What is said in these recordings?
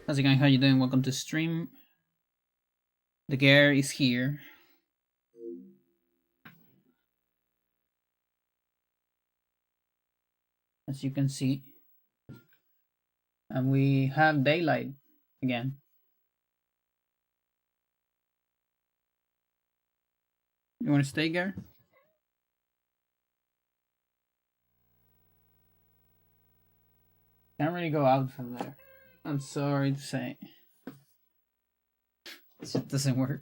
How's it going? How you doing? Welcome to stream. The gear is here. As you can see. And we have daylight again. You want to stay, Gear? Can't really go out from there. I'm sorry to say. It doesn't work.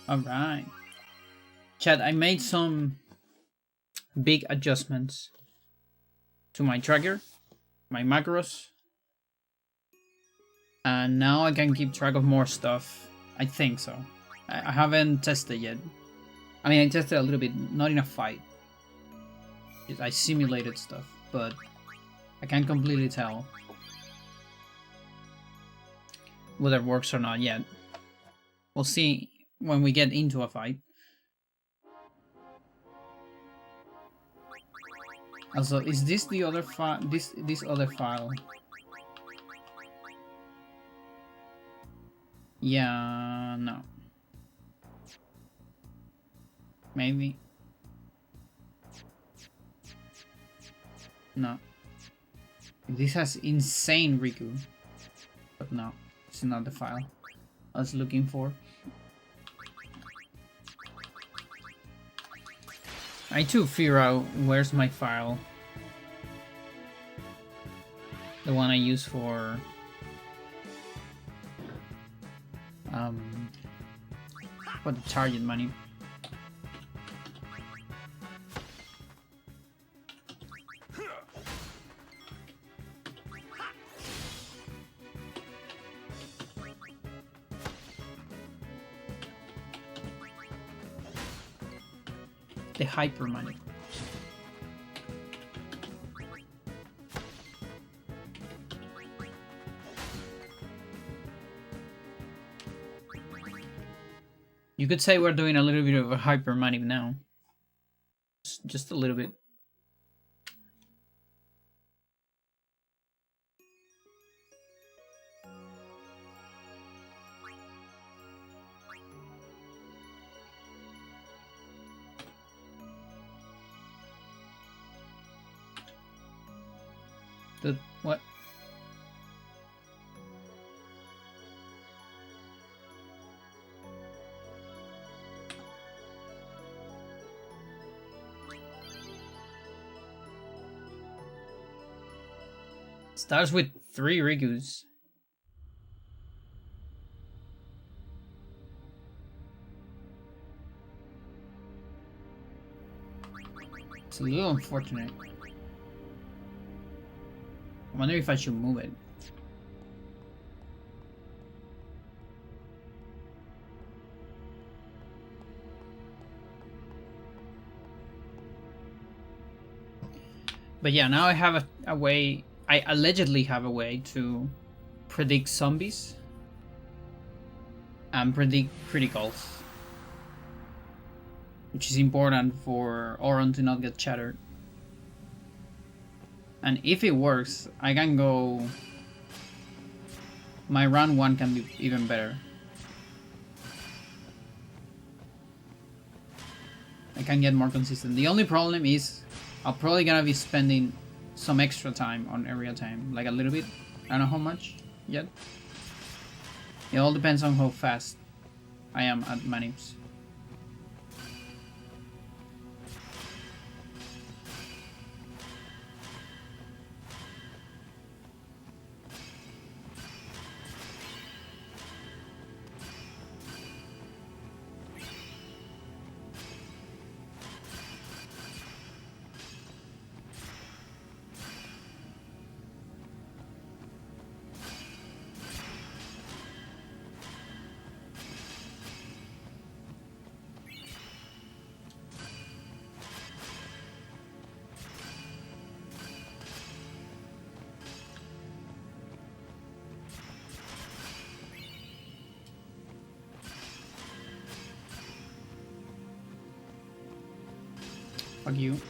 Alright. Chat, I made some big adjustments to my tracker, my macros. And now I can keep track of more stuff. I think so. I haven't tested yet. I mean, I tested a little bit, not in a fight. I simulated stuff, but I can't completely tell whether it works or not yet. We'll see when we get into a fight. Also, is this the other file? This other file? Yeah, no. Maybe. No. This has insane Riku. But no, it's not the file I was looking for. I need to figure out where's my file. The one I use for the target money. The hyper money. You could say we're doing a little bit of a hyper money now. Just a little bit. What? Starts with 3 Rigus. It's a little unfortunate. I wonder if I should move it. But yeah, now I have a way. I allegedly have a way to predict zombies and predict criticals, which is important for Auron to not get shattered. And if it works, I can go... My round 1 can be even better. I can get more consistent. The only problem is I'm probably gonna be spending some extra time on area time. Like a little bit. I don't know how much yet. It all depends on how fast I am at manips. Fuck you.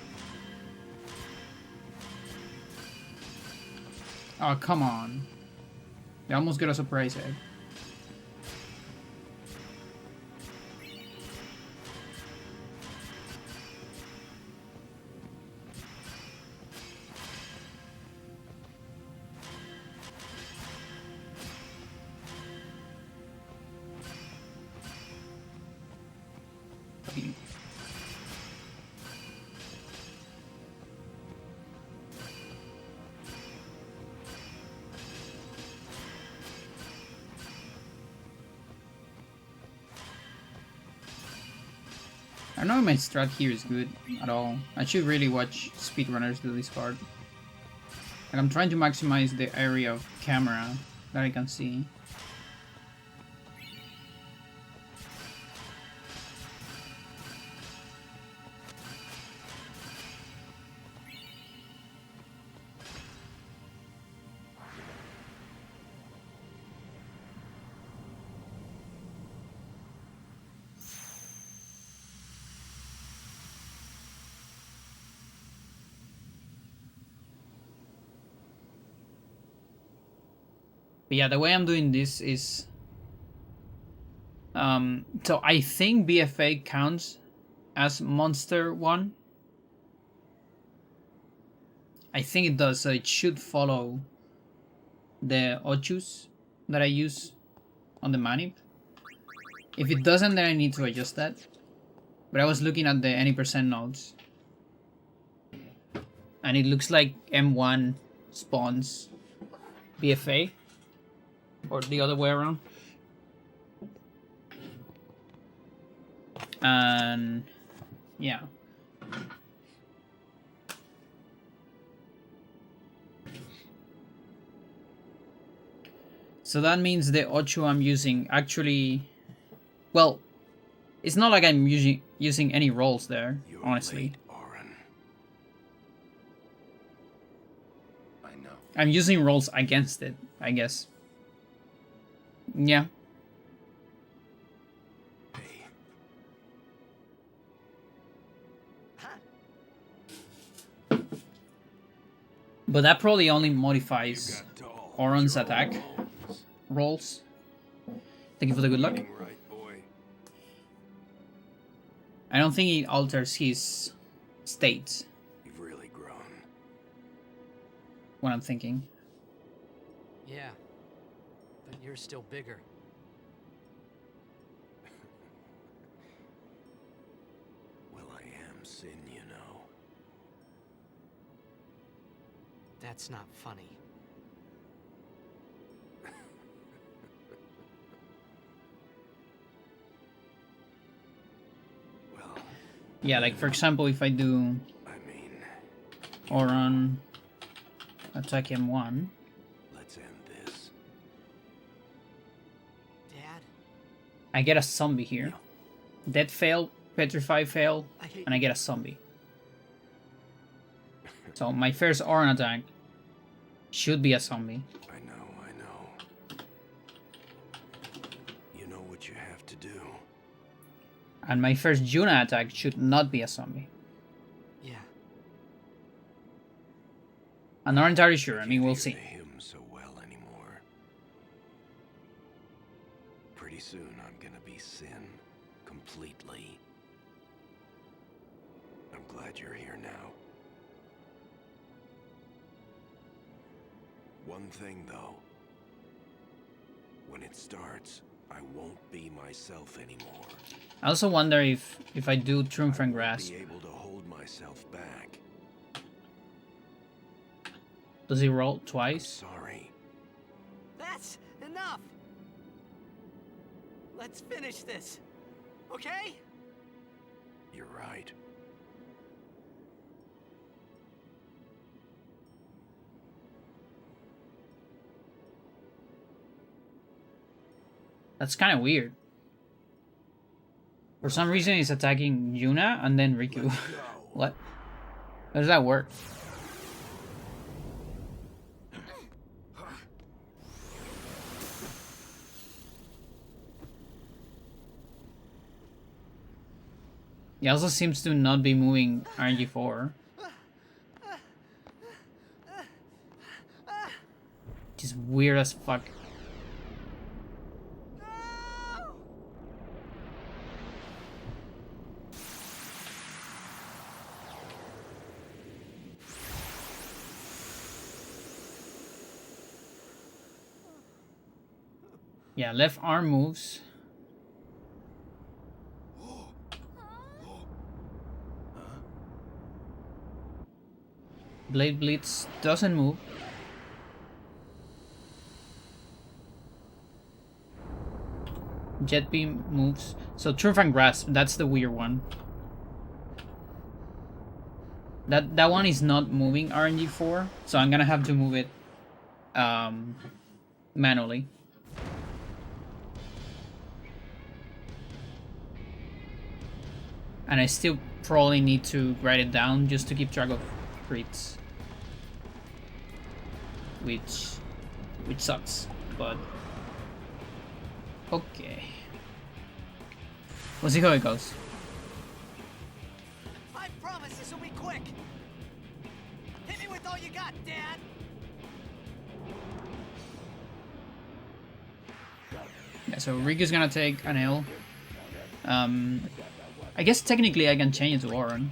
Oh, come on. They almost got a surprise egg. I don't know if my strat here is good at all. I should really watch speedrunners do this part. Like, I'm trying to maximize the area of camera that I can see. But yeah, the way I'm doing this is... so I think BFA counts as Monster 1. I think it does, so it should follow the Ochus that I use on the manip. If it doesn't, then I need to adjust that. But I was looking at the any percent nodes. And it looks like M1 spawns BFA. Or the other way around. And yeah. So that means the Ocho I'm using actually, well, it's not like I'm using any rolls there, honestly. I know. I'm using rolls against it, I guess. Yeah. But that probably only modifies Oron's attack rolls. Thank you for the good luck. I don't think it alters his state. You've really grown. What I'm thinking. Yeah. But you're still bigger. Well, I am Sin, you know. That's not funny. Well, Yeah, like for example, if I do I mean, Oron attack M1. let's end this. Dad? I get a zombie here. Dead fail, petrify fail, and I get a zombie. So my first Oron attack should be a zombie. I know. You know what you have to do. And my first Juna attack should not be a zombie. Yeah. I'm not entirely sure. I mean, we'll see. Him so well anymore. Pretty soon I'm gonna be Sin completely. I'm glad you're here now. One thing though, when it starts, I won't be myself anymore. I also wonder if I do Triumph and Grasp, Be able to hold myself back. does he roll twice? Sorry. That's enough! Let's finish this, okay? You're right. That's kind of weird. For some reason, he's attacking Yuna and then Riku. What? How does that work? He also seems to not be moving RNG4. Which is weird as fuck. Yeah, left arm moves. Blade Blitz doesn't move. Jet Beam moves. So Truth and Grasp, that's the weird one. That one is not moving RNG4, so I'm gonna have to move it manually. And I still probably need to write it down just to keep track of crits. Which sucks, but okay. We'll see how it goes. I promise this will be quick. Hit me with all you got, Dad. Yeah, so Riku's gonna take an L. I guess technically I can change it to Oron.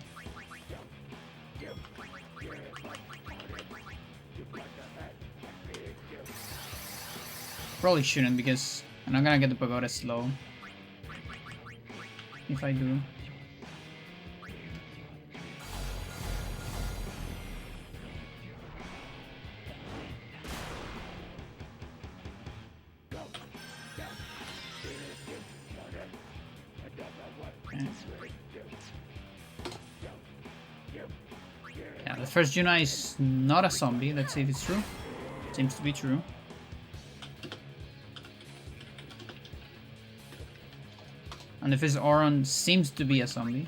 Probably shouldn't because I'm not gonna get the pagoda slow. If I do. Okay. Yeah, the first Juna is not a zombie. Let's see if it's true. Seems to be true. And if his Oron seems to be a zombie.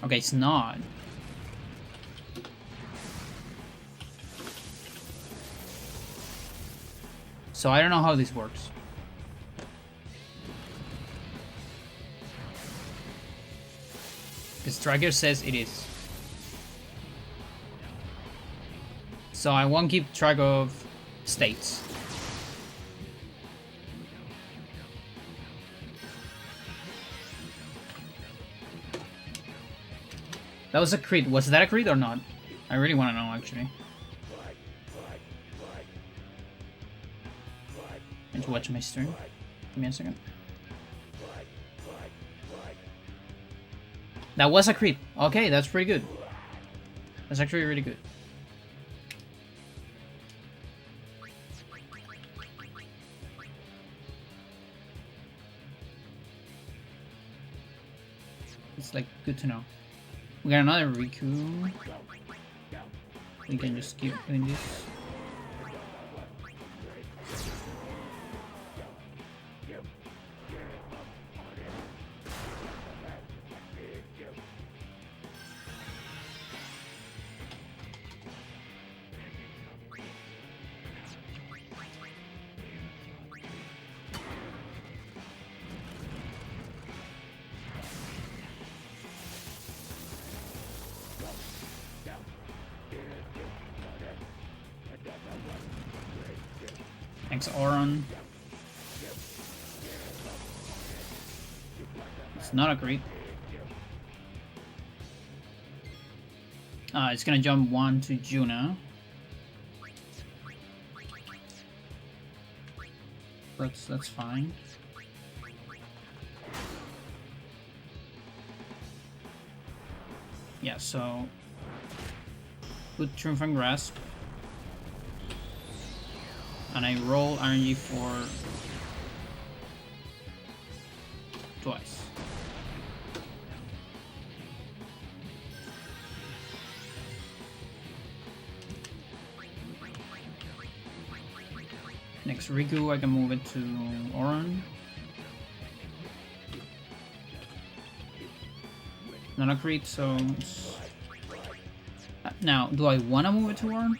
Okay, it's not. So I don't know how this works. Because Tracker says it is. So I won't keep track of states. That was a crit. Was that a crit or not? I really want to know, actually. I need to watch my stream. Give me a second. That was a crit. Okay, that's pretty good. That's actually really good. It's like good to know. We got another Riku. We can just keep doing this. Thanks, Oron. It's not a creep. It's gonna jump 1 to Juna. That's fine. Yeah, so put Triumph and Grasp. And I roll RNG for twice. Next Riku, I can move it to Oron. Not a crit, so it's... Now, do I want to move it to Oron?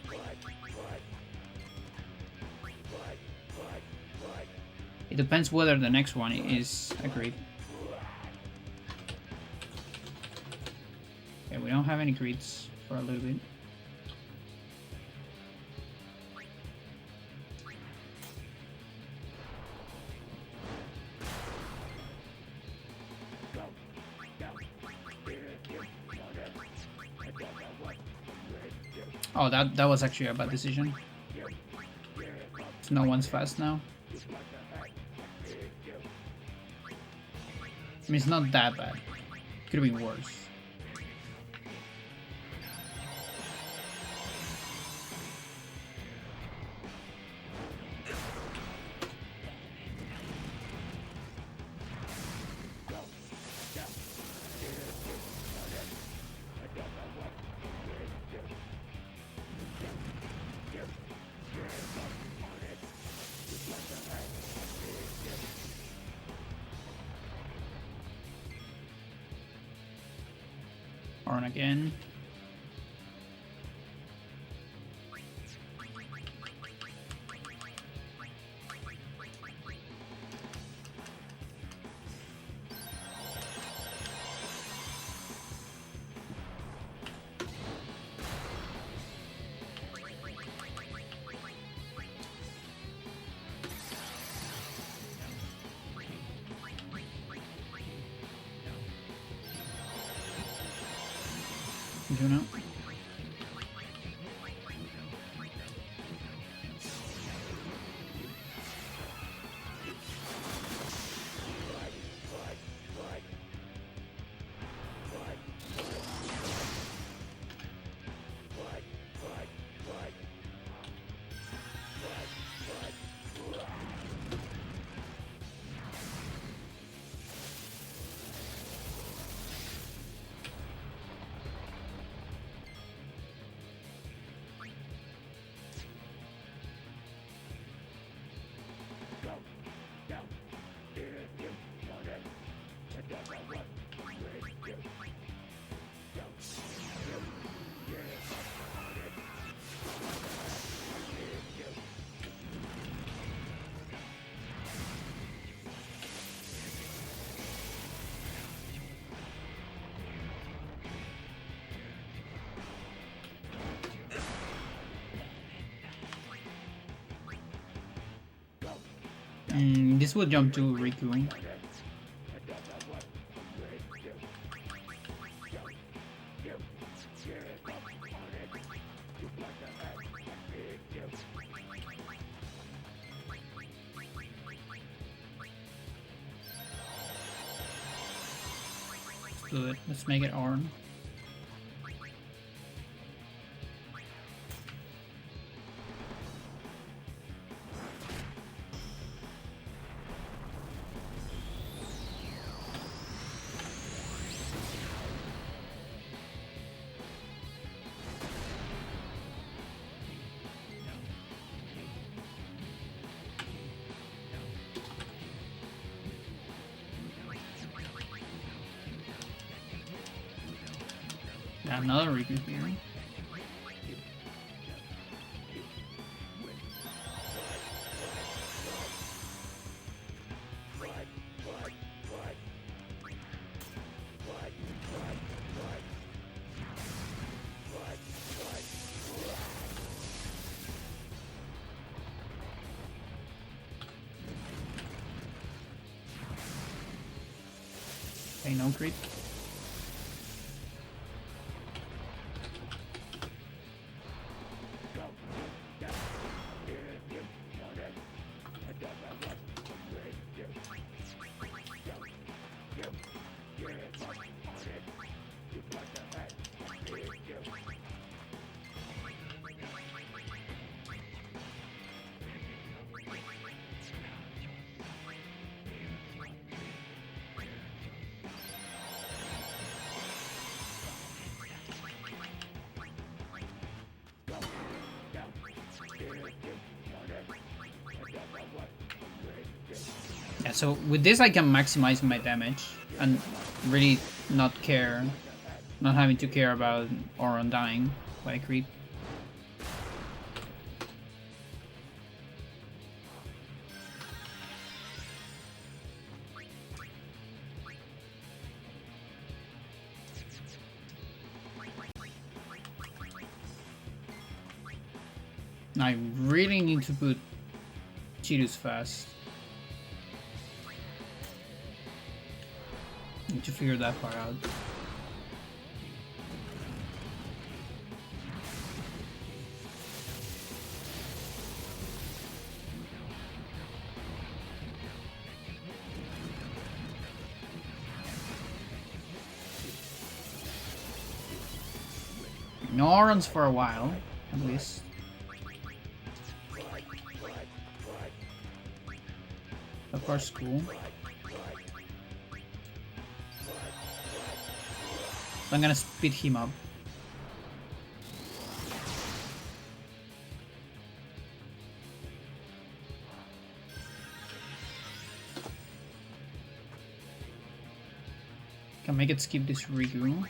It depends whether the next one is agreed. Okay, we don't have any creeps for a little bit. Oh, that was actually a bad decision. So no one's fast now. I mean, it's not that bad. Could have been worse. Horn again. You know. This will jump to Riku. Let's do it. Let's make it Arn. Another Riku here. Okay, no creep. Yeah, so with this I can maximize my damage and really not having to care about Auron dying by creep. I really need to put Cheetos fast. Need to figure that part out. No runs for a while, at least. Of course, cool. So I'm gonna speed him up. Can make it skip this Riku.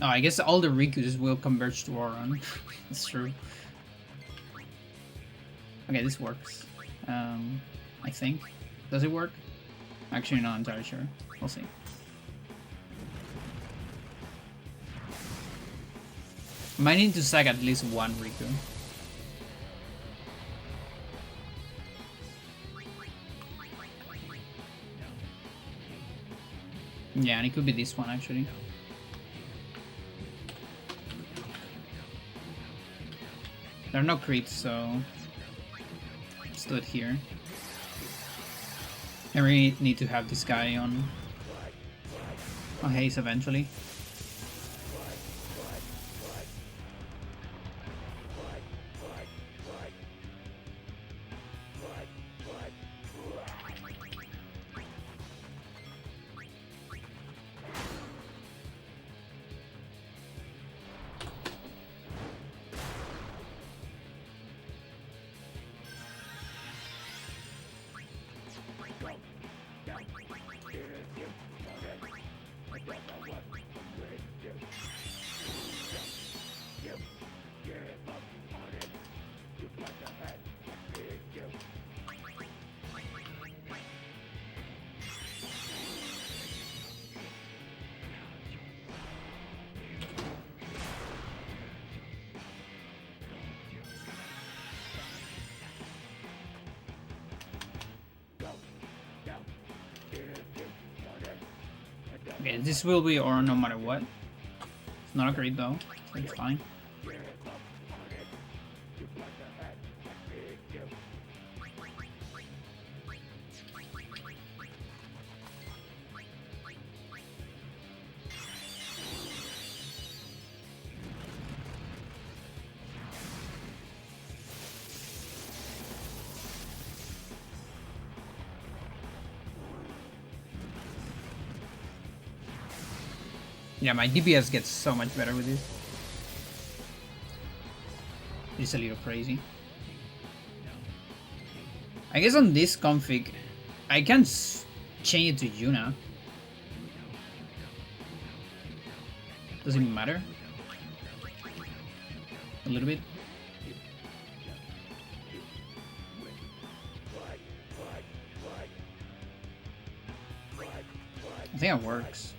Oh, I guess all the Rikus will converge to Oron. That's true. Okay, this works. I think. Does it work? Actually, not entirely sure. We'll see. Might need to sack at least one Riku. Yeah, and it could be this one actually. There are no creeps, so let's do it here. I really need to have this guy on haste eventually. Okay, this will be Oron no matter what. It's not great though, so it's fine. Yeah, my DPS gets so much better with this. It's a little crazy. I guess on this config, I can change it to Yuna. Does it matter? A little bit. I think it works.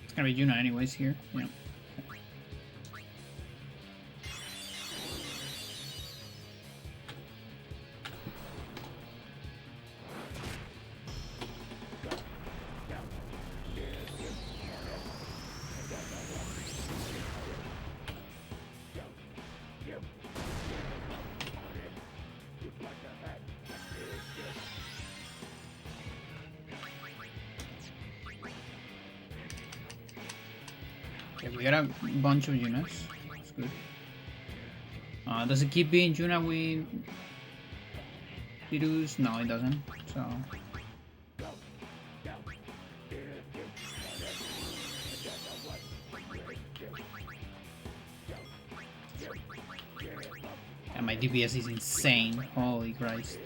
It's gonna be Yuna anyways here. Yeah. Okay, we got a bunch of units. That's good. Does it keep being Juna with Virus? No, it doesn't. So and my DPS is insane. Holy Christ.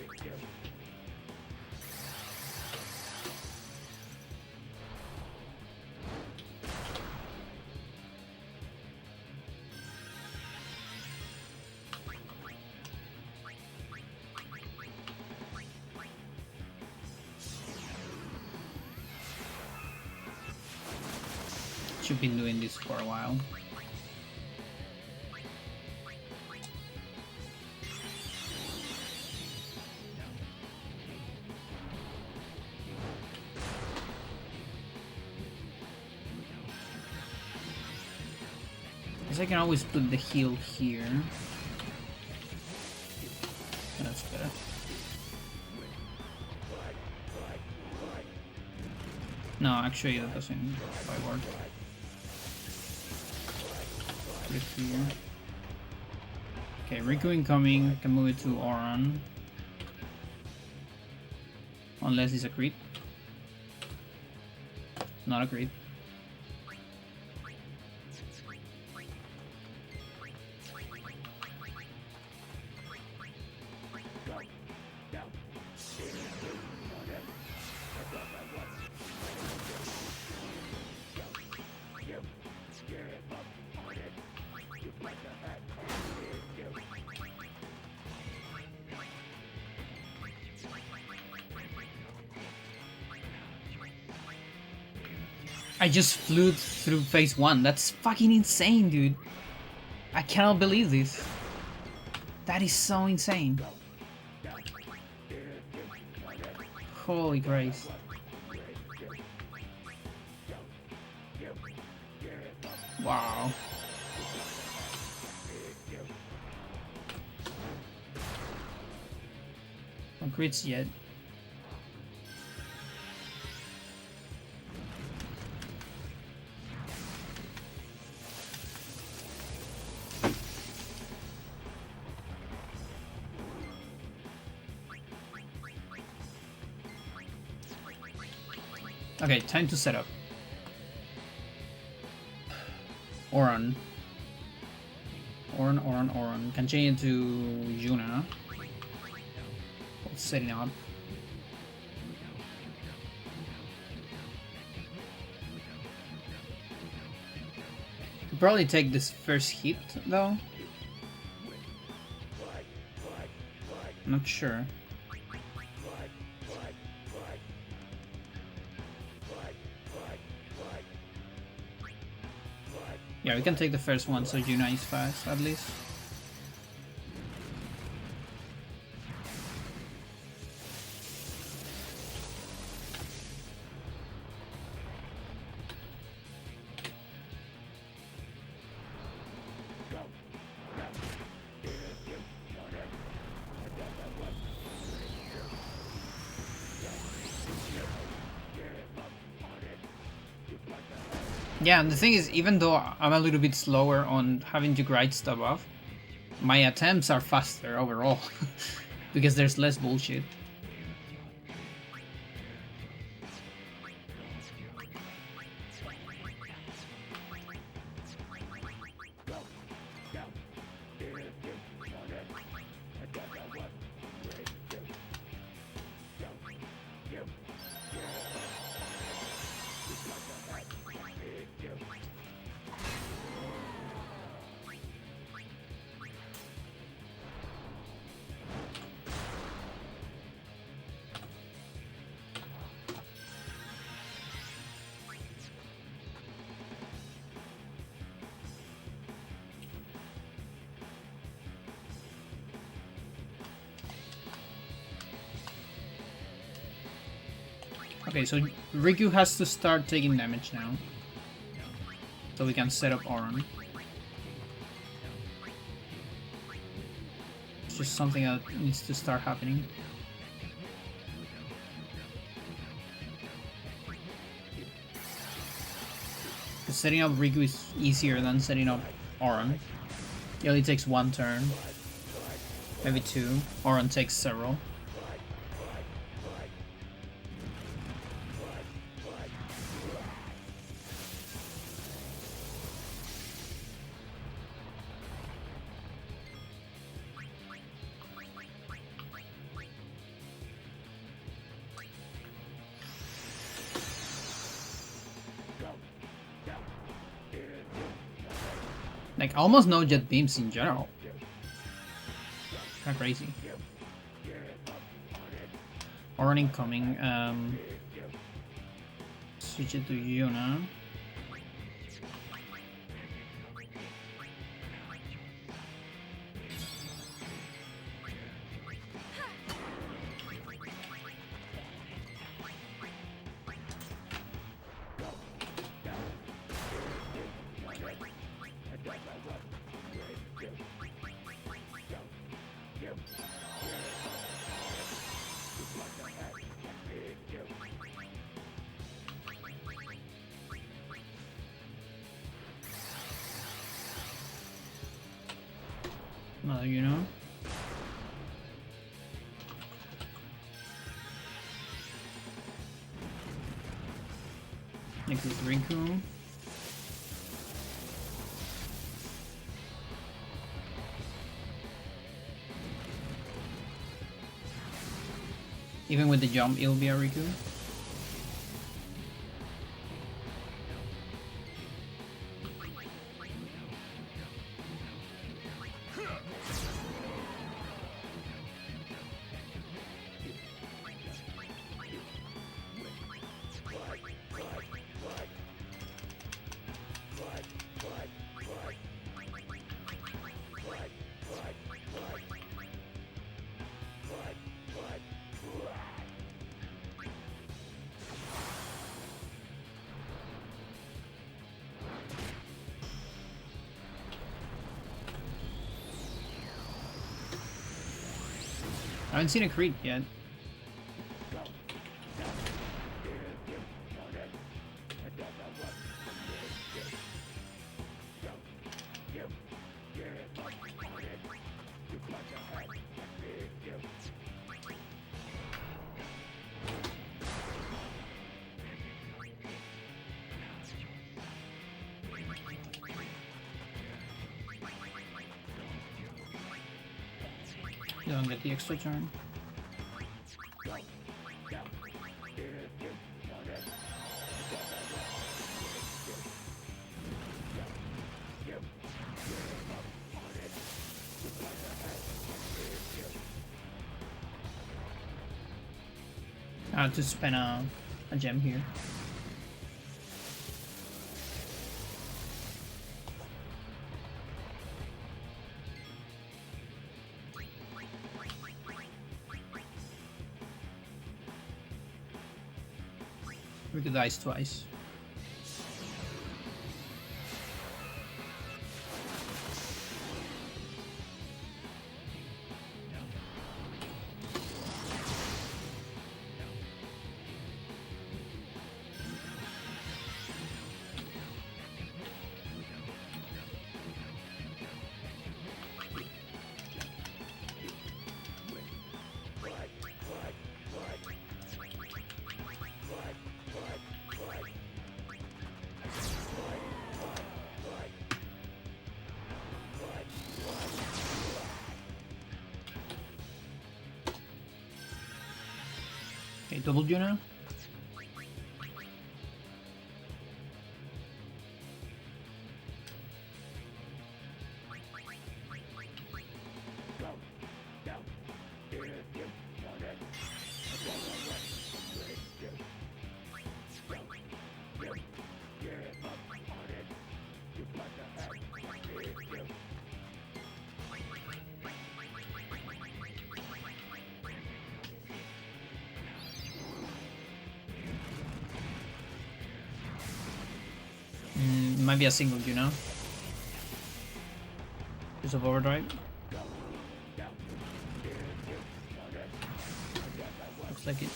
You've been doing this for a while. Guess I can always put the heal here. That's better. No, actually that doesn't quite work. Put it here. Okay, Riku incoming. Can move it to Oran. Unless it's a creep. Not a creep. I just flew through phase 1. That's fucking insane, dude. I cannot believe this. That is so insane. Holy Christ. Wow. No crits yet. Okay, time to set up. Oran. Can change into Yuna. Setting up. Probably take this first hit though. Not sure. Yeah, we can take the first one, so Yuna is fast at least. Yeah, and the thing is, even though I'm a little bit slower on having to grind stuff off, my attempts are faster overall, because there's less bullshit. Okay, so Riku has to start taking damage now. So we can set up Oran. It's just something that needs to start happening. Because setting up Riku is easier than setting up Auron. It only takes 1 turn. Maybe 2. Auron takes several. Like, almost no jet beams in general. Kinda crazy. Auron incoming. Switch it to Yuna. Another Yuna. Next is Riku. Even with the jump, it'll be a Riku. I haven't seen a creep yet. You don't get the extra turn. I have to spend a gem here. We could dice twice. Okay, double Juno. Might be a single, you know. Use of overdrive. Looks like it.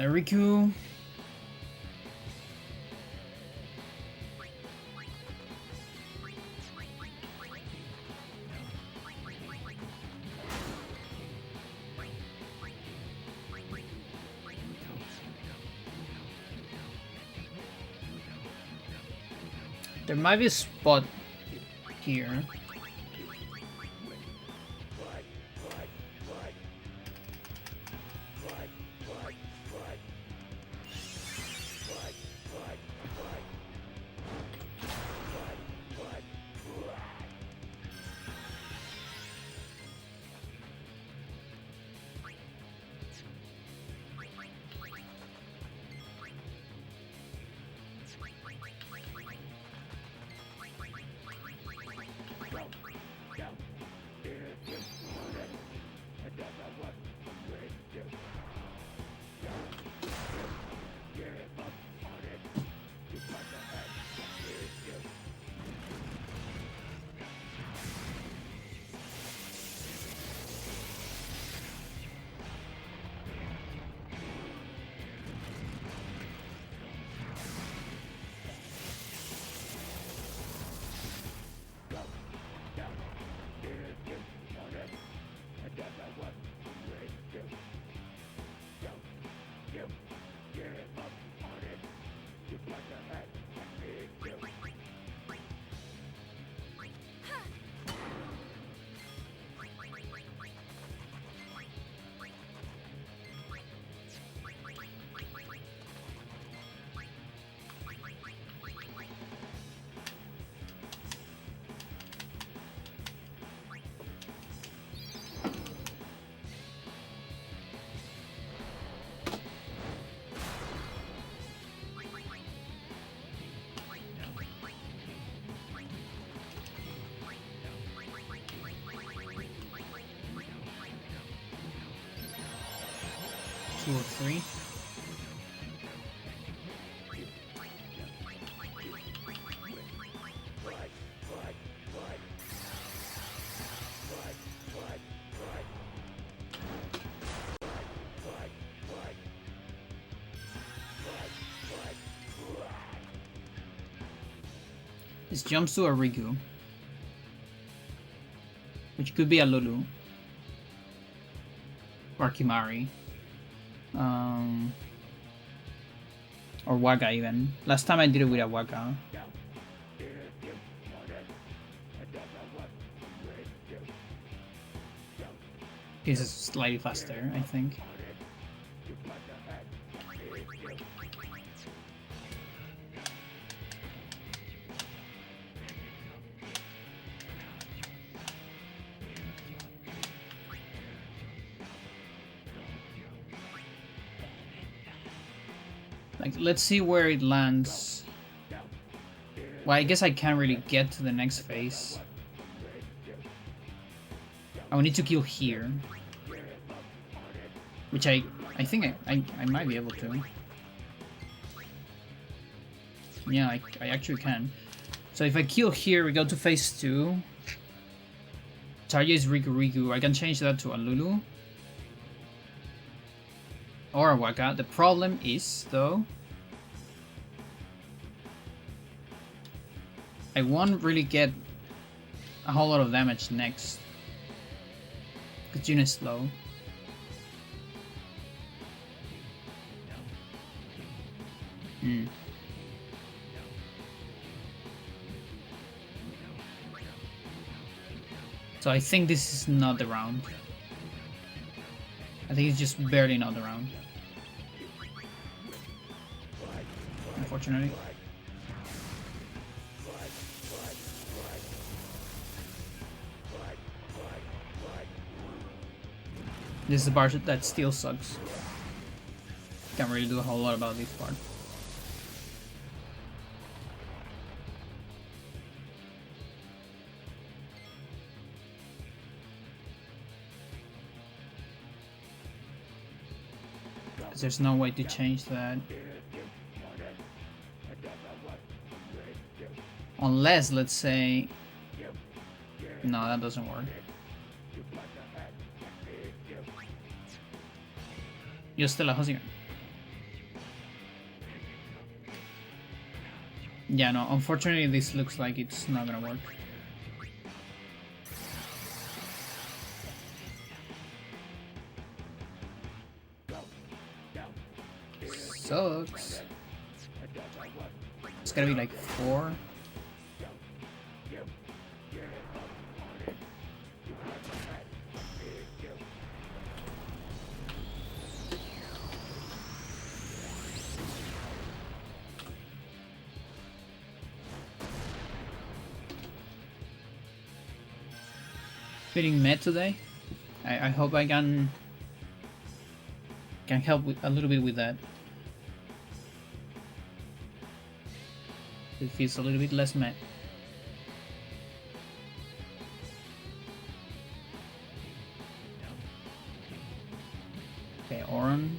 Riku. There might be a spot here. Two or three. This jumps to a Riku, which could be a Lulu or Kimari. Or Waka even. Last time I did it with a Waka. He's slightly faster, I think. Like, let's see where it lands. Well, I guess I can't really get to the next phase. I will need to kill here. Which I think I might be able to. Yeah, I actually can. So if I kill here, we go to phase 2. Target is Riku. I can change that to a Lulu. Or a Waka. The problem is, though, I won't really get a whole lot of damage next. Because June is slow. So I think this is not the round. I think it's just barely not the round. Unfortunately. This is the part that still sucks. Can't really do a whole lot about this part. There's no way to change that. Unless, let's say... No, that doesn't work. Yo, Stella, how's it going? Yeah, no, unfortunately this looks like it's not gonna work. Sucks. It's gotta be like 4. Feeling mad today. I hope I can help with a little bit with that. It feels a little bit less mad. Okay, Oran.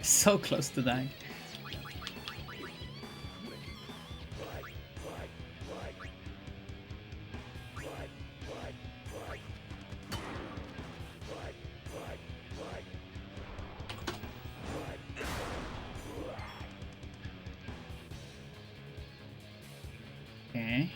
So close to dying. Okay.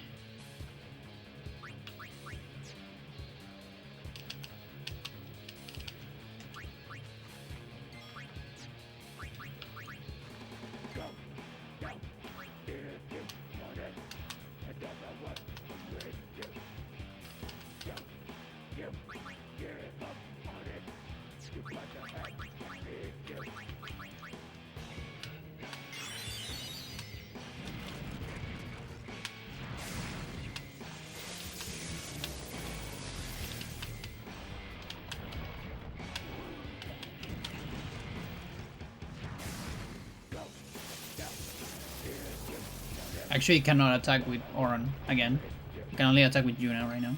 Actually, you cannot attack with Oran again. You can only attack with Yuna right now.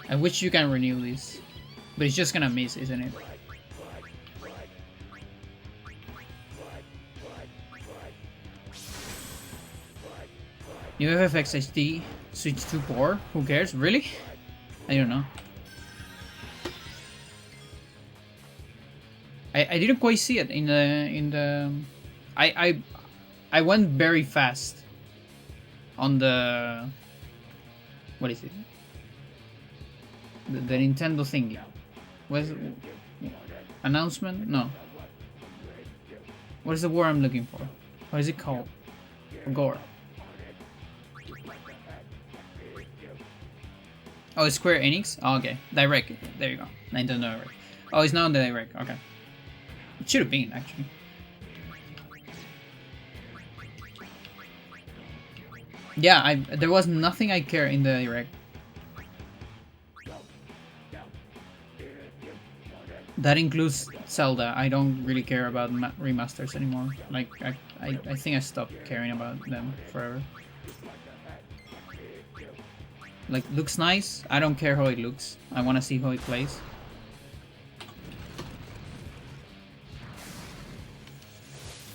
I wish you can renew this, but it's just gonna miss, isn't it? New FFX HD switch to 4. Who cares? Really? I don't know. I didn't quite see it in the I went very fast on the, what is it? The Nintendo thingy. What is it? Announcement? No. What is the word I'm looking for? What is it called? Gore. Oh, it's Square Enix? Oh, okay. Direct. There you go. Nintendo Direct. Oh, it's not on the Direct. Okay. It should have been, actually. Yeah, there was nothing I care in the Direct. That includes Zelda. I don't really care about remasters anymore. Like, I think I stopped caring about them forever. Like, looks nice. I don't care how it looks. I want to see how it plays.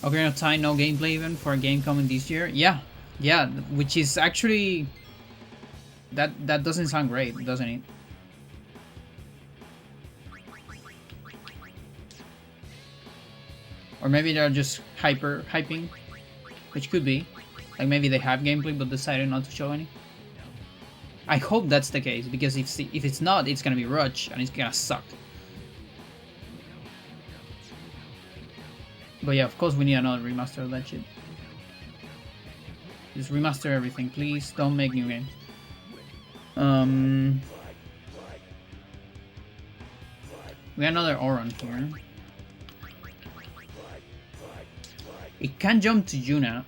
Ocarina of Time, no gameplay even for a game coming this year. Yeah, which is actually that doesn't sound great, doesn't it? Or maybe they're just hyping, which could be. Like maybe they have gameplay but decided not to show any. I hope that's the case, because if it's not, it's gonna be Rush and it's gonna suck. But yeah, of course we need another remaster of that shit. Just remaster everything, please. Don't make new games. We got another Auron here. It can jump to Yuna.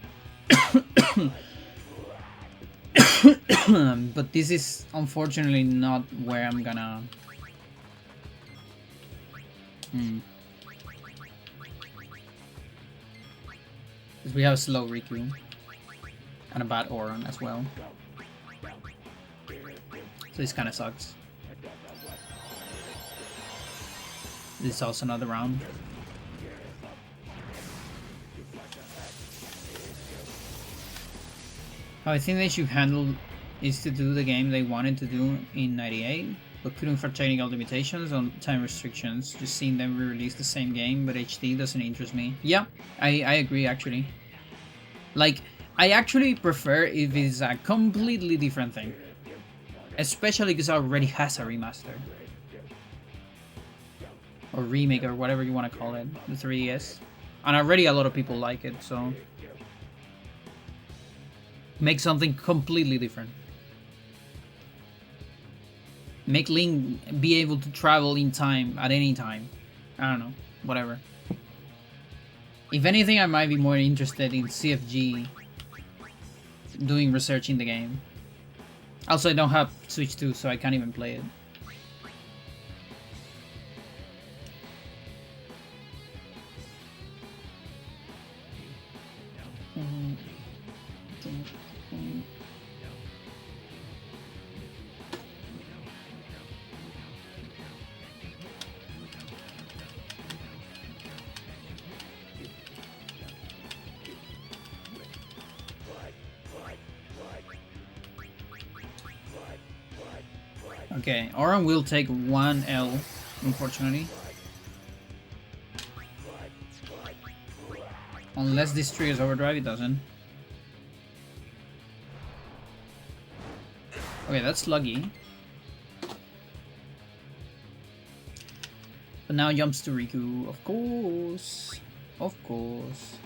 But this is unfortunately not where I'm gonna... Because we have a slow Riku. And a bad Auron as well. So this kinda sucks. This is also another round. How I think they should handle is to do the game they wanted to do in '98, but couldn't for technical limitations on time restrictions. Just seeing them re-release the same game, but HD doesn't interest me. Yeah, I agree actually. Like, I actually prefer if it's a completely different thing. Especially because it already has a remaster. Or remake, or whatever you want to call it, the 3DS. And already a lot of people like it, so... Make something completely different. Make Link be able to travel in time at any time. I don't know, whatever. If anything, I might be more interested in CFG doing research in the game. Also, I don't have Switch 2, so I can't even play it. Okay, Auron will take 1 L, unfortunately. Unless this triggers overdrive, it doesn't. Okay, that's sluggy. But now jumps to Riku, of course. Of course.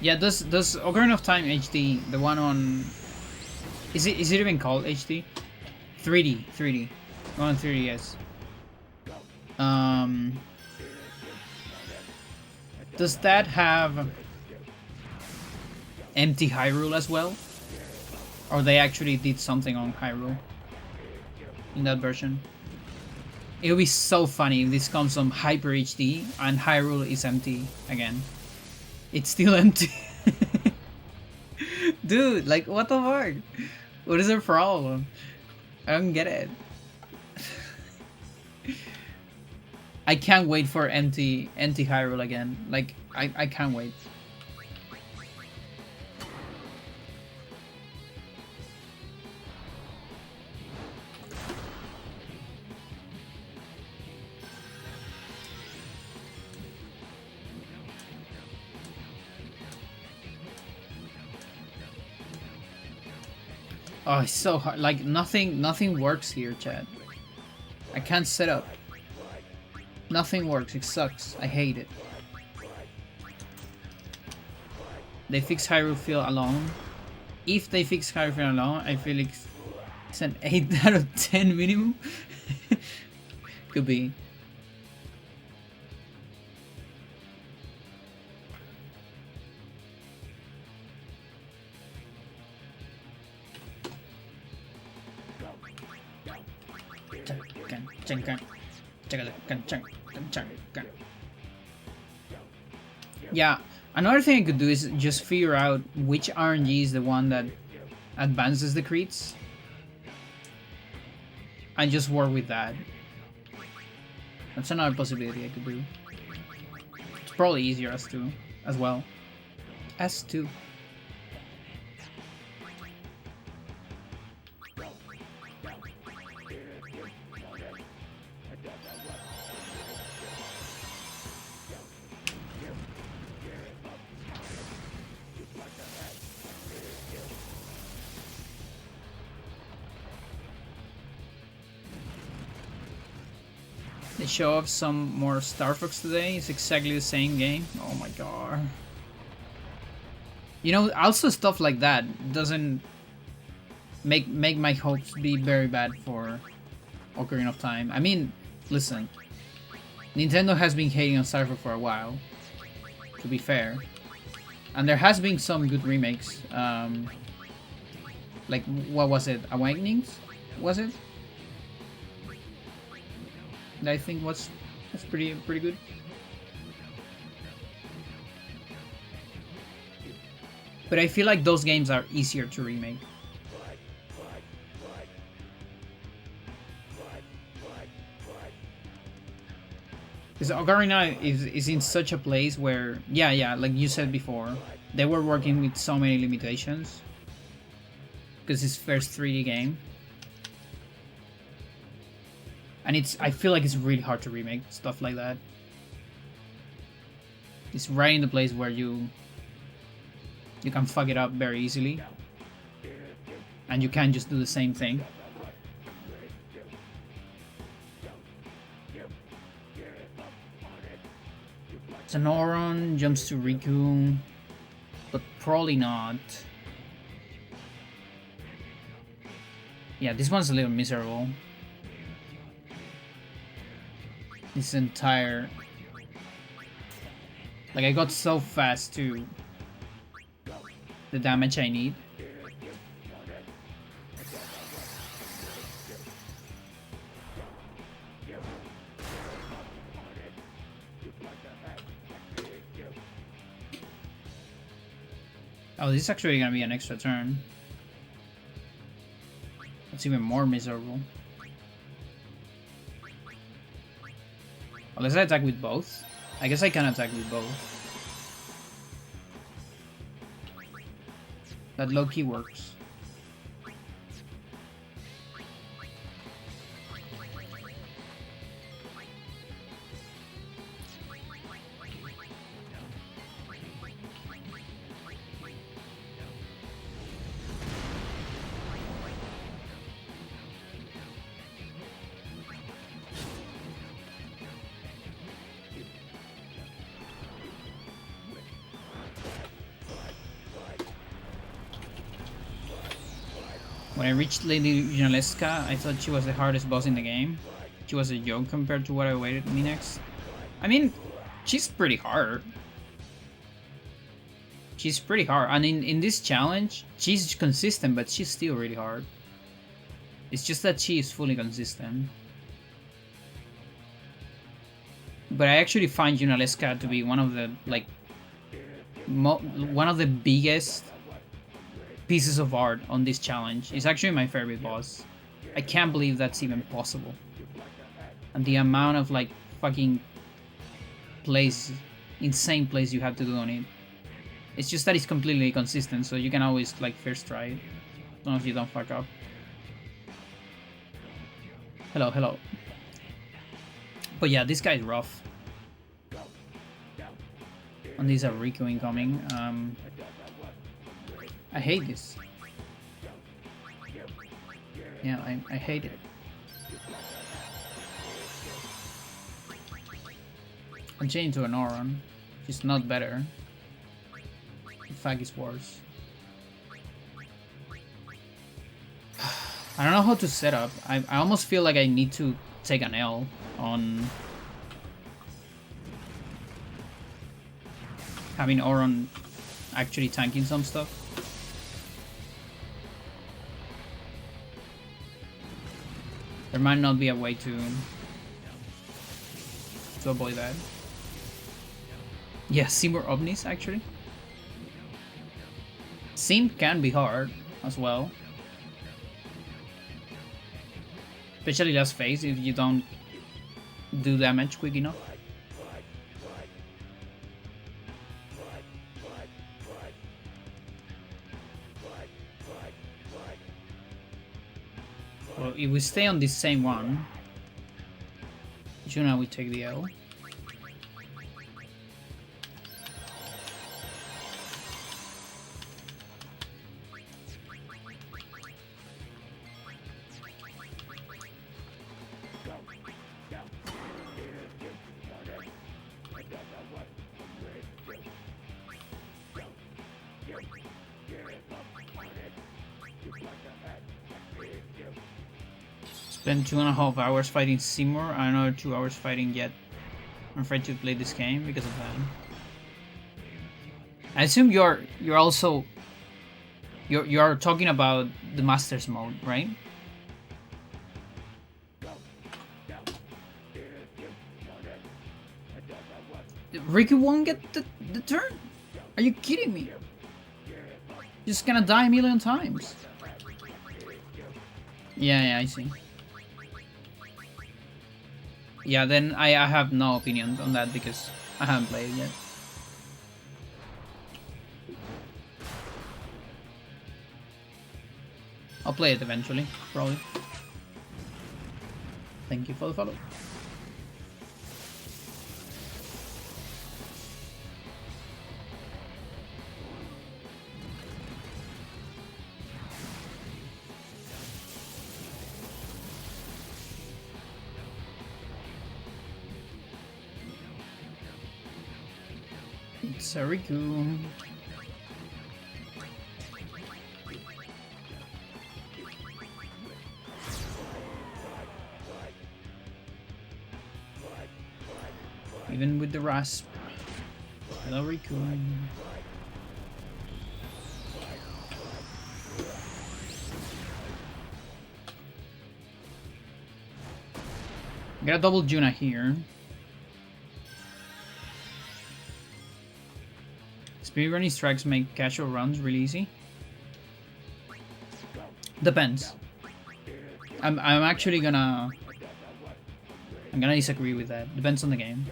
Yeah, does Ocarina of Time HD, the one on... Is it even called HD? 3D. On 3DS. Does that have empty Hyrule as well? Or they actually did something on Hyrule in that version? It would be so funny if this comes from Hyper HD and Hyrule is empty again. It's still empty. Dude, like, what the fuck? What is their problem? I don't get it. I can't wait for empty Hyrule again. Like, I can't wait. Oh, it's so hard. Like, nothing works here, Chad. I can't set up. Nothing works. It sucks. I hate it. They fix Hyrule Field alone. If they fix Hyrule Field alone, I feel like it's an 8 out of 10 minimum. Could be. Yeah, another thing I could do is just figure out which RNG is the one that advances the crits and just work with that. That's another possibility I could do. It's probably easier S2 as well. S2. They show off some more Star Fox today. It's exactly the same game. Oh my god. You know, also stuff like that doesn't make my hopes be very bad for Ocarina of Time. I mean, listen, Nintendo has been hating on Star Fox for a while, to be fair, and there has been some good remakes. Like, what was it? Awakenings? Was it? That I think was pretty good. But I feel like those games are easier to remake. Because Ocarina is in such a place where, yeah, like you said before, they were working with so many limitations. Because it's first 3D game. And I feel like it's really hard to remake stuff like that. It's right in the place where you can fuck it up very easily. And you can't just do the same thing. Sonoron jumps to Riku, but probably not. Yeah, this one's a little miserable. This entire... Like, I got so fast to the damage I need. Oh, this is actually gonna be an extra turn. It's even more miserable. Unless I attack with both. I guess I can attack with both. That low-key works. When I reached Lady Junaleska, I thought she was the hardest boss in the game. She was a joke compared to what I awaited me next. I mean, she's pretty hard. She's pretty hard. And in this challenge, she's consistent, but she's still really hard. It's just that she is fully consistent. But I actually find Junaleska to be one of the, like, one of the biggest pieces of art on this challenge. It's actually my favorite boss. I can't believe that's even possible. And the amount of, like, fucking insane plays you have to do on it. It's just that it's completely consistent, so you can always, like, first try it. As long as you don't fuck up. Hello. But yeah, this guy's rough. And these are Riku incoming. I hate this. Yeah, I hate it. I'm changing to an Auron. It's not better. In fact, it's worse. I don't know how to set up. I almost feel like I need to take an L on having Auron actually tanking some stuff. There might not be a way to avoid that. Yeah, see more ovnis actually. Sim can be hard as well. Especially last phase if you don't do damage quick enough. Well, if we stay on this same one, Juna will take the L. Spent 2.5 hours fighting Seymour, and another 2 hours fighting Jet. I'm afraid to play this game because of that. I assume you're also you're talking about the Masters mode, right? Riku won't get the turn? Are you kidding me? Just gonna die a million times. Yeah, I see. Yeah, then I have no opinion on that because I haven't played it yet. I'll play it eventually, probably. Thank you for the follow. It's Riku. Even with the rasp. Hello, Riku. Got a double Juna here. Speedrunning strikes make casual runs really easy. Depends. I'm actually gonna disagree with that. Depends on the game.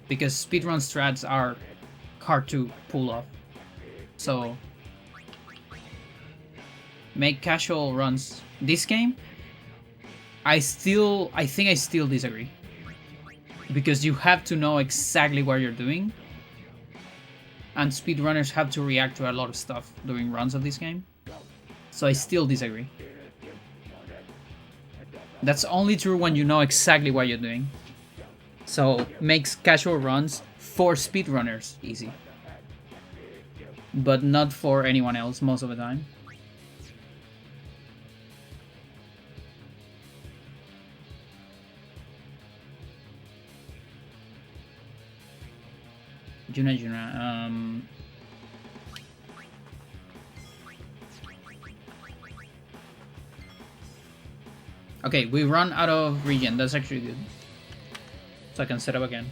Because speedrun strats are hard to pull off. So make casual runs. This game, I think I still disagree. Because you have to know exactly what you're doing. And speedrunners have to react to a lot of stuff during runs of this game. So I still disagree. That's only true when you know exactly what you're doing. So makes casual runs for speedrunners easy. But not for anyone else most of the time. Juna. Okay, we run out of regen. That's actually good. So I can set up again.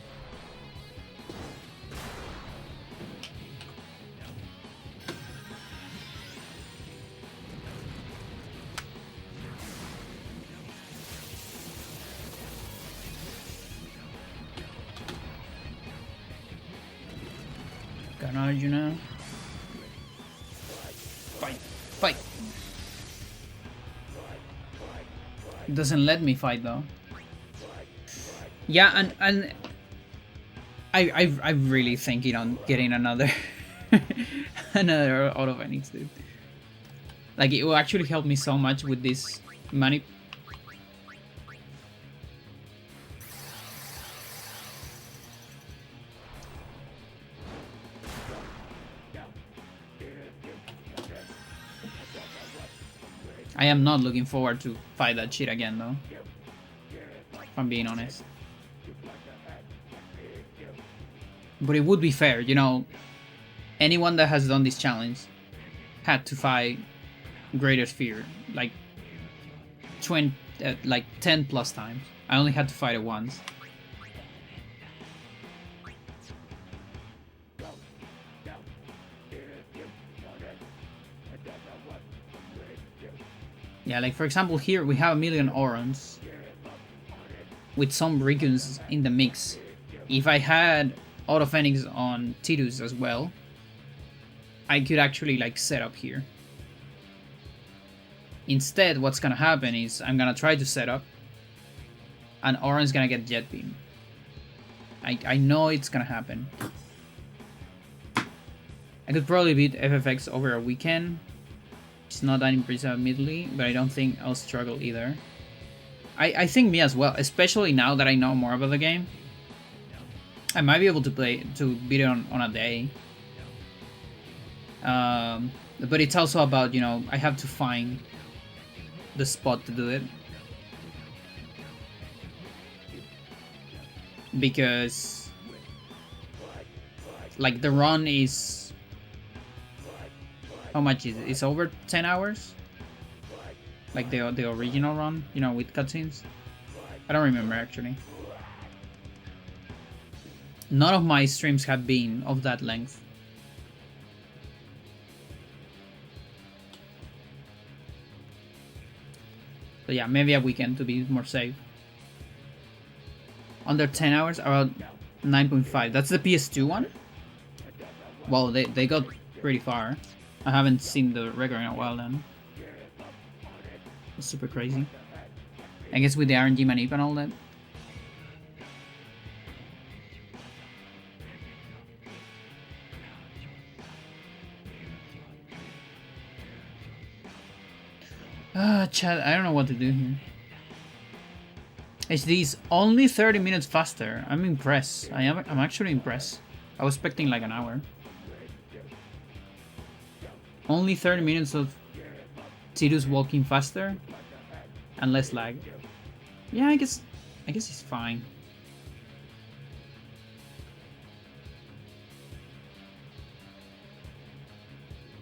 Arjuna. Fight! It doesn't let me fight though. Yeah, and I'm really thinking on getting another another Auto Phoenix, dude. Like it will actually help me so much with this money. I am not looking forward to fight that shit again though. If I'm being honest. But it would be fair, you know, anyone that has done this challenge had to fight Greater Fear like 10 plus times. I only had to fight it once. Yeah, like for example here we have a million Orons with some Rikuns in the mix. If I had Auto Phoenix on Tidus as well, I could actually like set up here. Instead, what's gonna happen is I'm gonna try to set up and Oron's gonna get Jet Beam. I know it's gonna happen. I could probably beat FFX over a weekend. It's not that impressive admittedly, but I don't think I'll struggle either. I think me as well, especially now that I know more about the game. I might be able to beat it on a day. But it's also about, you know, I have to find the spot to do it. because like the run is, how much is it? It's over 10 hours? Like the original run, you know, with cutscenes? I don't remember actually. None of my streams have been of that length. So yeah, maybe a weekend to be more safe. Under 10 hours, around 9.5. That's the PS2 one? Well, they got pretty far. I haven't seen the record in a while then. It's super crazy. I guess with the RNG manip and all that. Chat, I don't know what to do here. HD is only 30 minutes faster. I'm impressed. I'm actually impressed. I was expecting like an hour. Only 30 minutes of Tidus walking faster and less lag. Yeah, I guess it's fine.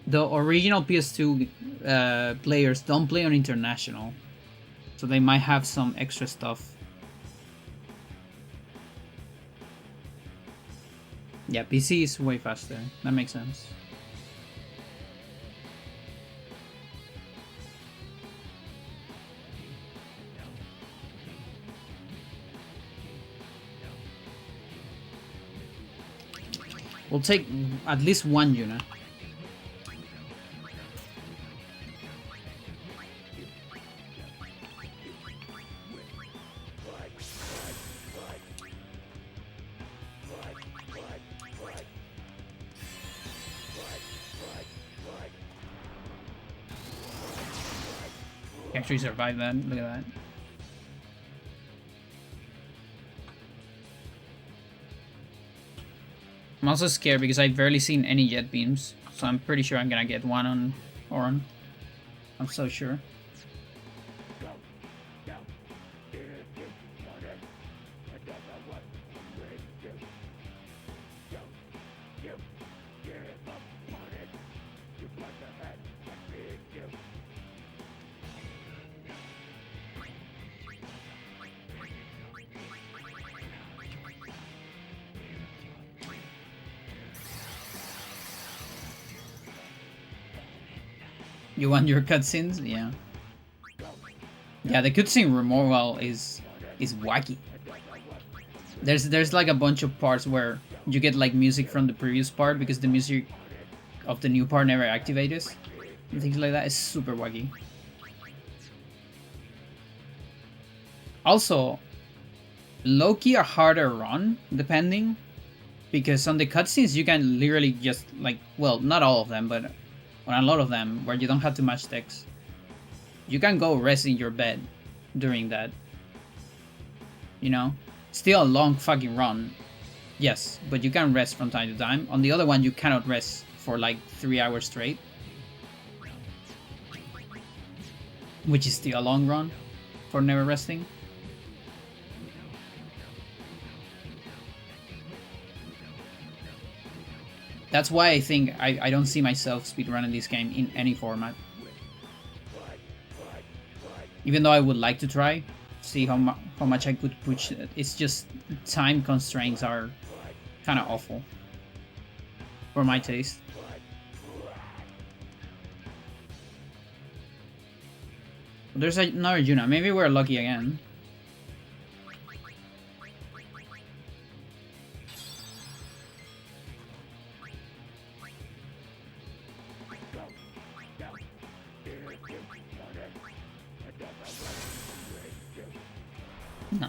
The original PS2 players don't play on international, so they might have some extra stuff. Yeah, PC is way faster. That makes sense. We'll take at least one Yuna. Actually survived that. Look at that. I'm also scared because I've barely seen any jet beams, so I'm pretty sure I'm gonna get one on Oran. I'm so sure. You want your cutscenes? Yeah. Yeah, the cutscene removal is wacky. There's like a bunch of parts where you get like music from the previous part because the music of the new part never activated. And things like that is super wacky. Also, low-key a harder run, depending, because on the cutscenes you can literally just like, well, not all of them, but on a lot of them where you don't have too much text, you can go rest in your bed during that. You know, still a long fucking run, yes, but you can rest from time to time. On the other one, you cannot rest for like 3 hours straight, which is still a long run for never resting. That's why I think I don't see myself speedrunning this game in any format. Even though I would like to try, see how much I could push it. It's just time constraints are kind of awful for my taste. There's another Yuna. Maybe we're lucky again. No.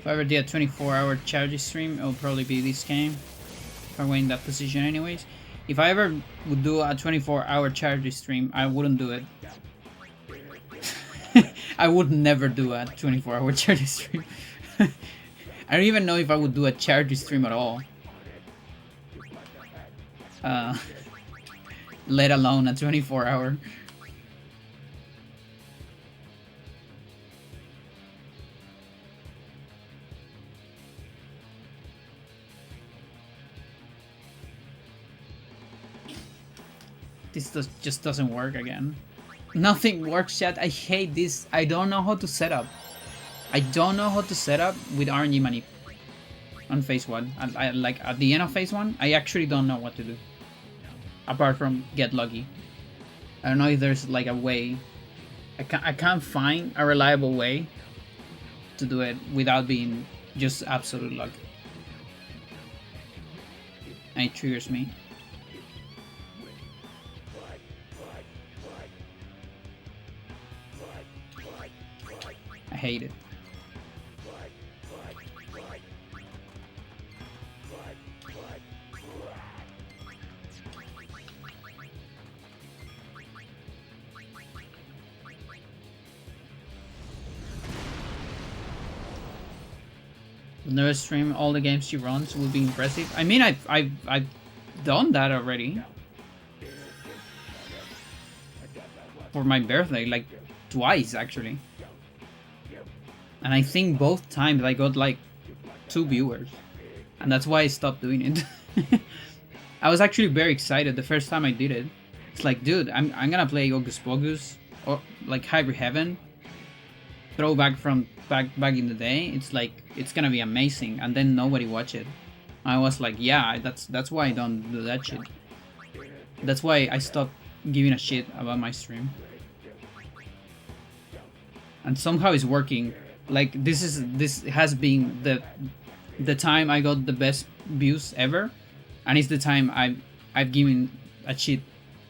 If I ever did a 24-hour charity stream, it'll probably be this game. If I were in that position anyways. If I ever would do a 24-hour charity stream, I wouldn't do it. I would never do a 24-hour charity stream. I don't even know if I would do a charity stream at all. Uh, let alone a 24-hour. This just doesn't work again. Nothing works yet. I hate this. I don't know how to set up. I don't know how to set up with RNG money on phase 1. I like at the end of phase 1, I actually don't know what to do. Apart from get lucky. I don't know if there's like a way. I can't find a reliable way to do it without being just absolute luck. And it triggers me. I hate it. Never stream all the games she runs would be impressive. I mean, I've done that already for my birthday, like twice actually. And I think both times I got like 2 viewers, and that's why I stopped doing it. I was actually very excited the first time I did it. It's like, dude, I'm gonna play Hocus Pocus or like Hybrid Heaven. Throwback from back in the day. It's like it's gonna be amazing, and then nobody watched it. I was like, yeah, that's why I don't do that shit. That's why I stopped giving a shit about my stream. And somehow it's working. Like this has been the time I got the best views ever, and it's the time I've given a shit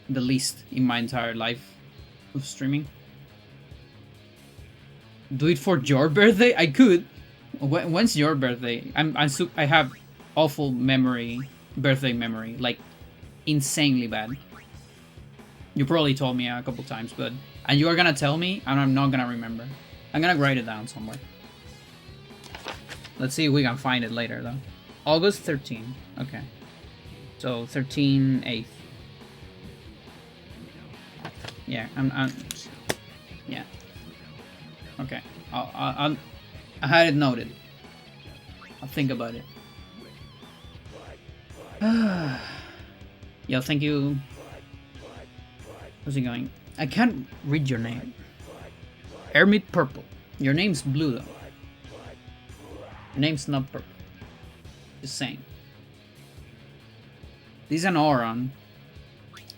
the least in my entire life of streaming. Do it for your birthday? I could. When's your birthday? I have awful birthday memory, like insanely bad. You probably told me a couple times, and you are gonna tell me, and I'm not gonna remember. I'm gonna write it down somewhere. Let's see if we can find it later, though. August 13. Okay. So 13 8th. Yeah, yeah. Okay. I had it noted. I'll think about it. Yo, thank you. How's it going? I can't read your name. Hermit Purple. Your name's blue though. Your name's not purple. Just saying. This is an Auron,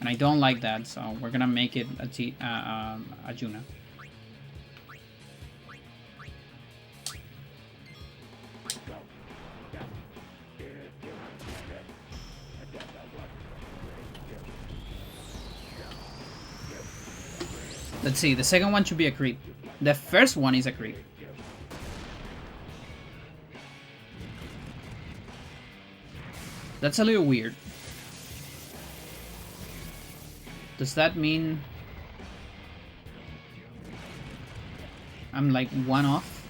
and I don't like that, so we're gonna make it a Juna. Let's see, the second one should be a creep. The first one is a creep. That's a little weird. Does that mean I'm like one off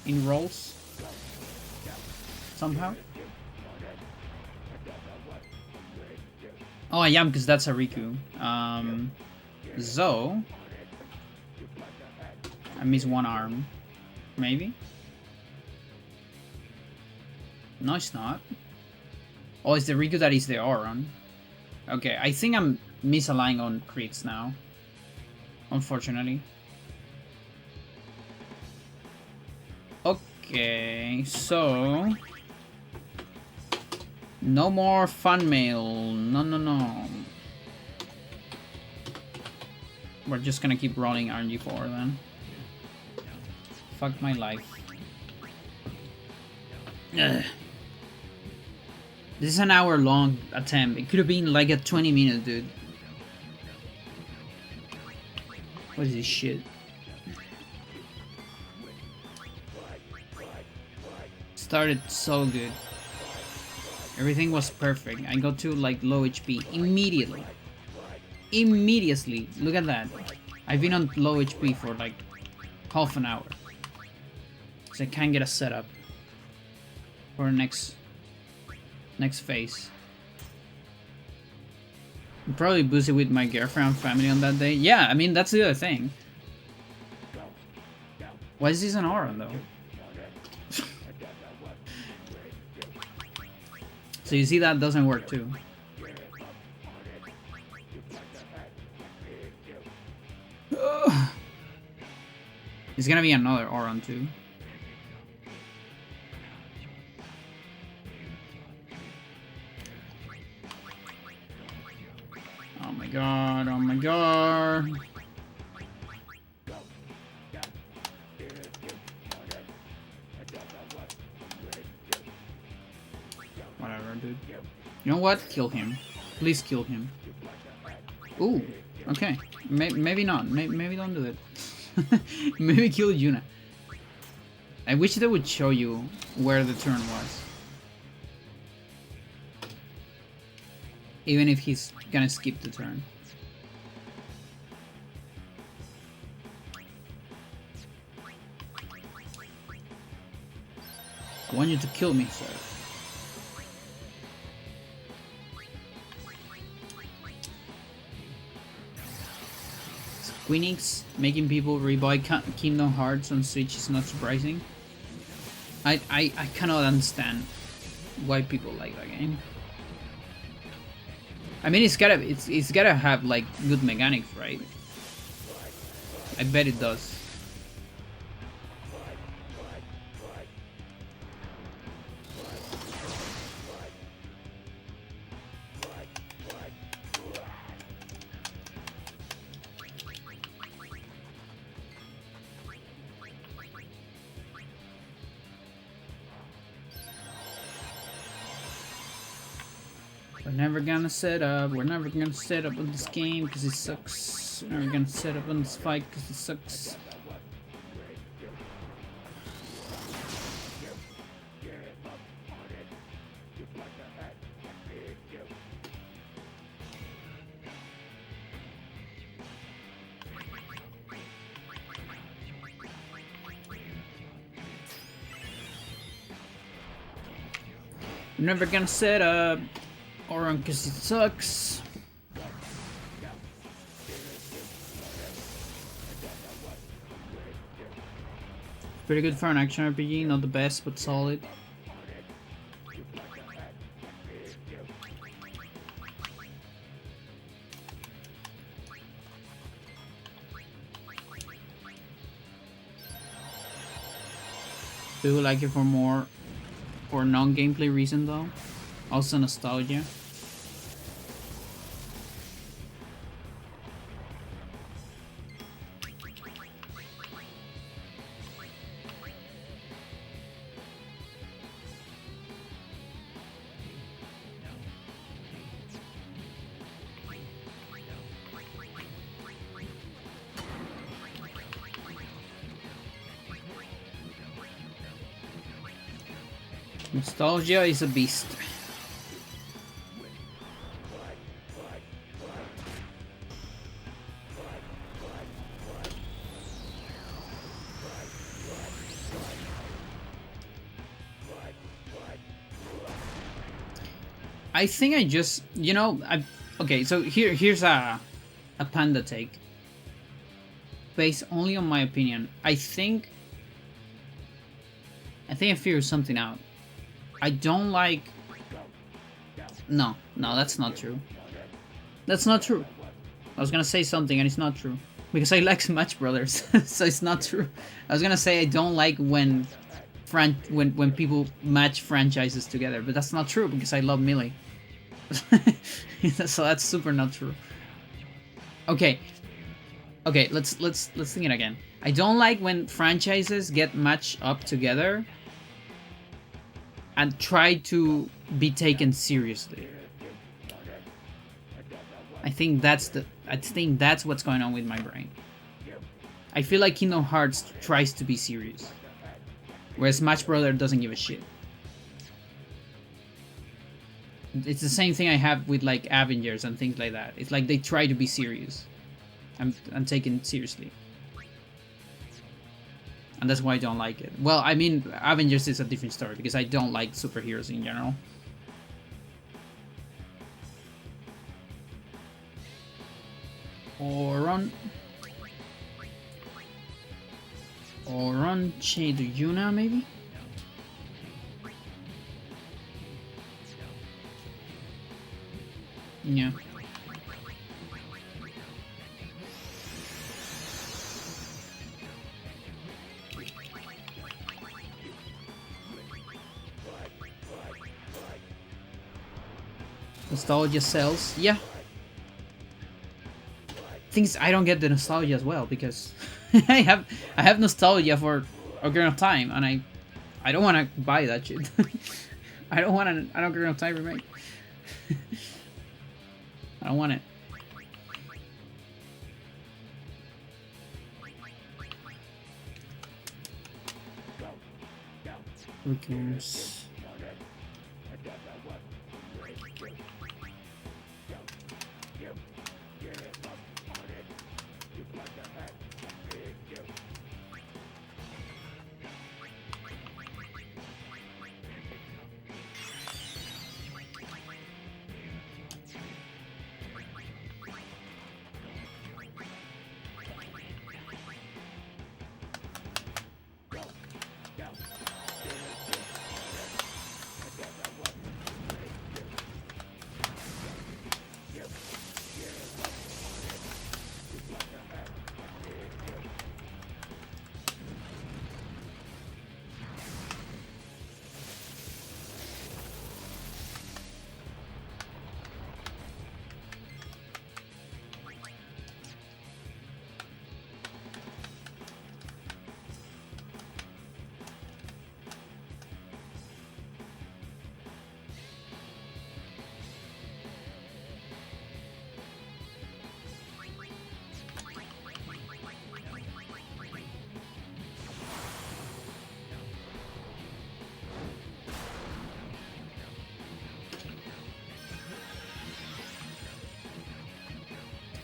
in rolls somehow? Oh, I am, because that's a Riku. Zo. I miss one arm. Maybe? No, it's not. Oh, it's the Riku that is the Auron. Okay, I think I'm misaligned on crits now. Unfortunately. Okay, so... no more fan mail. No. We're just gonna keep rolling RNG4 then. Fuck my life. Ugh. This is an hour-long attempt. It could have been like a 20-minute, dude. What is this shit? Started so good. Everything was perfect. I got to like low HP immediately. Immediately. Look at that. I've been on low HP for like half an hour. So I can't get a setup for next phase. Probably boost it with my girlfriend and family on that day. Yeah, I mean, that's the other thing. Why is this an aura, though? So you see that doesn't work, too. Ugh. It's gonna be another Auron too. Oh my god, oh my god. Whatever, dude. You know what? Kill him. Please kill him. Ooh, okay. Maybe not. Maybe don't do it. Maybe kill Yuna. I wish they would show you where the turn was. Even if he's gonna skip the turn. I want you to kill me, sir. Queenix making people rebuy Kingdom Hearts on Switch is not surprising. I cannot understand why people like that game. I mean, it's gotta have like good mechanics, right? I bet it does. We're never gonna set up. We're never gonna set up on this game because it sucks. We're never gonna set up on this fight because it sucks. We're never gonna set up. Auron because it sucks. Pretty good for an action RPG, not the best, but solid. Do you like it for non-gameplay reason though? Also nostalgia. Nostalgia is a beast. I think I just, you know, okay, so here's a panda take. Based only on my opinion. I think I figured something out. I don't like... No, that's not true. That's not true. I was gonna say something and it's not true. Because I like Smash Brothers, so it's not true. I was gonna say I don't like when people match franchises together, but that's not true because I love Melee. So that's super not true. Okay, let's think it again. I don't like when franchises get matched up together and try to be taken seriously. I think that's what's going on with my brain. I feel like Kingdom Hearts tries to be serious, whereas Smash Brothers doesn't give a shit. It's the same thing I have with like Avengers and things like that. It's like they try to be serious and taken seriously. And that's why I don't like it. Well, I mean, Avengers is a different story because I don't like superheroes in general. Or run Che to Yuna, maybe? Yeah. Nostalgia sells. Yeah. Things I don't get the nostalgia as well because I have nostalgia for Ocarina of Time and I don't want to buy that shit. I don't want an Ocarina of Time remake. I don't want it. Raccoons.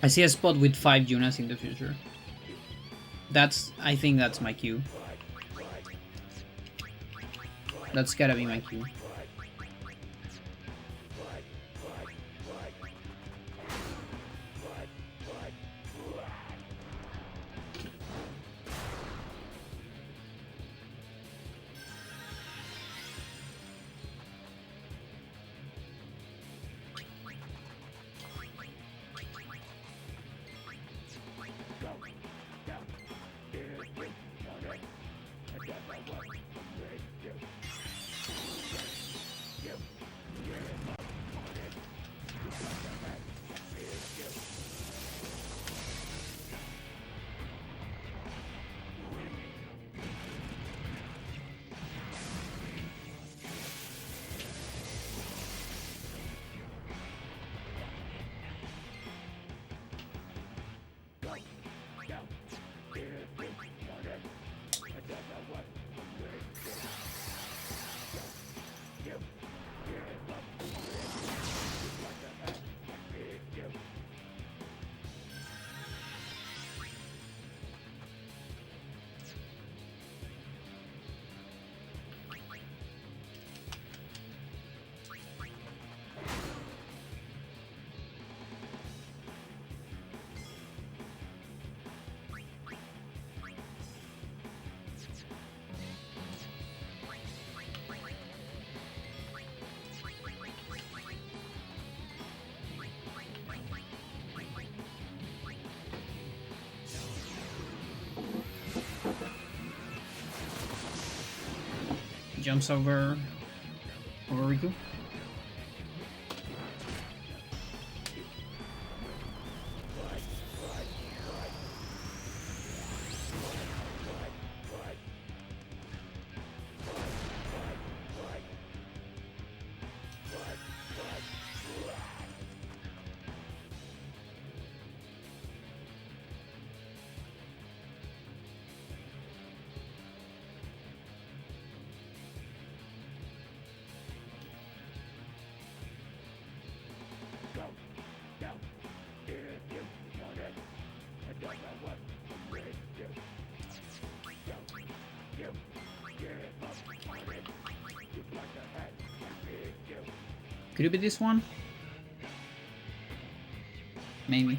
I see a spot with 5 Yunas in the future. I think that's my cue. That's gotta be my cue. Jumps over Riku. Could it be this one? Maybe.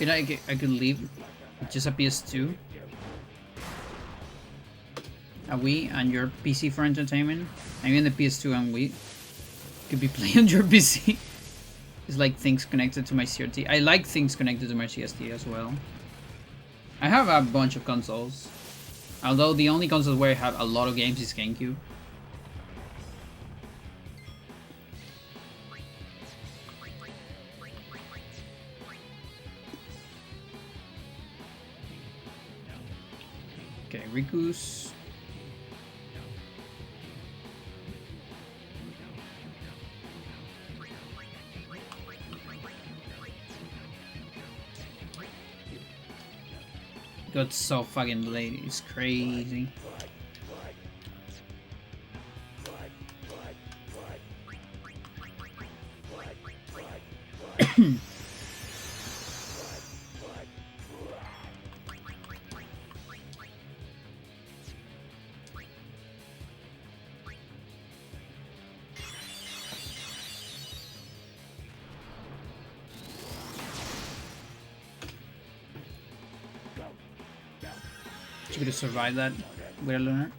feel like I could leave just a PS2, a Wii, and your PC for entertainment. I mean the PS2 and Wii could be playing on your PC. It's like things connected to my CRT. I like things connected to my CST as well. I have a bunch of consoles, although the only console where I have a lot of games is GameCube. Okay, Riku's. Got so fucking late, it's crazy. You could have survived that with a lunar.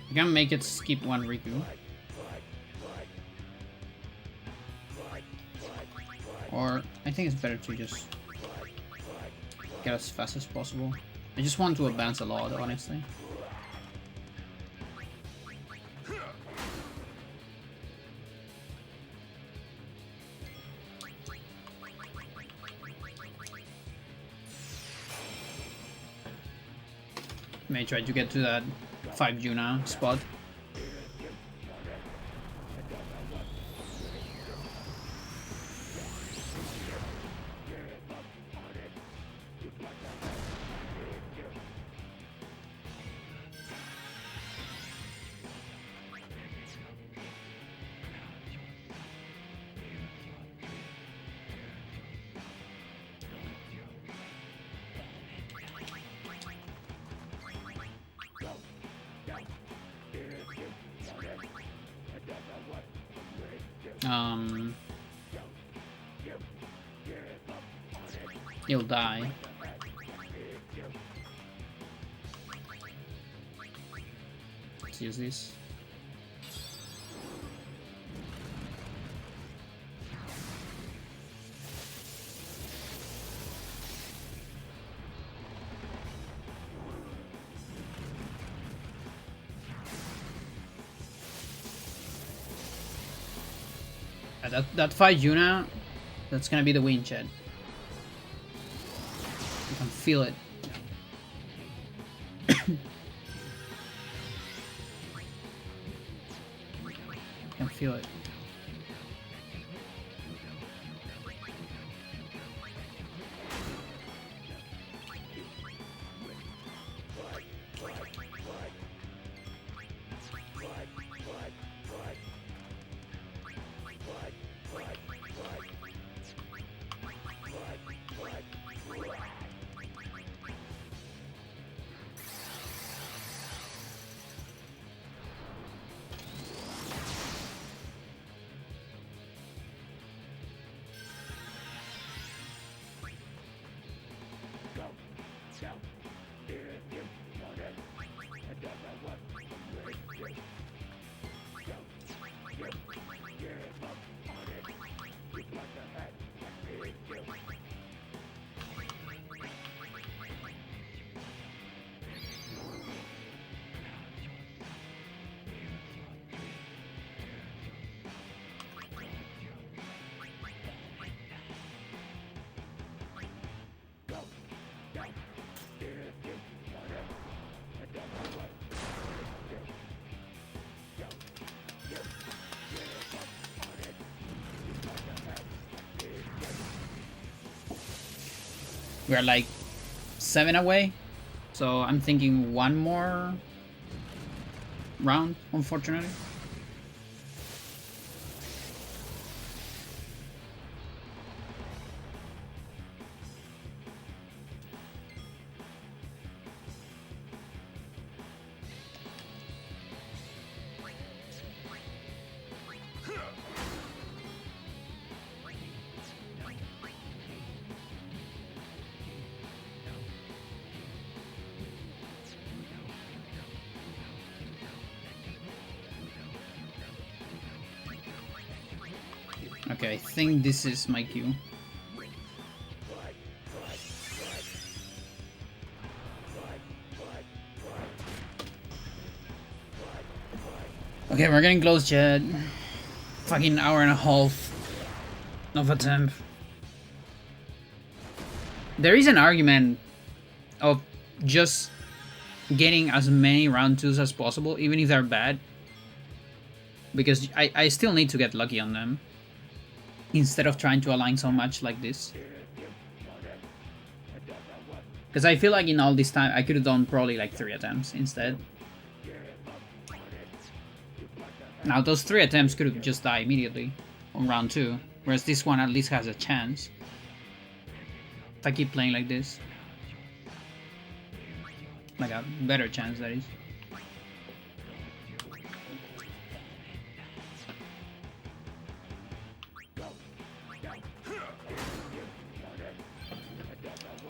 You can make it skip one Riku. Or I think it's better to just get as fast as possible. I just want to advance a lot, honestly. May try to get to that 5 Juna spot. You'll die. Let's use this. That fight Yuna, that's gonna be the win, Chad. You can feel it. You can feel it. We're like 7 away. So I'm thinking one more round, unfortunately. Okay, I think this is my cue. Okay, we're getting close, chat. Fucking hour and a half of attempt. There is an argument of just getting as many round 2s as possible, even if they're bad. Because I still need to get lucky on them. Instead of trying to align so much like this. Because I feel like in all this time I could have done probably like 3 attempts instead. Now those 3 attempts could have just died immediately on round 2. Whereas this one at least has a chance. If I keep playing like this. Like a better chance, that is.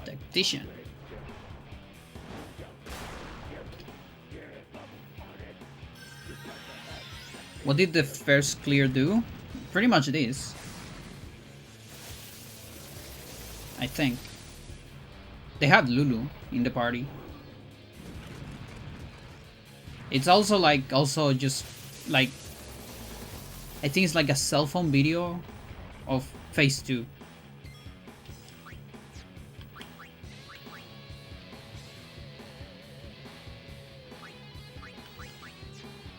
Tactician. What did the first clear do? Pretty much this. I think. They had Lulu in the party. It's also like, just like, I think it's like a cell phone video of phase 2.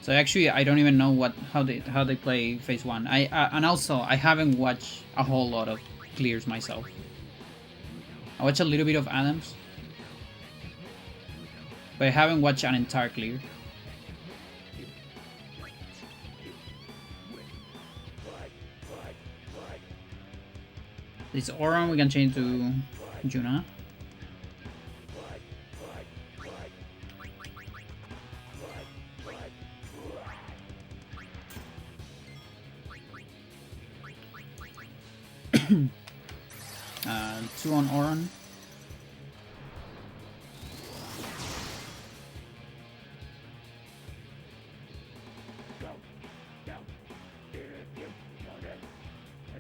So actually, I don't even know how they play phase 1. And also I haven't watched a whole lot of clears myself. I watched a little bit of Adams, but I haven't watched an entire clear. This Oran we can change to Juna. 2 on Oran.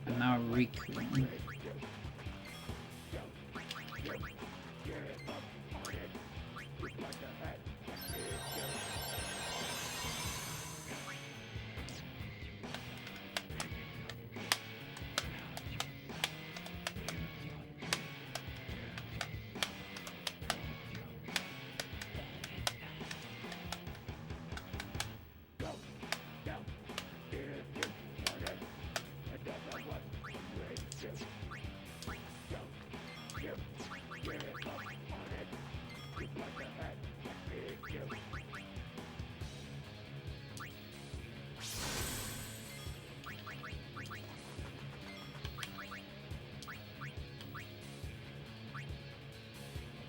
And now Riku.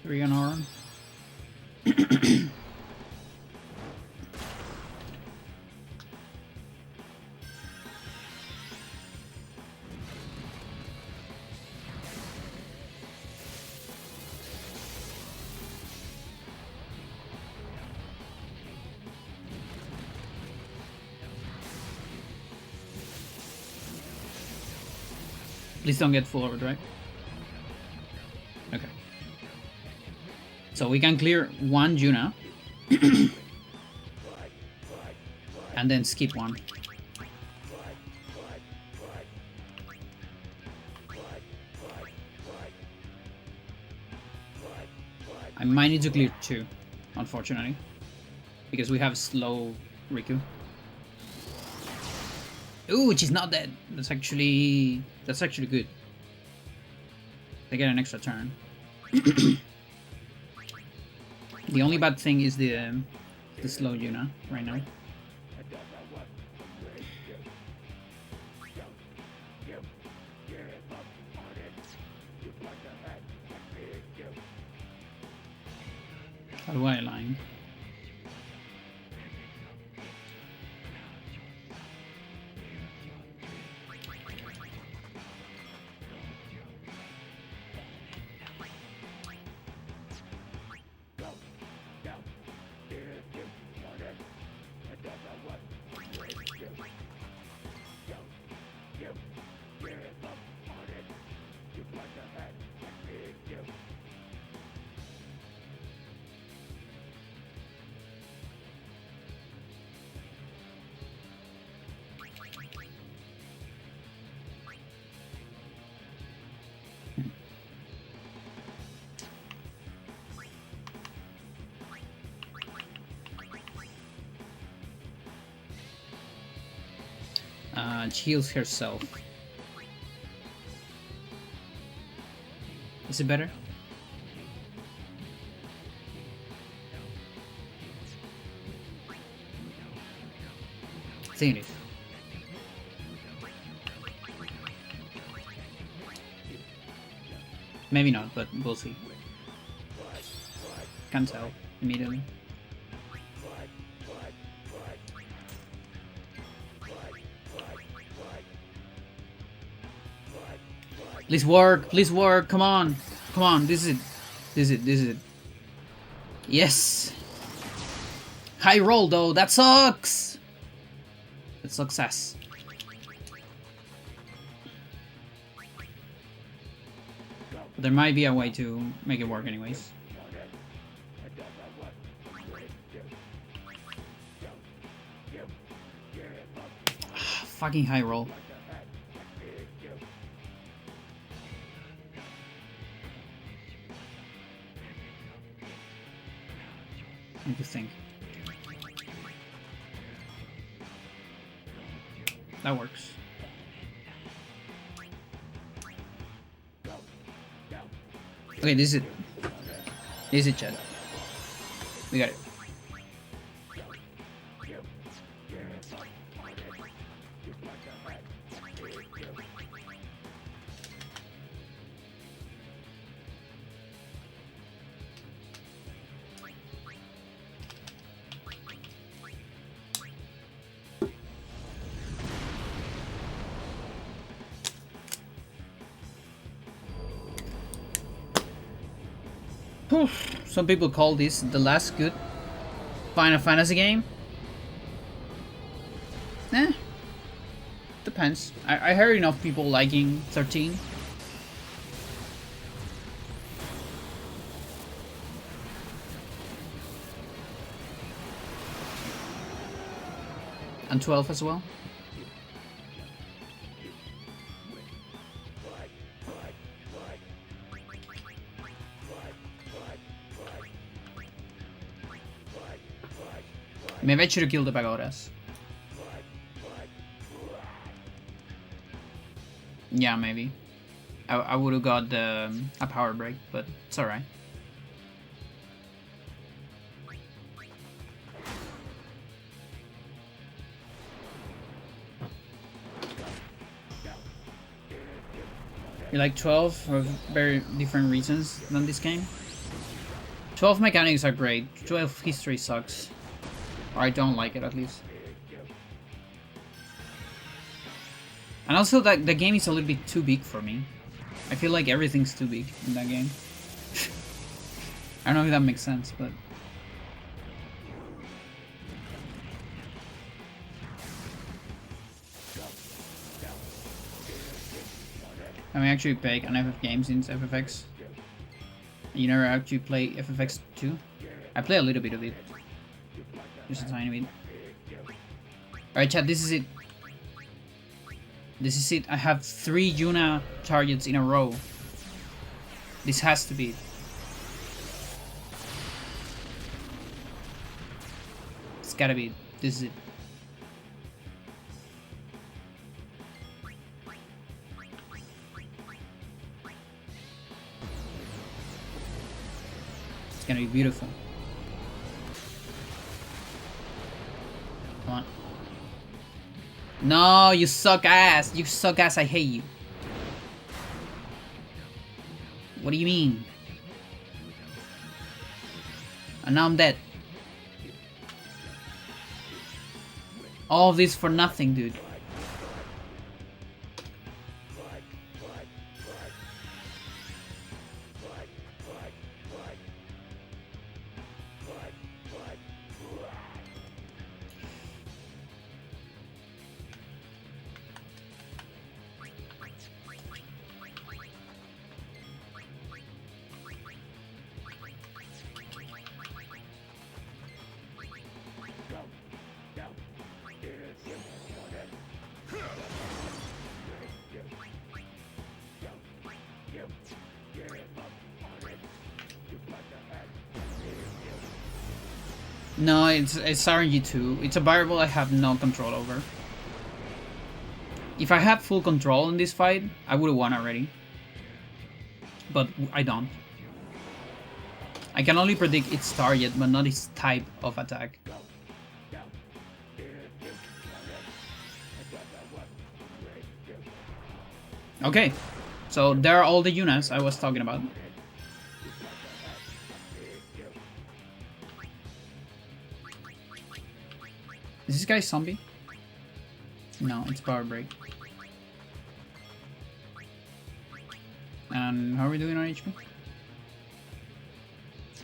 Three on Oran. Please don't get forward, right? Okay. So we can clear 1 Juna. And then skip 1. I might need to clear 2, unfortunately. Because we have slow Riku. Ooh, she's not dead. That's actually good. They get an extra turn. The only bad thing is the slow Yuna right now. How do I align? She heals herself. Is it better? I think it is. Maybe not, but we'll see. Can't tell immediately. Please work, please work, come on. Come on, this is it. This is it, this is it. Yes! High roll though, that sucks! That sucks ass. But there might be a way to make it work anyways. Fucking high roll. I need to think. That works. Okay, this is it. This is it, chat. We got it. Some people call this the last good Final Fantasy game. Depends. I heard enough people liking 13. And 12 as well. Maybe I should have killed the pagodas. Yeah, maybe. I would have got a power break, but it's alright. You like 12 for very different reasons than this game. 12 mechanics are great. 12 history sucks. Or I don't like it, at least. And also, that the game is a little bit too big for me. I feel like everything's too big in that game. I don't know if that makes sense, but... I mean, actually play an FF game since FFX. You never actually play FFX 2? I play a little bit of it. Just a tiny bit. Alright, chat, this is it. This is it. I have 3 Yuna targets in a row. This has to be it. It's gotta be it. This is it. gonna be beautiful. Come on. No, you suck ass. You suck ass. I hate you. What do you mean? And now I'm dead. All of this for nothing, dude. No, it's RNG2. It's a variable I have no control over. If I had full control in this fight, I would have won already. But I don't. I can only predict its target, but not its type of attack. Okay, so there are all the units I was talking about. Is this guy zombie? No, it's power break. And how are we doing on HP?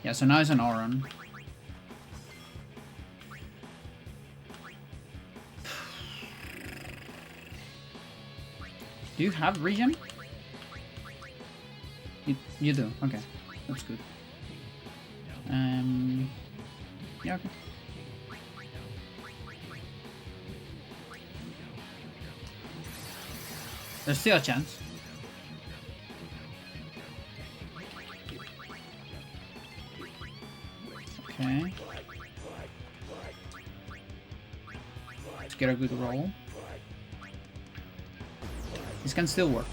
Yeah, so now it's an Auron. Do you have regen? You do, okay. That's good. Yeah, okay. There's still a chance. Okay. Let's get a good roll. This can still work.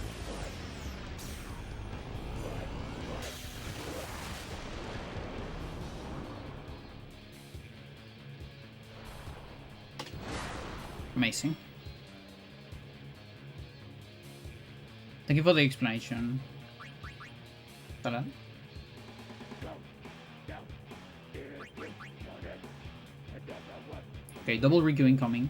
Amazing. Thank you for the explanation. Ta-da. Okay, double Riku incoming.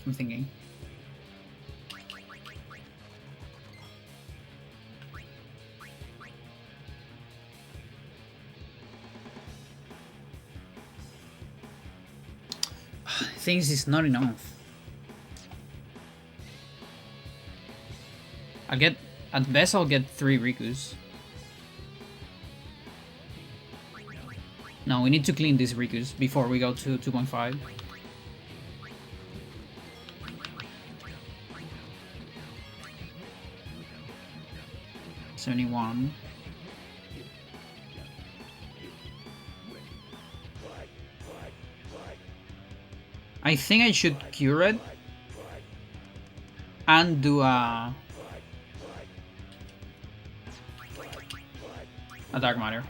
I'm thinking. Things is not enough. At best I'll get 3 Rikus. No, we need to clean these Rikus before we go to 2.5. $71. I think I should cure it and do a dark matter.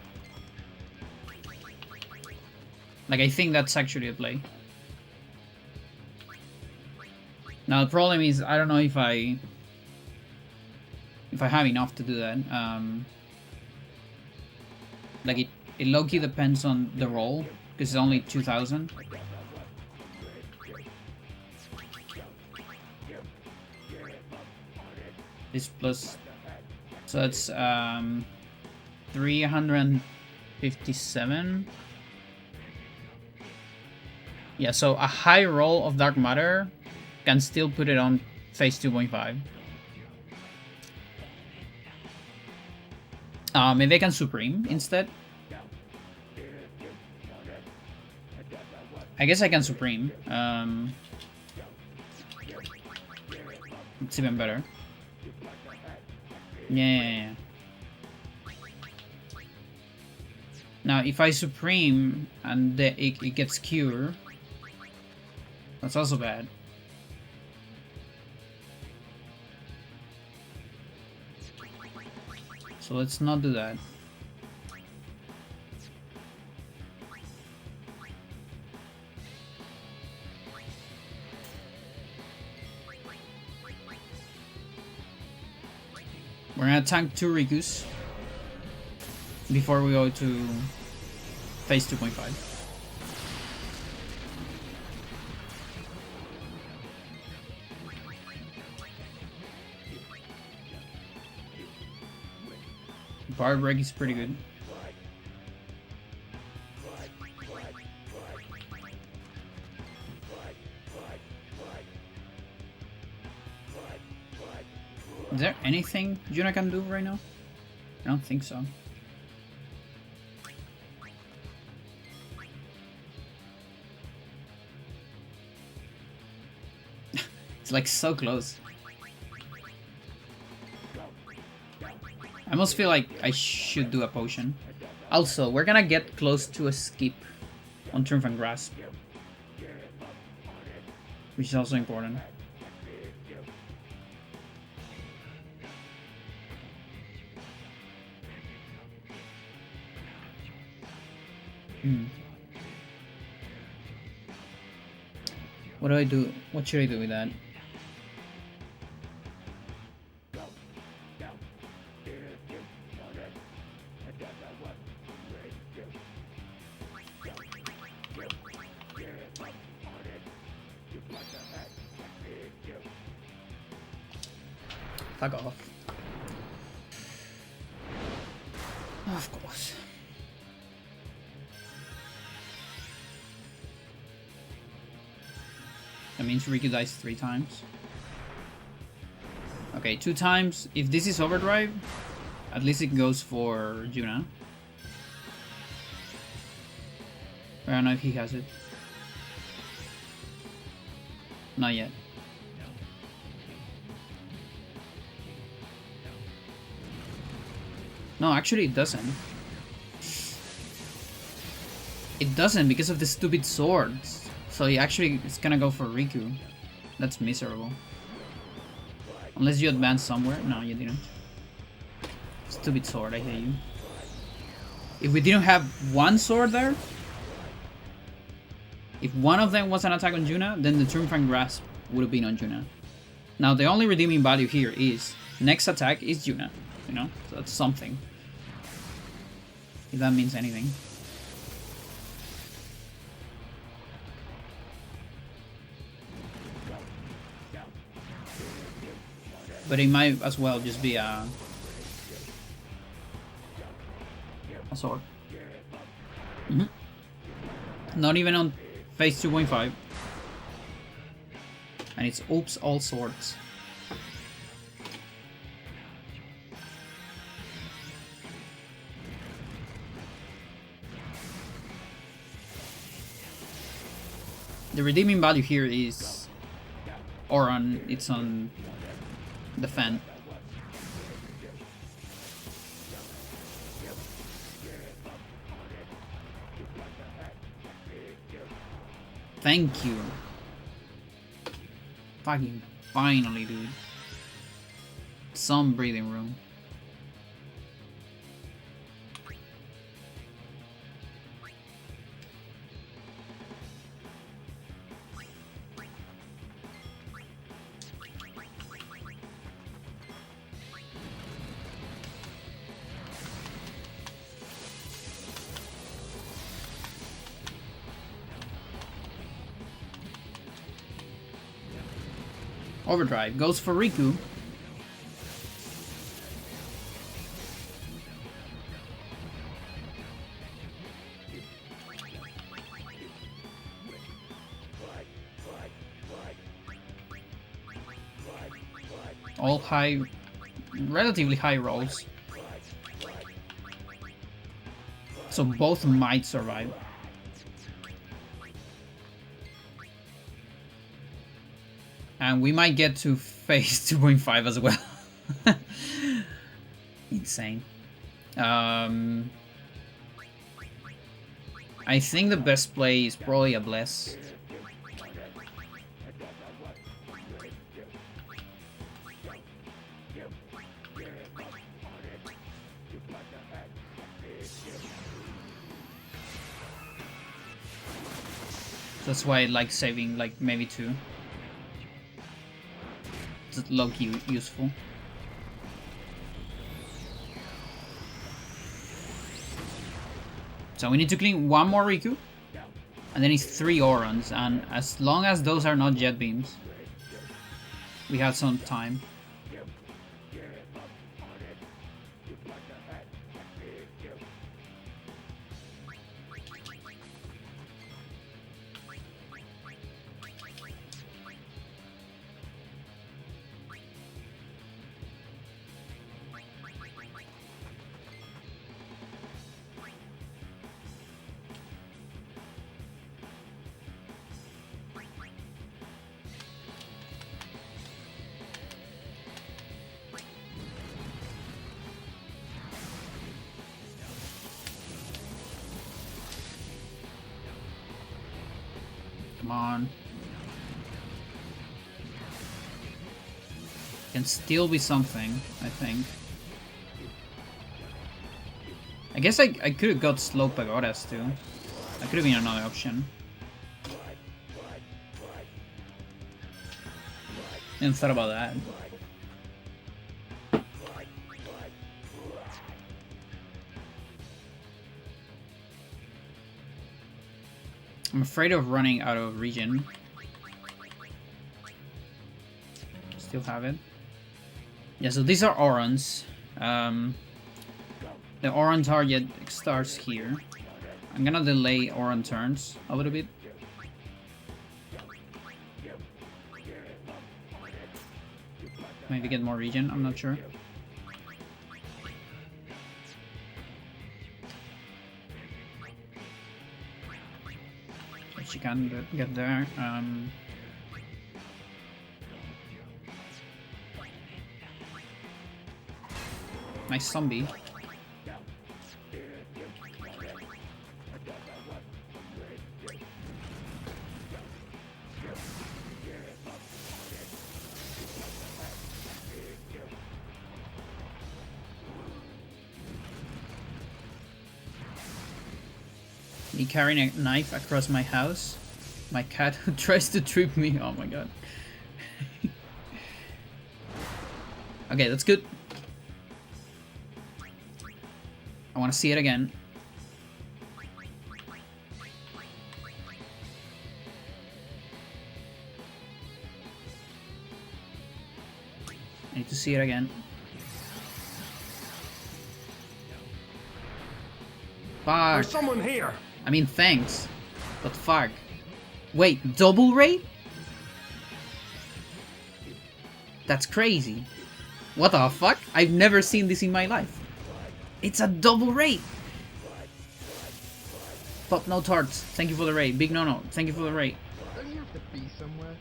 Like, I think that's actually a play. Now the problem is I don't know if I have enough to do that. Like it low-key depends on the roll because it's only 2,000. This plus, so it's 357. Yeah, so a high roll of Dark Matter can still put it on phase 2.5. Maybe I can Supreme instead. I guess I can Supreme. It's even better. Yeah. Now, if I Supreme and it gets Cure, that's also bad. So let's not do that. We're gonna tank 2 Rikus before we go to phase 2.5. Bar break is pretty good. Is there anything Juna can do right now? I don't think so. It's like so close. I almost feel like I should do a potion. Also, we're gonna get close to a skip on Triumph and Grasp, which is also important. What do I do? What should I do with that? Fuck off. Of course. That means Riku dies 3 times. Okay, 2 times. If this is overdrive, at least it goes for Juna. I don't know if he has it. Not yet. No, actually it doesn't. It doesn't because of the stupid swords. So he actually is gonna go for Riku. That's miserable. Unless you advance somewhere. No, you didn't. Stupid sword, I hate you. If we didn't have one sword there, if one of them was an attack on Juna, then the Triumph and Grasp would have been on Juna. Now the only redeeming value here is next attack is Juna, you know? So that's something. If that means anything. But it might as well just be a sword. Not even on phase 2.5. And it's oops all swords. The redeeming value here is it's on the fan. Thank you. Fucking finally, dude. Some breathing room. Overdrive goes for Riku. All high, relatively high rolls. So both might survive. And we might get to phase 2.5 as well. Insane. I think the best play is probably a Bless. That's why I like saving like maybe 2. It's low-key useful. So we need to clean 1 more Riku, and then it's 3 Orons, and as long as those are not jet beams, we have some time. Come on. Can still be something, I think. I guess I could have got slow pagodas too. That could have been another option. Didn't thought about that. I'm afraid of running out of region. Still have it. Yeah, so these are Orons. The Oron target starts here. I'm gonna delay Oron turns a little bit. Maybe get more region, I'm not sure. She can get there. Nice zombie. Me carrying a knife across my house. My cat who tries to trip me. Oh my god. Okay, that's good. I want to see it again. I need to see it again. Fuck. There's someone here. I mean, thanks. But fuck. Wait, double raid? That's crazy. What the fuck? I've never seen this in my life. It's a double raid. Pop no tarts. Thank you for the raid. Big no. Thank you for the raid. Doesn't he have to be somewhere?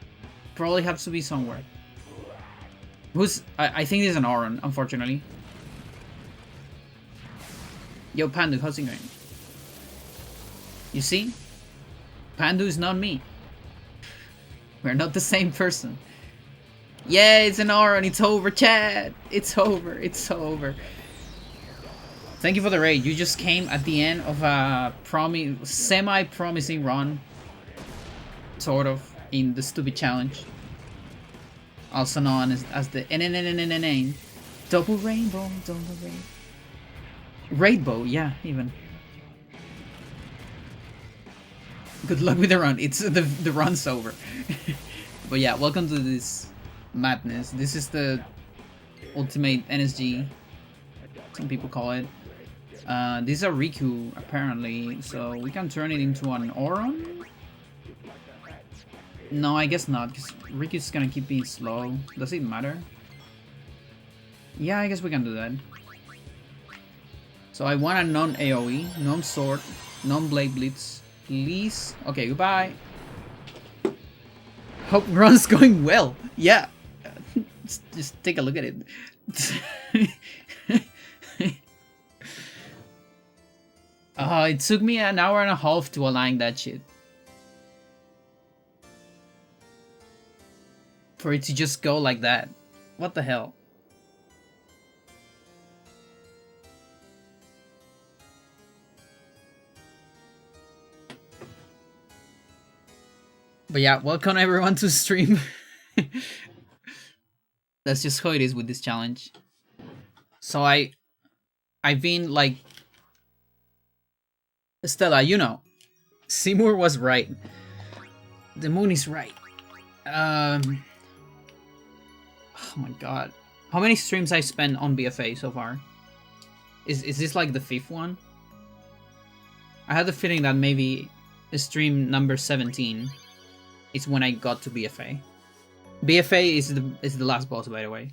Probably has to be somewhere. Who's... I think there's an Oron, unfortunately. Yo, Pandu, how's it going? You see? Pandu is not me. We're not the same person. Yeah, it's an Oron. It's over, chat. It's over. It's over. Thank you for the raid. You just came at the end of a semi-promising run. Sort of. In the stupid challenge. Also known as the NNNNNN. Double rainbow. Double rainbow. Rainbow, yeah, even. Good luck with the run. It's the run's over. But yeah, welcome to this madness. This is the ultimate NSG. Some people call it. These are Riku apparently, so we can turn it into an Oron. No, I guess not, because Riku's gonna keep being slow. Does it matter? Yeah, I guess we can do that. So I want a non-AoE, non-sword, non-blade blitz. Please. Okay, goodbye. Hope run's going well. Yeah. Just take a look at it. It took me an hour and a half to align that shit. For it to just go like that. What the hell? But yeah, welcome everyone to stream. That's just how it is with this challenge. So I've been like, Stella, you know, Seymour was right. The moon is right. Oh my god. How many streams I spent on BFA so far? Is this like the 5th one? I had the feeling that maybe stream number 17 is when I got to BFA. BFA is the last boss, by the way.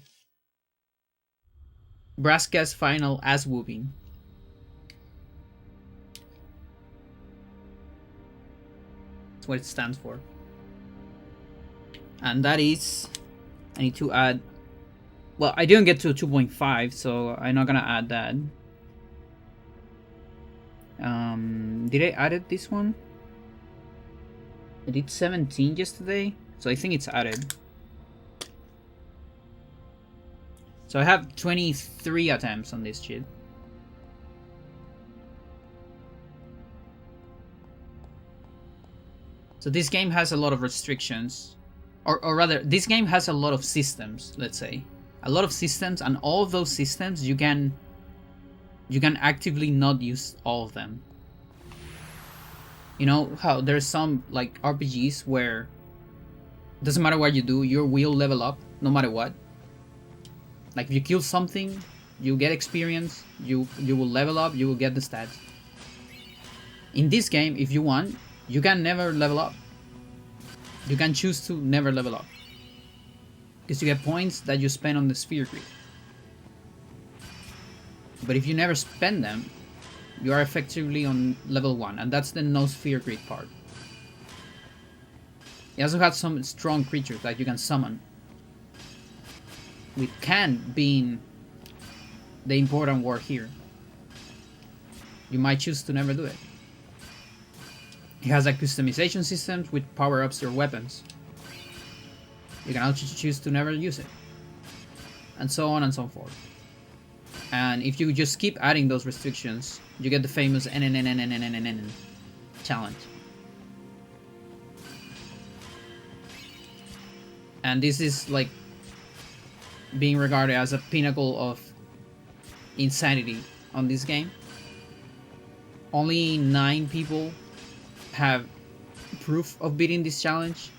Braska's final ass whooping. That's what it stands for. And that is, I need to add, well, I didn't get to 2.5, so I'm not gonna add that. Did I add this one? I did 17 yesterday, so I think it's added. So I have 23 attempts on this shit. So this game has a lot of restrictions. Or rather, this game has a lot of systems, let's say. A lot of systems, and all of those systems you can actively not use all of them. You know how there's some like RPGs where it doesn't matter what you do, you will level up no matter what. Like if you kill something, you get experience, you will level up, you will get the stats. In this game, if you want, you can never level up. You can choose to never level up. Because you get points that you spend on the sphere grid. But if you never spend them, you are effectively on level 1, and that's the no sphere grid part. You also have some strong creatures that you can summon. With can being the important word here. You might choose to never do it. It has a customization system which power-ups your weapons. You can also choose to never use it. And so on and so forth. And if you just keep adding those restrictions, you get the famous NNNNNNNN challenge. And this is like being regarded as a pinnacle of insanity on this game. Only 9 people have proof of beating this challenge.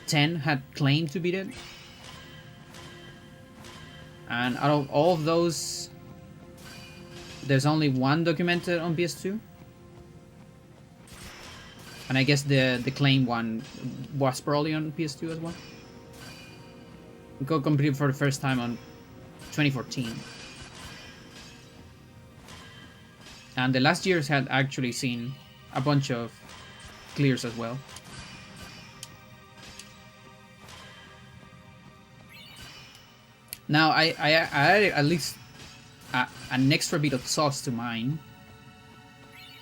10 had claimed to beat it. And out of all of those, there's only 1 documented on PS2. And I guess the claim one was probably on PS2 as well. It got completed for the first time on 2014. And the last years had actually seen a bunch of clears as well. Now I added at least an extra bit of sauce to mine,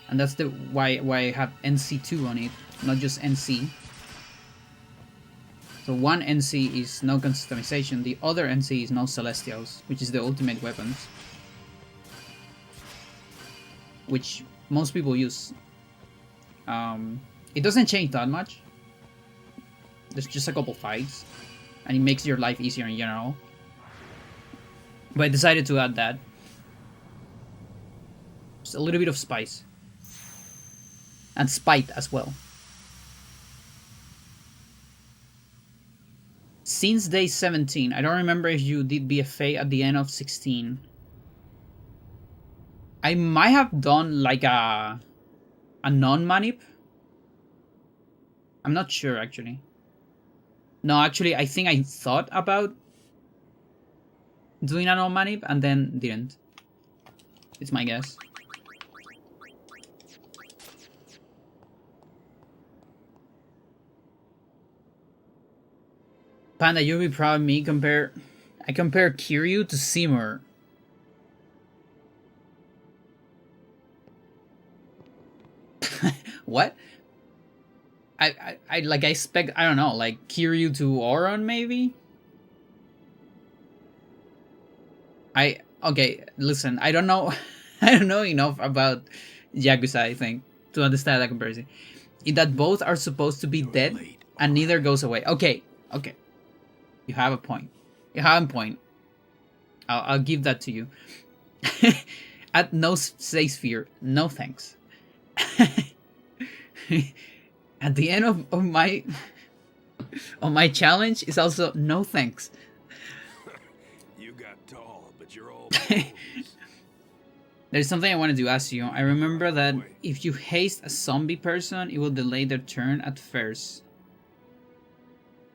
and that's the why I have NC2 on it, not just NC. So one NC is no customization, the other NC is no Celestials, which is the ultimate weapons, which most people use. It doesn't change that much. There's just a couple fights, and it makes your life easier in general. But I decided to add that. Just a little bit of spice. And spite as well. Since day 17, I don't remember if you did BFA at the end of 16. I might have done like a non-manip. I'm not sure actually. No, actually I think I thought about doing a no manip and then didn't. It's my guess. Panda, you'll be proud of me. I compare Kiryu to Seymour. What? I expect, I don't know, like Kiryu to Oron maybe? Okay, listen, I don't know I don't know enough about Yakuza, I think, to understand that comparison. In that both are supposed to be dead and neither goes away. Okay. You have a point. I'll give that to you. At no safe sphere, no thanks. At the end of my challenge is also no thanks. You got tall, but you're all There's something I wanted to ask you. I remember that if you haste a zombie person, it will delay their turn at first.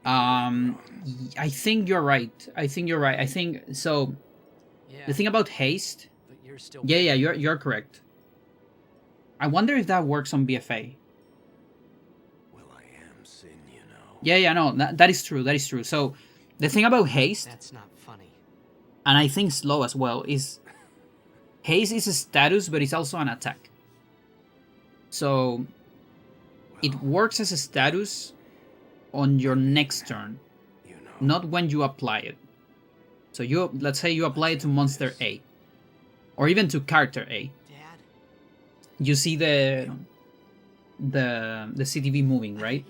I think you're right. I think so. Yeah, The thing about haste, but you're still. yeah, you're correct. I wonder if that works on BFA. Well, I am Sin, you know. Yeah, no, that is true. So, the thing about haste, That's not funny. and I think slow as well, is haste is a status, but it's also an attack. So, it works as a status on your next turn, You know. not when you apply it. So let's say you apply it to monster A, or even to character A. Dad. You see the CTV moving, right?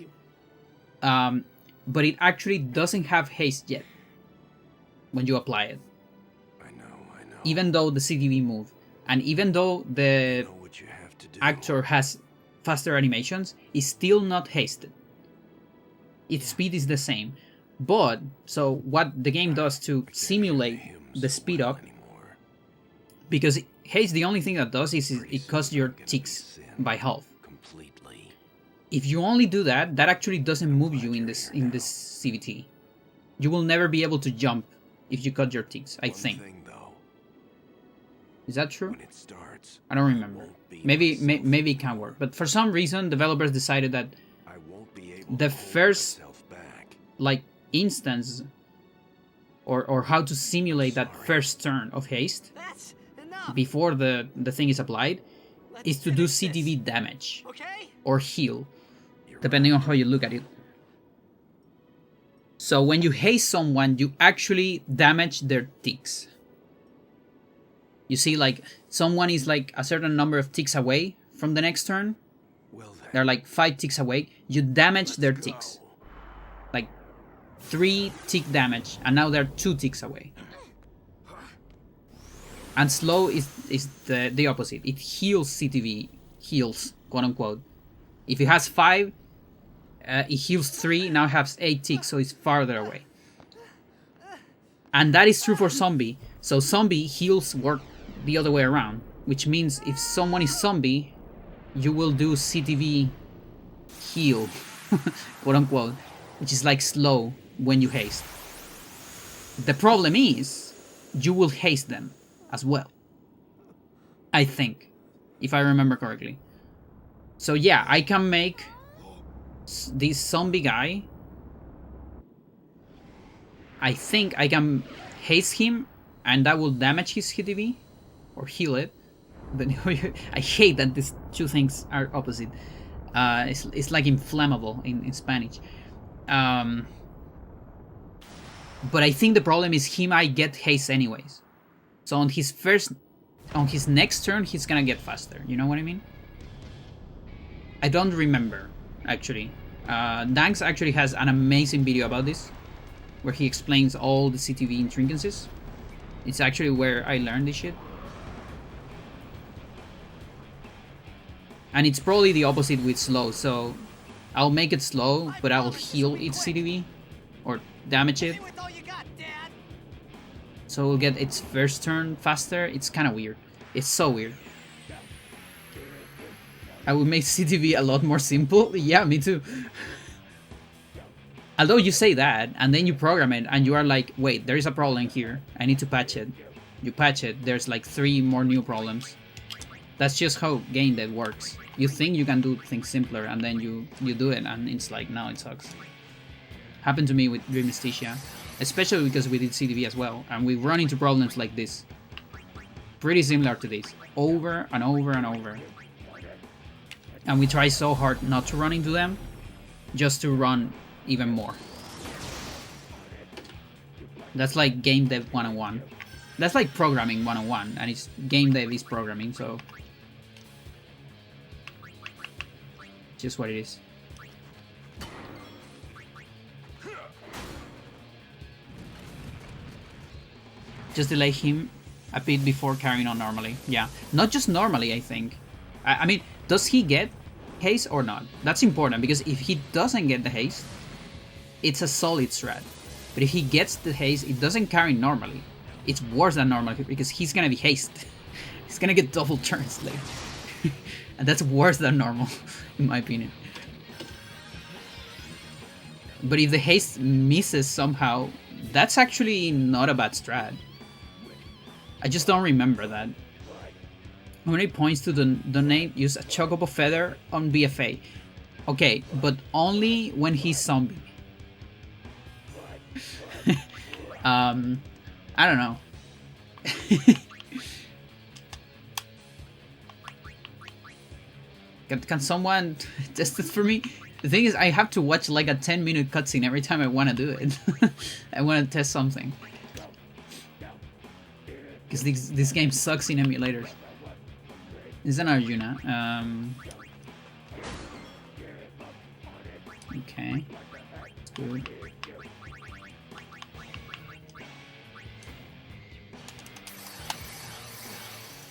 But it actually doesn't have haste yet when you apply it. I know. Even though the CTV move, and even though the You know what you have to do. actor has faster animations, it's still not hasted. Its speed is the same. But, so what the game does to simulate the speed up, because haste, the only thing that does is it cuts your ticks by half. Completely. If you only do that, that actually doesn't move you in this CVT. You will never be able to jump if you cut your ticks, I think. Thing, though, Is that true? when it starts, I don't remember. Maybe it can work, but for some reason developers decided that I won't be able the to hold first, myself back. like, instance or how to simulate that first turn of haste That's enough. before the thing is applied Let's is to do finish this, CTV damage Okay. or heal, You're depending on how you look at it. So when you haste someone, you actually damage their ticks. You see, like, someone is like a certain number of ticks away from the next turn. Well, then, They're like 5 ticks away. You damage their go. ticks. Like 3 tick damage, and now they're 2 ticks away. And slow is the opposite. It heals CTV, heals, quote unquote. If it has 5, it heals 3, now it has 8 ticks, so it's farther away. And that is true for zombie. So zombie heals work the other way around, which means if someone is zombie, you will do CTV heal, quote unquote, which is like slow when you haste. The problem is, you will haste them as well. I think, if I remember correctly. So yeah, I can make this zombie guy. I think I can haste him, and that will damage his CTV, or heal it. But I hate that these two things are opposite. It's like inflammable in Spanish. But I think the problem is he might get haste anyways. So on his next turn, he's gonna get faster. You know what I mean? I don't remember, actually. Danks actually has an amazing video about this, where he explains all the CTV intricacies. It's actually where I learned this shit. And it's probably the opposite with slow, so I'll make it slow, but I will heal its CTV, or damage it, Hit me with all you got, Dad. so we'll get its first turn faster. It's kind of weird. It's so weird. I would make CTV a lot more simple. Yeah, me too. Although you say that, and then you program it, and you are like, wait, there is a problem here. I need to patch it. You patch it, there's like 3 more new problems. That's just how game dev works. You think you can do things simpler, and then you do it, and it's like, no, it sucks. Happened to me with Dream Mysticia, especially because we did CDV as well, and we run into problems like this. Pretty similar to this, over and over and over. And we try so hard not to run into them, just to run even more. That's like game dev 101. That's like programming 101, and it's game dev is programming, so just what it is. Just delay him a bit before carrying on normally. Yeah, not just normally, I think. I mean, does he get haste or not? That's important, because if he doesn't get the haste, it's a solid strat. But if he gets the haste, it doesn't carry normally. It's worse than normal, because he's gonna be haste. He's gonna get double turns later. And that's worse than normal, in my opinion. But if the haste misses somehow, that's actually not a bad strat. I just don't remember that. How many points to donate? Use a Chocobo Feather on BFA. Okay, but only when he's zombie. I don't know. Can someone test it for me? The thing is, I have to watch like a 10-minute cutscene every time I want to do it. I want to test something. Because this game sucks in emulators. It's an Arjuna. Okay. That's good.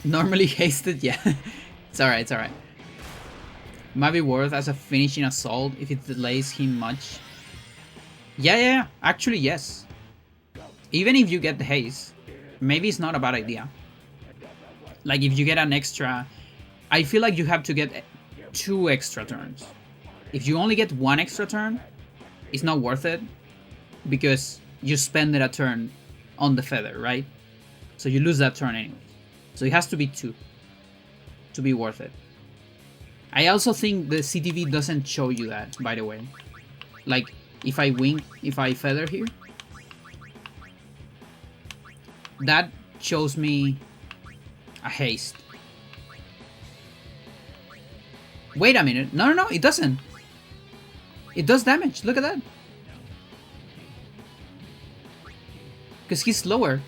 Normally hasted, yeah. It's alright, it's alright. Might be worth as a finishing assault if it delays him much. Yeah. Actually, yes. Even if you get the haste, maybe it's not a bad idea. Like if you get an extra, I feel like you have to get 2 extra turns. If you only get 1 extra turn, it's not worth it, because you spend a turn on the feather, right? So you lose that turn anyway. So it has to be 2 to be worth it. I also think the CTV doesn't show you that, by the way. Like, if I feather here, that shows me a haste. Wait a minute. No, it doesn't. It does damage. Look at that. Because he's slower.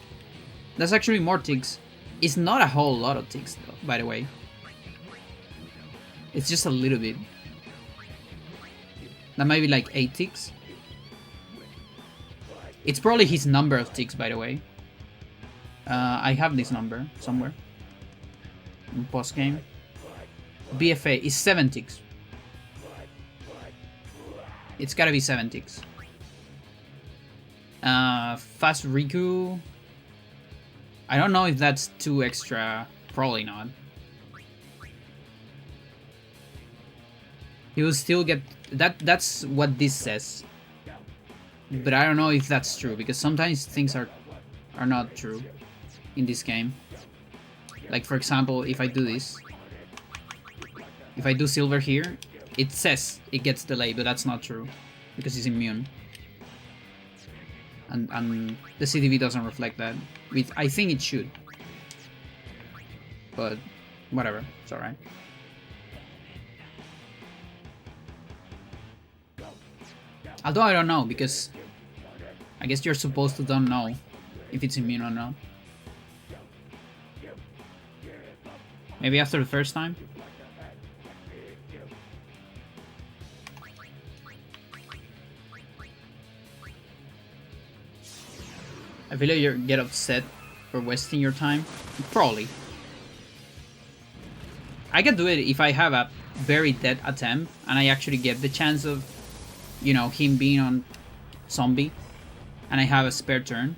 That's actually more ticks. It's not a whole lot of ticks, though, by the way. It's just a little bit. That might be like 8 ticks. It's probably his number of ticks, by the way. I have this number somewhere. In post game. BFA is 7 ticks. It's gotta be 7 ticks. Fast Riku. I don't know if that's 2 extra. Probably not. He will still get that. That's what this says. But I don't know if that's true, because sometimes things are not true in this game. Like, for example, if I do this, if I do silver here, it says it gets delayed, but that's not true, because he's immune. And the CTV doesn't reflect that. I think it should. But whatever, it's alright. Although I don't know, because I guess you're supposed to don't know if it's immune or not. Maybe after the first time? I feel like you get upset for wasting your time. Probably. I can do it if I have a very dead attempt and I actually get the chance of, you know, him being on zombie and I have a spare turn.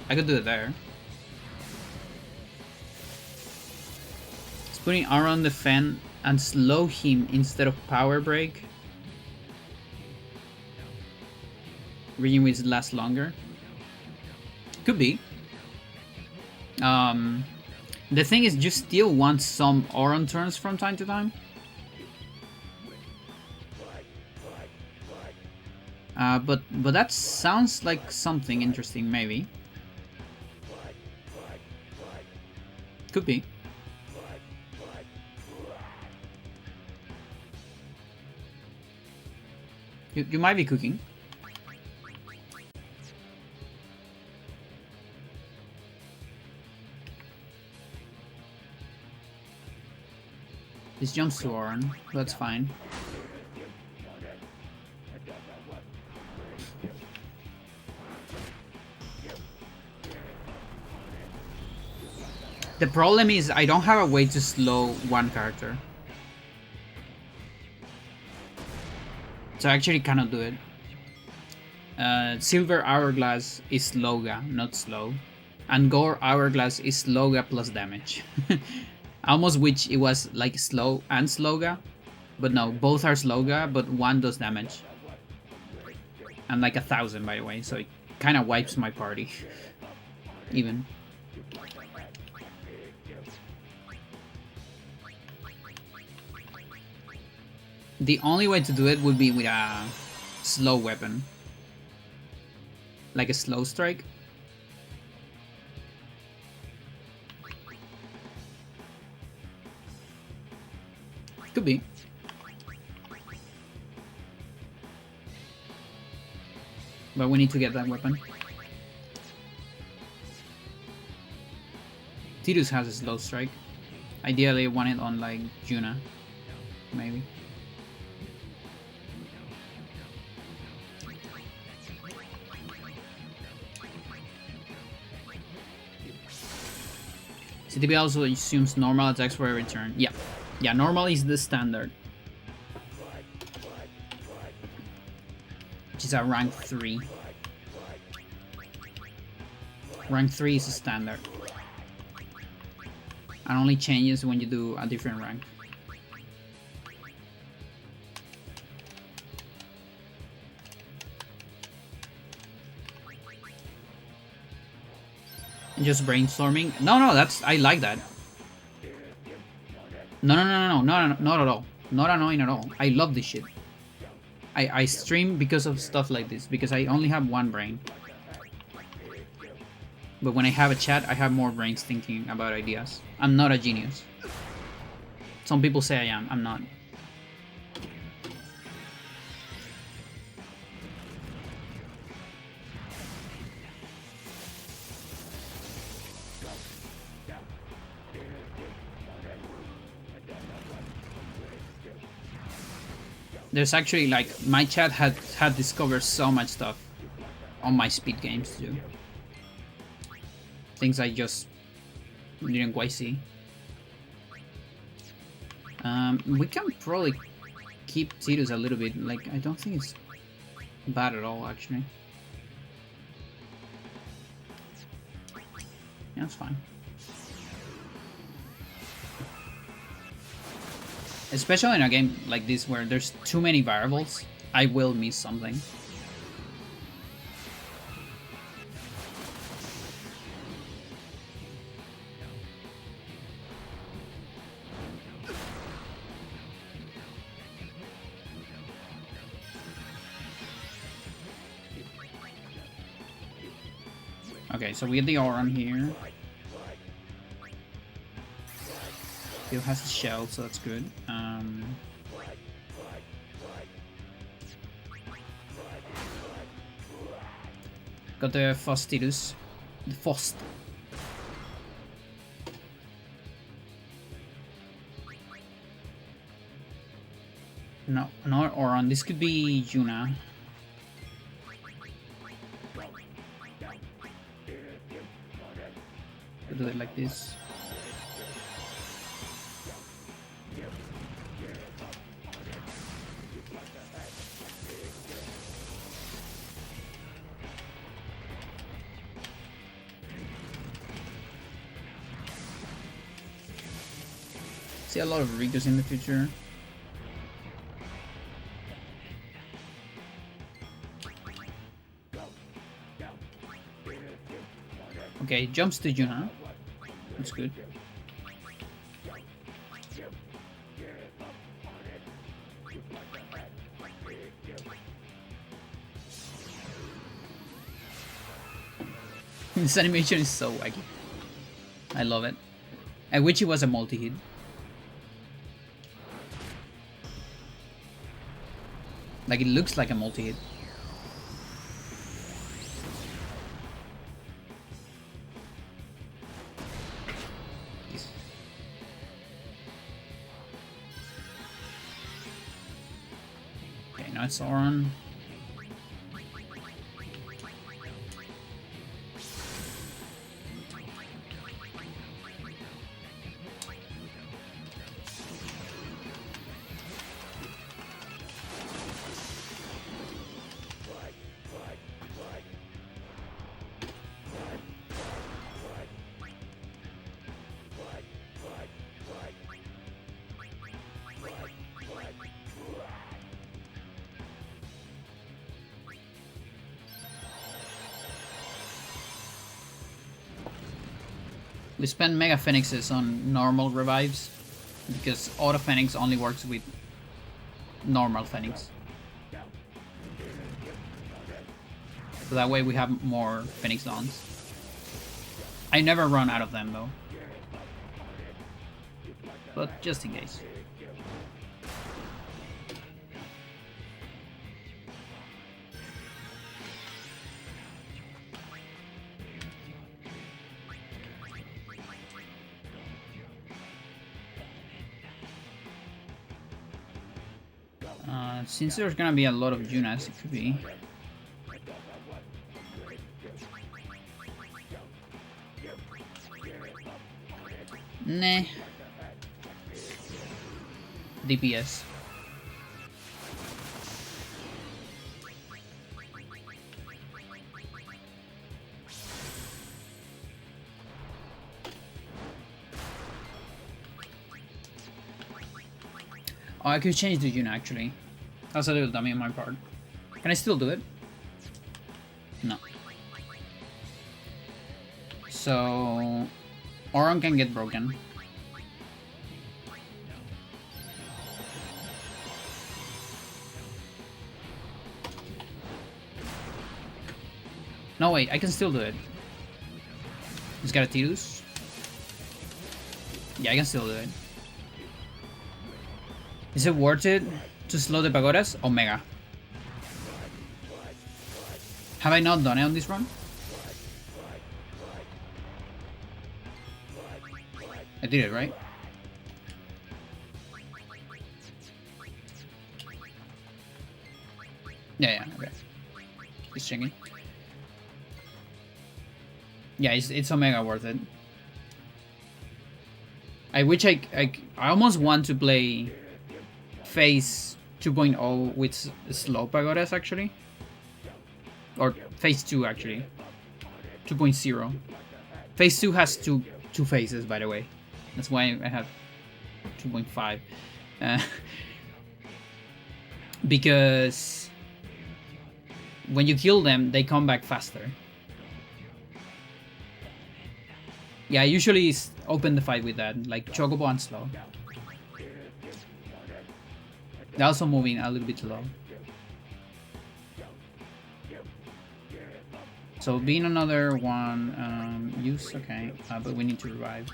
I could do it there. It's putting R on the fan and slow him instead of power break. Region which lasts longer. Could be. The thing is, you still want some Auron turns from time to time. But that sounds like something interesting, maybe. Could be. You might be cooking. This jumps to Auron, that's fine. The problem is I don't have a way to slow one character. So I actually cannot do it. Silver Hourglass is Sloga, not slow. And Gore Hourglass is Sloga plus damage. I almost wish it was like slow and Sloga. But no, both are Sloga, but one does damage. And like 1,000 by the way, so it kind of wipes my party. Even. The only way to do it would be with a slow weapon. Like a slow strike. Could be. But we need to get that weapon. Tidus has a slow strike. Ideally I want it on like Juna. Maybe. CTB also assumes normal attacks for every turn. Yeah. Yeah, normal is the standard. Which is a rank 3. Rank 3 is a standard. And only changes when you do a different rank. Just brainstorming. No, that's I like that. No, not at all. Not annoying at all. I love this shit. I stream because of stuff like this, because I only have one brain. But when I have a chat, I have more brains thinking about ideas. I'm not a genius. Some people say I am. I'm not. There's actually like my chat had discovered so much stuff on my speed games too. Things I just didn't quite see. We can probably keep Tidus a little bit. Like I don't think it's bad at all actually. Yeah, it's fine. Especially in a game like this where there's too many variables, I will miss something. Okay, so we have the Auron here. Still has the shell, so that's good. Got the Fastidius. The Fost. No, not Auron. This could be Juna. Could do it like this. See a lot of Rikus in the future. Okay, jumps to Yuna. That's good. This animation is so wacky. I love it. I wish it was a multi-hit. Like, it looks like a multi-hit. Okay, now it's Sauron. We spend Mega Phoenixes on normal revives because Auto Phoenix only works with normal Phoenix. So that way we have more Phoenix Dawns. I never run out of them though. But just in case. Since there's gonna be a lot of Junas, it could be. Nah. DPS. Oh, I could change the Juna actually. That's a little dummy on my part. Can I still do it? No. So Auron can get broken. No wait, I can still do it. He's got a Tidus. Yeah, I can still do it. Is it worth it to slow the pagodas? Omega. Have I not done it on this run? I did it, right? Yeah, okay. Just checking. Yeah, it's Omega worth it. I wish I almost want to play Phase 2.0 with slow pagodas actually. Or Phase 2 actually. 2.0. Phase 2 has two phases, by the way. That's why I have 2.5. Because when you kill them, they come back faster. Yeah, I usually open the fight with that, like Chocobo and slow. They're also moving a little bit low. So being another one, use, okay, but we need to revive.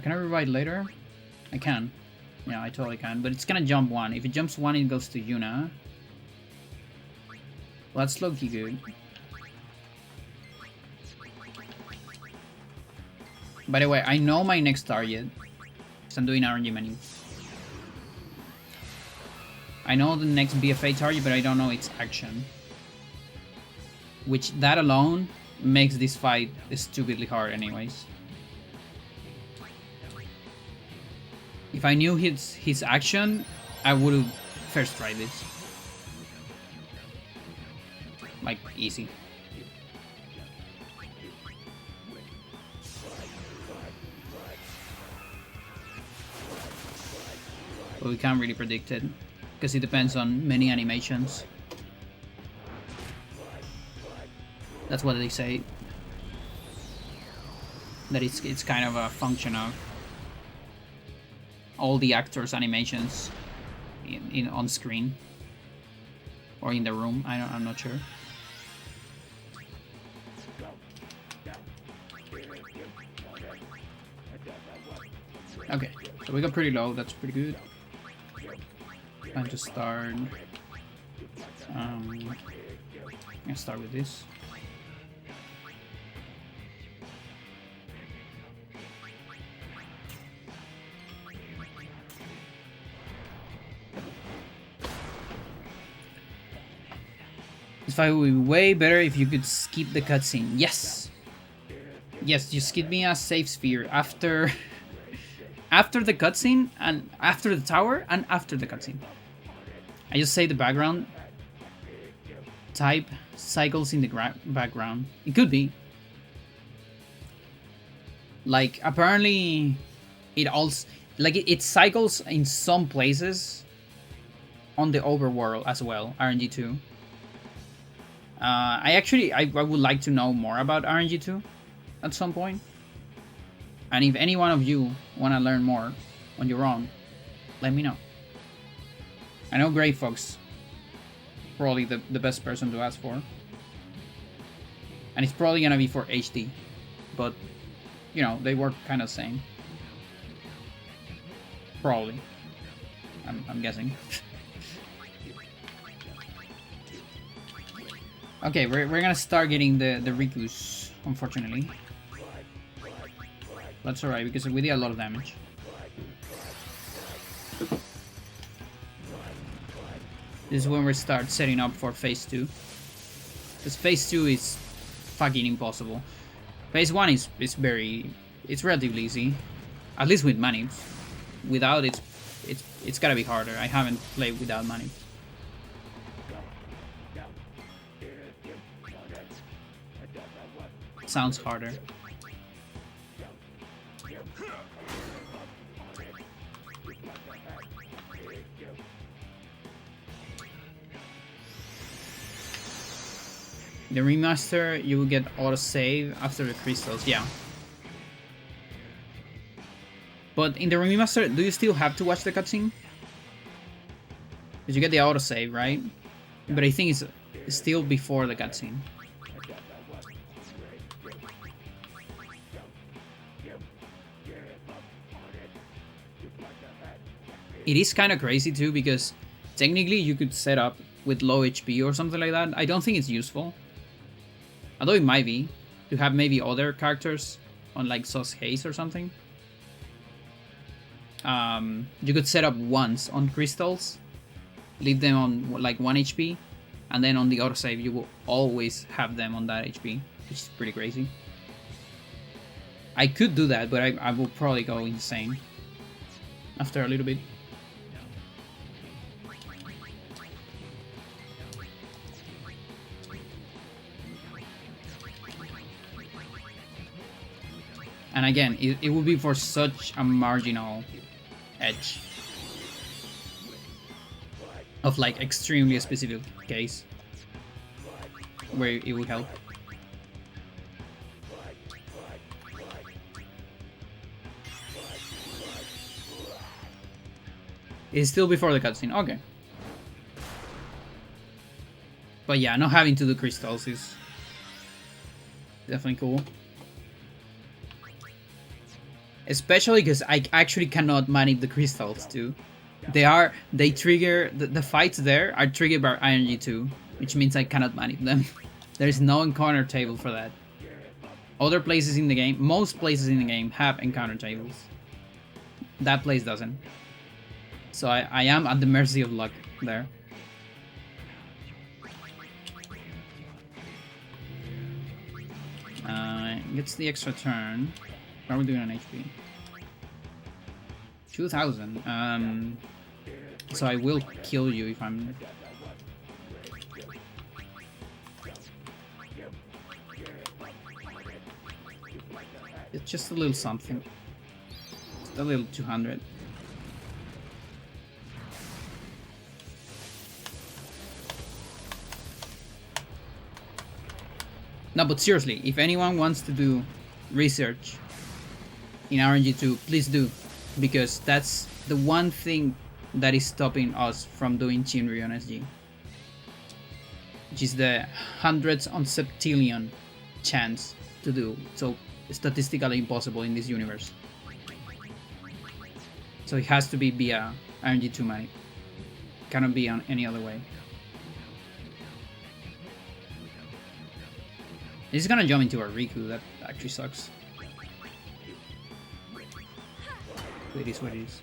Can I revive later? I can. Yeah, I totally can, but it's gonna jump one. If it jumps one, it goes to Yuna. Well, that's low-key good. By the way, I know my next target, because I'm doing RNG menu. I know the next BFA target, but I don't know its action. Which, that alone, makes this fight stupidly hard anyways. If I knew his action, I would have first tried this. Like, easy. But we can't really predict it, because it depends on many animations. That's what they say. that it's kind of a function of all the actors' animations in on screen or in the room. I'm not sure. Okay, so we got pretty low. That's pretty good. Time to start. I'm gonna start with this. This fight would be way better if you could skip the cutscene. Yes! Yes, you skip me a safe sphere after... after the cutscene, and after the tower, and after the cutscene. I just say the background. Type cycles in the background. It could be. Like, apparently... It also... Like, it cycles in some places on the overworld as well, RNG2. I would like to know more about RNG2 at some point. And if any one of you want to learn more on your own, let me know. I know Grey Fox, probably the best person to ask for. And it's probably gonna be for HD. But, you know, they work kind of same. Probably. I'm guessing. Okay, we're gonna start getting the Rikus, unfortunately. That's alright, because we did a lot of damage. This is when we start setting up for phase 2. Because phase 2 is fucking impossible. Phase 1 is it's relatively easy. At least with money. Without it's gotta be harder. I haven't played without money. Sounds harder. The remaster, you will get autosave after the crystals, yeah. But in the remaster, do you still have to watch the cutscene? Because you get the autosave, right? But I think it's still before the cutscene. It is kind of crazy too, because technically you could set up with low HP or something like that. I don't think it's useful. Although it might be, to have maybe other characters on like Sus Haze or something. You could set up once on crystals, leave them on like 1 HP, and then on the autosave you will always have them on that HP, which is pretty crazy. I could do that, but I will probably go insane after a little bit. And again, it will be for such a marginal edge of like extremely specific case where it would help. It's still before the cutscene, okay. But yeah, not having to do crystals is definitely cool. Especially because I actually cannot manip the crystals too. They trigger, the fights there are triggered by RNG2, which means I cannot manip them. There is no encounter table for that. Other places in the game, most places in the game have encounter tables. That place doesn't. So I am at the mercy of luck there. Gets the extra turn. What are we doing on HP? 2000. So I will kill you if I'm... It's just a little something. Just a little 200. No, but seriously, if anyone wants to do research in RNG2, please do, because that's the one thing that is stopping us from doing Chinryu on SG, which is the hundreds on septillion chance to do, so statistically impossible in this universe. So it has to be via RNG2 money. Cannot be on any other way. He's gonna jump into a Riku, that actually sucks. It is what it is.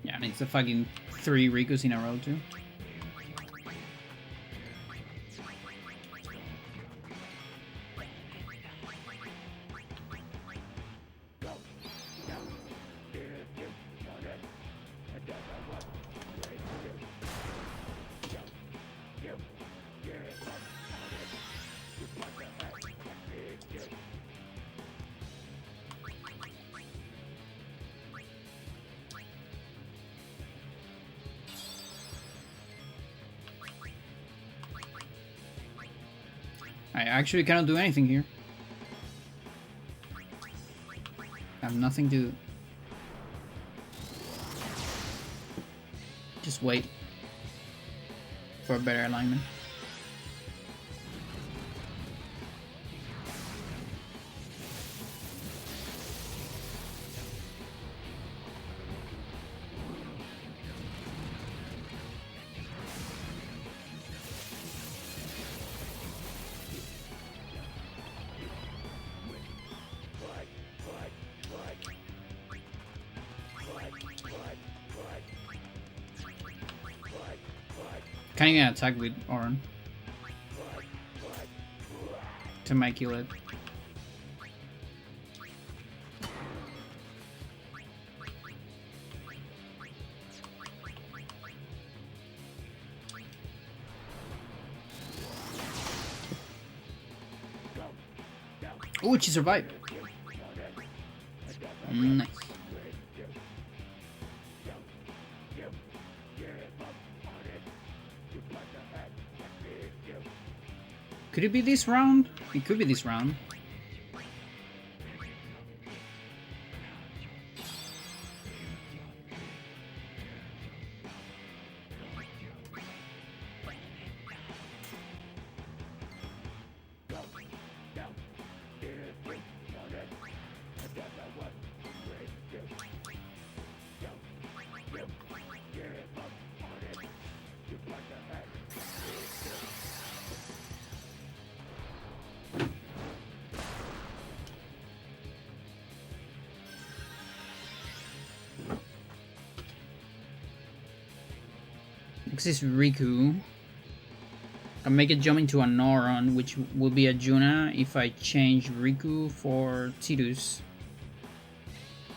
Yeah, and it's a fucking 3 Rikus in a row too. I actually cannot do anything here. I have nothing to... Just wait for a better alignment. Can't even attack with Oran to make you it. Oh, she survived. Nice. Could it be this round? It could be this round. Next is Riku. I make it jump into a Noron, which will be a Juna if I change Riku for Tidus.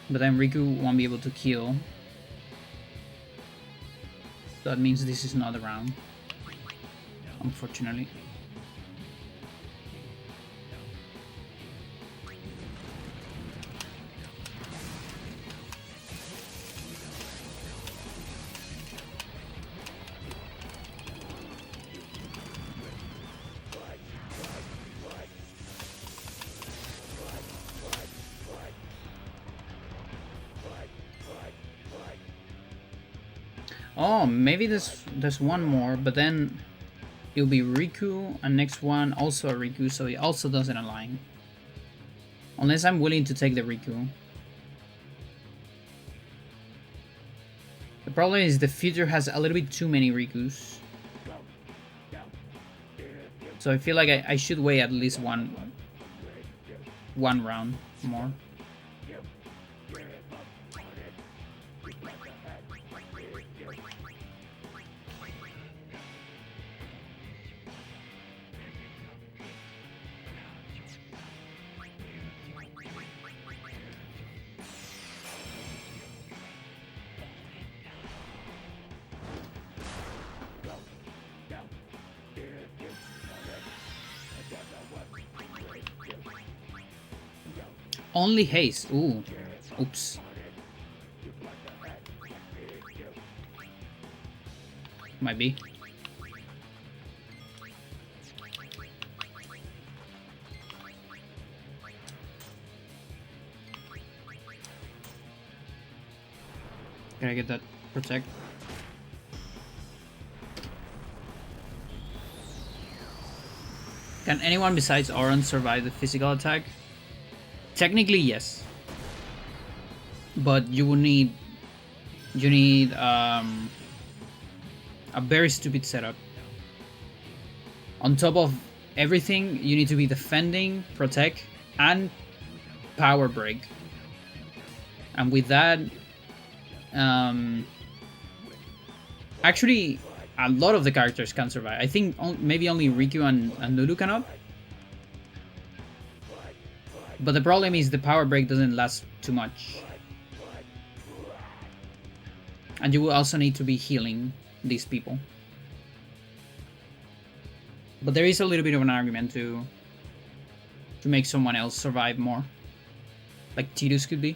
But then Riku won't be able to kill. That means this is not a round, unfortunately. Oh, maybe there's one more, but then it'll be Riku, and next one also a Riku, so it also doesn't align. Unless I'm willing to take the Riku. The problem is the future has a little bit too many Rikus. So I feel like I should wait at least one round more. only haste. Ooh. Oops. Might be. Can I get that protect? Can anyone besides Auron survive the physical attack? Technically, yes. But you will need... You need a very stupid setup. On top of everything, you need to be defending, protect, and power break. And with that... actually, a lot of the characters can survive. I think maybe only Riku and Nuru cannot. But the problem is the power break doesn't last too much. And you will also need to be healing these people. But there is a little bit of an argument to make someone else survive more. Like Tidus could be.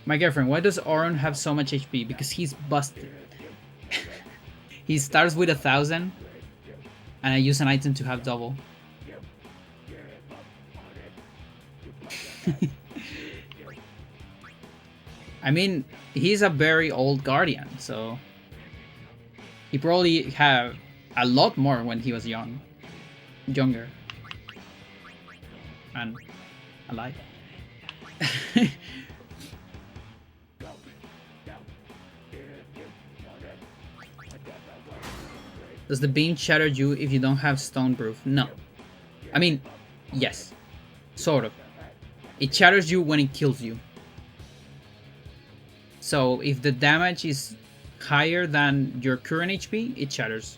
My girlfriend, why does Auron have so much HP? Because he's busted. He starts with 1,000, and I use an item to have double. I mean, he's a very old guardian, so he probably had a lot more when he was younger, and alive. Does the beam shatter you if you don't have stone proof? No. I mean, yes. Sort of. It shatters you when it kills you. So if the damage is higher than your current HP, it shatters.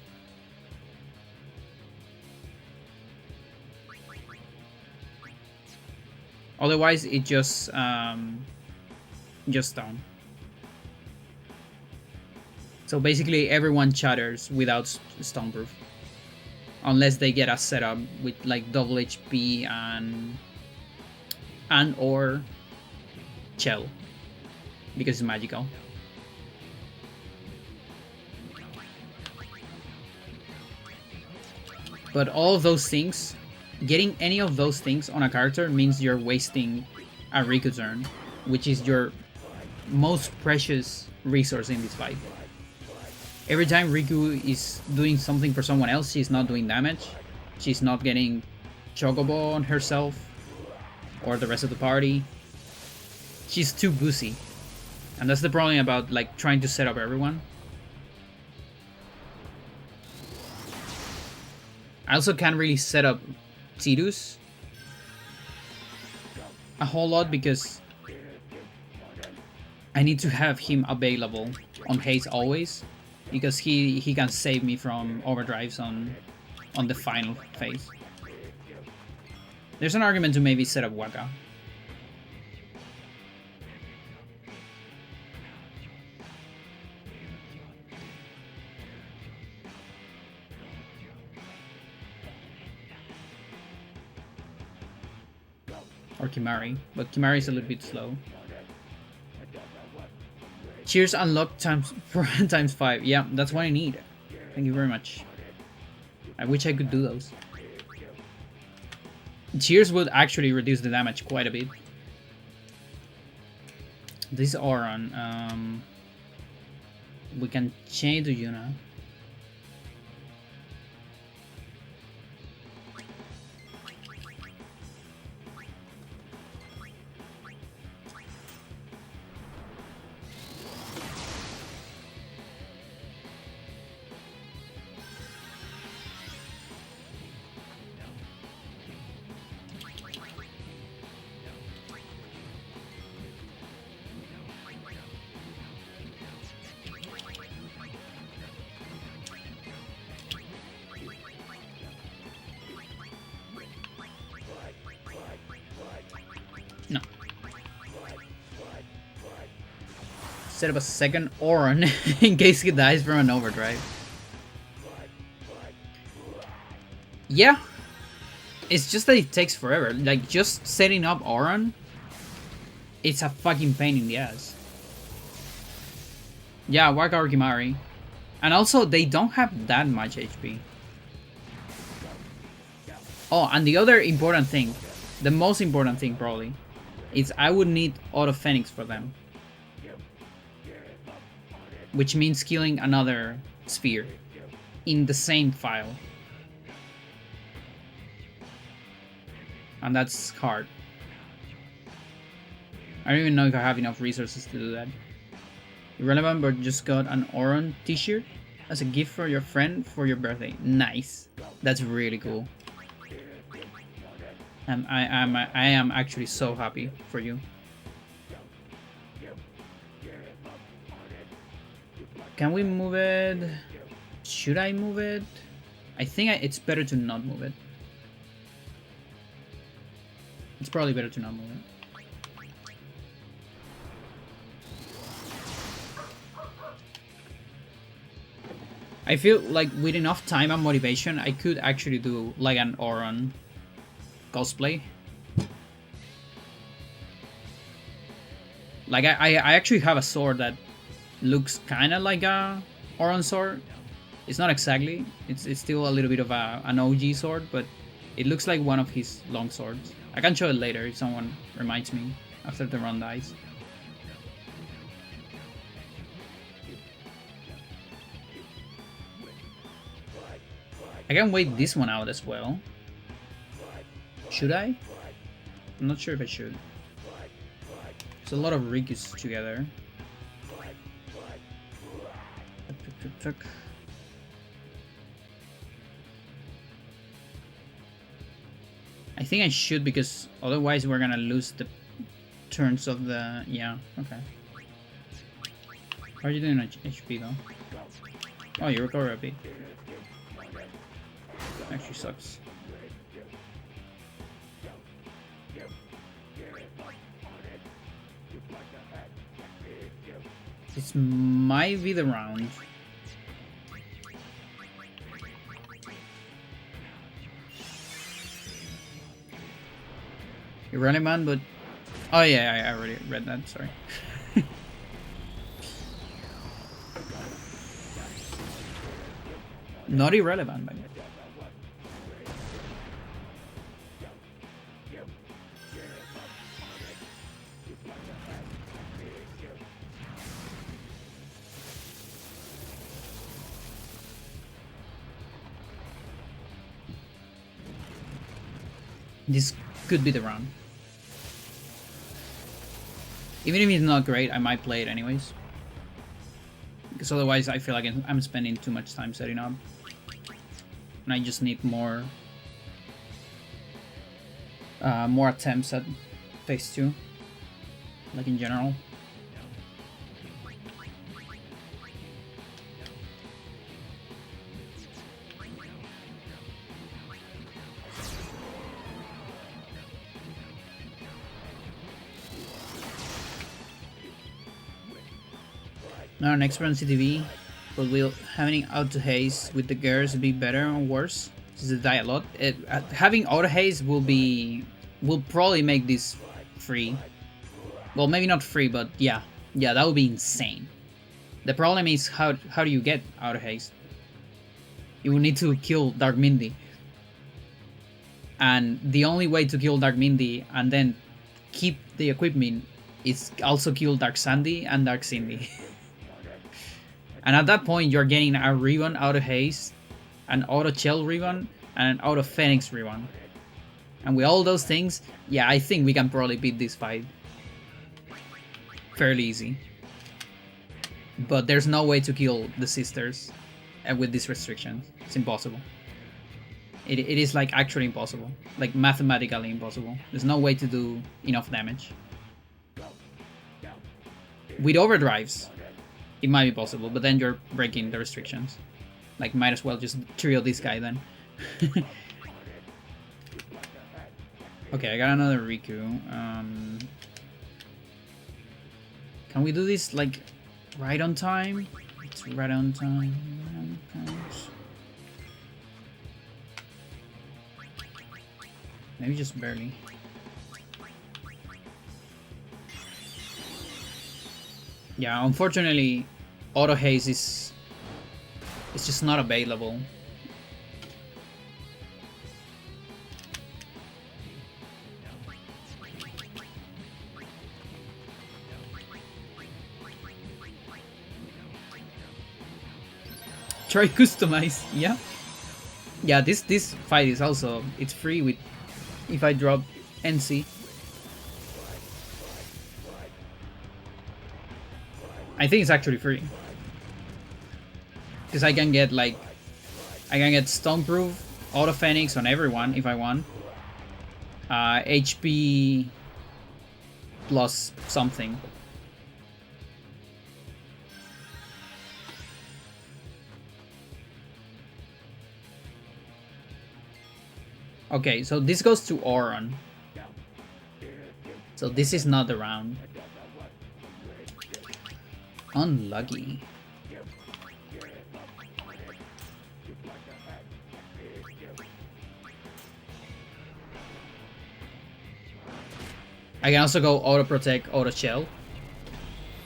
Otherwise, it just stone. So basically everyone shatters without stoneproof. Unless they get a setup with like double HP and or shell. Because it's magical. But all of those things, getting any of those things on a character means you're wasting a Riku turn, which is your most precious resource in this fight. Every time Riku is doing something for someone else, she's not doing damage. She's not getting Chocobo on herself or the rest of the party. She's too busy. And that's the problem about like trying to set up everyone. I also can't really set up Tidus a whole lot because I need to have him available on haste always. Because he can save me from overdrives on the final phase. There's an argument to maybe set up Waka. Or Kimari, but Kimari is a little bit slow. Cheers unlocked times 5. Yeah, that's what I need. Thank you very much. I wish I could do those. Cheers would actually reduce the damage quite a bit. This Auron, we can change to Yuna. No. Set up a second Auron in case he dies from an overdrive. Yeah. It's just that it takes forever. Like, just setting up Auron, it's a fucking pain in the ass. Yeah, Waka or Kimari. And also, they don't have that much HP. Oh, and the other important thing, the most important thing probably, is I would need Auto Phoenix for them. Which means killing another sphere in the same file. And that's hard. I don't even know if I have enough resources to do that. Irrelevant, but just got an Auron t-shirt as a gift for your friend for your birthday. Nice. That's really cool. I am actually so happy for you. Can we move it? Should I move it? I think it's better to not move it. It's probably better to not move it. I feel like with enough time and motivation, I could actually do like an Auron cosplay. Like I actually have a sword that looks kind of like a Auron sword. It's not exactly. It's still a little bit of an OG sword, but it looks like one of his long swords. I can show it later if someone reminds me after the run dies. I can wait this one out as well. Should I? I'm not sure if I should. There's a lot of Rikus together. I think I should, because otherwise we're gonna lose the turns of the... Yeah, okay. How are you doing on HP though? Oh, you recover a bit. Actually sucks. This might be the round. Irrelevant, but... Oh yeah, I already read that, sorry. Not irrelevant, but... This could be the round. Even if it's not great, I might play it anyways. Because otherwise I feel like I'm spending too much time setting up. And I just need more attempts at phase 2. Like in general. Now next round CTV, but will having auto haze with the girls be better or worse? Does it die a lot? Having auto haze will probably make this free. Well, maybe not free, but yeah, that would be insane. The problem is how do you get auto haze? You will need to kill Dark Mindy, and the only way to kill Dark Mindy and then keep the equipment is also kill Dark Sandy and Dark Cindy. And at that point, you're getting a Ribbon auto haze, an auto Shell Ribbon, and an auto Phoenix Ribbon. And with all those things, yeah, I think we can probably beat this fight fairly easy. But there's no way to kill the sisters with these restrictions. It's impossible. It is like actually impossible. Like mathematically impossible. There's no way to do enough damage. With overdrives, it might be possible, but then you're breaking the restrictions. Like, might as well just trio this guy then. Okay, I got another Riku. Can we do this, like, right on time? It's right on time. Maybe just barely. Yeah, unfortunately, auto haze is just not available. Try customize, yeah. Yeah, this fight is also, it's free with if I drop NC. I think it's actually free. Because I can get like, I can get Stoneproof, Auto Phoenix on everyone if I want. HP plus something. Okay, so this goes to Auron. So this is not the round. Unlucky. I can also go auto protect, auto shell,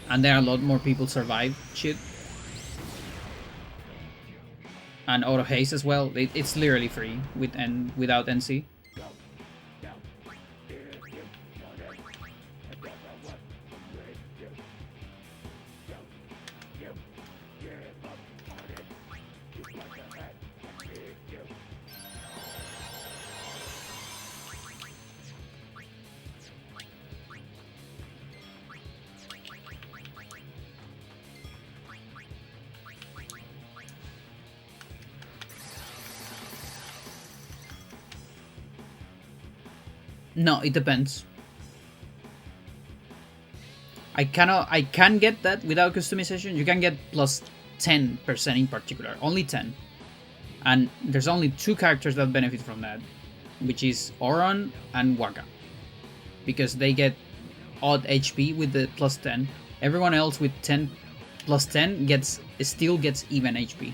and there are a lot more people survive shit. And auto haste as well. It's literally free with without NC. No, it depends. I can get that without customization. You can get plus 10% in particular, only 10. And there's only 2 characters that benefit from that, which is Auron and Waka. Because they get odd HP with the plus 10. Everyone else with 10 plus 10 still gets even HP.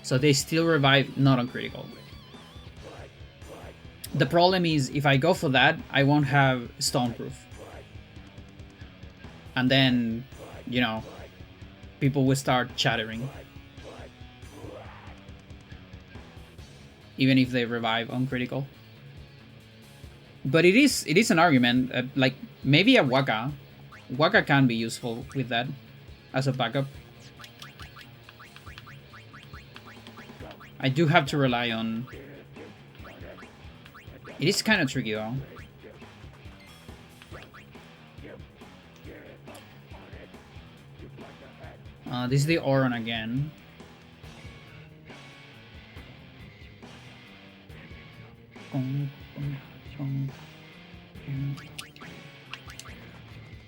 So they still revive not on critical. The problem is, if I go for that, I won't have Stoneproof. And then, you know, people will start chattering. Even if they revive on critical. But it is an argument, like, maybe a Waka. Waka can be useful with that as a backup. I do have to rely on... It is kind of tricky though. This is the Auron again.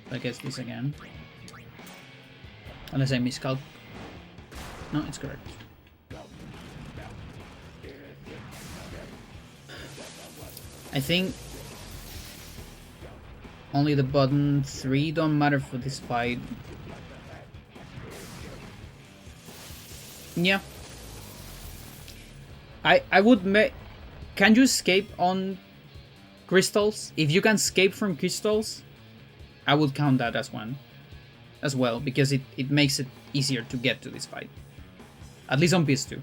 I guess this again. Unless I miscalc. No, it's correct. I think only the button 3 don't matter for this fight. Yeah. I would make... Can you escape on crystals? If you can escape from crystals, I would count that as one. As well, because it makes it easier to get to this fight. At least on PS2.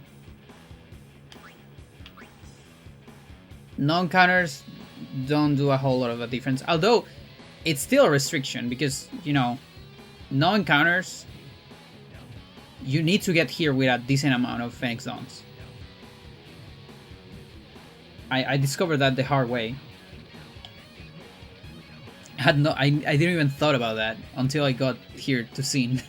Non-counters don't do a whole lot of a difference. Although, it's still a restriction because, you know, non-counters, you need to get here with a decent amount of Phoenix Dawns. I discovered that the hard way. I didn't even thought about that until I got here to Scene.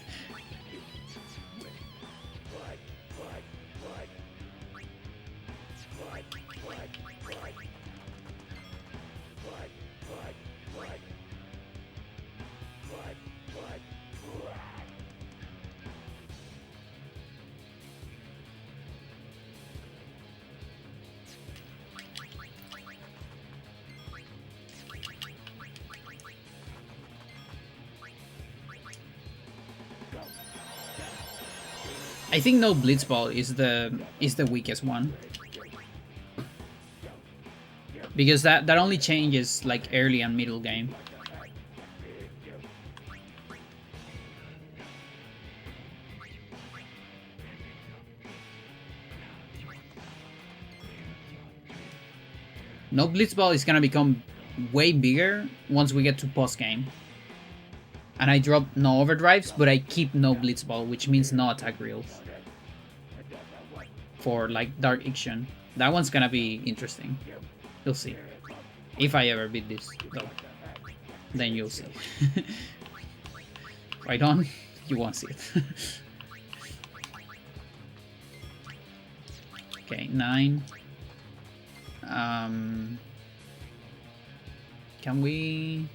I think no Blitzball is the weakest one. Because that only changes like early and middle game. No Blitzball is gonna become way bigger once we get to post game. And I drop no overdrives, but I keep no Blitzball, which means no attack reels. For like Dark Iction. That one's gonna be interesting. You'll see. If I ever beat this, though. Then you'll see. Right on? You won't see it. Okay, 9. Can we...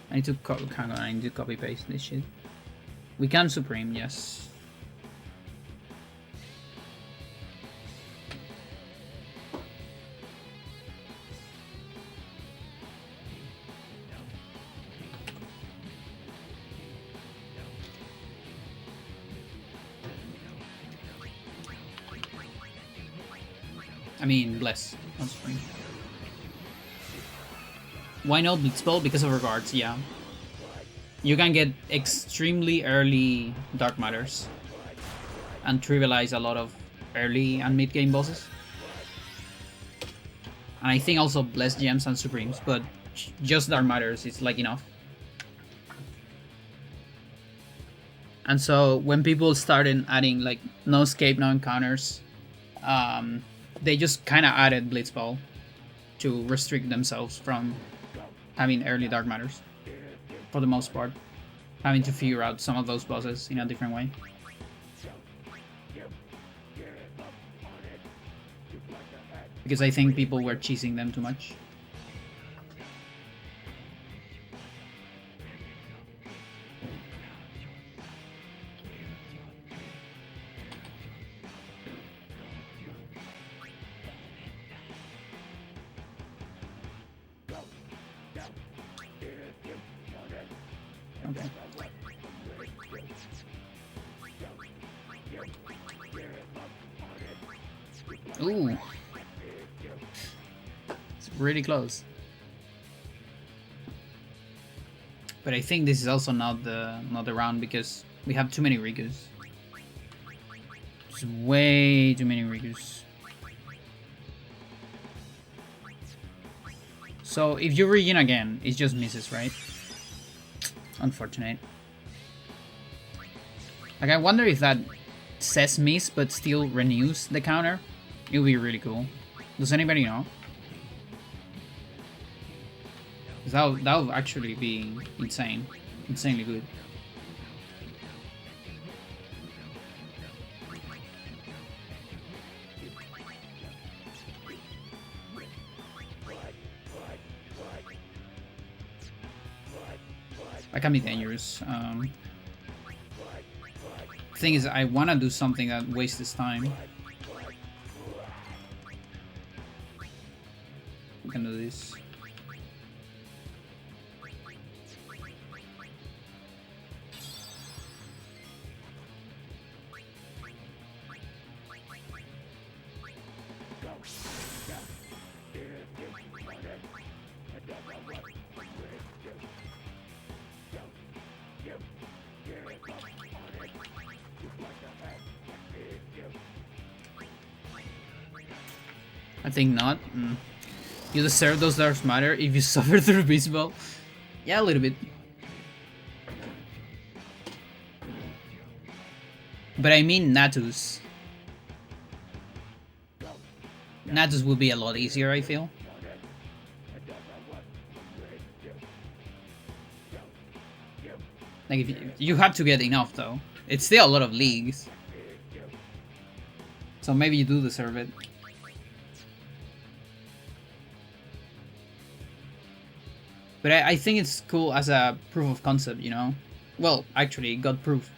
I need to hang on, I need to copy paste this shit. We can Supreme, yes. I mean, bless. Not Supreme. Why no Blitzball? Because of regards, yeah. You can get extremely early Dark Matters and trivialize a lot of early and mid game bosses. And I think also Bless Gems and Supremes, but just Dark Matters is like enough. And so when people started adding like no escape, no encounters, they just kind of added Blitzball to restrict themselves from having early Dark Matters, for the most part. Having to figure out some of those bosses in a different way. Because I think people were cheesing them too much. Okay. Ooh. It's really close. But I think this is also not the round because we have too many Rikus. There's way too many Rikus. So if you regen again, it just misses, right? Unfortunate. Like, I wonder if that says miss but still renews the counter. It would be really cool. Does anybody know? That would actually be insane. Insanely good. That can be dangerous. Thing is, I want to do something that wastes this time. We can do this. I think not. You deserve those Dark Matter if you suffer through Beastball. Yeah, a little bit. But I mean Natus. Natus will be a lot easier, I feel. Like, if you have to get enough though. It's still a lot of leagues. So maybe you do deserve it. But I think it's cool as a proof of concept, you know? Well, actually, it got proof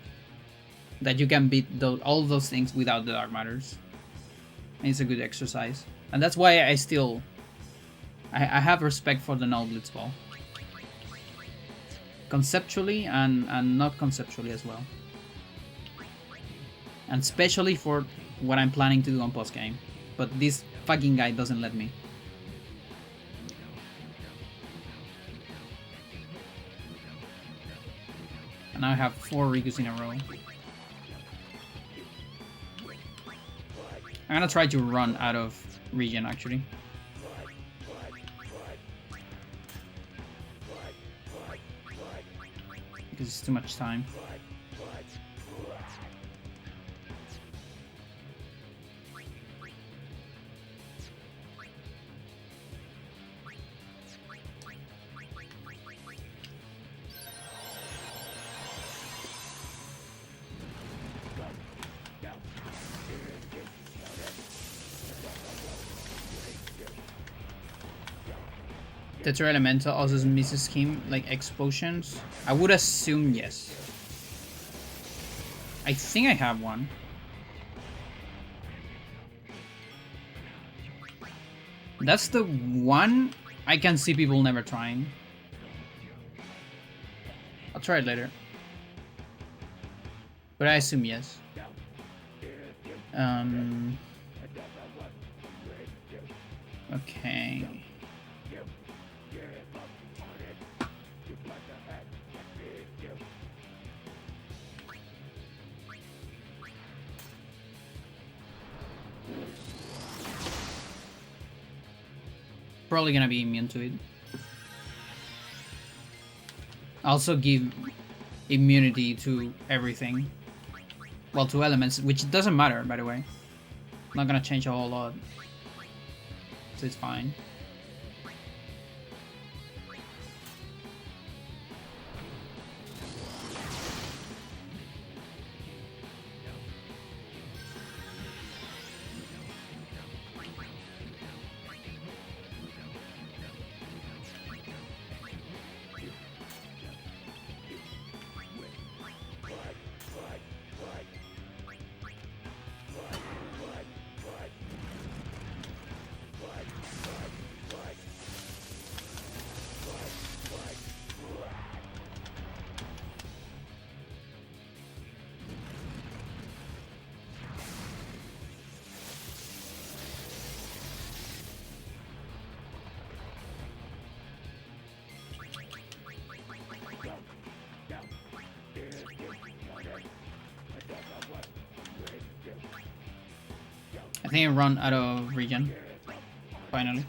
that you can beat all those things without the Dark Matters. And it's a good exercise. And that's why I still... I have respect for the no Blitzball. Conceptually and not conceptually as well. And especially for what I'm planning to do on post-game. But this fucking guy doesn't let me. And now I have 4 Rikus in a row. I'm gonna try to run out of region actually. Because it's too much time. Tetra Elemental also misses scheme like X potions. I would assume yes. I think I have one. That's the one I can see people never trying. I'll try it later. But I assume yes. Okay. Probably gonna be immune to it. Also give immunity to everything. Well, to elements, which doesn't matter, by the way. Not gonna change a whole lot. So it's fine. I think I run out of regen. Finally.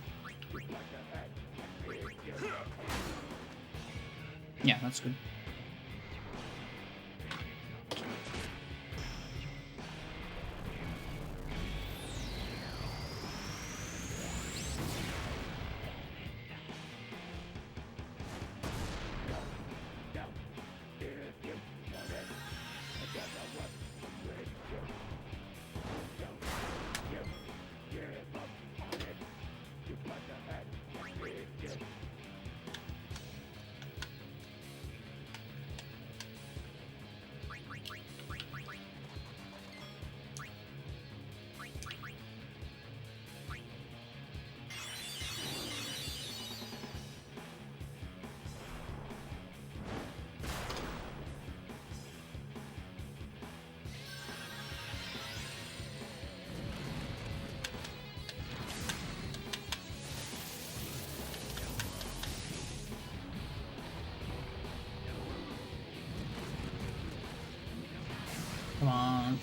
Yeah, that's good. Come on.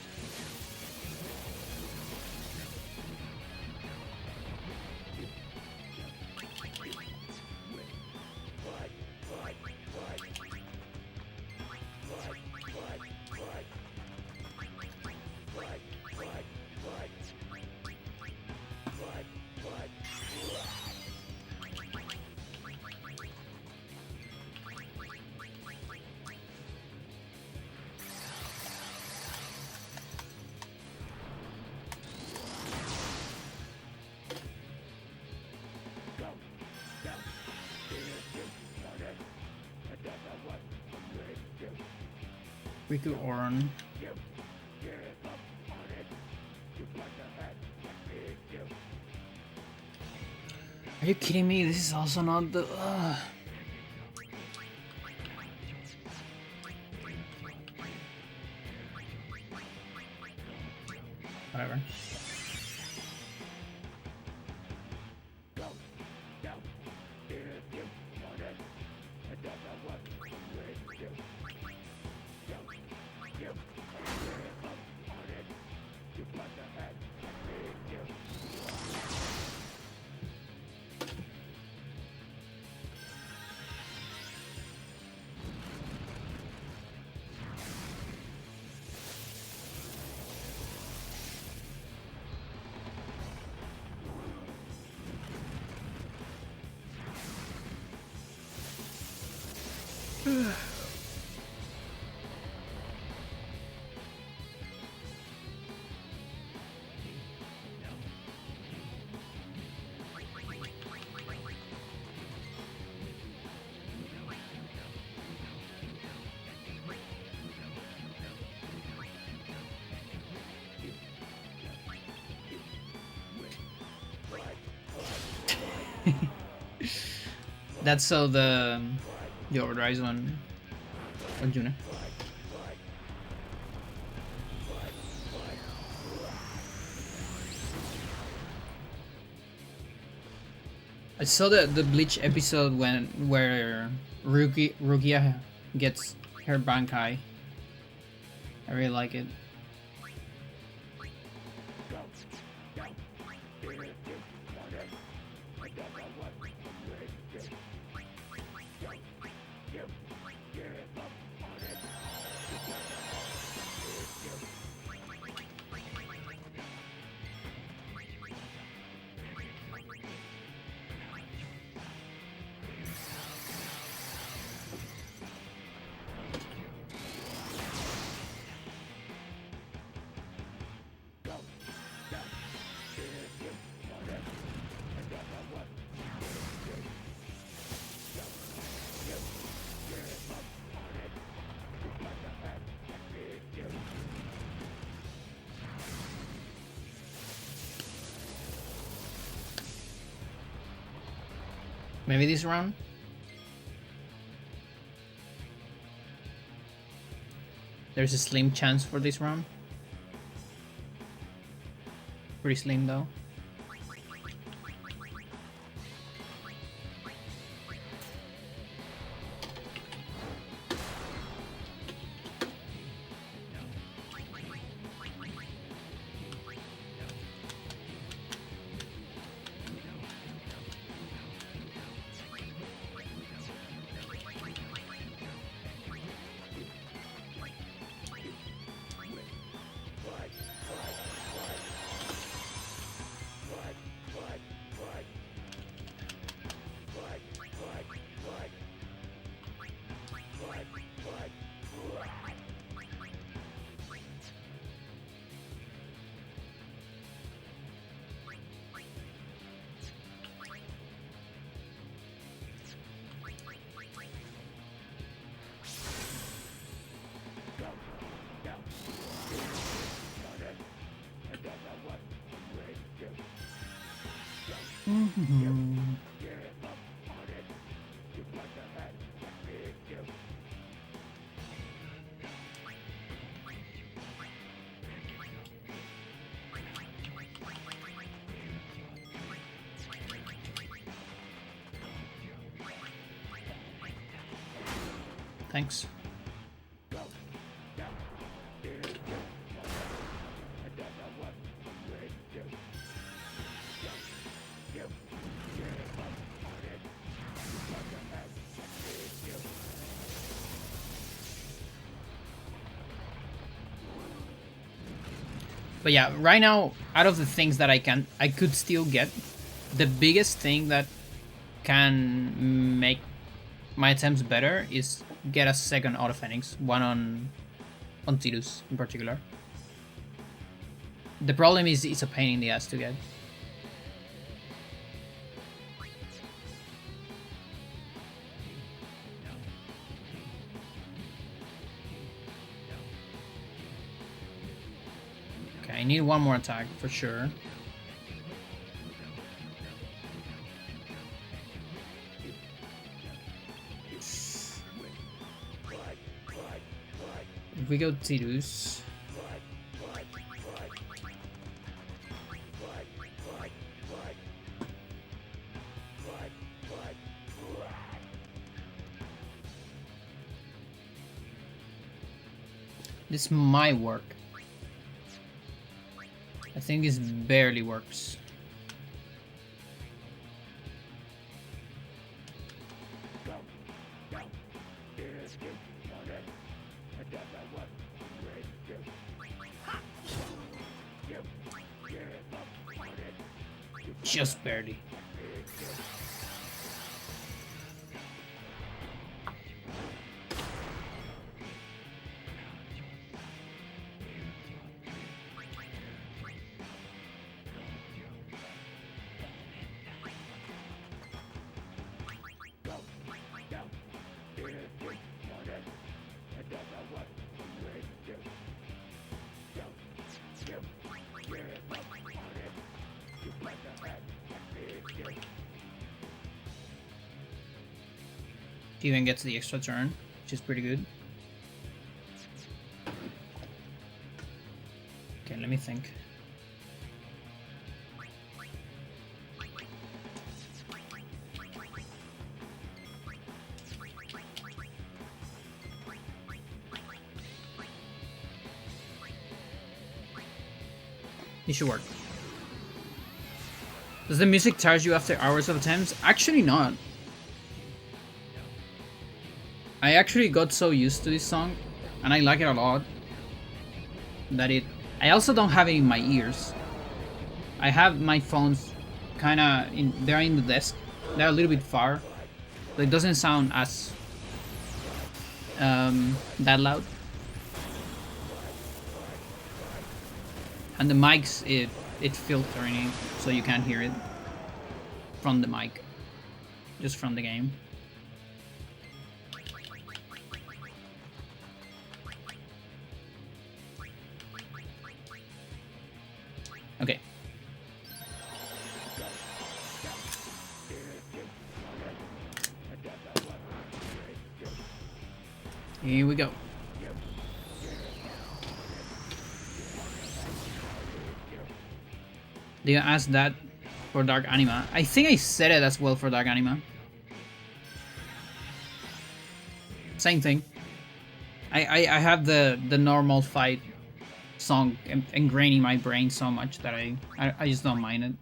Riku Oran. Are you kidding me? This is also not the... Whatever. That's so the overdrives on Juna. I saw the Bleach episode where Rukia gets her Bankai. I really like it. Maybe this round? There's a slim chance for this round. Pretty slim though. Thanks. But yeah, right now, out of the things that I could still get, the biggest thing that can make my attempts better is get a second Auto Phoenix, one on Tidus in particular. The problem is it's a pain in the ass to get. Okay, I need one more attack for sure. If we go Tidus. This might work. I think this barely works. Just barely. even gets the extra turn, which is pretty good. Okay, let me think. It should work. Does the music tire you after hours of attempts? Actually not. I actually got so used to this song, and I like it a lot, that I also don't have it in my ears. I have my phones kinda they're in the desk. They're a little bit far. So it doesn't sound as that loud. And the mics, it's filtering it, so you can't hear it from the mic, just from the game. Okay. Here we go. Do you ask that for Dark Anima? I think I said it as well for Dark Anima. Same thing. I have the normal fight song ingrained in my brain so much that I just don't mind it.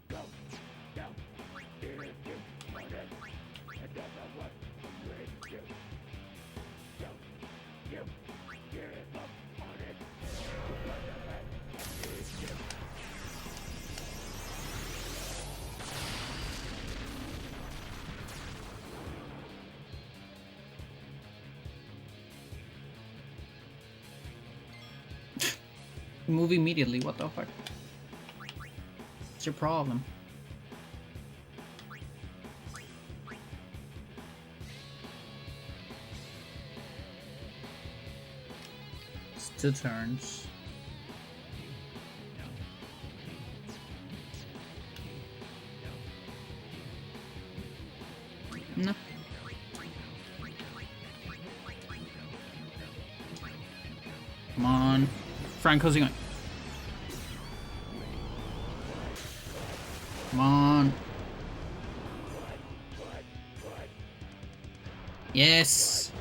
Move immediately, what the fuck? What's your problem? It's 2 turns. No. Come on. Frank, how's it going? Come on. Yes.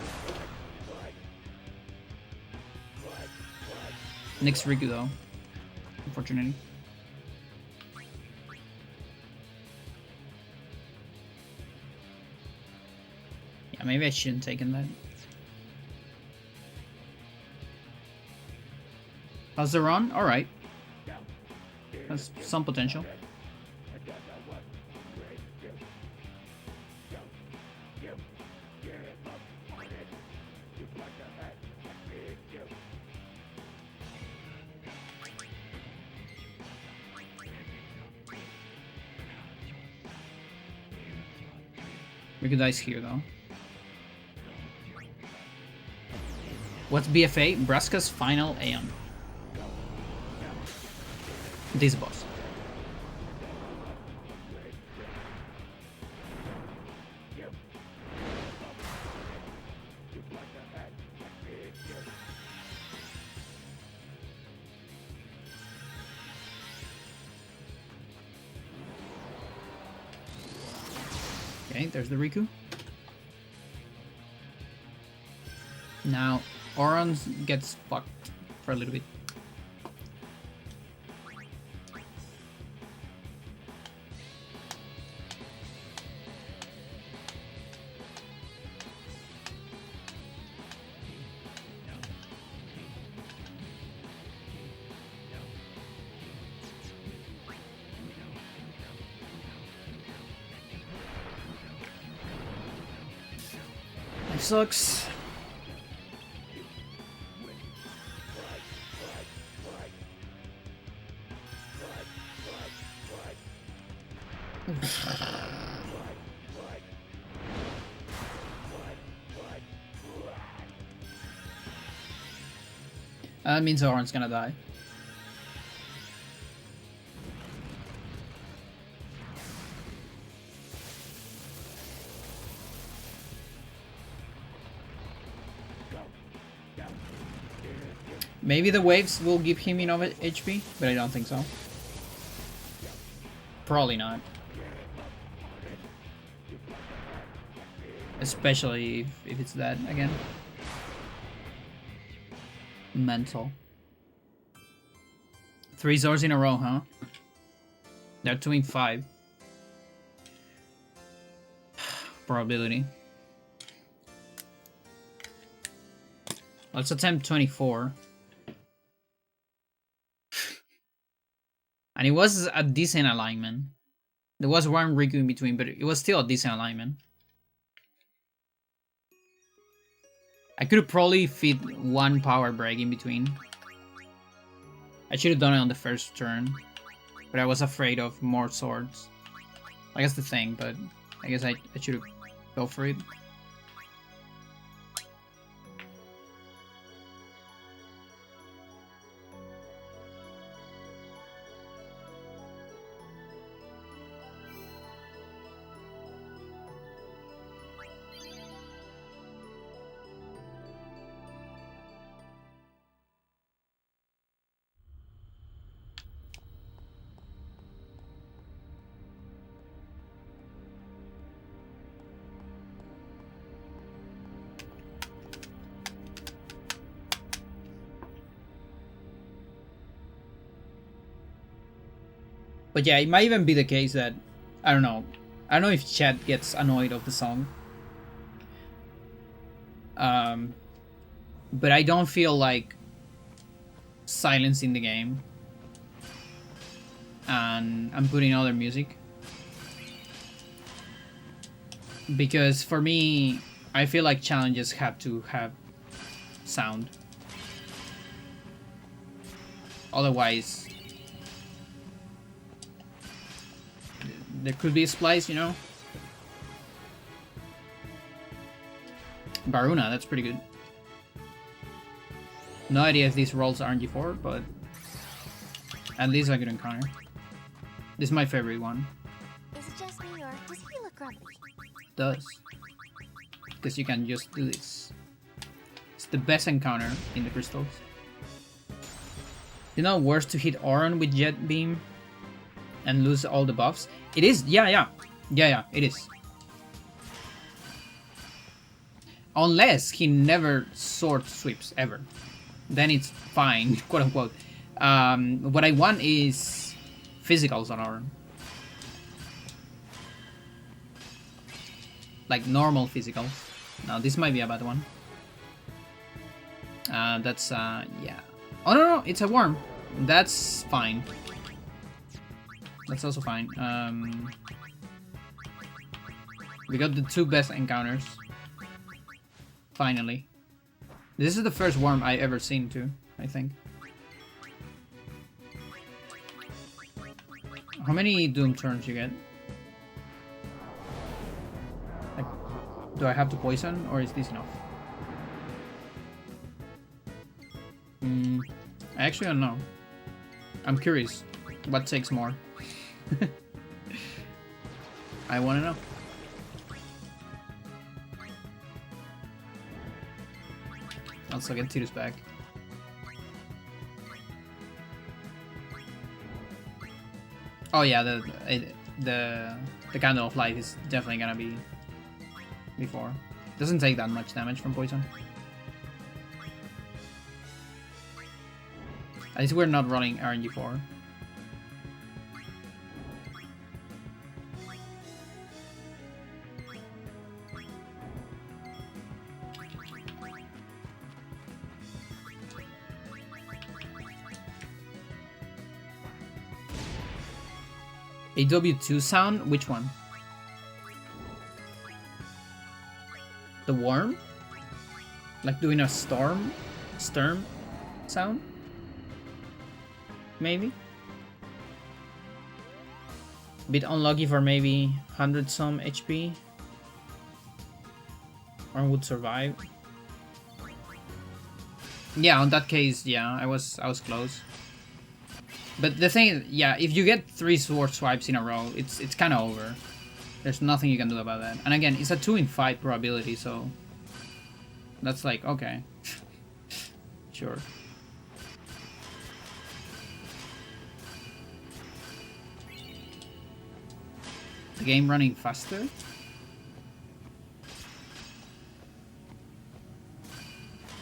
Next Riku though. Unfortunately. Yeah, maybe I shouldn't have taken that. How's the run? Alright. Has some potential. We could dice here though. What's BFA? Braska's final Aeon. This boss. Okay, there's the Riku. Now, Oran's gets fucked for a little bit. Sucks. That means Oran's gonna die. Maybe the waves will give him enough HP, but I don't think so. Probably not. Especially if it's that again. Mental. 3 swords in a row, huh? They're doing 5. Probability. Let's attempt 24. And it was a decent alignment. There was one Riku in between, but it was still a decent alignment. I could have probably fit 1 power break in between. I should have done it on the first turn, but I was afraid of more swords. I guess the thing, but I guess I should have go for it. But yeah, it might even be the case that, I don't know if chat gets annoyed of the song. But I don't feel like silencing the game and I'm putting other music. Because for me, I feel like challenges have to have sound. Otherwise, there could be a splice, you know? Baruna, that's pretty good. No idea if these rolls are RNG4, but at least I could encounter. This is my favorite one. Is it just me, or does he look grumpy? Does. Because you can just do this. It's the best encounter in the crystals. You know, worse to hit Auron with Jet Beam and lose all the buffs? It is, yeah, it is. Unless he never sword sweeps, ever. Then it's fine, quote unquote. What I want is physicals on Auron. Like normal physicals. Now this might be a bad one. That's, yeah. Oh no, it's a worm. That's fine. That's also fine. We got the 2 best encounters. Finally. This is the first worm I ever seen too, I think. How many Doom turns you get? Like, do I have to poison or is this enough? I actually don't know. I'm curious. What takes more? I want to know. Also get Tidus back. Oh yeah, the Candle of Light is definitely gonna be before. Doesn't take that much damage from poison. At least we're not running RNG4. A W2 sound? Which one? The worm? Like doing a stern sound? Maybe? Bit unlucky for maybe 100 some HP. Or would survive. Yeah, on that case, yeah, I was close. But the thing is, yeah, if you get 3 sword swipes in a row, it's kind of over. There's nothing you can do about that. And again, it's a 2 in 5 probability, so that's like, okay. Sure. The game running faster?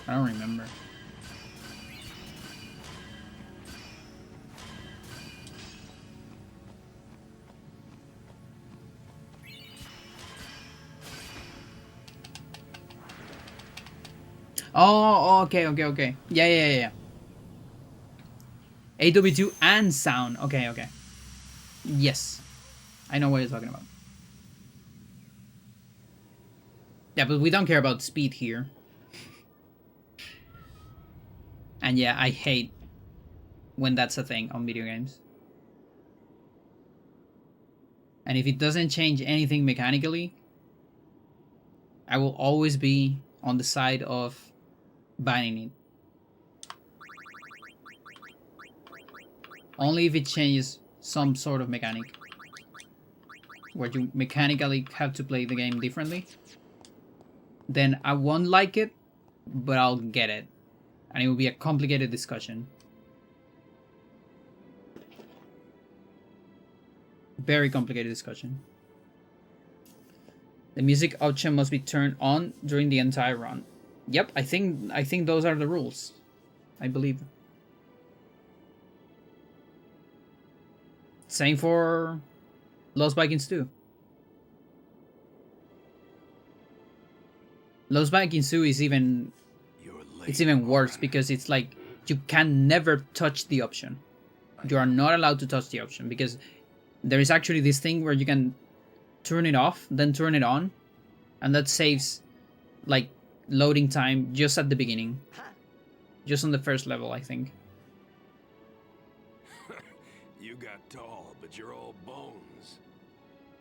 I don't remember. Oh, okay. Yeah. AW2 and sound. Okay. Yes. I know what you're talking about. Yeah, but we don't care about speed here. And yeah, I hate when that's a thing on video games. And if it doesn't change anything mechanically, I will always be on the side of banning it. Only if it changes some sort of mechanic. Where you mechanically have to play the game differently. Then I won't like it, but I'll get it. And it will be a complicated discussion. Very complicated discussion. The music option must be turned on during the entire run. Yep, I think those are the rules. I believe. Same for Lost Vikings 2. Lost Vikings 2 is even... It's even worse because it's like you can never touch the option. You are not allowed to touch the option because there is actually this thing where you can turn it off, then turn it on, and that saves like loading time just at the beginning. Just on the first level, I think. You got tall, but you're all bones.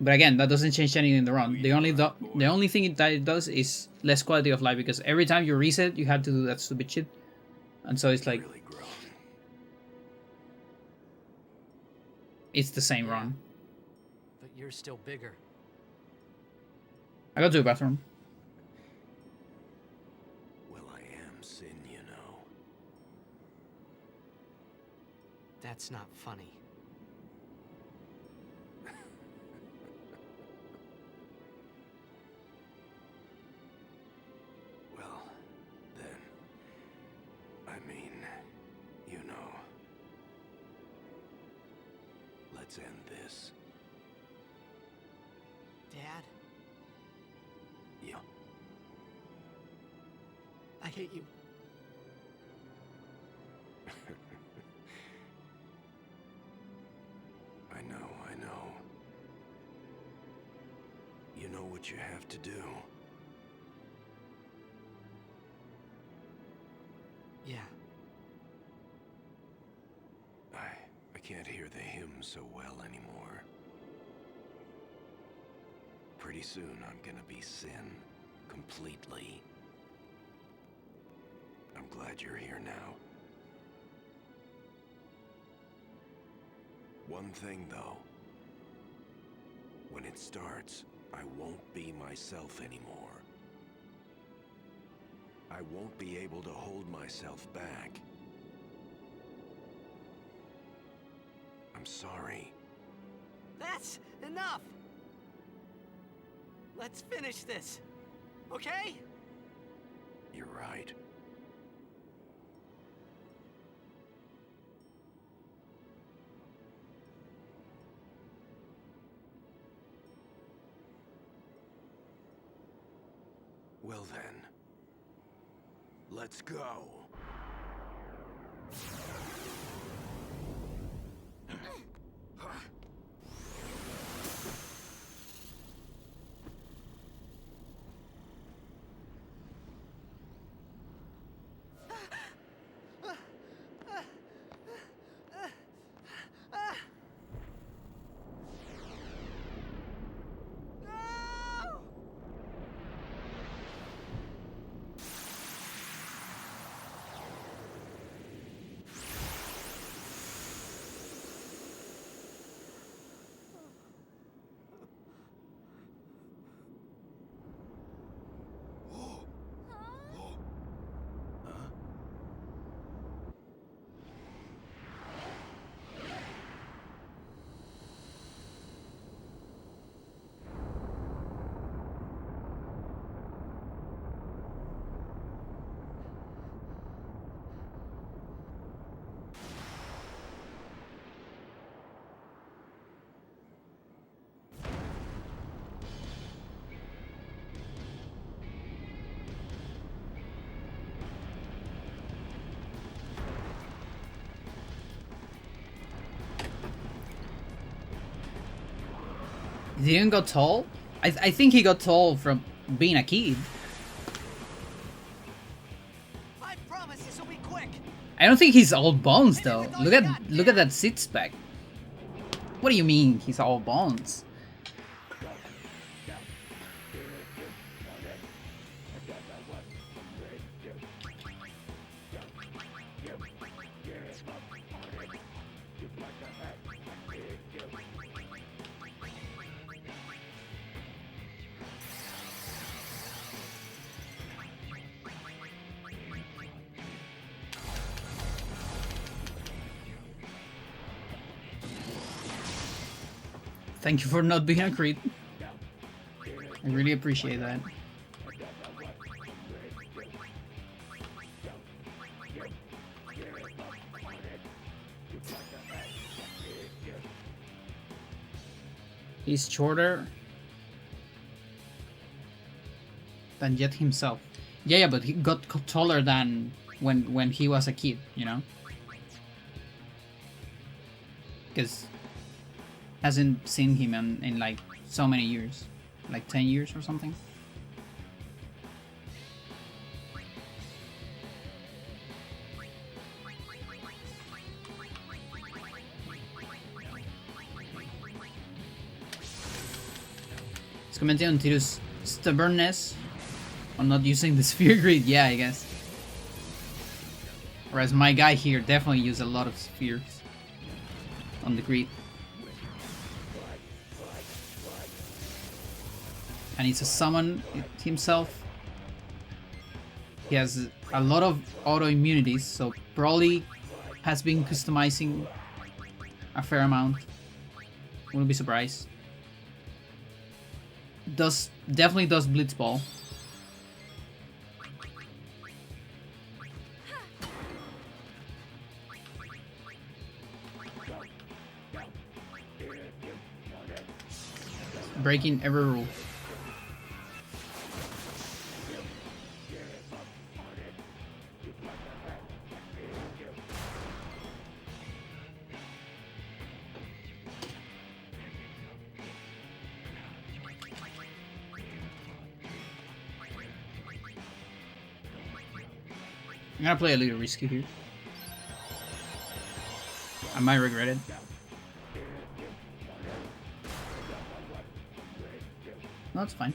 But again, that doesn't change anything in the run. The only thing that it does is less quality of life because every time you reset, you have to do that stupid shit. And so it's like... Really grown. It's the same run. But you're still bigger. I go to the bathroom. Well, I am Sin, you know. That's not funny. Well, then, I mean, you know. Let's end this. Dad, Yeah. I hate you. I know. You know what you have to do. Yeah. I can't hear the hymn so well anymore. Pretty soon I'm gonna be Sin, completely. I'm glad you're here now. One thing though. When it starts, I won't be myself anymore. I won't be able to hold myself back. I'm sorry. That's enough! Let's finish this, okay? You're right. Well then, let's go. He didn't got tall? I think he got tall from being a kid. I promise this will be quick. I don't think he's all bones though. Look at that six pack. What do you mean he's all bones? Thank you for not being a creep. I really appreciate that. He's shorter than Jet himself. Yeah, but he got taller than when he was a kid, you know? Because hasn't seen him in like so many years, like 10 years or something. It's commenting on Tiru's stubbornness on not using the sphere grid. Yeah, I guess. Whereas my guy here definitely used a lot of spheres on the grid. And he's a summon himself. He has a lot of auto immunities, so probably has been customizing a fair amount. Wouldn't be surprised. Definitely does Blitzball. Breaking every rule. I'm gonna play a little risky here. I might regret it. No, it's fine.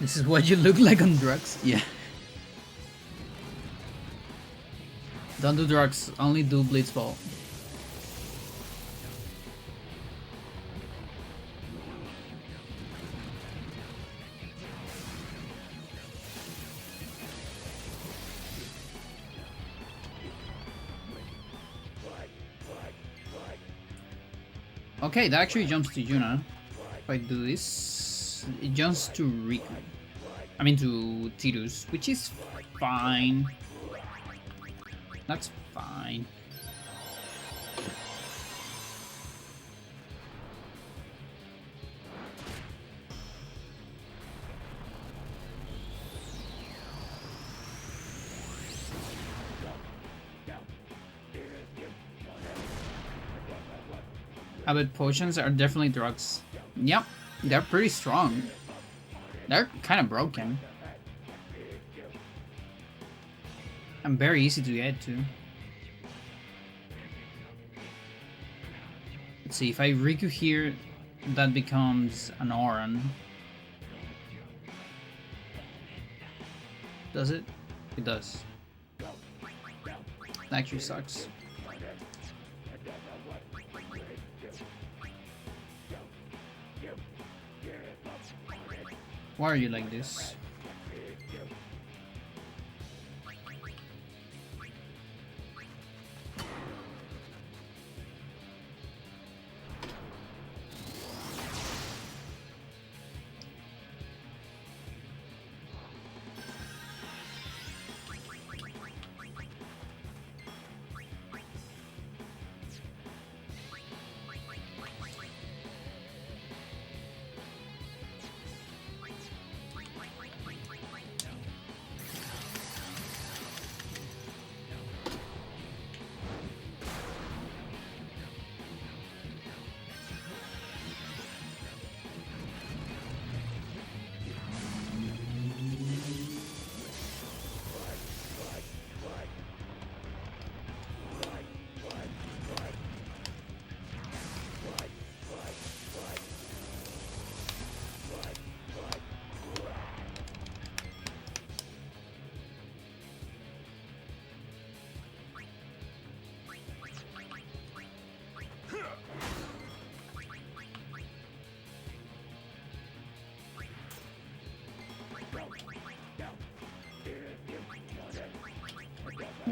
This is what you look like on drugs? Yeah. Don't do drugs, only do Blitzball. Okay, that actually jumps to Yuna. If I do this, it jumps to Riku. I mean to Tidus, which is fine. That's fine. Habit potions are definitely drugs. Yep, they're pretty strong. They're kind of broken. And very easy to get to. Let's see, if I Riku here, that becomes an Auron. Does it? It does. That actually sucks. Why are you like this?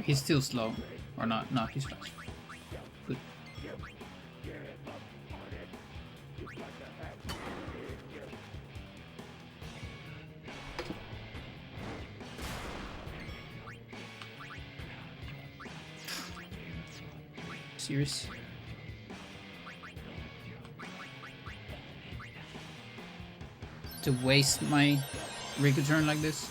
He's still slow. Or not. No, he's fast. Good. Serious? To waste my Riku turn like this?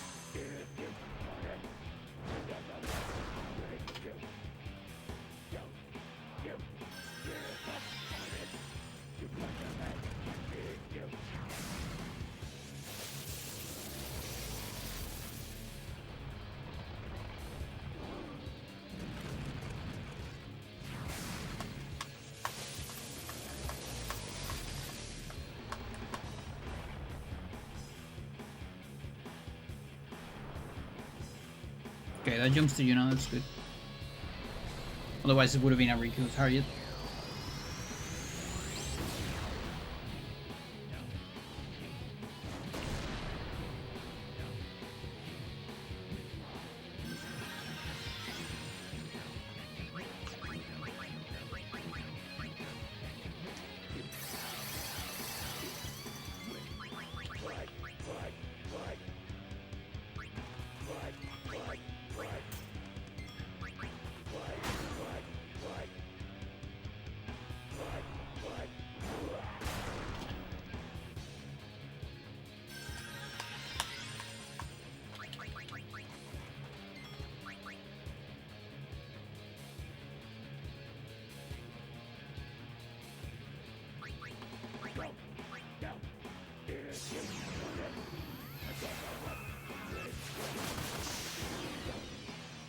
Okay, that jumps to Yuna, that's good. Otherwise it would have been a Riku target.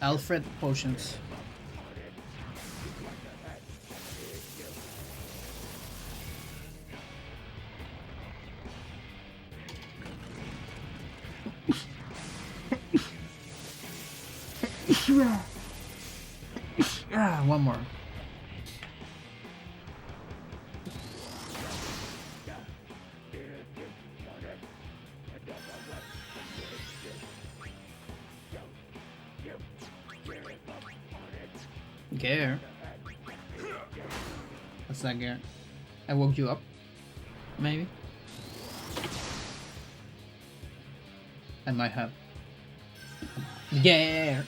Alfred potions. One more. Gare? What's that, Gare? I woke you up? Maybe? I might have. Gare!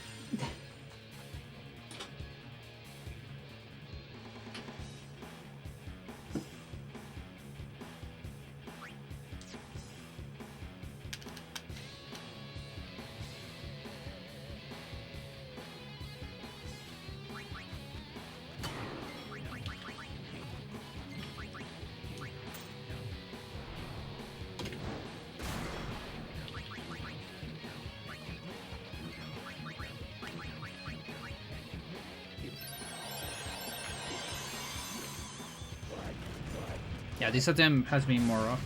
Yeah, this attempt has been more rough.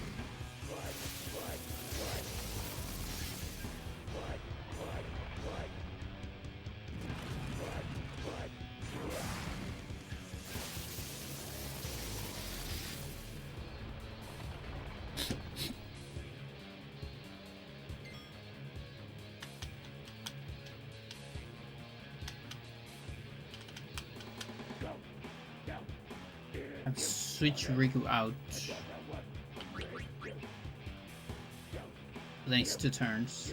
And switch Riku out. Then it's 2 turns.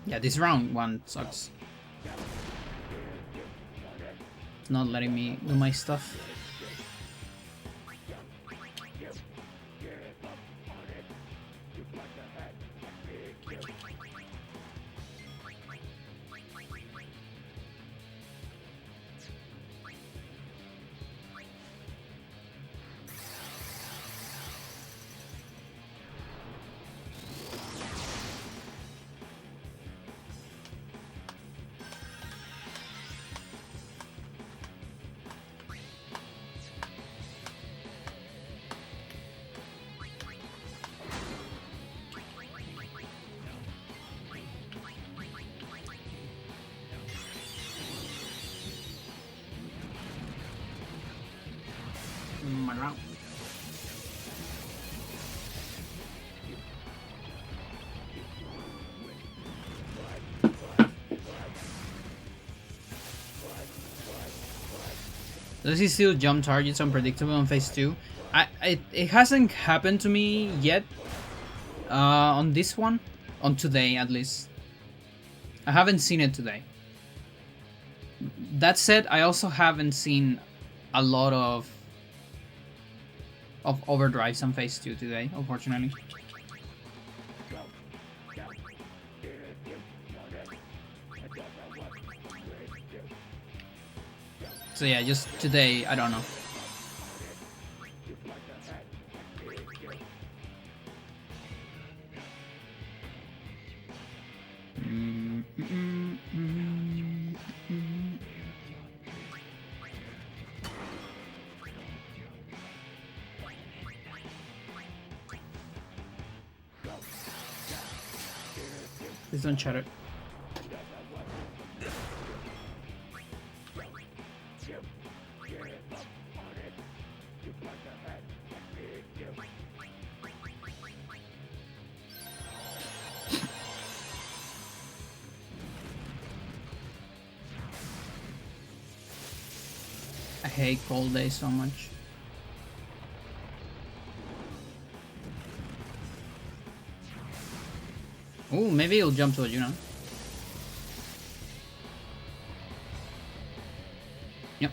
Yeah, this round one sucks. It's not letting me do my stuff. Does he still jump targets unpredictable on phase 2? It hasn't happened to me yet. On this one, on today at least. I haven't seen it today. That said, I also haven't seen a lot of overdrives on phase 2 today, unfortunately. So yeah, just today, I don't know. Please don't shut it. I hate cold days so much. Oh, maybe he'll jump to it, you know. Yep.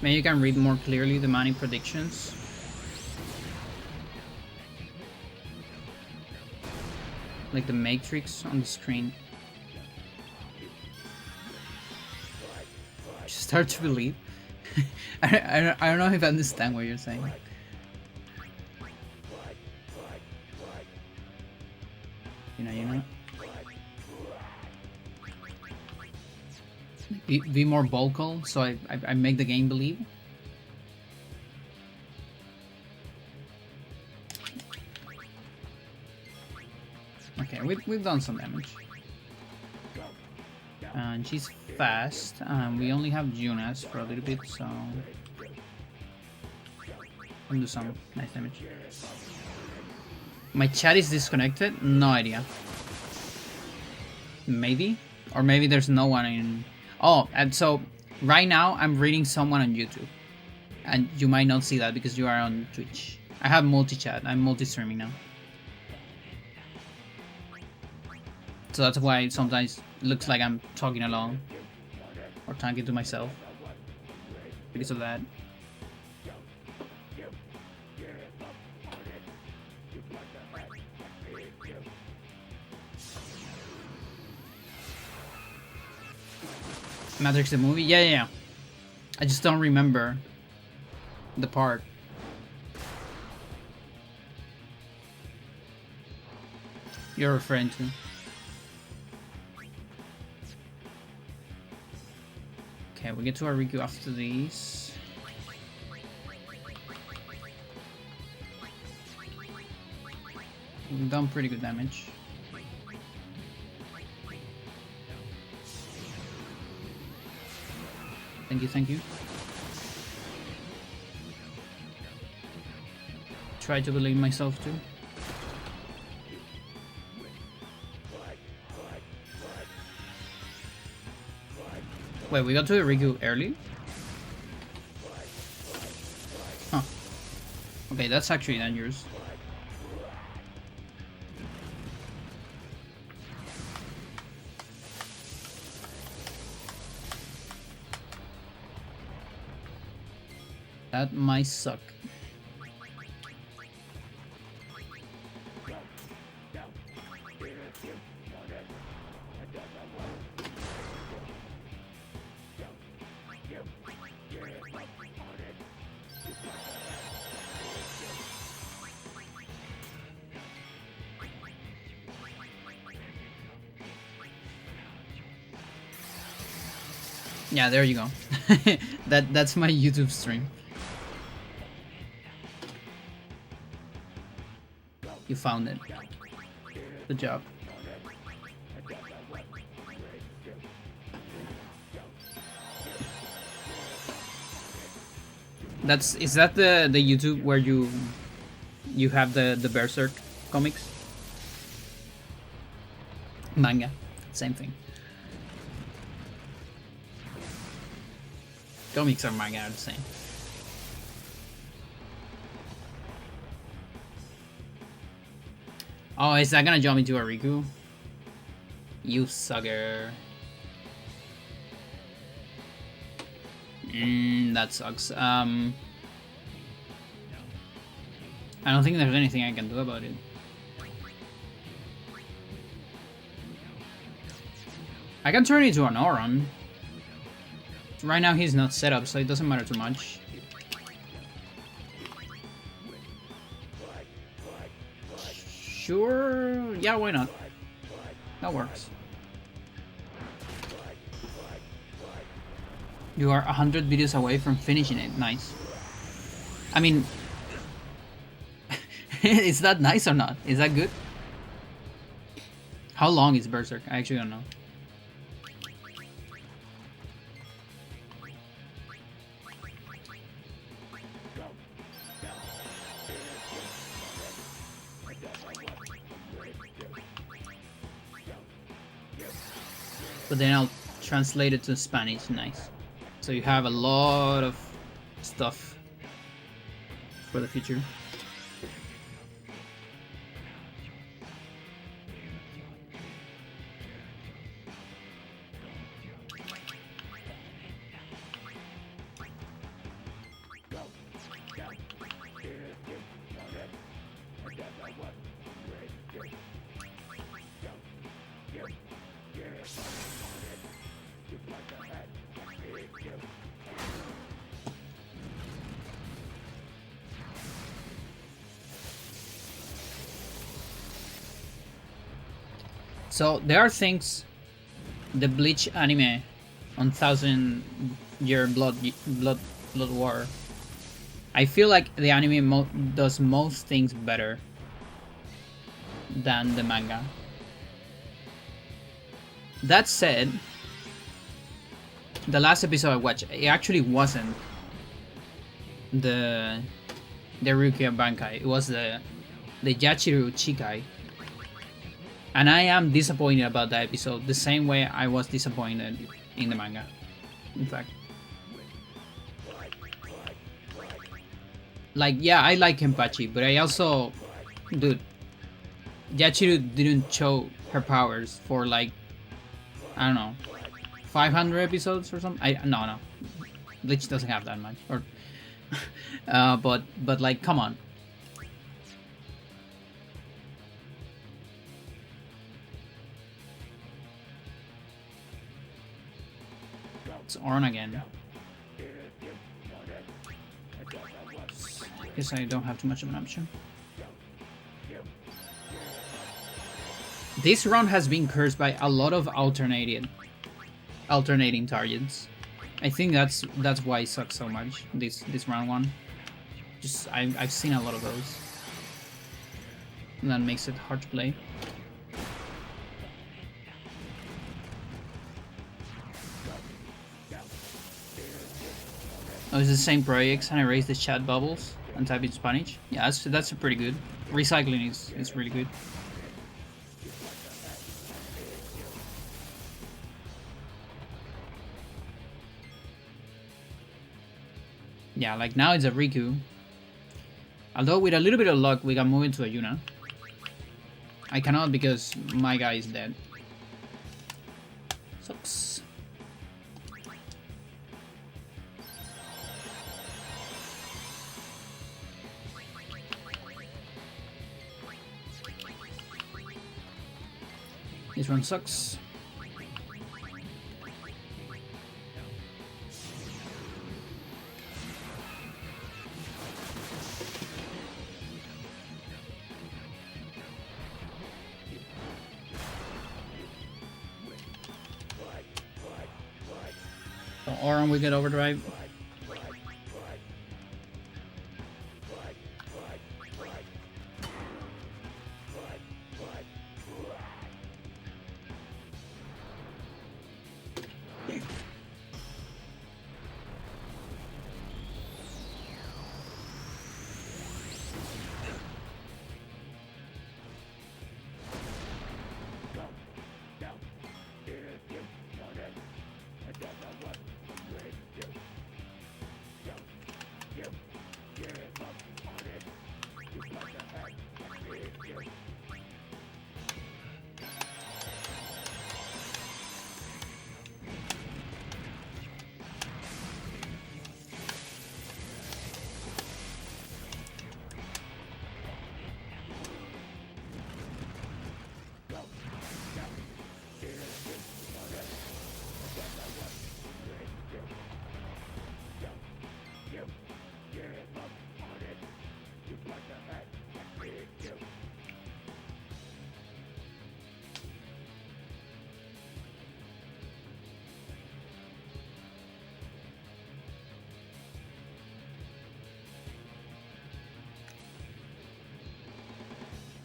Maybe you can read more clearly the money predictions. Like the matrix on the screen. Just hard to believe. I don't know if I understand what you're saying. You know. Be more vocal, so I make the game believe. Okay, we've done some damage. And she's fast. We only have Jonas for a little bit, so I'll do some nice damage. My chat is disconnected? No idea. Maybe? Or maybe there's no one in... Oh, and so right now I'm reading someone on YouTube. And you might not see that because you are on Twitch. I have multi-chat. I'm multi-streaming now. So that's why it sometimes looks like I'm talking along. Or talking to myself. Because of that. Matrix the movie? Yeah. I just don't remember the part. You're referring to. Okay, we get to Ariku after these. We've done pretty good damage. Thank you. Try to believe myself too. Wait, we got to Ariku early? Huh. Okay, that's actually dangerous. That might suck. Yeah, there you go. That's my YouTube stream. You found it. Good job. Is that the YouTube where you have the Berserk comics? manga. Same thing. Comics or manga are the same. Oh, is that gonna jump into a Riku? You sucker. That sucks. I don't think there's anything I can do about it. I can turn it into an Auron. Right now he's not set up, so it doesn't matter too much. Sure, yeah, why not? That works. You are 100 videos away from finishing it. Nice. I mean, is that nice or not? Is that good? How long is Berserk? I actually don't know. But then I'll translate it to Spanish. Nice. So you have a lot of stuff for the future. So there are things, the Bleach anime on 1000-year blood war. I feel like the anime does most things better than the manga. That said, the last episode I watched, it actually wasn't the Rukia Bankai. It was the Yachiru Chikai. And I am disappointed about that episode, the same way I was disappointed in the manga, in fact. Like, yeah, I like Kenpachi, but I also... Dude, Yachiru didn't show her powers for like, I don't know, 500 episodes or something? No. Bleach doesn't have that much. Or, but like, come on. It's Auron again. Guess I don't have too much of an option. This round has been cursed by a lot of alternating targets. I think that's why it sucks so much. This round one. Just I've seen a lot of those. And that makes it hard to play. Oh, it's the same projects and erase the chat bubbles and type in Spanish. Yeah, that's pretty good. Recycling is really good. Yeah, like now it's a Riku. Although with a little bit of luck we can move into a Yuna. I cannot because my guy is dead. Sucks. This one sucks. So Auron we get overdrive.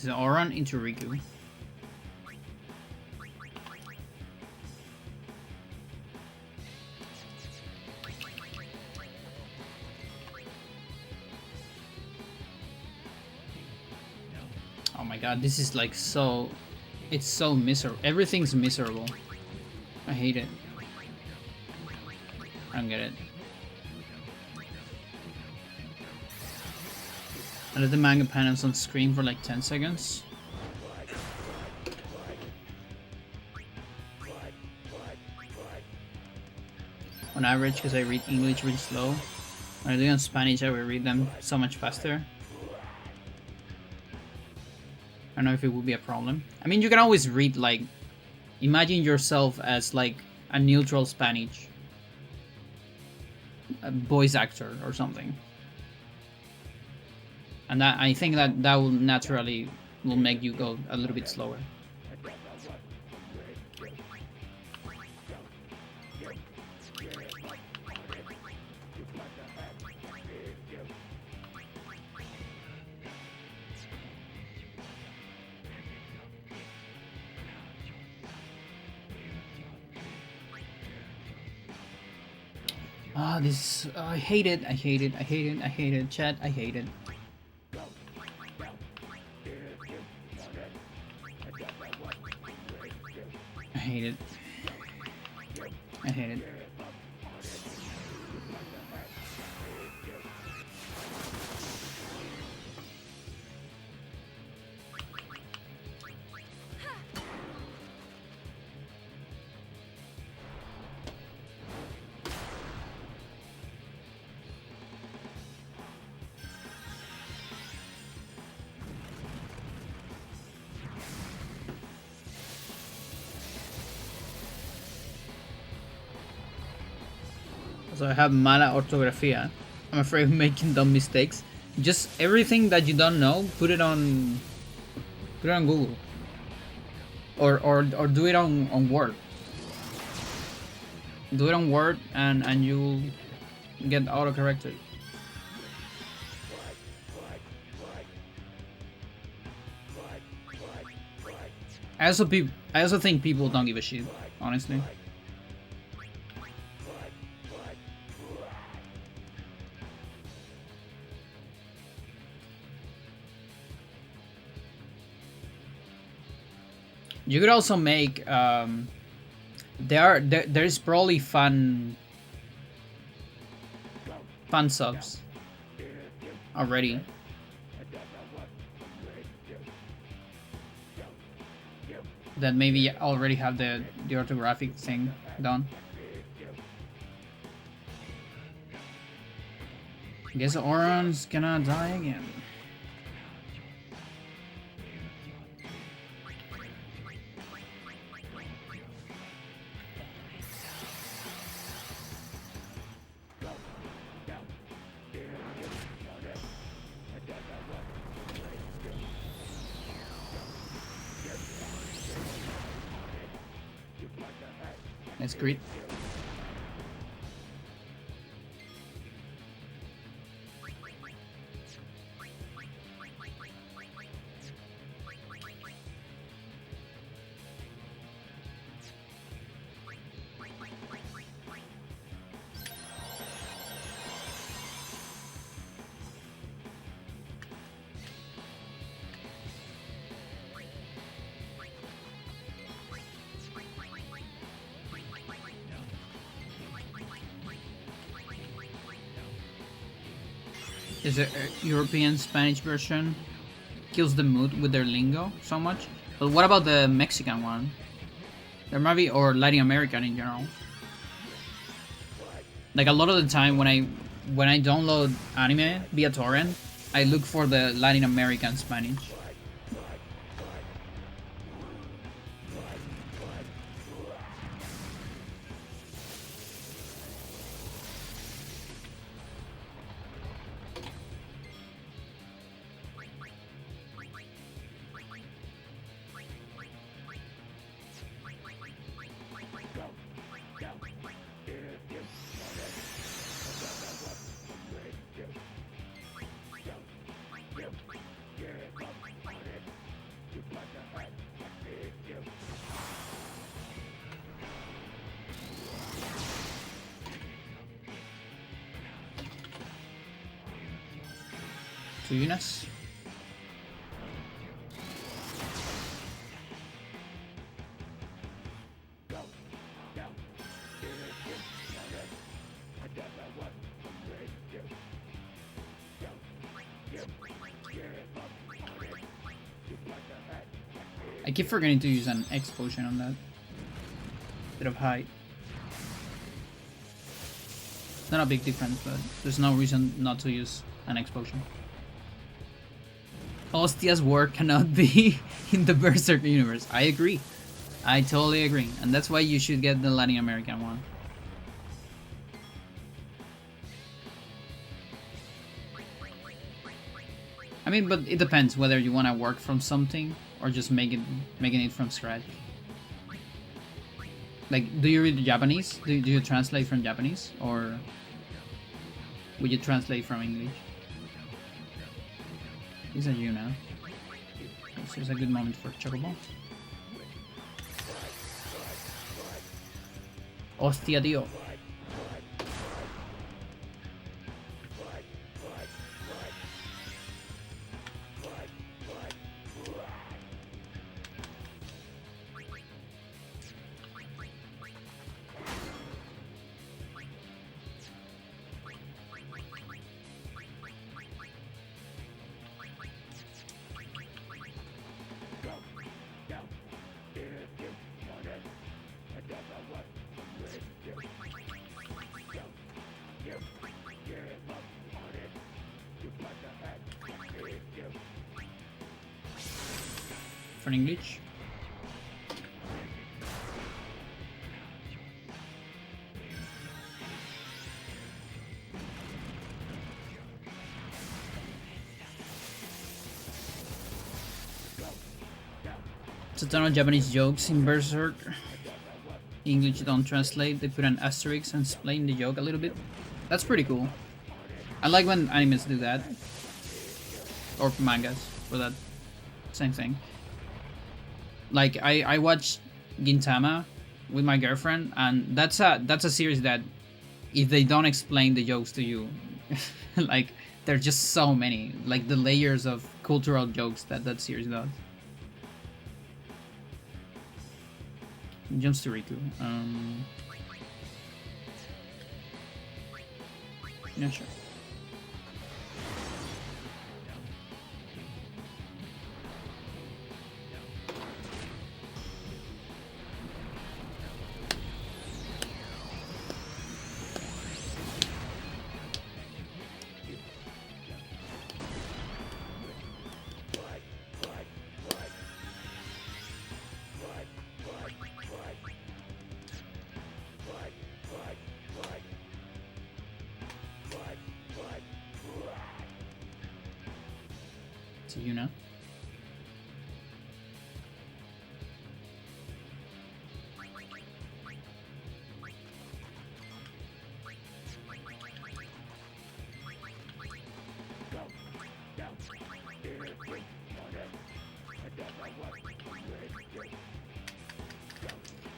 So Oran into Riku. Oh my god, this is like so... It's so miserable. Everything's miserable. I hate it. I don't get it. I let the manga panels on screen for like 10 seconds. On average, because I read English really slow. When I do it in Spanish, I will read them so much faster. I don't know if it would be a problem. I mean, you can always read, like, imagine yourself as like a neutral Spanish voice actor or something, and that, I think that will naturally make you go a little bit slower. Ah, this... I hate it, I hate it, I hate it, I hate it, chat, I hate it. I hate it. I hate it. So I have mala ortografía. I'm afraid of making dumb mistakes. Just everything that you don't know, put it on Google. Or do it on Word. Do it on Word and you'll get auto-corrected. I also think people don't give a shit, honestly. You could also make there's probably fun subs already. That maybe already have the orthographic thing done. Guess Oran's gonna die again. That's great. Is the European Spanish version kills the mood with their lingo so much? But what about the Mexican one? There might be, or Latin American in general. Like a lot of the time when I download anime via torrent, I look for the Latin American Spanish. To Eunice. I keep forgetting to use an X potion on that. Bit of height. Not a big difference, but there's no reason not to use an X potion. Hostia's work cannot be in the Berserk universe. I agree. I totally agree. And that's why you should get the Latin American one. I mean, but it depends whether you want to work from something or just making it from scratch. Like, do you read Japanese? Do you translate from Japanese? Or would you translate from English? These are you now. This is a good moment for Chocobo. Hostia, tío. For English. It's a ton of Japanese jokes in Berserk. English don't translate, they put an asterisk and explain the joke a little bit. That's pretty cool. I like when animes do that. Or mangas, for that same thing. Like I watched Gintama with my girlfriend, and that's a series that if they don't explain the jokes to you, like there's just so many, like the layers of cultural jokes that series does. Jumps to Riku. Yeah, sure. To you now.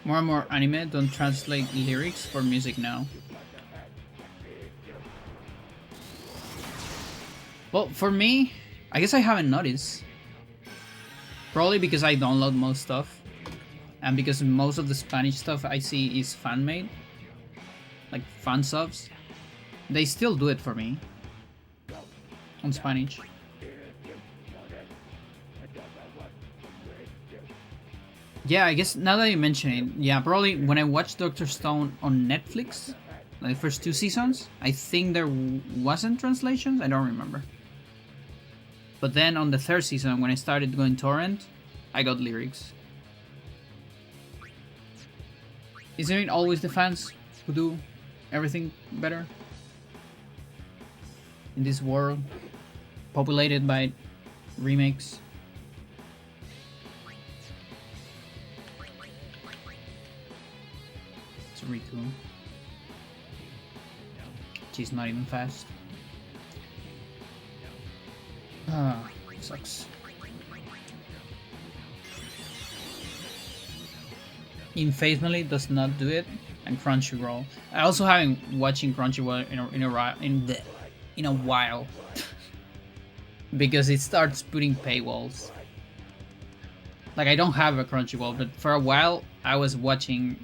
More and more anime don't translate lyrics for music now. Well, for me, I guess I haven't noticed. Probably because I download most stuff. And because most of the Spanish stuff I see is fan-made. Like fan subs. They still do it for me. On Spanish. Yeah, I guess now that you mention it, yeah, probably when I watched Dr. Stone on Netflix, like the first 2 seasons, I think there wasn't translations, I don't remember. But then on the 3rd season, when I started going torrent, I got lyrics. Isn't it always the fans who do everything better? In this world, populated by remakes. It's Riku. She's not even fast. Ah, sucks. Infamously does not do it, and Crunchyroll. I also haven't watching Crunchyroll in a while. because it starts putting paywalls. Like, I don't have a Crunchyroll, but for a while I was watching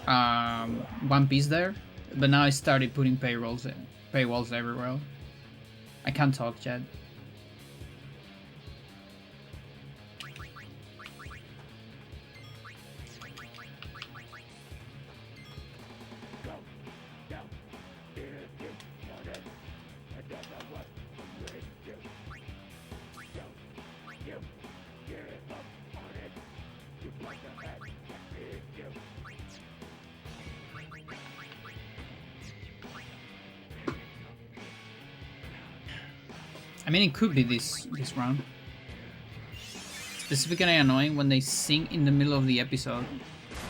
One Piece there, but now I started putting paywalls everywhere. I can't talk, Chad. I mean, it could be this round. Specifically annoying when they sing in the middle of the episode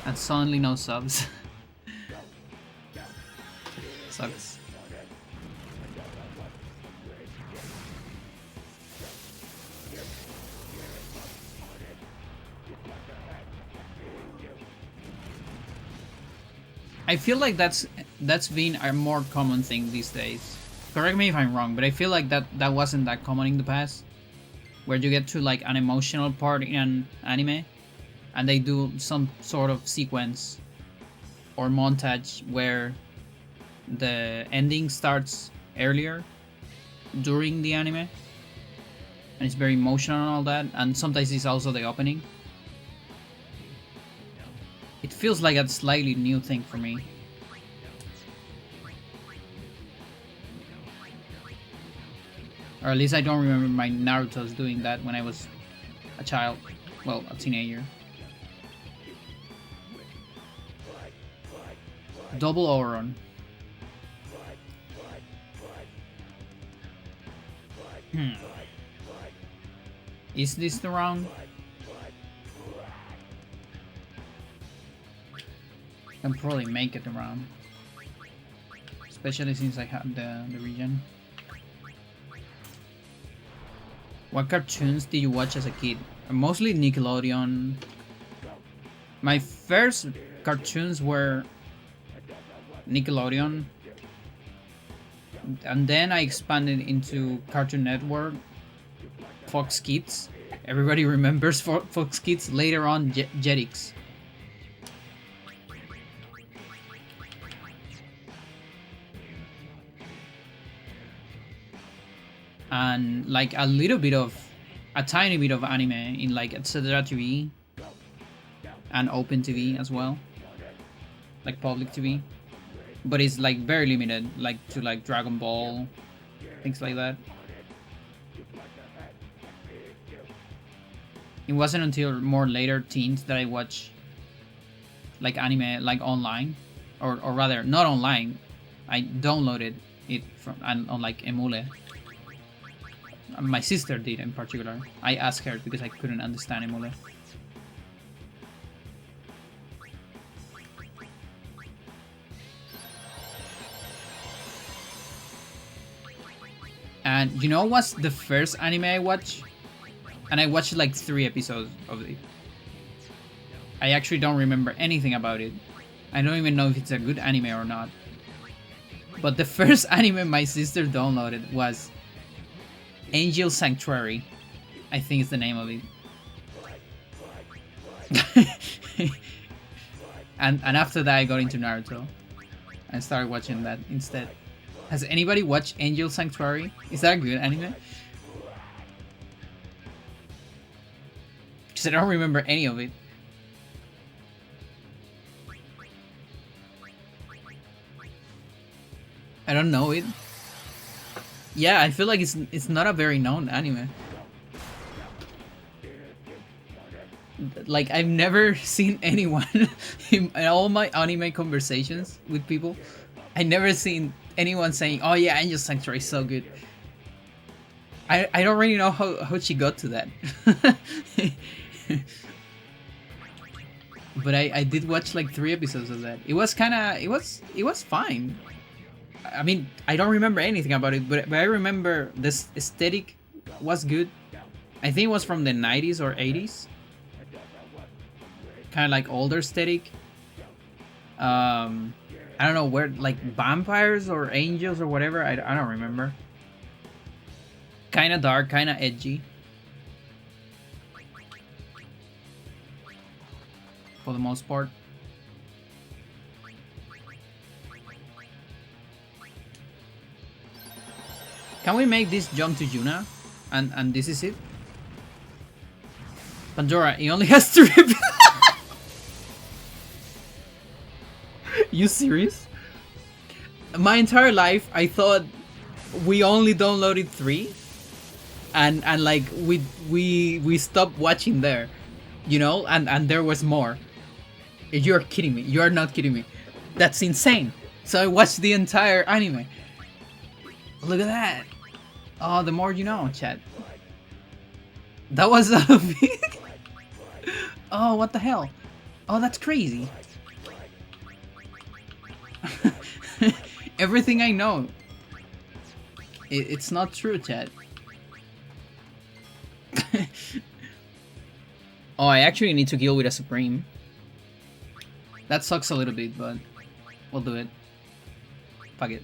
and suddenly no subs. Sucks. I feel like that's been a more common thing these days. Correct me if I'm wrong, but I feel like that wasn't that common in the past, where you get to like an emotional part in an anime and they do some sort of sequence or montage where the ending starts earlier during the anime and it's very emotional and all that, and sometimes it's also the opening. It feels like a slightly new thing for me. Or at least I don't remember my Naruto's doing that when I was a child. Well, a teenager. Double Oron. Is this the round? I can probably make it around. Especially since I have the region. What cartoons did you watch as a kid? Mostly Nickelodeon. My first cartoons were Nickelodeon. And then I expanded into Cartoon Network, Fox Kids. Everybody remembers Fox Kids. Later on, Jetix. And like a tiny bit of anime in like Etc. TV and Open TV as well, like public TV, but it's like very limited, like to like Dragon Ball, things like that. It wasn't until more later teens that I watched like anime like online, or rather not online. I downloaded it from on like Emule. My sister did in particular. I asked her because I couldn't understand Emule. And you know what's the first anime I watched? And I watched like 3 episodes of it. I actually don't remember anything about it. I don't even know if it's a good anime or not. But the first anime my sister downloaded was Angel Sanctuary, I think is the name of it. and after that I got into Naruto and started watching that instead. Has anybody watched Angel Sanctuary? Is that a good anime? Because I don't remember any of it. I don't know it. Yeah, I feel like it's not a very known anime. Like, I've never seen anyone in all my anime conversations with people, I never seen anyone saying, "Oh yeah, Angel Sanctuary is so good." I don't really know how she got to that. But I did watch like 3 episodes of that. It was fine. I mean, I don't remember anything about it, but I remember this aesthetic was good. I think it was from the 90s or 80s. Kind of like older aesthetic. I don't know where, like vampires or angels or whatever. I don't remember. Kinda dark, kinda edgy. For the most part. Can we make this jump to Yuna? And this is it? Pandora, he only has 3. You serious? My entire life I thought we only downloaded 3 and like we stopped watching there, you know, and there was more. You're kidding me. You're not kidding me. That's insane. So I watched the entire anime. Look at that. Oh, the more you know, chat. That was a big... Oh, what the hell? Oh, that's crazy. Everything I know. It's not true, chat. Oh, I actually need to deal with a Supreme. That sucks a little bit, but we'll do it. Fuck it.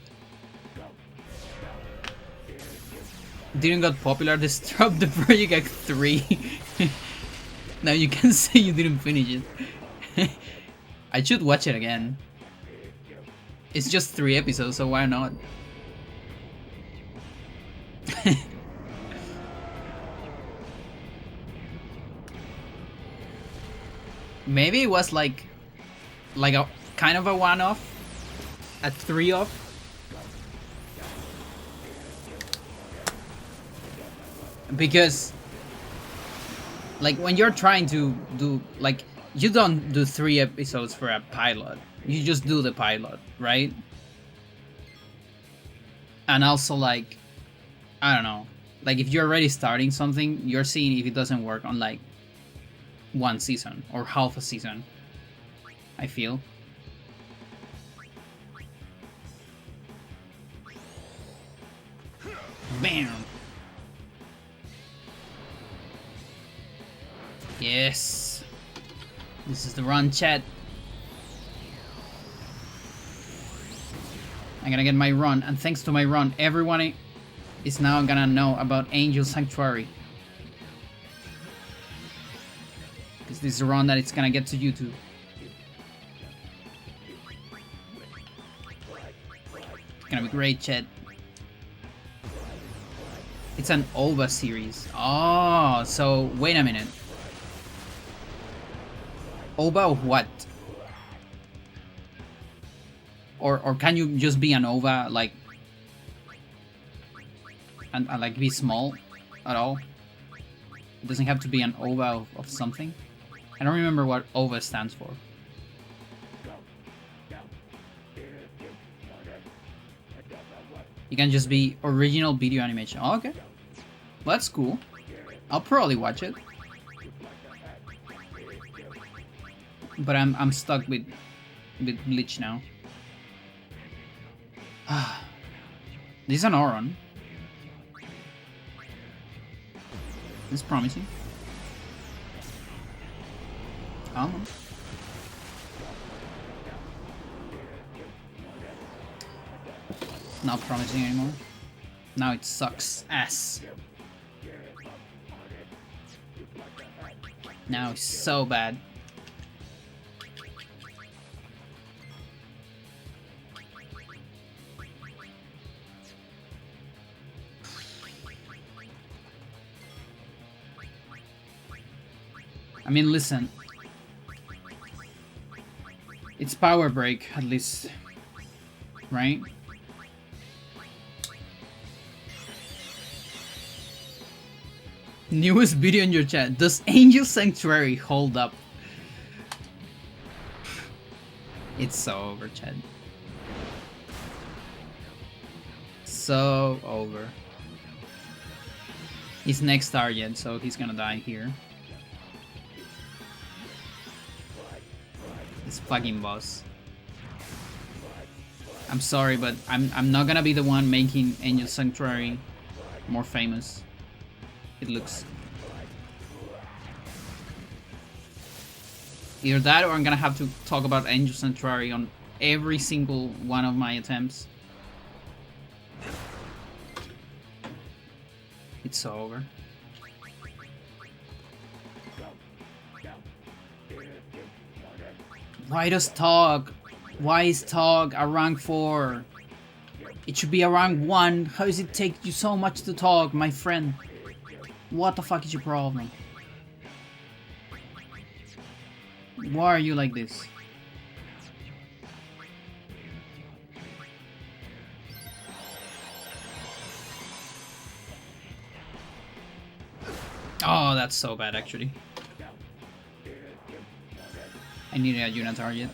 Didn't got popular, just dropped the project at 3. Now you can say you didn't finish it. I should watch it again. It's just 3 episodes, so why not? Maybe it was like a kind of a one-off, a 3-off. Because like when you're trying to do, like, you don't do 3 episodes for a pilot, you just do the pilot, right? And also, like, I don't know, like if you're already starting something, you're seeing if it doesn't work on like 1 season or half a season, I feel. Bam! Yes! This is the run, chat. I'm gonna get my run, and thanks to my run, everyone is now gonna know about Angel Sanctuary. Because this is a run that it's gonna get to YouTube. It's gonna be great, chat. It's an OVA series. Oh, so wait a minute. OVA of what? Or can you just be an OVA, like, and like be small at all? It doesn't have to be an OVA of something. I don't remember what OVA stands for. You can just be original video animation. Oh, okay. Well, that's cool. I'll probably watch it. But I'm stuck with Bleach now. This is an Auron. This is promising. Oh. Not promising anymore. Now it sucks ass. Now it's so bad. I mean, listen. It's Power Break, at least. Right? Newest video in your chat. Does Angel Sanctuary hold up? It's so over, chat. So over. He's next target, so he's gonna die here. This fucking boss. I'm sorry, but I'm not gonna be the one making Angel Sanctuary more famous. It looks. Either that or I'm gonna have to talk about Angel Sanctuary on every single one of my attempts. It's over. Why does Tog? Why is Tog a rank 4? It should be a rank 1. How does it take you so much to Tog, my friend? What the fuck is your problem? Why are you like this? Oh, that's so bad actually. I needed a unit target.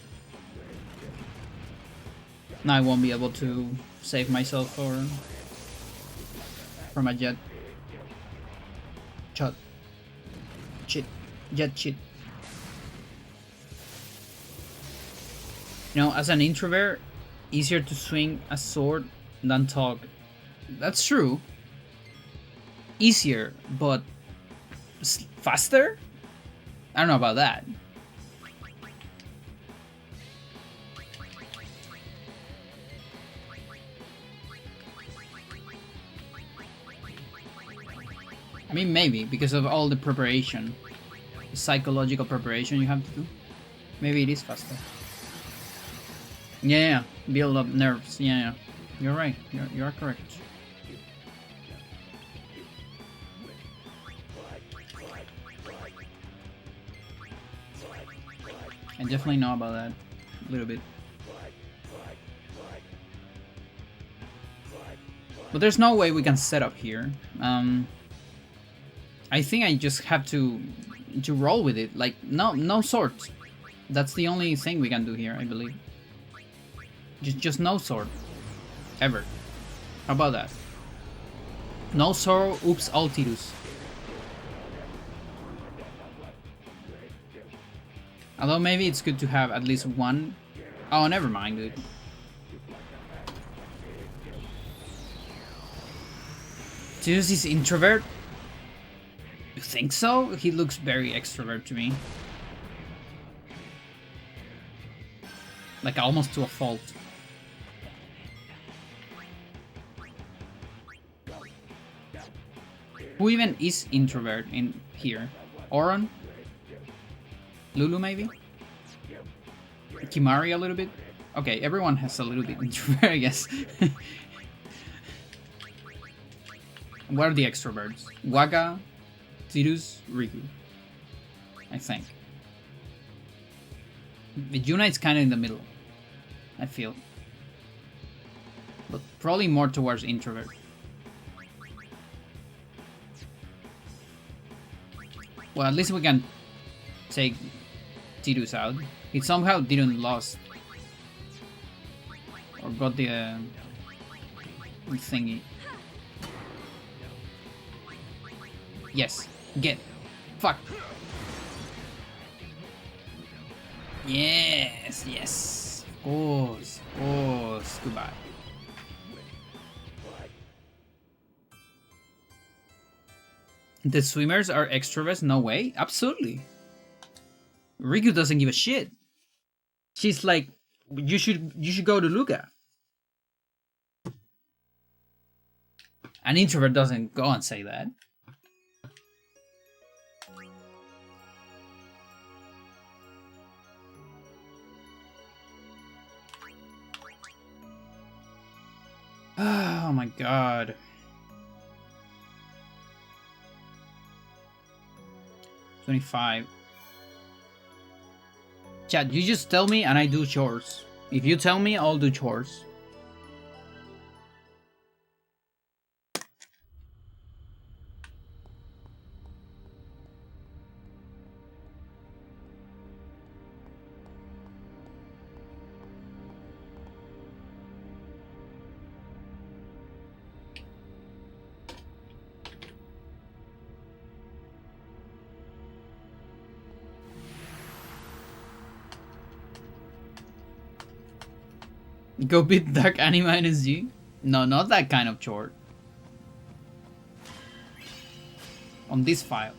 Now I won't be able to save myself from a jet. Shot. Shit. Jet shit. You know, as an introvert, easier to swing a sword than talk. That's true. Easier, but faster? I don't know about that. I mean, maybe, because of all the preparation. The psychological preparation you have to do. Maybe it is faster. Yeah, build up nerves. Yeah. You're right. You're correct. I definitely know about that. A little bit. But there's no way we can set up here. I think I just have to roll with it. Like, no swords. That's the only thing we can do here, I believe. Just no sword. Ever. How about that? No sword, oops, Altirus. Although maybe it's good to have at least one. Oh, never mind, dude. Tidus is introvert? You think so? He looks very extrovert to me. Like almost to a fault. Who even is introvert in here? Oron? Lulu maybe? Kimari a little bit? Okay, everyone has a little bit introvert, I guess. What are the extroverts? Waga, Tidus, Riku. I think. Vijuna is kind of in the middle, I feel. But probably more towards introvert. Well, at least we can take Tidus out. He somehow didn't lost. Or got the thingy. Yes. Get. Fuck. Yes. Yes. Of course. Of course. Goodbye. The swimmers are extroverts? No way. Absolutely. Riku doesn't give a shit. She's like, you should go to Luca. An introvert doesn't go and say that. Oh my god. 25. Chat, you just tell me and I do chores. If you tell me, I'll do chores. Go beat Dark Anima NSG? No, not that kind of chore. On this file.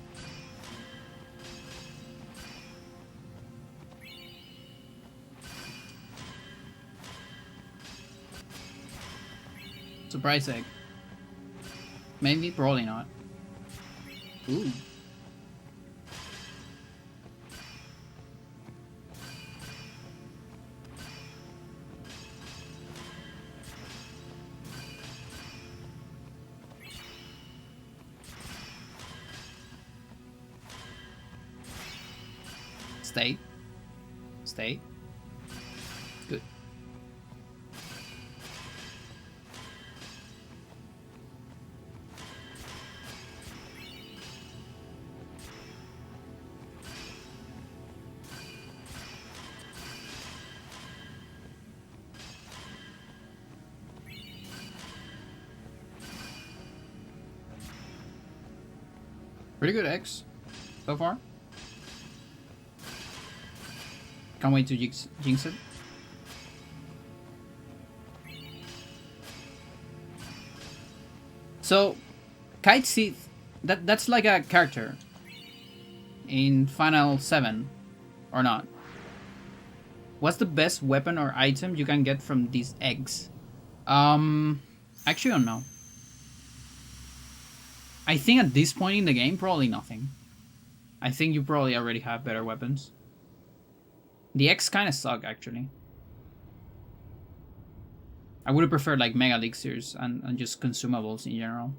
Surprise egg. Maybe, probably not. Ooh. Stay. Stay. Good. Pretty good X so far. Can't wait to jinx it. So, Kite Sith, that's like a character in Final 7, or not? What's the best weapon or item you can get from these eggs? Actually, I don't know. I think at this point in the game, probably nothing. I think you probably already have better weapons. The X kind of suck, actually. I would have preferred like Mega Elixirs and just consumables in general.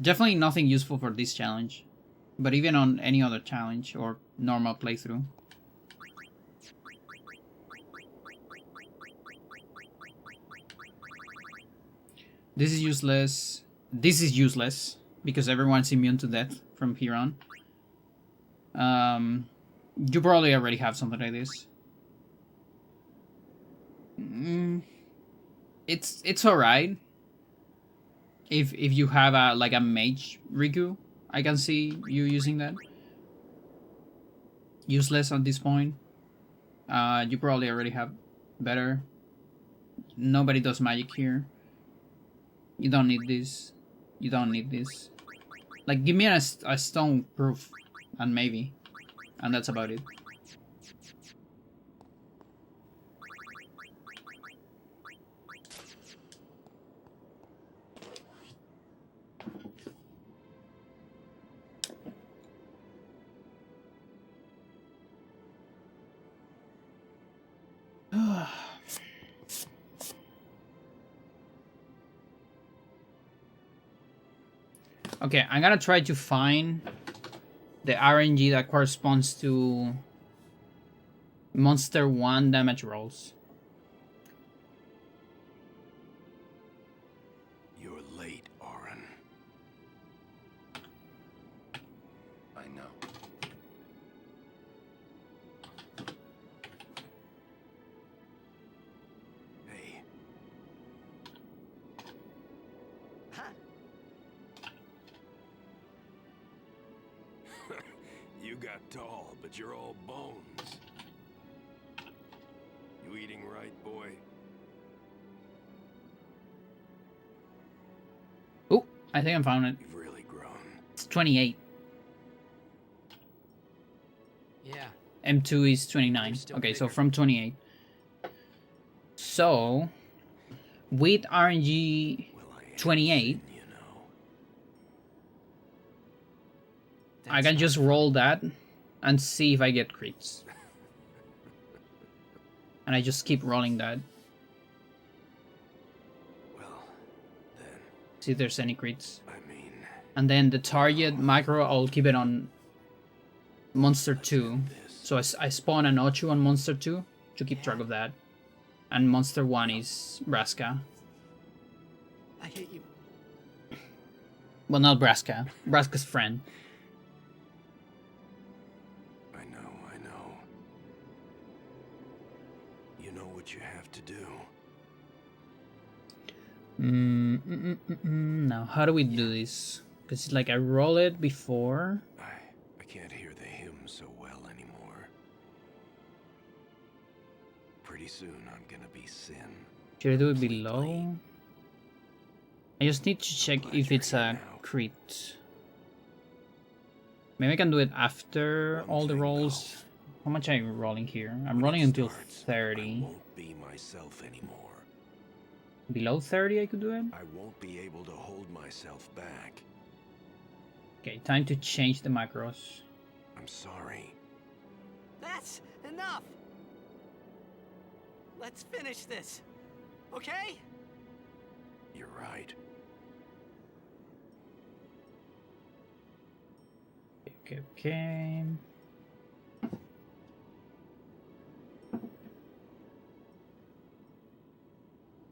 Definitely nothing useful for this challenge. But even on any other challenge or normal playthrough. This is useless. This is useless because everyone's immune to death from here on. You probably already have something like this. It's alright. If you have a like a mage Riku, I can see you using that. Useless at this point. You probably already have better. Nobody does magic here. You don't need this. You don't need this. Like, give me a stone proof, and maybe. And that's about it. Okay, I'm gonna try to find the RNG that corresponds to Monster 1 damage rolls. You're late, Auron. I know. Hey. Huh? You got tall, but you're all bones. You eating right, boy? Oh, I think I found it. You've really grown. It's 28. Yeah. M2 is 29. Still Okay, so bigger. from 28. So, with RNG Well, I am 28, thin, you know. I That's can not just fun. roll that and see if I get crits. And I just keep rolling that. Well, then, See if there's any crits. I mean, And then the target macro, I'll keep it on Monster 2. this. So I spawn an Ochu on Monster 2 to keep track of that. And Monster 1 is Braska. I hate you. Well, not Braska. Braska's friend. I know. You know what you have to do. Now, how do we do this? Because it's like I roll it before. I can't hear the hymn so well anymore. Pretty soon I'm gonna be Sin. Should I do it below? I just need to check Glad if you're it's here a now. crit. Maybe I can do it after One all the thing, rolls. though. How much am I rolling here? I'm When rolling it until starts, 30. I won't be myself anymore. Below 30 I could do it. I won't be able to hold myself back. Okay, time to change the macros. I'm sorry. That's enough. Let's finish this, okay? You're right. Okay.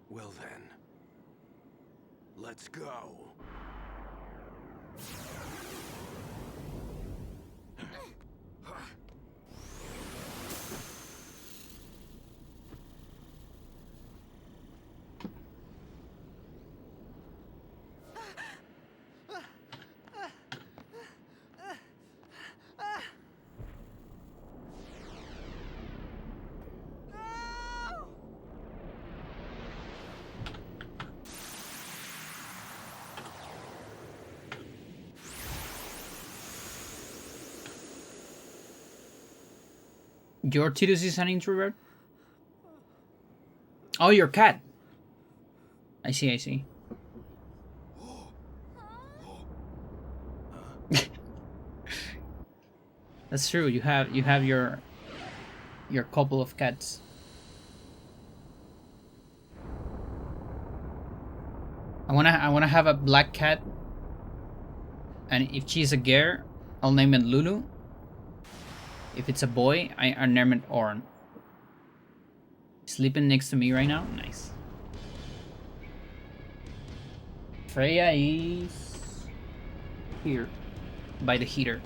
Well then, let's go. Your Titus is an introvert? Oh, your cat. I see, I see. That's true. You have your couple of cats. I wanna have a black cat, and if she's a girl, I'll name it Lulu. If it's a boy, I name it Oran. Sleeping next to me right now? Nice. Freya is here by the heater.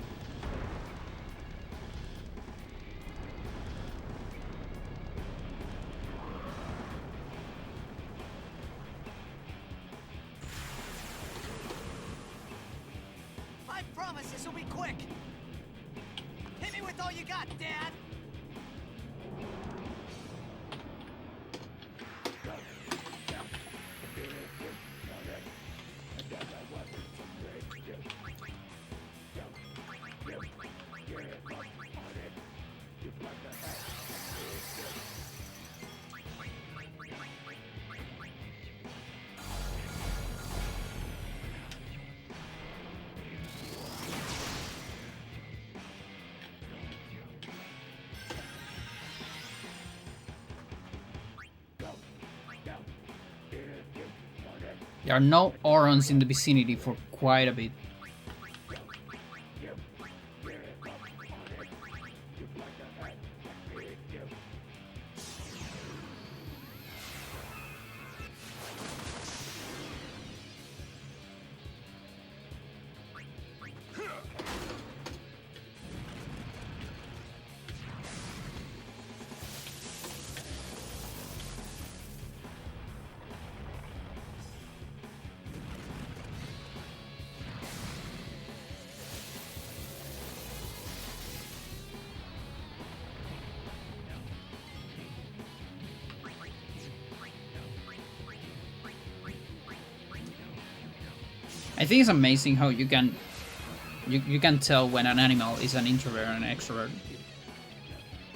I promise this will be quick. Hit me with all you got, Dad. There are no Orons in the vicinity for quite a bit. I think it's amazing how you can tell when an animal is an introvert and an extrovert.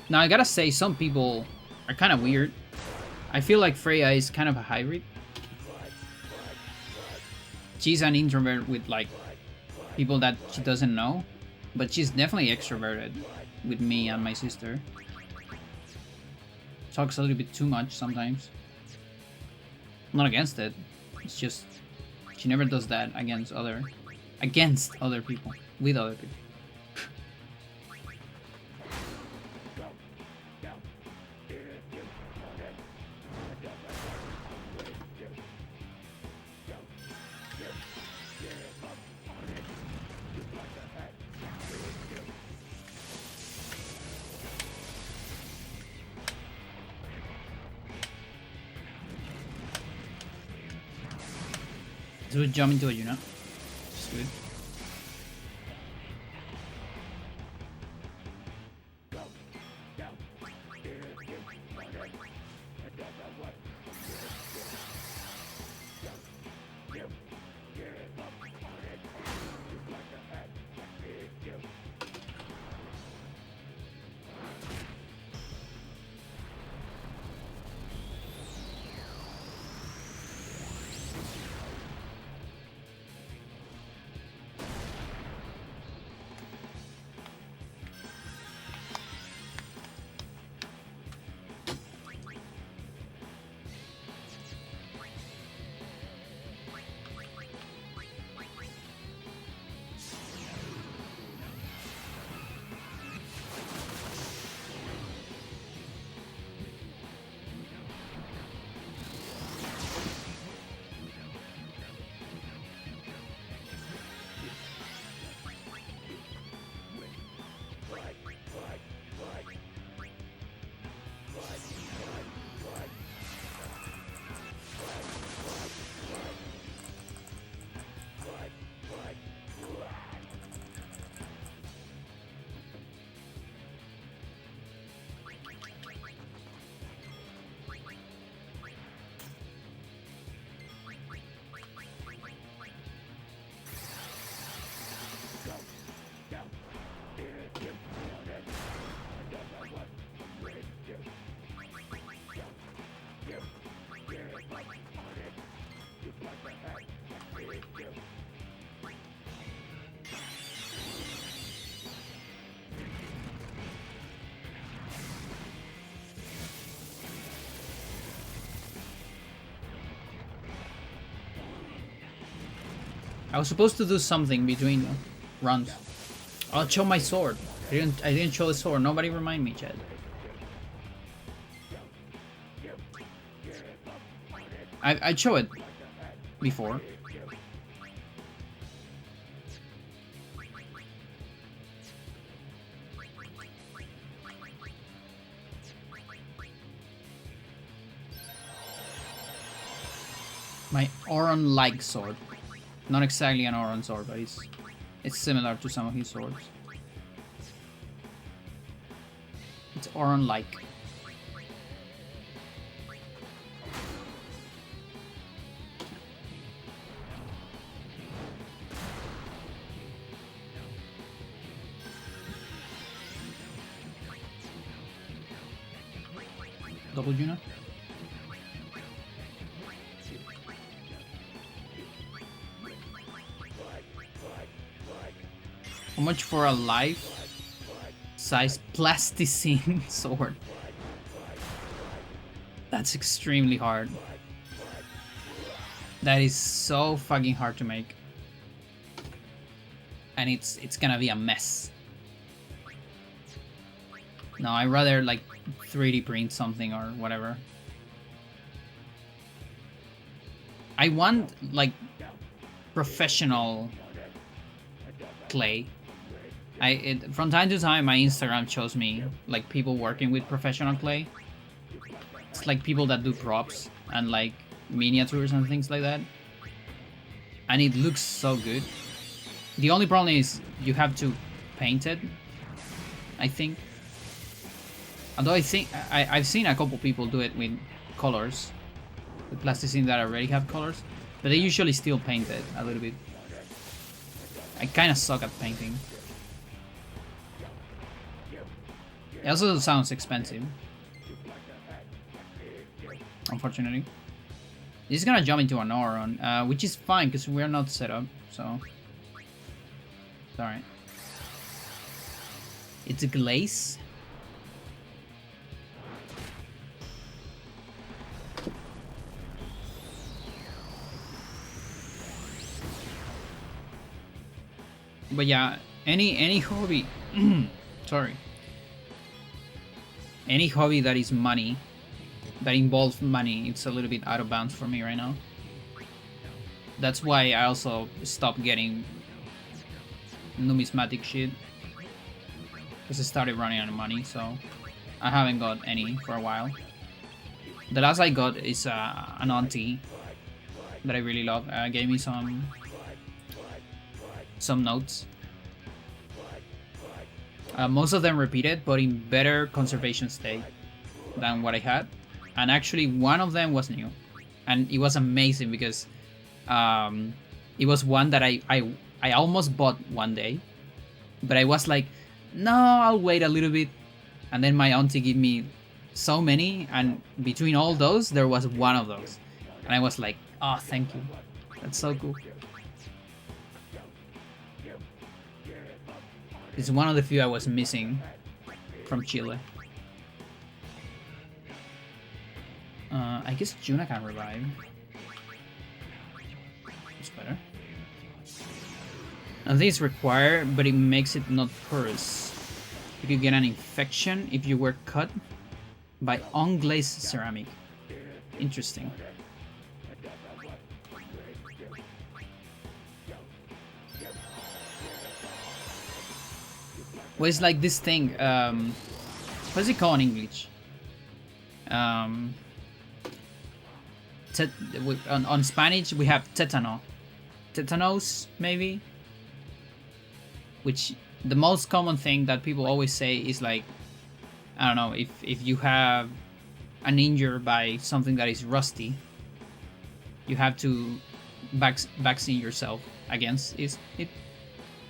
Now I gotta say, some people are kind of weird. I feel like Freya is kind of a hybrid. She's an introvert with like people that she doesn't know, but she's definitely extroverted with me and my sister. Talks a little bit too much sometimes. I'm not against it. It's just she never does that against other people, with other people. So we jump into it, you know? Just good. I was supposed to do something between runs. I'll show my sword. I didn't show the sword. Nobody remind me, Chad. I'd show it before. My Auron-like sword. Not exactly an Auron sword, but it's similar to some of his swords. It's Auron-like. Double Juno. How much for a life-size plasticine sword? That's extremely hard. That is so fucking hard to make. And it's gonna be a mess. No, I'd rather like 3D print something or whatever. I want like professional clay. From time to time my Instagram shows me like people working with professional clay. It's like people that do props and like miniatures and things like that. And it looks so good. The only problem is you have to paint it, I think. Although I think I've seen a couple people do it with colors, with plasticine that already have colors, but they usually still paint it a little bit. I kind of suck at painting. It also sounds expensive, unfortunately. This is gonna jump into an Auron, which is fine because we're not set up, so it's alright. It's a glaze. But yeah, any hobby, sorry, any hobby that is money, that involves money, it's a little bit out of bounds for me right now. That's why I also stopped getting numismatic shit, because I started running out of money, so I haven't got any for a while. The last I got is an auntie that I really love, gave me some notes. Most of them repeated, but in better conservation state than what I had. And actually one of them was new. And it was amazing because it was one that I almost bought one day. But I was like, no, I'll wait a little bit. And then my auntie gave me so many, and between all those, there was one of those. And I was like, oh, thank you. That's so cool. It's one of the few I was missing from Chile. I guess Juna can revive. It's better. I think it's required, but it makes it not porous. You could get an infection if you were cut by unglazed ceramic. Interesting. Well, it's like this thing, what is it called in English? On Spanish we have tetanus, maybe? Which, the most common thing that people always say is like, I don't know, if you have an injury by something that is rusty, you have to vaccine yourself against it.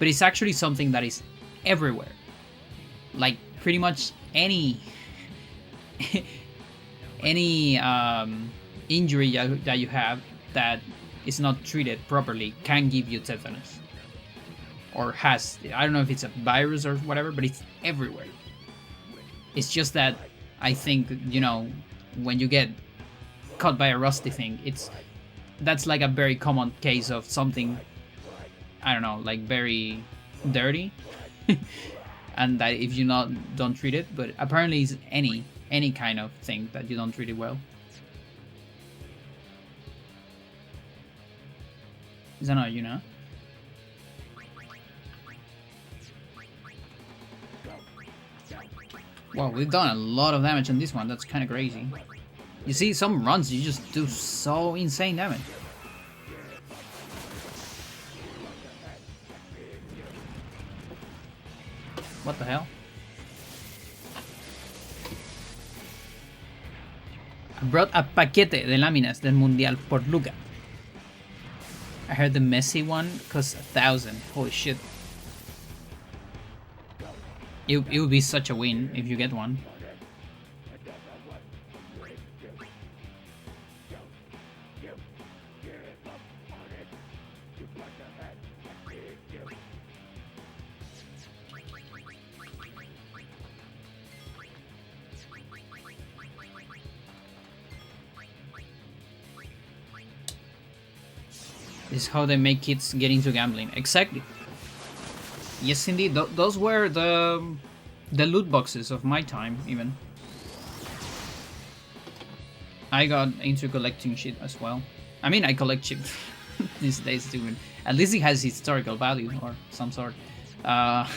But it's actually something that is everywhere. Like pretty much any injury that you have that is not treated properly can give you tetanus, or has. I don't know if it's a virus or whatever, but it's everywhere. It's just that I think, you know, when you get caught by a rusty thing, that's like a very common case of something I don't know, like very dirty, and that if you don't treat it, but apparently it's any kind of thing that you don't treat it well. Is that not you know? Wow, we've done a lot of damage on this one. That's kind of crazy. You see, some runs you just do so insane damage. What the hell? I brought a paquete de láminas del Mundial por Luca. I heard the Messi one costs 1,000. Holy shit. It would be such a win if you get one. This is how they make kids get into gambling. Exactly. Yes, indeed. Those were the loot boxes of my time, even. I got into collecting shit as well. I mean, I collect shit these days too. At least it has historical value or some sort. But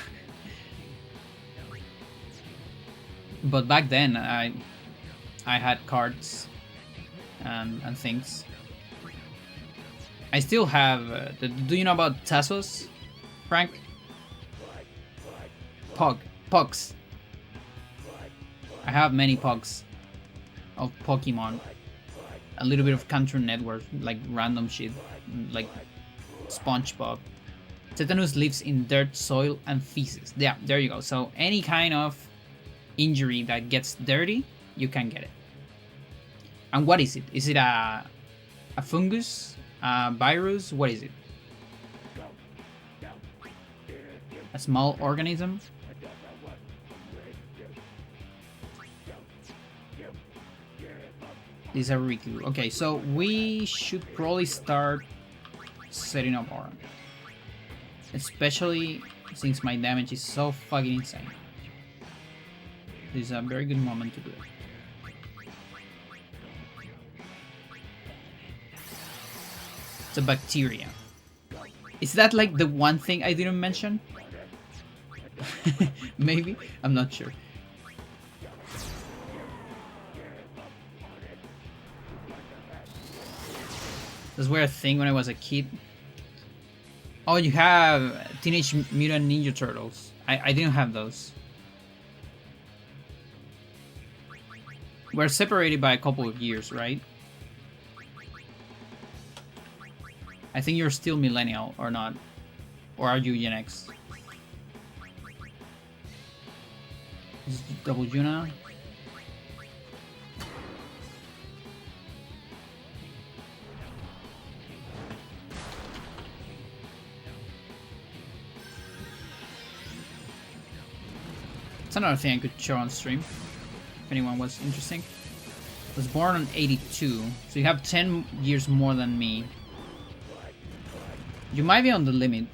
back then, I had cards and things. I still have. Do you know about Tazos, Frank? Pugs. I have many pugs of Pokemon. A little bit of Cartoon Network, like random shit, like SpongeBob. Tetanus lives in dirt, soil, and feces. Yeah, there you go. So any kind of injury that gets dirty, you can get it. And what is it? Is it a fungus? A virus? What is it? A small organism? These are Riku. Okay, so we should probably start setting up our... Especially since my damage is so fucking insane. This is a very good moment to do it. It's a bacteria. Is that like the one thing I didn't mention? Maybe? I'm not sure. Those were a thing when I was a kid. Oh, you have Teenage Mutant Ninja Turtles. I didn't have those. We're separated by a couple of years, right? I think you're still millennial, or not? Or are you Gen X? Is it double Yuna? It's another thing I could show on stream, if anyone was interested. I was born in 82, so you have 10 years more than me. You might be on the limit.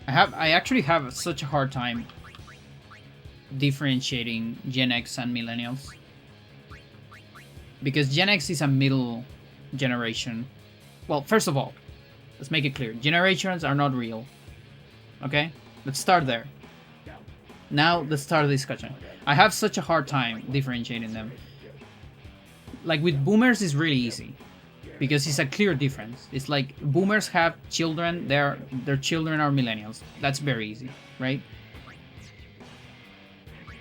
I actually have such a hard time differentiating Gen X and millennials. Because Gen X is a middle generation. Well, first of all, let's make it clear. Generations are not real. Okay? Let's start there. Now, let's start the discussion. I have such a hard time differentiating them. Like with boomers, it's really easy. Because it's a clear difference. It's like boomers have children, their children are millennials. That's very easy, right?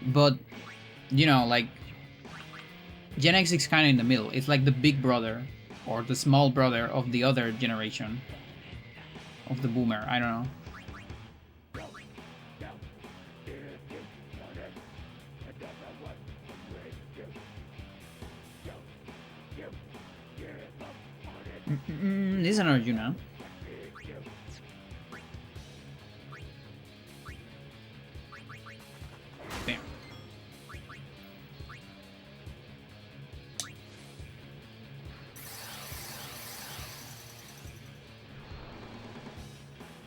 But, you know, like, Gen X is kind of in the middle. It's like the big brother or the small brother of the other generation of the boomer. I don't know. This is another Yuna. Bam.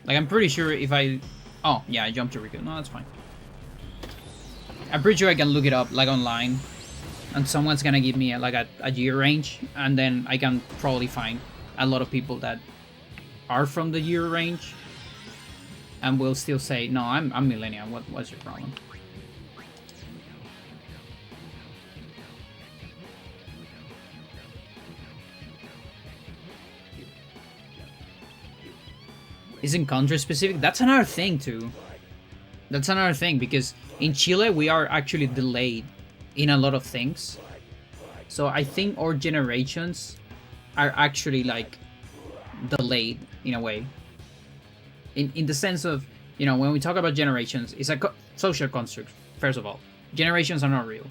Like, I'm pretty sure if I... Oh, yeah, I jumped to Riku. No, that's fine. I'm pretty sure I can look it up, like, online. And someone's gonna give me, like, a year range. And then I can probably find a lot of people that are from the year range. And will still say, no, I'm millennial. What's your problem? Isn't country specific? That's another thing too. That's another thing, because in Chile we are actually delayed in a lot of things. So I think our generations are actually like delayed in a way. In the sense of, you know, when we talk about generations, it's a social construct, first of all. Generations are not real.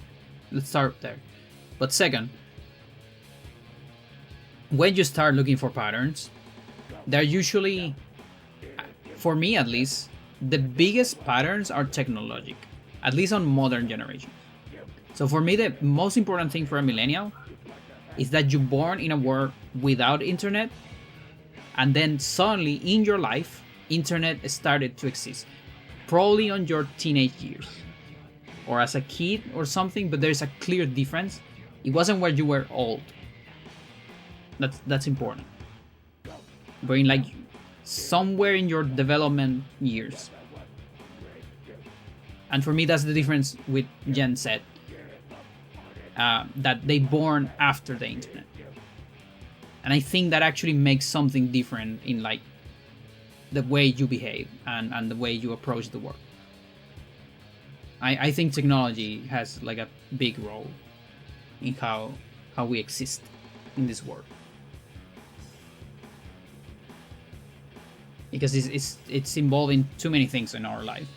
Let's start there. But second, when you start looking for patterns, they're usually, for me at least, the biggest patterns are technologic, at least on modern generations. So for me, the most important thing for a millennial is that you're born in a world without internet, and then suddenly in your life, internet started to exist. Probably on your teenage years, or as a kid or something, but there's a clear difference. It wasn't where you were old. That's important. But in like somewhere in your development years. And for me, that's the difference with Gen Z. That they born after the internet. And I think that actually makes something different in like the way you behave and the way you approach the world. I think technology has like a big role in how we exist in this world. Because it's involving too many things in our lives.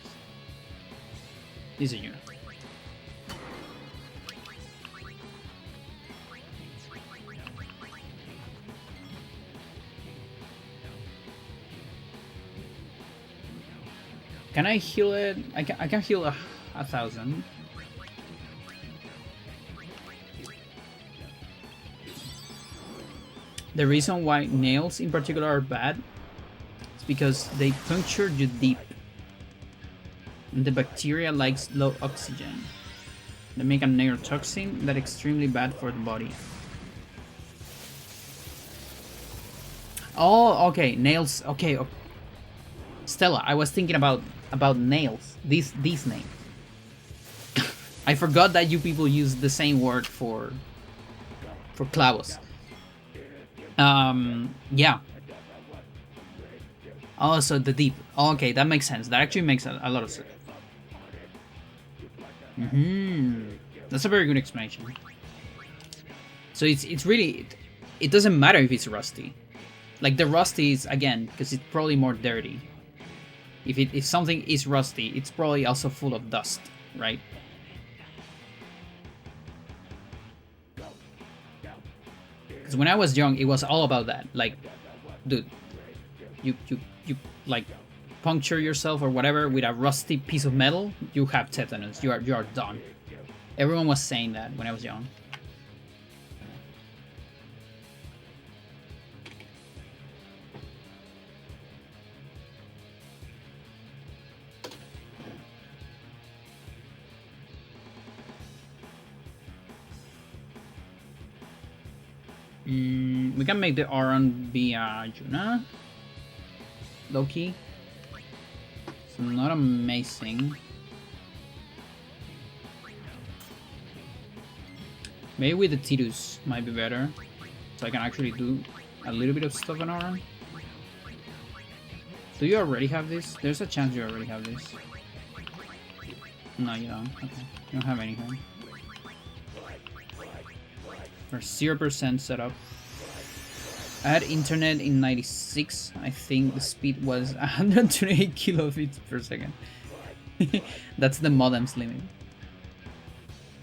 Isn't it? Can I heal it? I can heal 1,000. The reason why nails in particular are bad is because they puncture you deep. And the bacteria likes low oxygen. They make a neurotoxin that's extremely bad for the body. Oh, okay, nails. Okay, okay. Stella, I was thinking about nails. These nails. I forgot that you people use the same word for clavos. Yeah. Oh, so the deep. Oh, okay, that makes sense. That actually makes a lot of sense. That's a very good explanation. So it's really, it doesn't matter if it's rusty. Like the rusty is, again, because it's probably more dirty. If something is rusty, it's probably also full of dust, right? Because when I was young, it was all about that. Like, dude, you like puncture yourself or whatever with a rusty piece of metal, you have tetanus. You are done. Everyone was saying that when I was young. We can make the Aron be Juna. Low-key. It's not amazing. Maybe with the Tidus might be better. So I can actually do a little bit of stuff on Aron. Do you already have this? There's a chance you already have this. No, you don't. Okay. You don't have anything. We're 0% set up. I had internet in 96. I think the speed was 128 kilobits per second. That's the modem's limit.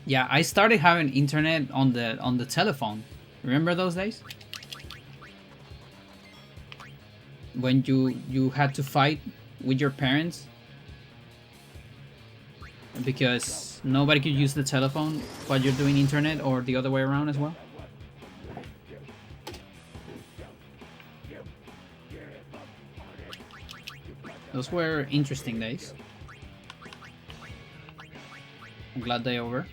Yeah, I started having internet on the telephone. Remember those days? When you had to fight with your parents because nobody could use the telephone while you're doing internet, or the other way around as well. Those were interesting days. I'm glad they're over.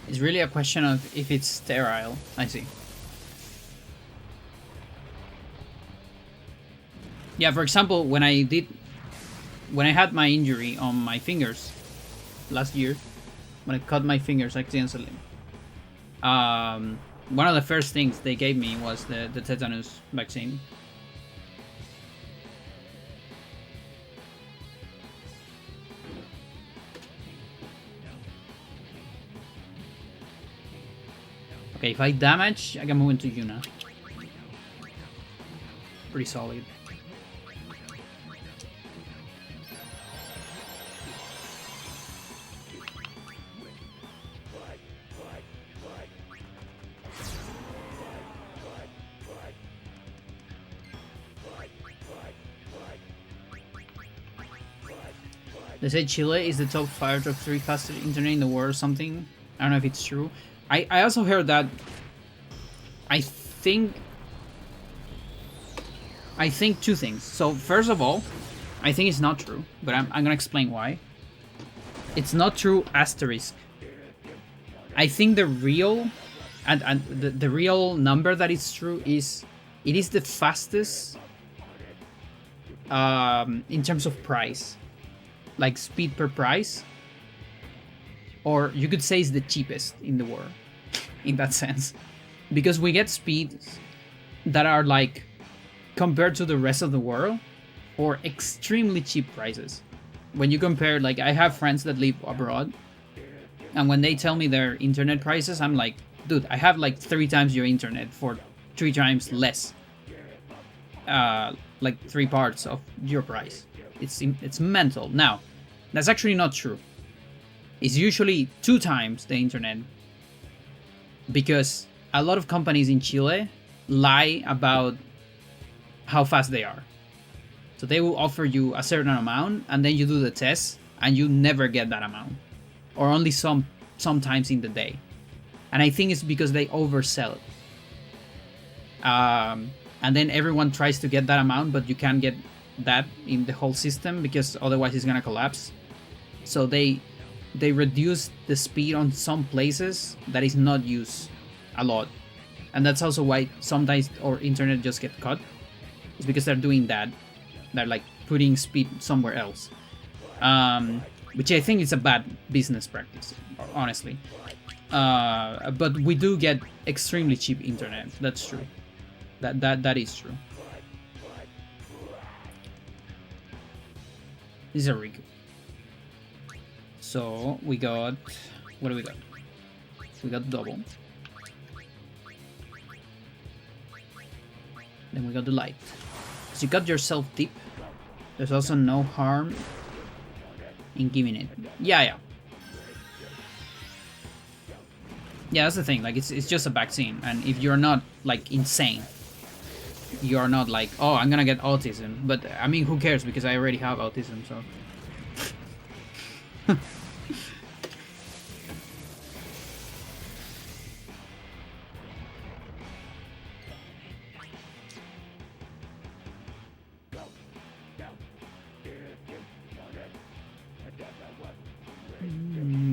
It's really a question of if it's sterile. I see. Yeah, for example, when I had my injury on my fingers last year, when I cut my fingers accidentally, one of the first things they gave me was the tetanus vaccine. Okay, if I damage, I can move into Yuna. Pretty solid. They say Chile is the top 5 top 3 fastest internet in the world or something. I don't know if it's true. I also heard that I think two things. So first of all, I think it's not true, but I'm gonna explain why. It's not true, asterisk. I think the real and the real number that is true is it is the fastest in terms of price, like speed per price, or you could say it's the cheapest in the world in that sense, because we get speeds that are like compared to the rest of the world for extremely cheap prices. When you compare, like I have friends that live abroad, and when they tell me their internet prices, I'm like, dude, I have like 3 times your internet for 3 times less, like 3 parts of your price. It's mental. Now, that's actually not true. It's usually 2 times the internet, because a lot of companies in Chile lie about how fast they are. So they will offer you a certain amount, and then you do the test, and you never get that amount, or only sometimes in the day. And I think it's because they oversell it. And then everyone tries to get that amount, but you can't get that in the whole system because otherwise it's gonna collapse. So they reduce the speed on some places that is not used a lot, and that's also why sometimes our internet just get cut. It's because they're doing that. They're like putting speed somewhere else, which I think is a bad business practice, honestly. But we do get extremely cheap internet. That's true. That is true. This is a Riku. So we got, what do we got? We got double. Then we got the light. So you got yourself deep. There's also no harm in giving it. Yeah. Yeah, that's the thing. Like it's just a vaccine, and if you're not like insane, you're not like, oh, I'm gonna get autism. But I mean, who cares? Because I already have autism, so.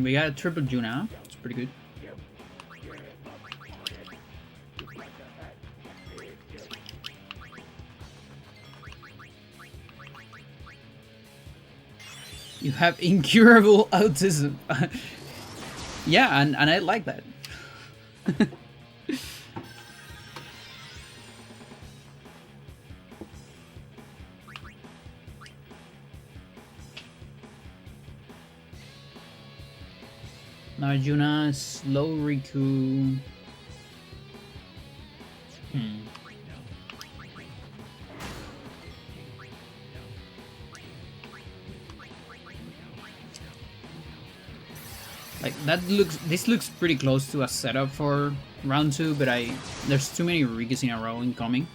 We got a triple Juna. It's pretty good. You have incurable autism. Yeah, and I like that. Arjuna, slow Riku. Like this looks pretty close to a setup for round 2, but there's too many Rikis in a row incoming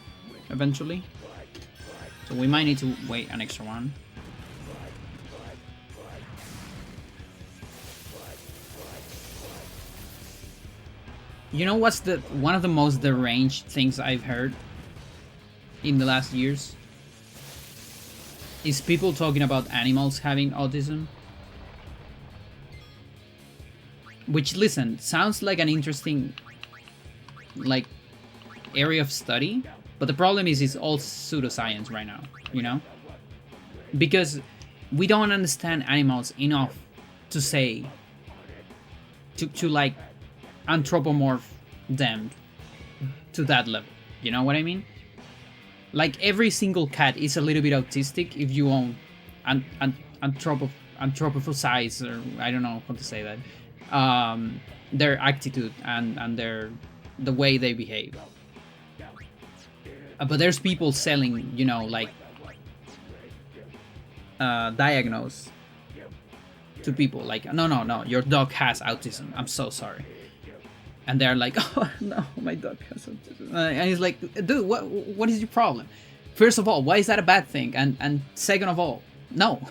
eventually. So we might need to wait an extra one. You know what's one of the most deranged things I've heard in the last years? Is people talking about animals having autism. Which, listen, sounds like an interesting like area of study, but the problem is it's all pseudoscience right now, you know? Because we don't understand animals enough to say to like anthropomorph them to that level. You know what I mean? Like every single cat is a little bit autistic if you own anthropomorphize, or I don't know how to say that. Their attitude and the way they behave. But there's people selling, you know, like diagnose to people like, no, your dog has autism. I'm so sorry. And they're like, oh no, my dog has autism. And he's like, dude, what is your problem? First of all, why is that a bad thing? And second of all, no.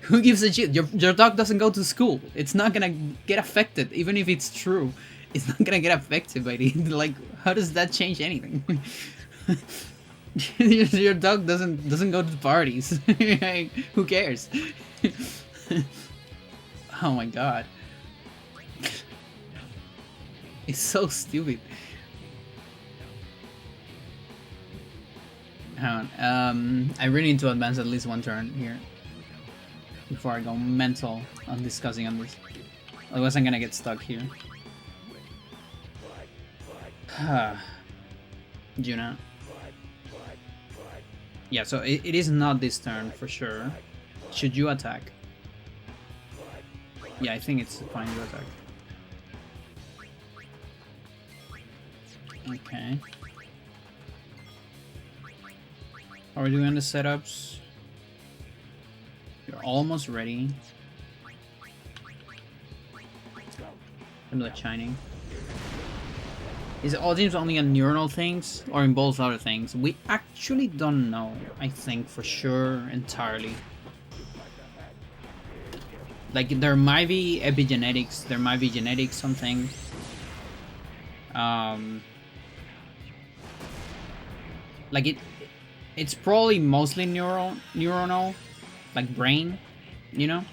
Who gives a shit? Your dog doesn't go to school. It's not gonna get affected, even if it's true. It's not gonna get affected by it. Like, how does that change anything? Your dog doesn't go to parties. Like, who cares? Oh my god. It's so stupid. Hang on. I really need to advance at least one turn here before I go mental on discussing on this. Otherwise I'm gonna get stuck here. Juna. Yeah, so it is not this turn for sure. Should you attack? Yeah, I think it's fine to attack. Okay. How are we doing on the setups? You're almost ready. Like shining. Is autism only on neuronal things or in both other things? We actually don't know, I think, for sure entirely. Like, there might be epigenetics, there might be genetics, something. Like it's probably mostly neuronal, like brain, you know?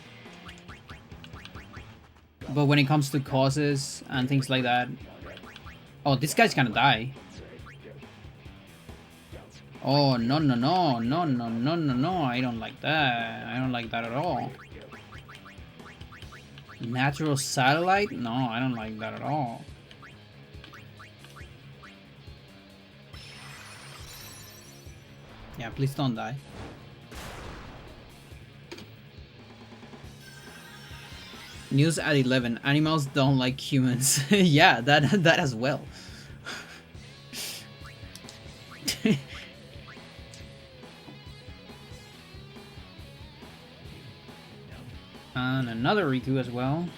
But when it comes to causes and things like that... Oh, this guy's gonna die. Oh, no, I don't like that. I don't like that at all. Natural satellite? No, I don't like that at all. Yeah, please don't die. News at 11. Animals don't like humans. Yeah, that as well. And another Riku as well.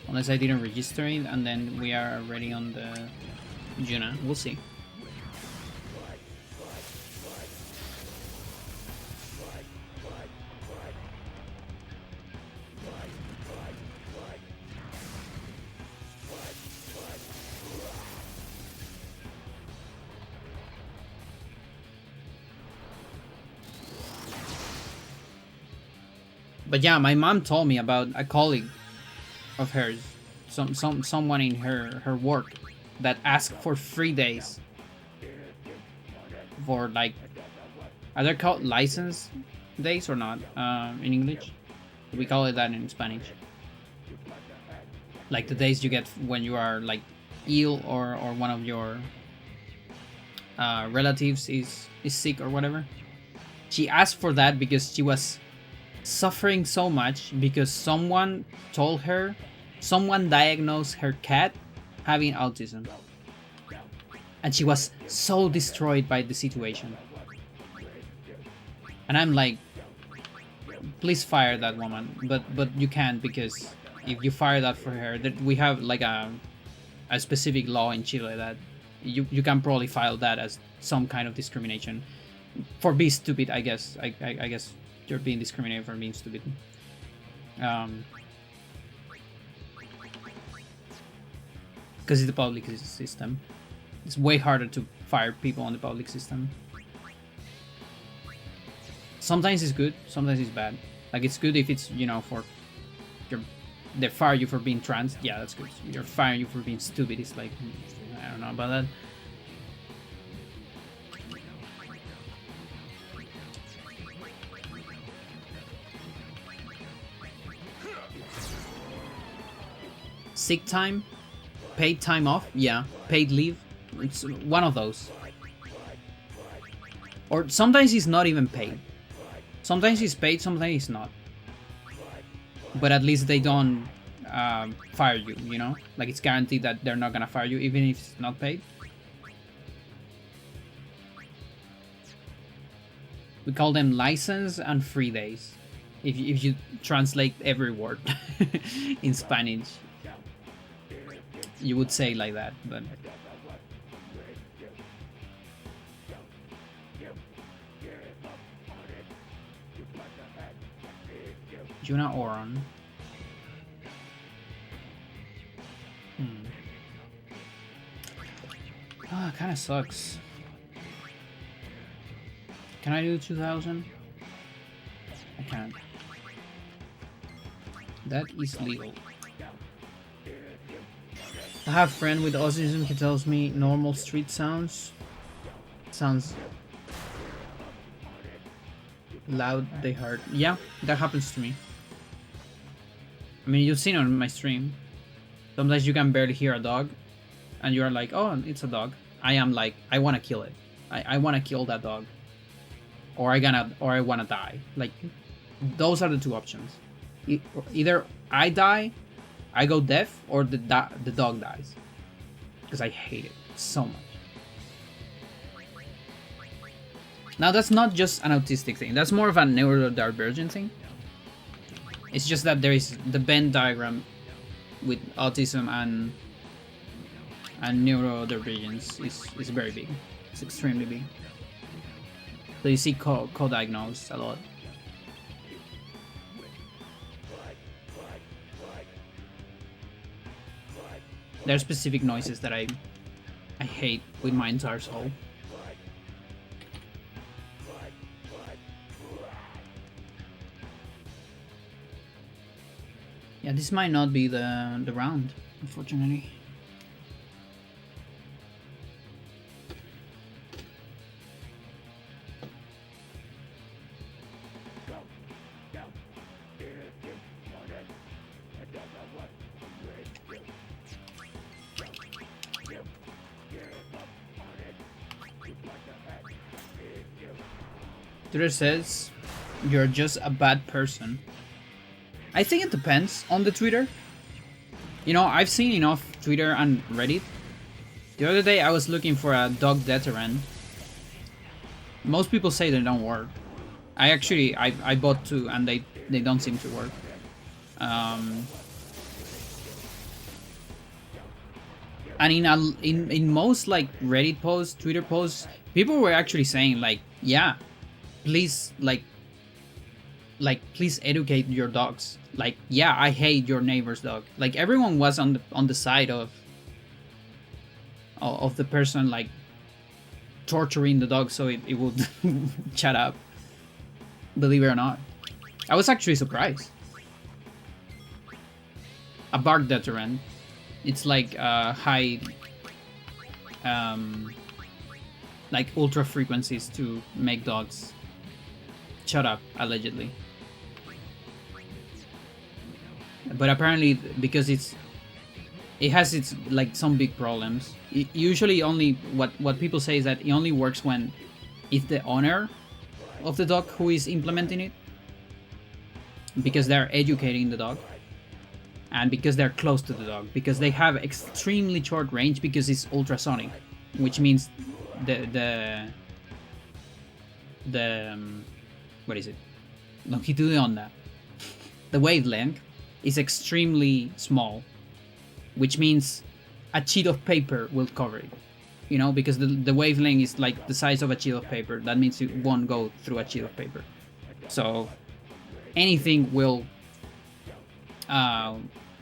Unless I didn't register it, and then we are already on the Juna. We'll see. But yeah, my mom told me about a colleague of hers, someone in her work that asked for 3 days for, like, are they called license days or not in English? We call it that in Spanish. Like the days you get when you are like ill or one of your relatives is sick or whatever. She asked for that because she was suffering so much because someone diagnosed her cat having autism. And she was so destroyed by the situation. And I'm like, please fire that woman. But you can't, because if you fire that for her, that we have like a specific law in Chile that you can probably file that as some kind of discrimination for being stupid. I guess I guess you're being discriminated for being stupid. Because it's the public system. It's way harder to fire people on the public system. Sometimes it's good, sometimes it's bad. Like, it's good if it's, you know, for they fire you for being trans. Yeah, that's good. They're firing you for being stupid. It's like, I don't know about that. Sick time, paid time off. Yeah, paid leave. It's one of those. Or sometimes it's not even paid. Sometimes it's paid, sometimes it's not. But at least they don't fire you, you know? Like, it's guaranteed that they're not gonna fire you even if it's not paid. We call them license and free days. If you translate every word in Spanish, you would say like that, but... Juna Oron. Ah, kind of sucks. Can I do 2000? I can't. That is legal. I have a friend with autism. He tells me normal street sounds loud. They hurt. Yeah, that happens to me. I mean, you've seen it on my stream. Sometimes you can barely hear a dog, and you are like, "Oh, it's a dog." I am like, I want to kill it. I want to kill that dog, or I wanna die. Like, those are the two options. Either I die, I go deaf, or the dog dies. Because I hate it so much. Now, that's not just an autistic thing. That's more of a neurodivergent thing. It's just that there is the Venn diagram with autism and neurodivergence is very big. It's extremely big. So you see co-diagnosed a lot. There are specific noises that I hate with my entire soul. Yeah, this might not be the round, unfortunately. Twitter says you're just a bad person. I think it depends on the Twitter. You know, I've seen enough Twitter and Reddit. The other day I was looking for a dog deterrent. Most people say they don't work. I bought two and they don't seem to work. And in most like Reddit posts, Twitter posts, people were actually saying like, yeah, please please educate your dogs. Like, yeah, I hate your neighbor's dog. Like, everyone was on the side of the person like torturing the dog so it would shut up. Believe it or not, I was actually surprised. A bark deterrent. It's like high, like ultra frequencies to make dogs shut up, allegedly. But apparently, because it has its like some big problems. It usually only what people say is that it only works when it's the owner of the dog who is implementing it, because they're educating the dog, and because they're close to the dog, because they have extremely short range, because it's ultrasonic. which means what is it? Longitudinal. The wavelength is extremely small, which means a sheet of paper will cover it. You know, because the wavelength is like the size of a sheet of paper. That means it won't go through a sheet of paper. So anything will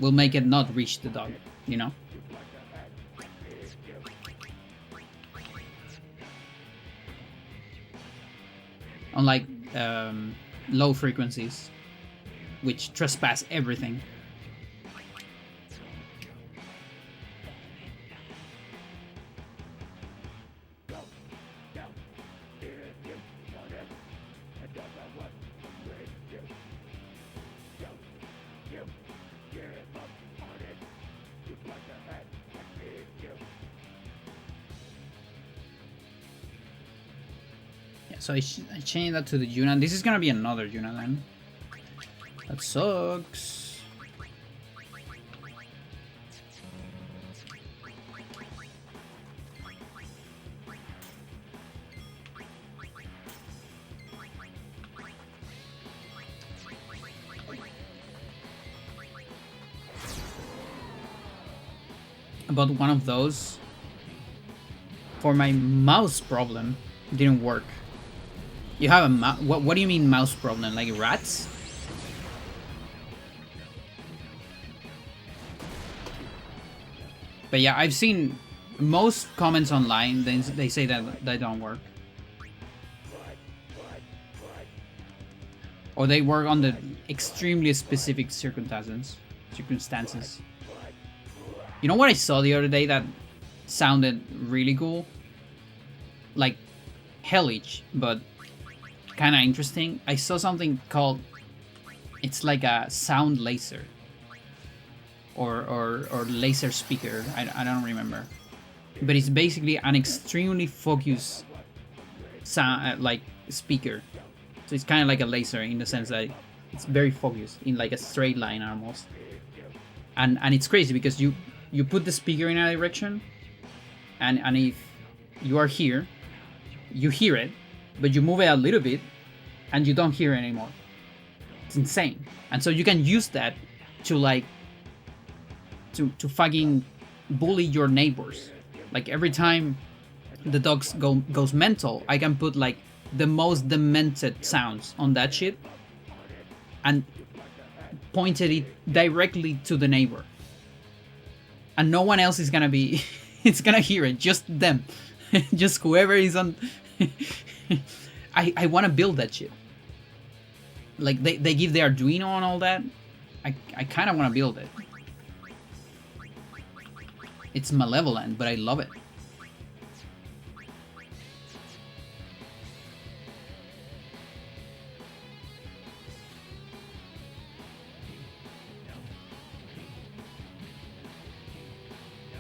make it not reach the dog, you know? Unlike low frequencies, which trespass everything. So I changed that to the Yuna. This is gonna be another Yuna then. That sucks. About one of those for my mouse problem didn't work. You have a mouse? What do you mean mouse problem? Like rats? But yeah, I've seen most comments online. They say that they don't work, or they work on the extremely specific circumstances. You know what I saw the other day that sounded really cool? Like hellish, but kind of interesting. I saw something called, it's like a sound laser or laser speaker. I don't remember, but it's basically an extremely focused sound like speaker. So it's kind of like a laser in the sense that it's very focused in like a straight line almost. And it's crazy because you put the speaker in a direction, and if you are here, you hear it, but you move it a little bit and you don't hear it anymore. It's insane. And so you can use that to like to fucking bully your neighbors. Like every time the dogs goes mental, I can put like the most demented sounds on that shit and pointed it directly to the neighbor. And no one else is gonna be it's gonna hear it, just them. Just whoever is on I want to build that shit. Like they give the Arduino and all that. I kind of want to build it. It's malevolent, but I love it.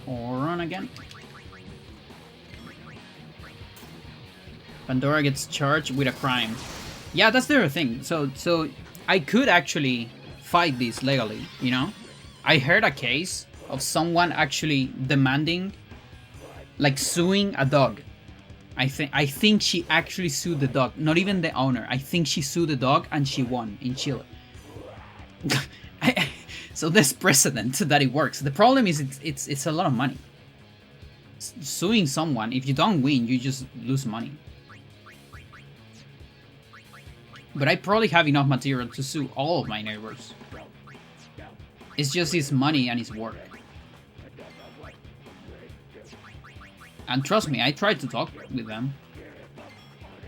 Or run again. Pandora gets charged with a crime. Yeah, that's the other thing. So I could actually fight this legally, you know? I heard a case of someone actually demanding, like suing a dog. I think she actually sued the dog, not even the owner. I think she sued the dog and she won in Chile. So there's precedent that it works. The problem is it's a lot of money. Suing someone, if you don't win, you just lose money. But I probably have enough material to sue all of my neighbors. It's just his money and his work. And trust me, I tried to talk with them.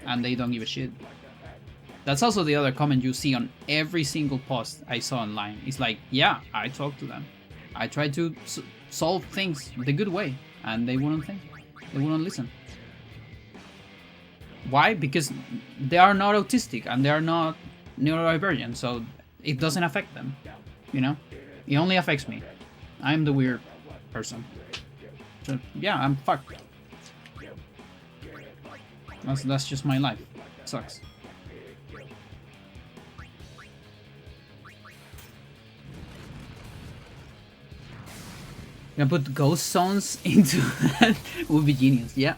And they don't give a shit. That's also the other comment you see on every single post I saw online. It's like, yeah, I talked to them. I tried to solve things the good way. And they wouldn't think. They wouldn't listen. Why? Because they are not autistic and they are not neurodivergent, so it doesn't affect them, you know? It only affects me. I'm the weird person. So, yeah, I'm fucked. That's just my life. It sucks. Gonna put ghost zones into that would be genius, yeah.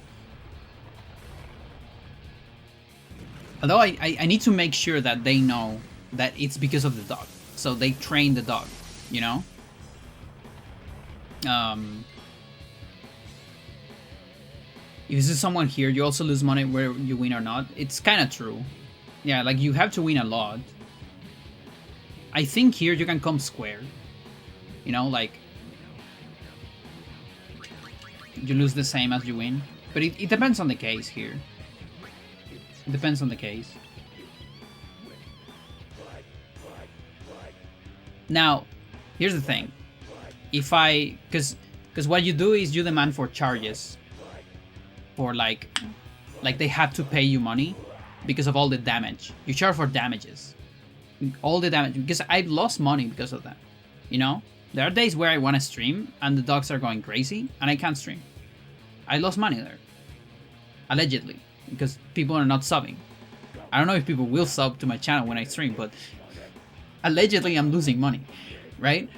Although I need to make sure that they know that it's because of the dog. So they train the dog, you know? If this is someone here, you also lose money whether you win or not. It's kind of true. Yeah, like you have to win a lot. I think here you can come square. You know, like you lose the same as you win. But it depends on the case here. It depends on the case. Now, here's the thing. If I... Because what you do is you demand for charges. For like they have to pay you money because of all the damage. You charge for damages. All the damage. Because I lost money because of that. You know? There are days where I want to stream and the dogs are going crazy and I can't stream. I lost money there. Allegedly. Because people are not subbing. I don't know if people will sub to my channel when I stream, but allegedly I'm losing money. Right?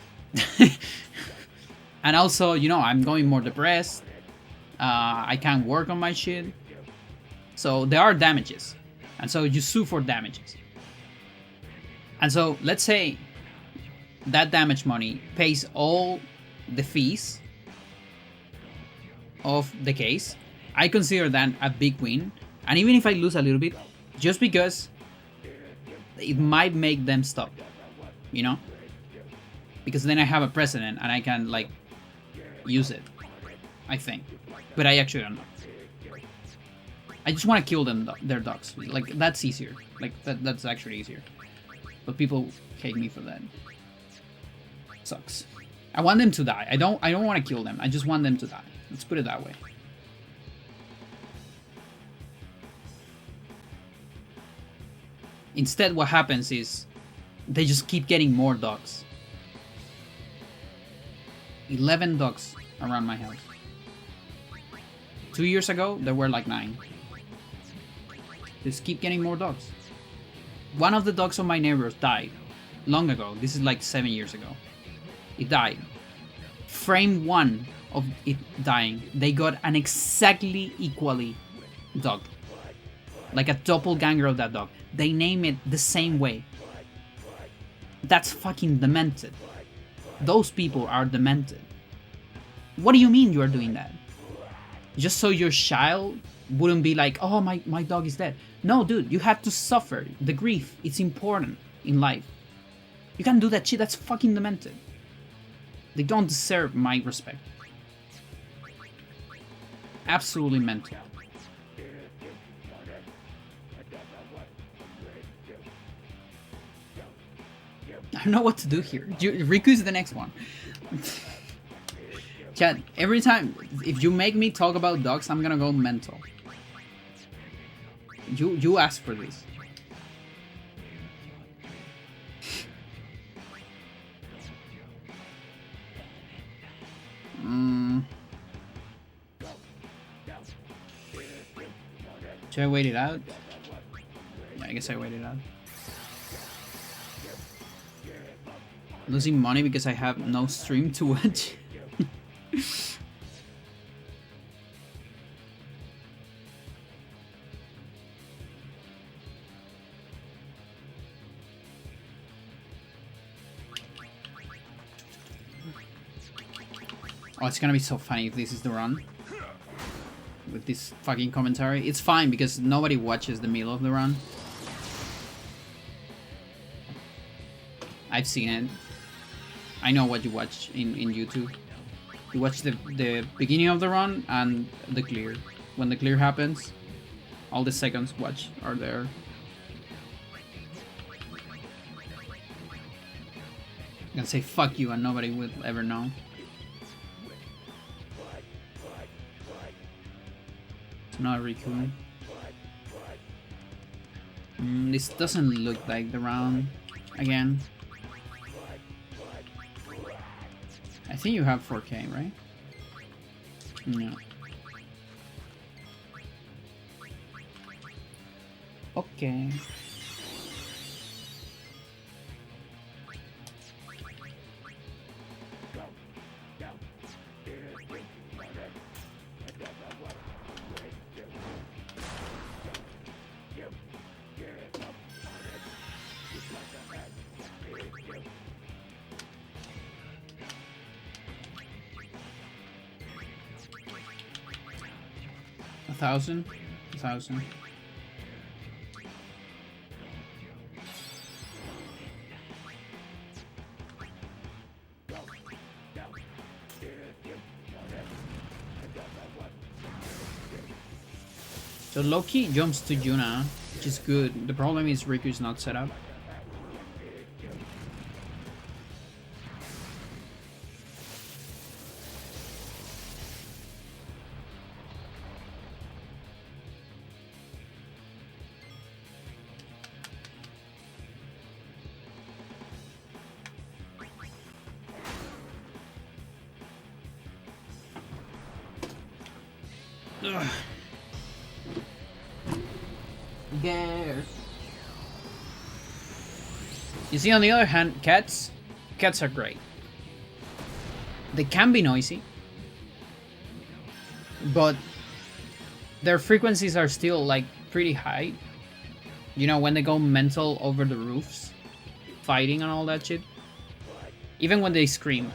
And also, you know, I'm going more depressed. I can't work on my shit. So there are damages. And so you sue for damages. And so let's say that damage money pays all the fees of the case. I consider that a big win. And even if I lose a little bit, just because it might make them stop, you know? Because then I have a precedent and I can like use it, I think. But I actually don't know. I just want to kill them, their dogs. Like that's easier. Like that's actually easier. But people hate me for that. Sucks. I want them to die. I don't want to kill them. I just want them to die. Let's put it that way. Instead, what happens is they just keep getting more dogs. 11 dogs around my house. 2 years ago, there were like 9. Just keep getting more dogs. One of the dogs of my neighbors died long ago. This is like 7 years ago. It died. Frame 1 of it dying, they got an exactly equally dog. Like a doppelganger of that dog. They name it the same way. That's fucking demented. Those people are demented. What do you mean you are doing that? Just so your child wouldn't be like, oh, my dog is dead. No, dude, you have to suffer the grief. It's important in life. You can't do that shit. That's fucking demented. They don't deserve my respect. Absolutely mental. I don't know what to do here. Riku's the next one. Chat, every time, if you make me talk about dogs, I'm gonna go mental. You asked for this. Should I wait it out? Yeah, I guess I wait it out. Losing money because I have no stream to watch. Oh, it's gonna be so funny if this is the run. With this fucking commentary. It's fine because nobody watches the middle of the run. I've seen it. I know what you watch in YouTube. You watch the beginning of the run and the clear. When the clear happens, all the seconds watch are there. You can say fuck you and nobody will ever know. It's not Riku. This doesn't look like the round again. I think you have 4K, right? No. Okay. 1,000. 1,000. So Loki jumps to Yuna, which is good. The problem is Riku is not set up. Ugh. Yes. You see, on the other hand, cats are great. They can be noisy, but their frequencies are still like pretty high. You know, when they go mental over the roofs, fighting and all that shit. Even when they scream,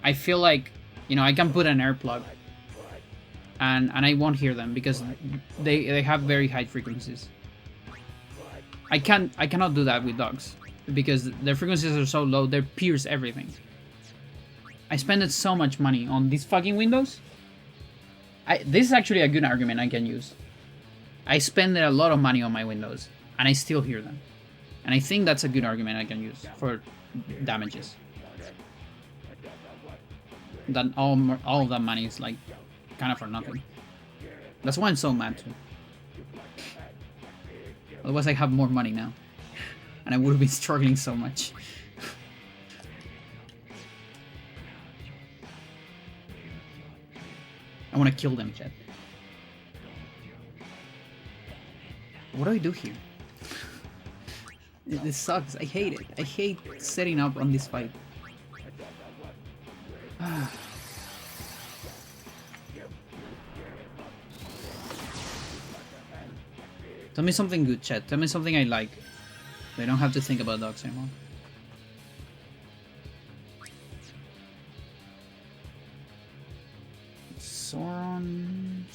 I feel like, you know, I can put an air plug and I won't hear them because they have very high frequencies. I cannot do that with dogs because their frequencies are so low, they pierce everything. I spent so much money on these fucking windows. This is actually a good argument I can use. I spend a lot of money on my windows and I still hear them. And I think that's a good argument I can use for damages. That all of that money is like kind of for nothing. That's why I'm so mad too. Otherwise I have more money now. And I would have been struggling so much. I want to kill them, chat. What do I do here? This sucks. I hate it. I hate setting up on this fight. Tell me something good, chat. Tell me something I like. I don't have to think about dogs anymore. Soren.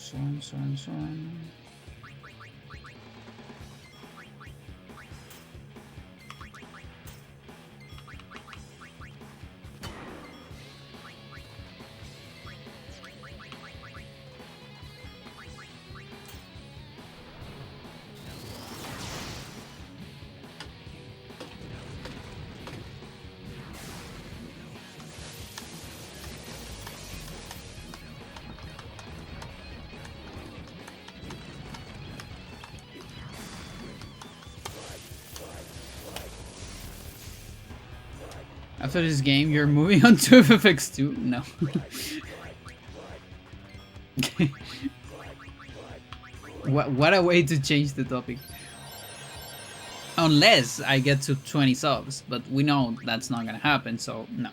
After this game, you're moving on to FFX2? No. What a way to change the topic. Unless I get to 20 subs, but we know that's not gonna happen, so no.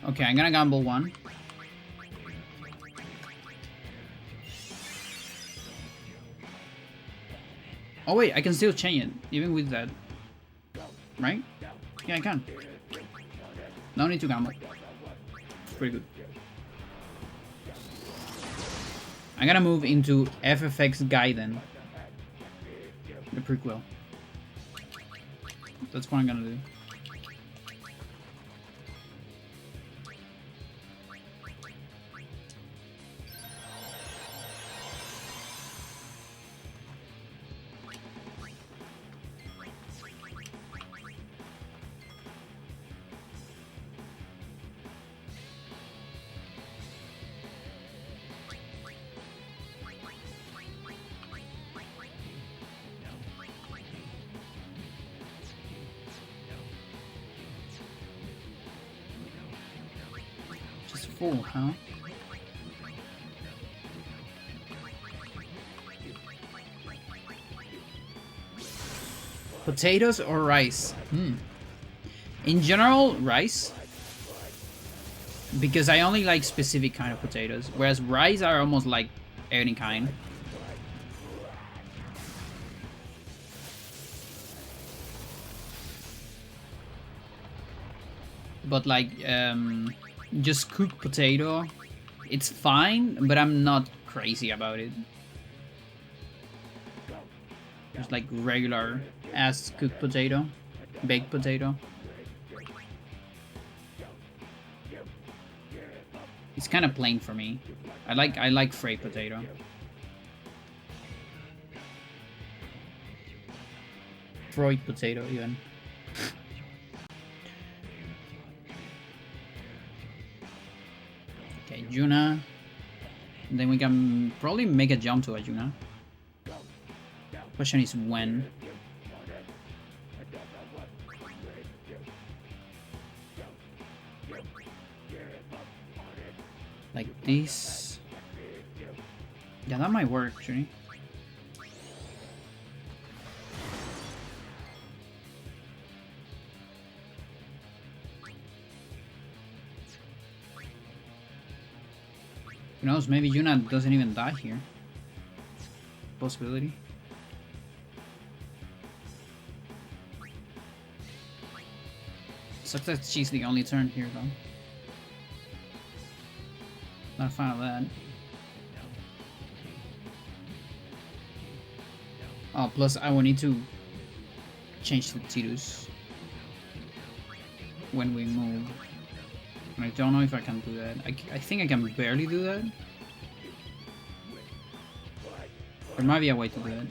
Okay, I'm gonna gamble one. Oh wait, I can still change it, even with that. Right? Yeah, I can. No need to gamble. Pretty good. I'm gonna move into FFX Gaiden. The prequel. That's what I'm gonna do. Full, huh? Potatoes or rice? In general, rice. Because I only like specific kind of potatoes. Whereas rice are almost like any kind. But like, just cooked potato, it's fine, but I'm not crazy about it. Just like regular ass cooked potato, baked potato. It's kind of plain for me. I like fried potato. Fried potato even. Okay, Juna. Then we can probably make a jump to Arjuna. Question is when. Like this. Yeah, that might work, actually. Who knows, maybe Yuna doesn't even die here. Possibility. Sucks that she's the only turn here though. Not a fan of that. Oh, plus I will need to change the Tidus when we move. And I don't know if I can do that. I think I can barely do that. There might be a way to do that.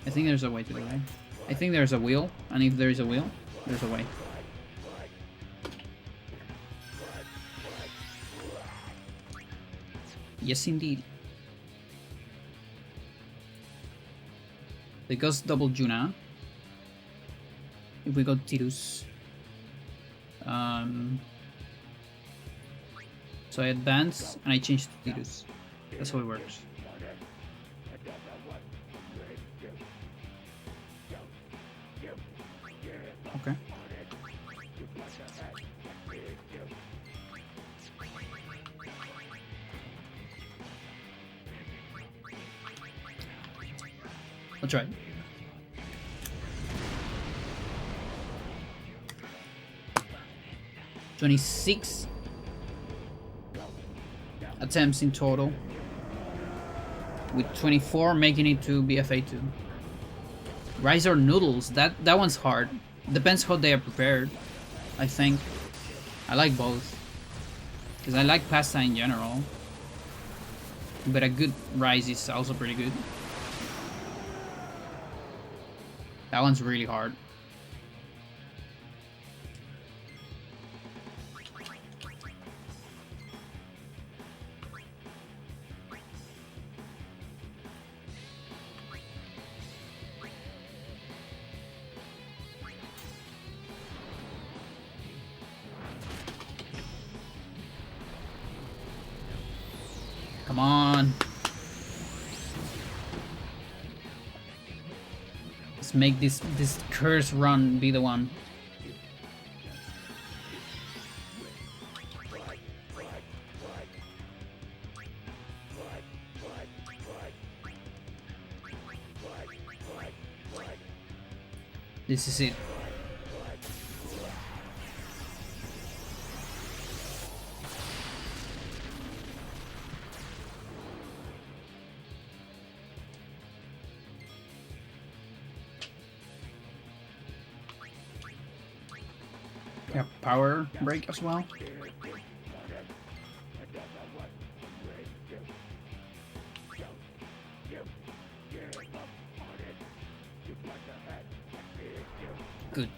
I think there's a way to do that. I think there's a wheel, and if there is a wheel, there's a way. Yes, indeed. Because double Juna. If we go Tidus. So I advance and I change to Tidus. That's how it works. Okay. I'll try. $26 attempts in total, with 24 making it to BFA2. Rice or noodles? That one's hard. Depends how they are prepared. I think I like both because I like pasta in general, but a good rice is also pretty good. That one's really hard. Come on. Let's make this curse run be the one. This is it. Yeah, power break as well. Good.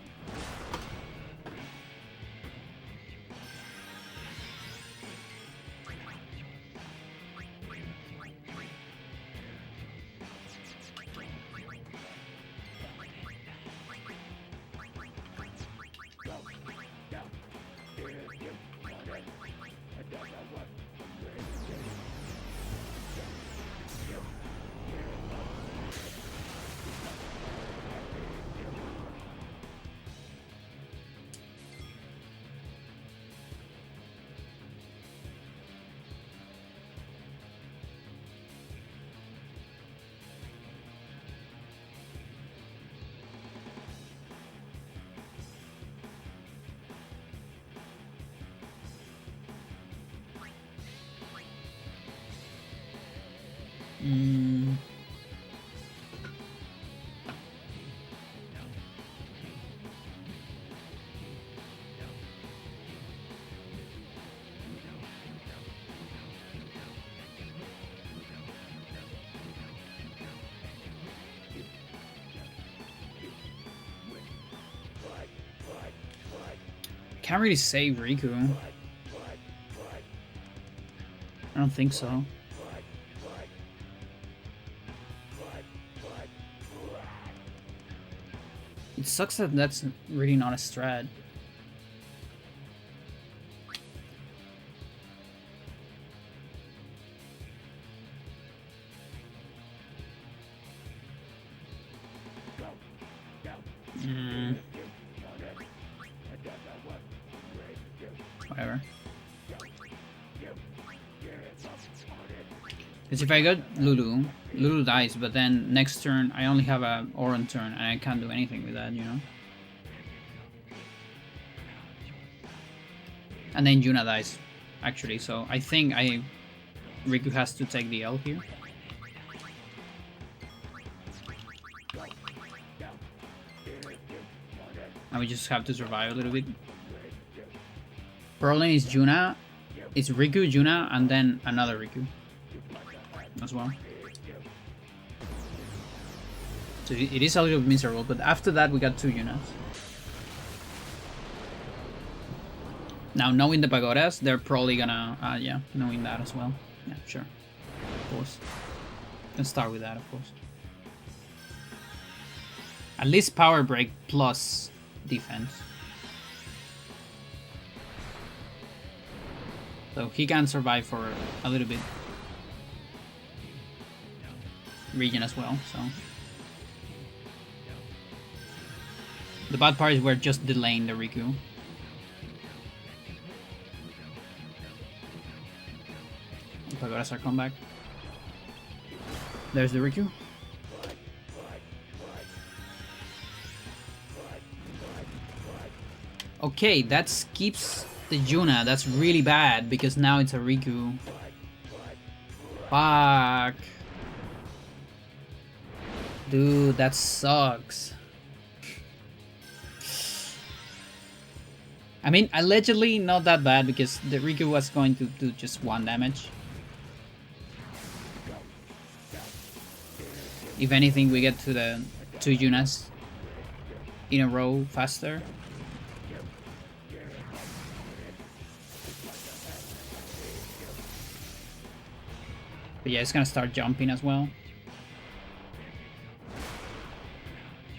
Mm. Can't really save Riku. I don't think so. It sucks that that's really not a strat. Whatever. Because if I got Lulu, Lulu dies, but then next turn I only have a Auron turn and I can't do anything with that, you know? And then Yuna dies, actually, so I think Riku has to take the L here. And we just have to survive a little bit. Problem is Yuna, it's Riku, Yuna, and then another Riku as well. So it is a little miserable, but after that we got 2 Yunas. Now, knowing the pagodas, they're probably gonna, yeah, knowing that as well. Yeah, sure. Of course. Can start with that, of course. At least power break plus defense. So he can survive for a little bit. Region as well, so. The bad part is we're just delaying the Riku. Pagodas are come back. There's the Riku. Okay, that skips the Yuna. That's really bad because now it's a Riku. Fuck. Dude, that sucks. I mean, allegedly not that bad because the Riku was going to do just 1 damage. If anything, we get to the 2 Yunas in a row faster. But yeah, it's gonna start jumping as well.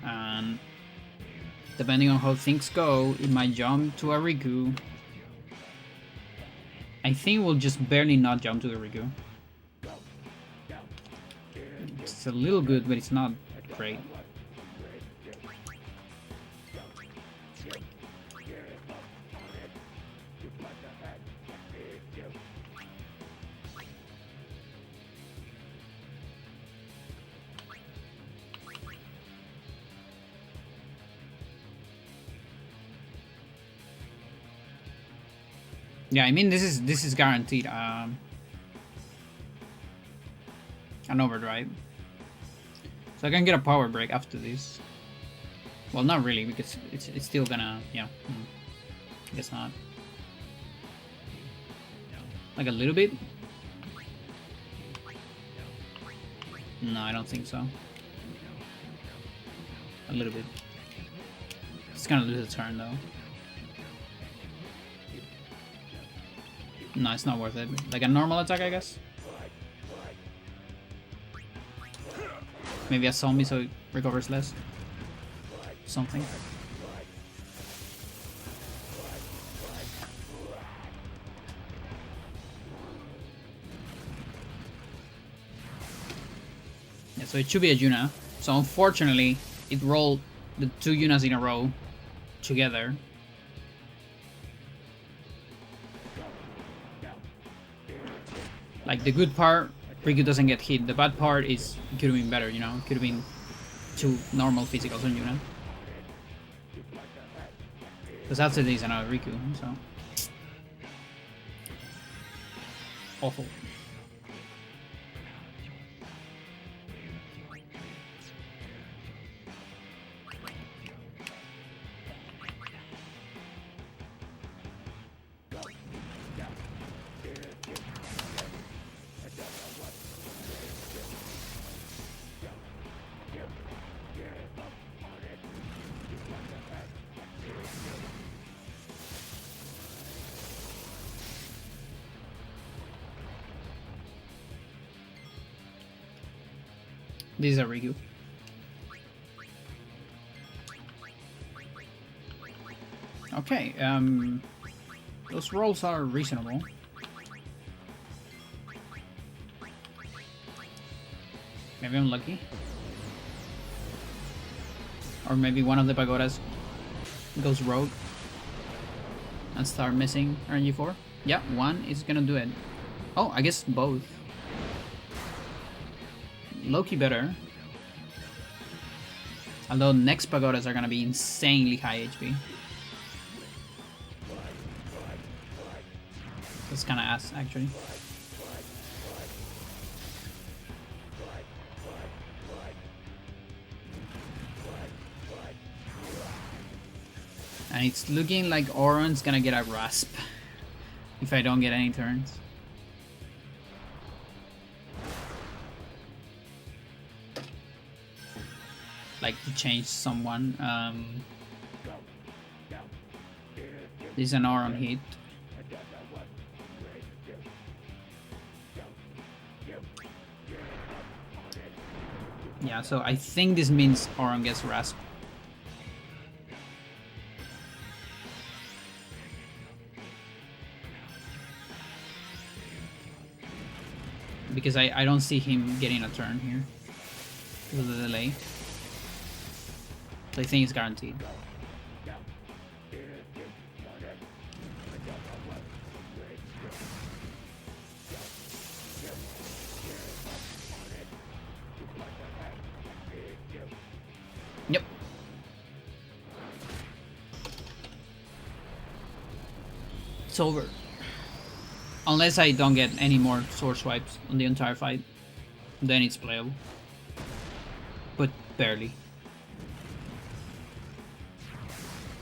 And depending on how things go, it might jump to a Riku. I think we'll just barely not jump to the Riku. It's a little good, but it's not great. Yeah, I mean this is guaranteed an overdrive. So I can get a power break after this. Well, not really because it's still gonna, yeah. I guess not. Like a little bit? No, I don't think so. A little bit. It's gonna lose a turn though. No, it's not worth it. Like a normal attack, I guess. Maybe a zombie so it recovers less. Something. Yeah, so it should be a Yuna. So unfortunately, it rolled the 2 Yunas in a row together. Like the good part, Riku doesn't get hit. The bad part is it could have been better, you know? It could have been 2 normal physicals on Yuna. Because after this, another Riku, so. Awful. This is a Riku. Okay, those rolls are reasonable. Maybe I'm lucky. Or maybe one of the pagodas goes rogue and start missing RNG4. Yeah, one is gonna do it. Oh, I guess both. Low-key better. Although next pagodas are gonna be insanely high HP. That's kinda ass, actually. And it's looking like Auron's gonna get a rasp if I don't get any turns. Like to change someone. This is an Auron hit. Yeah, so I think this means Auron gets rasp. Because I don't see him getting a turn here because of the delay. So I think it's guaranteed. Yep. It's over. Unless I don't get any more sword swipes on the entire fight, then it's playable. But barely.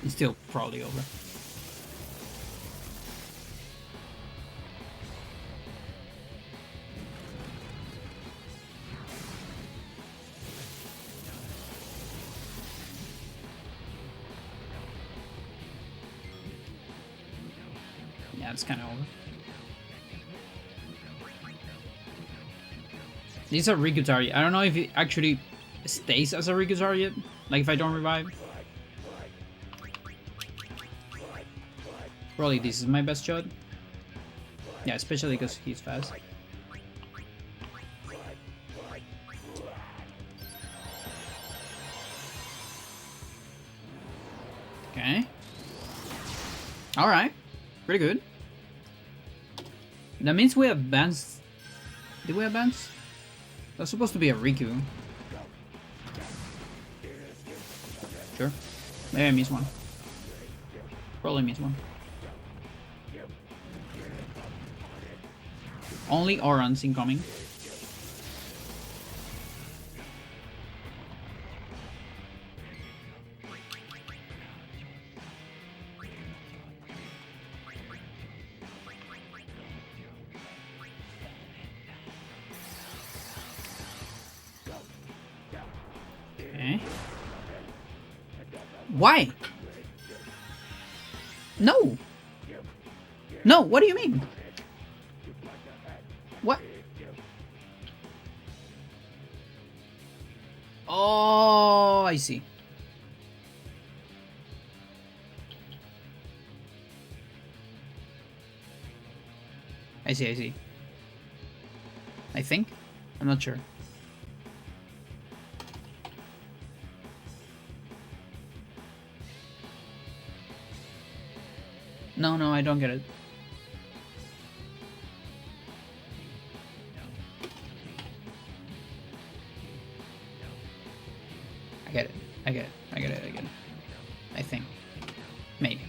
It's still probably over. Yeah, it's kind of over. This is a Riku target. I don't know if it actually stays as a Riku target. Like if I don't revive. Probably this is my best shot. Yeah, especially because he's fast. Okay. Alright. Pretty good. That means we advanced. Did we advance? That's supposed to be a Riku. Sure. Maybe I missed one. Probably missed one. Only Auron's incoming. Okay. Why? No! No, what do you mean? What? Oh, I see. I see. I think. I'm not sure. No, I don't get it. I get it. I think. Maybe.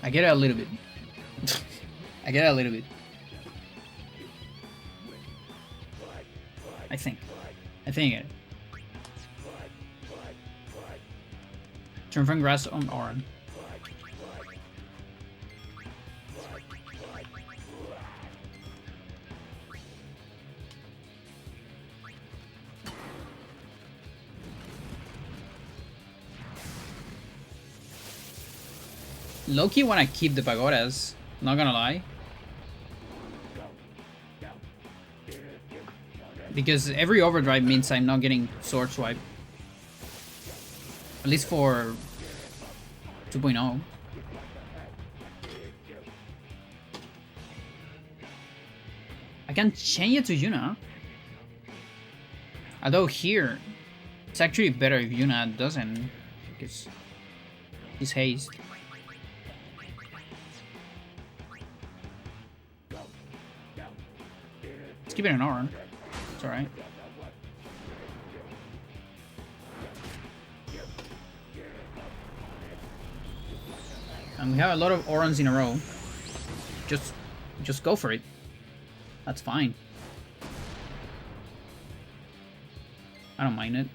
I get it a little bit. I get it a little bit. I think I get it. Turn from grass on Auron. Low-key wanna keep the pagodas, not gonna lie. Because every overdrive means I'm not getting sword swipe. At least for 2.0. I can change it to Yuna. Although here, it's actually better if Yuna doesn't, because he's haste. Let's keep it an Aura. It's alright. And we have a lot of Aurons in a row. Just go for it. That's fine. I don't mind it.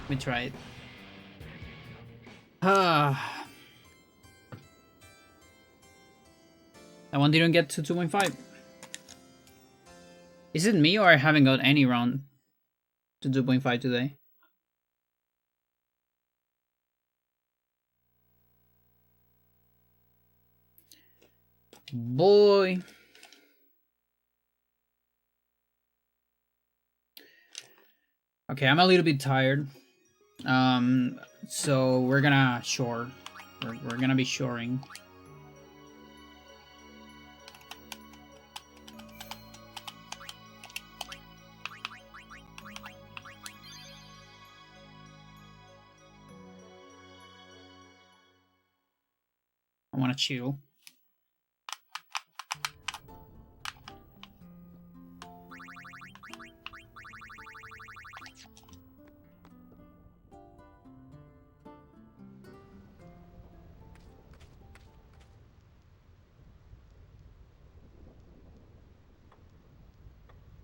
We tried. That one didn't get to 2.5. Is it me or I haven't got any round to 2.5 today? Boy. Okay, I'm a little bit tired. So we're gonna shore. We're gonna be shoring. I wanna chill.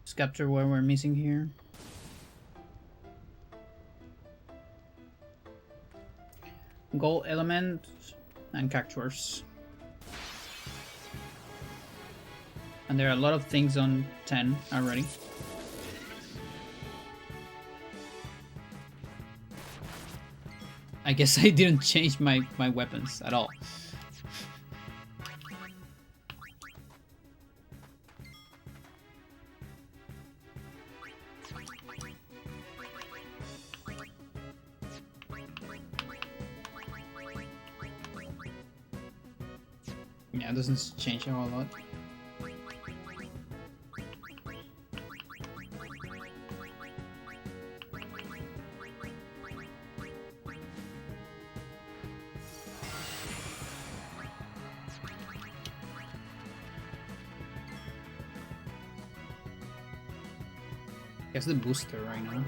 Let's capture what we're missing here. Gold element and cactuars. And there are a lot of things on 10 already. I guess I didn't change my weapons at all. Yeah, it doesn't change a whole lot. Guess the booster right now.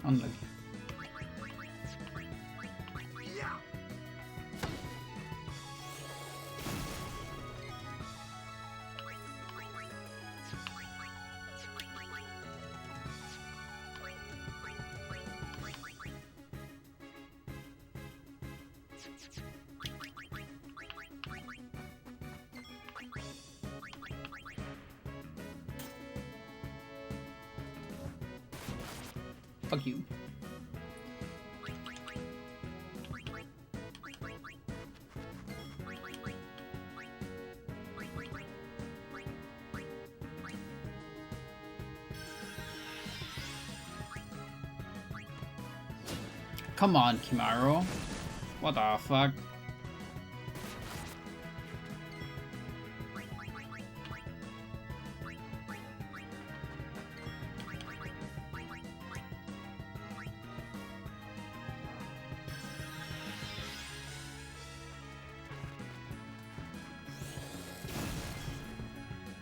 Unlucky. Fuck you. Come on, Kimaro. What the fuck?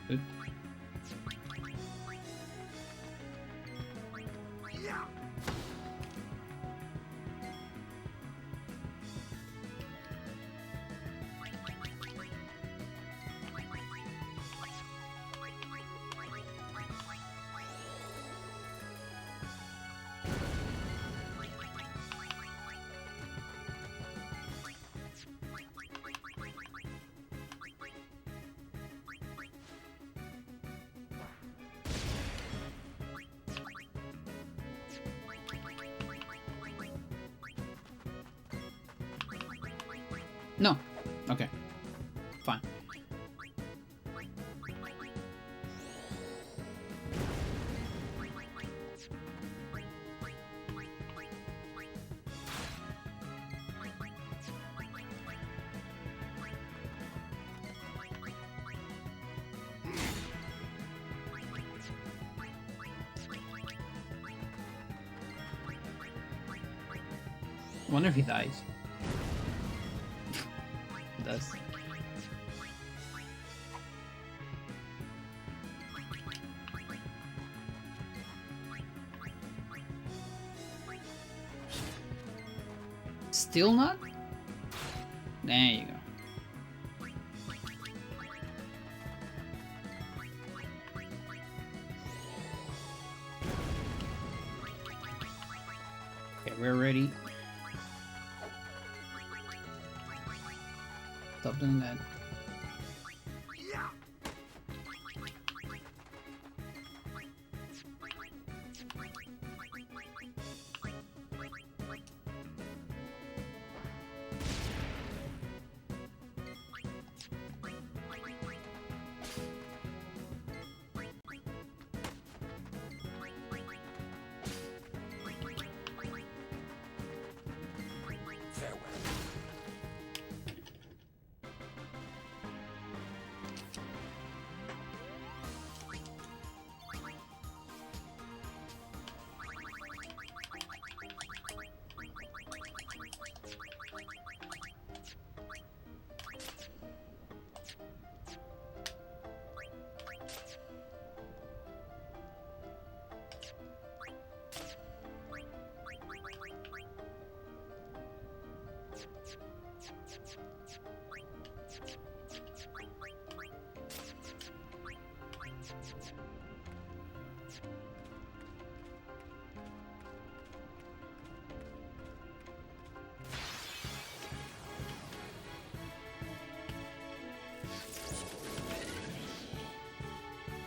Good. No. Okay. Fine. Wonder if he dies. He does. Still not? There you go. Okay, we're ready. Stop doing that.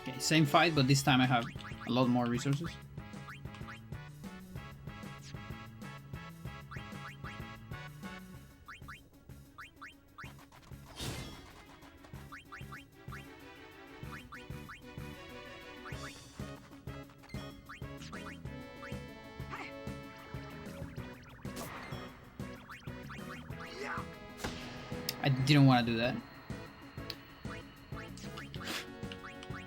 Okay, same fight, but this time I have a lot more resources. I didn't want to do that.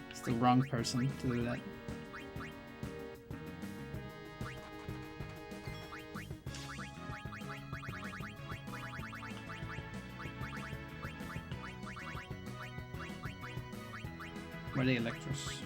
It's the wrong person to do that. Where are the Electros?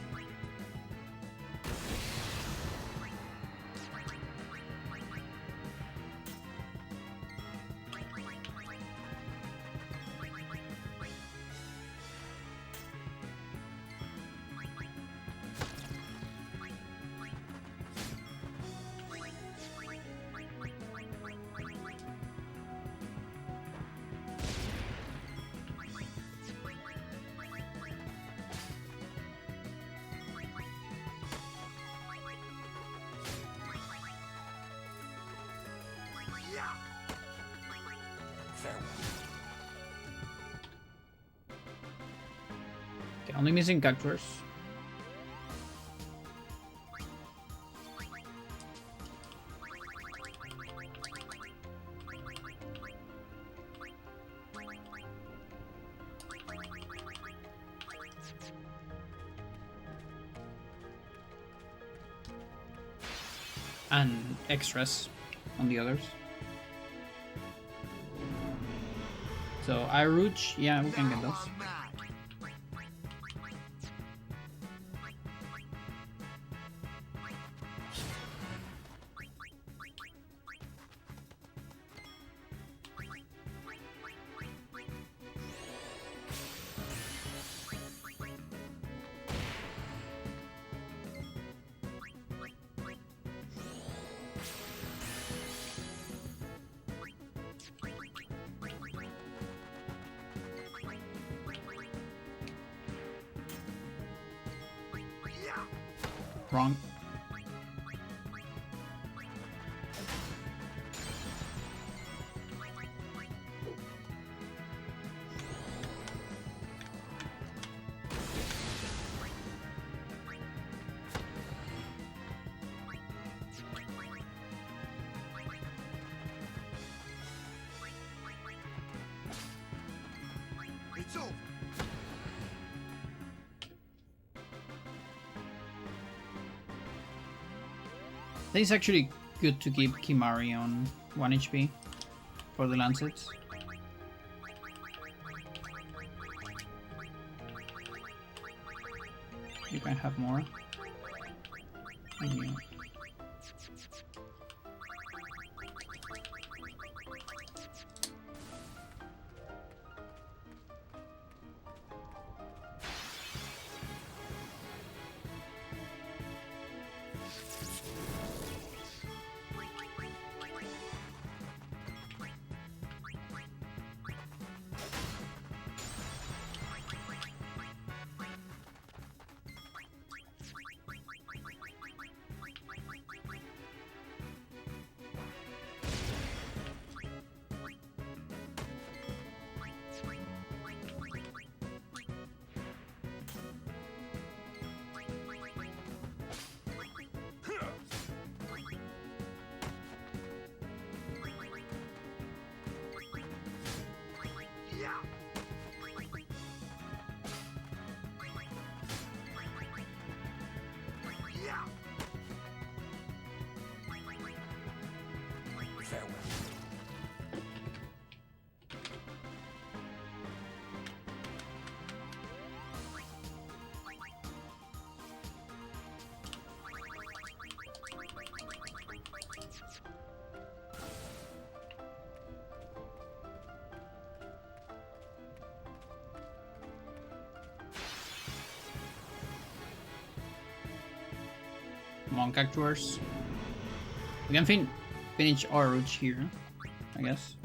Okay, only missing Cactuars. And extras on the others. So Irouge, yeah, we can get those. Wrong. It's over. I think it's actually good to keep Kimari on 1 HP for the Lancets. You can have more. Yeah. Come on, Cactuars. We can finish our route here, I guess.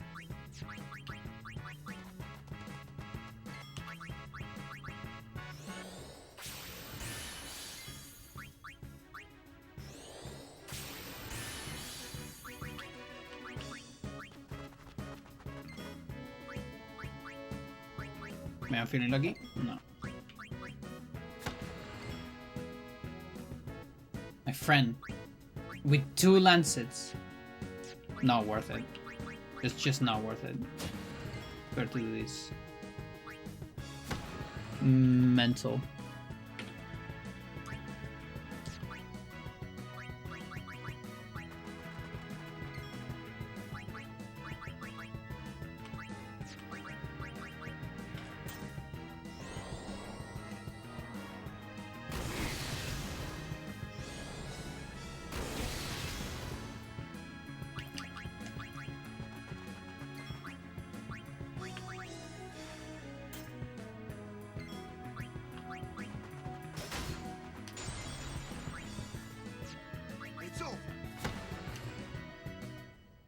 Am I feeling lucky? No. My friend, with 2 Lancets, not worth it. It's just not worth it. Better to do this. Mental.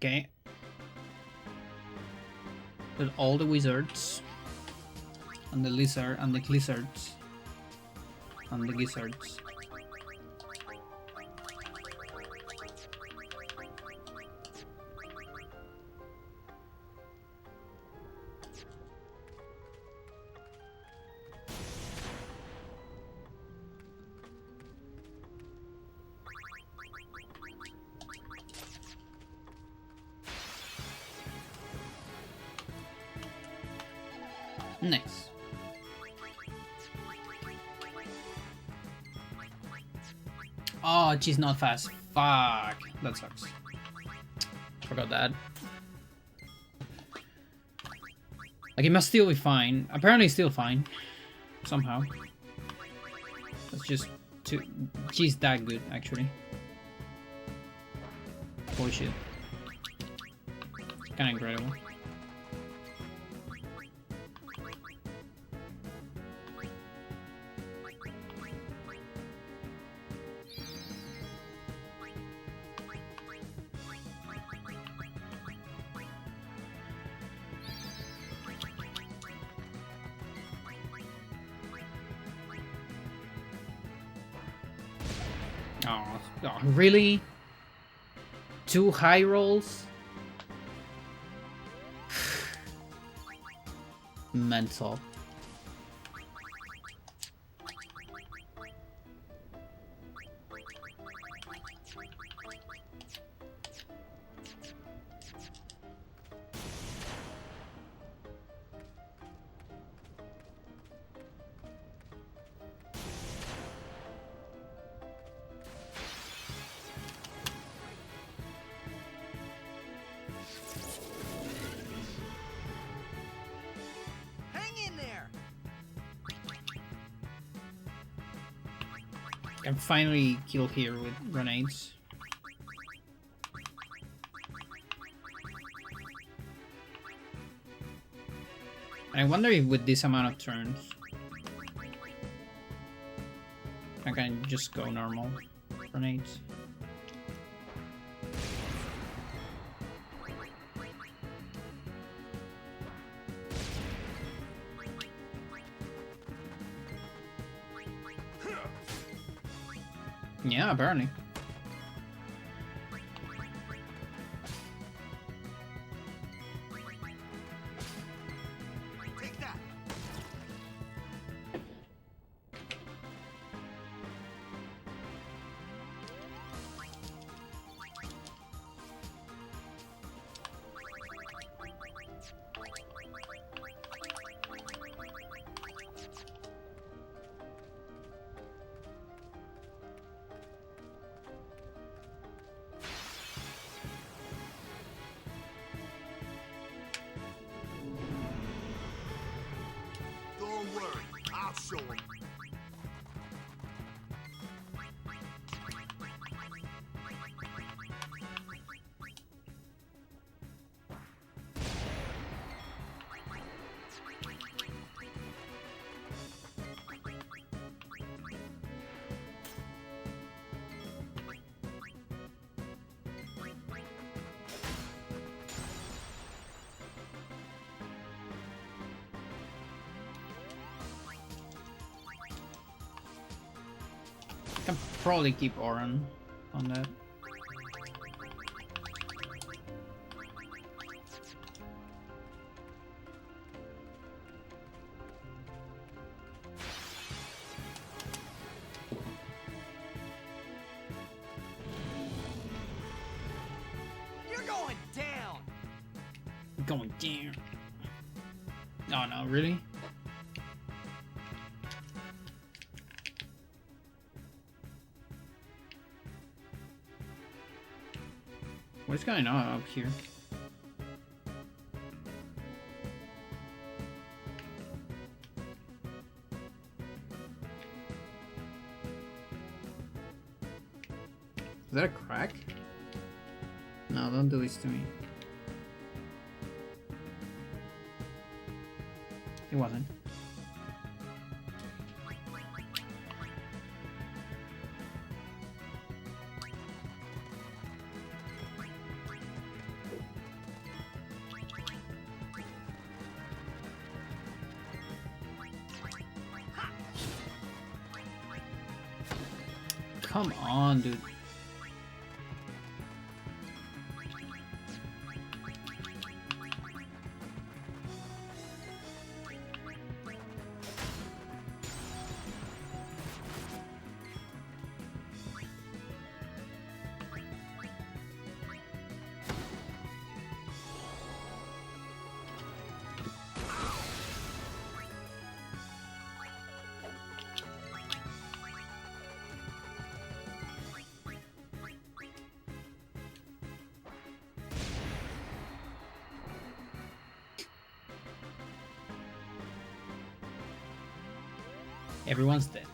Okay. With all the wizards and the lizard and the lizards and the gizzards. Nice. Oh, she's not fast. Fuck. That sucks. Forgot that. Like, it must still be fine. Apparently it's still fine. Somehow. That's just too... She's that good, actually. Holy shit. Kinda incredible. Oh, really? 2 high rolls? Mental. Can finally kill here with grenades. I wonder if with this amount of turns I can just go normal grenades. Yeah, apparently. Take that. Don't worry, I'll show him. Can probably keep Oran on that. You're going down. Going down. Oh no, really? What's going on up here? Is that a crack? No, don't do this to me. It wasn't. Come on, dude. Everyone's dead.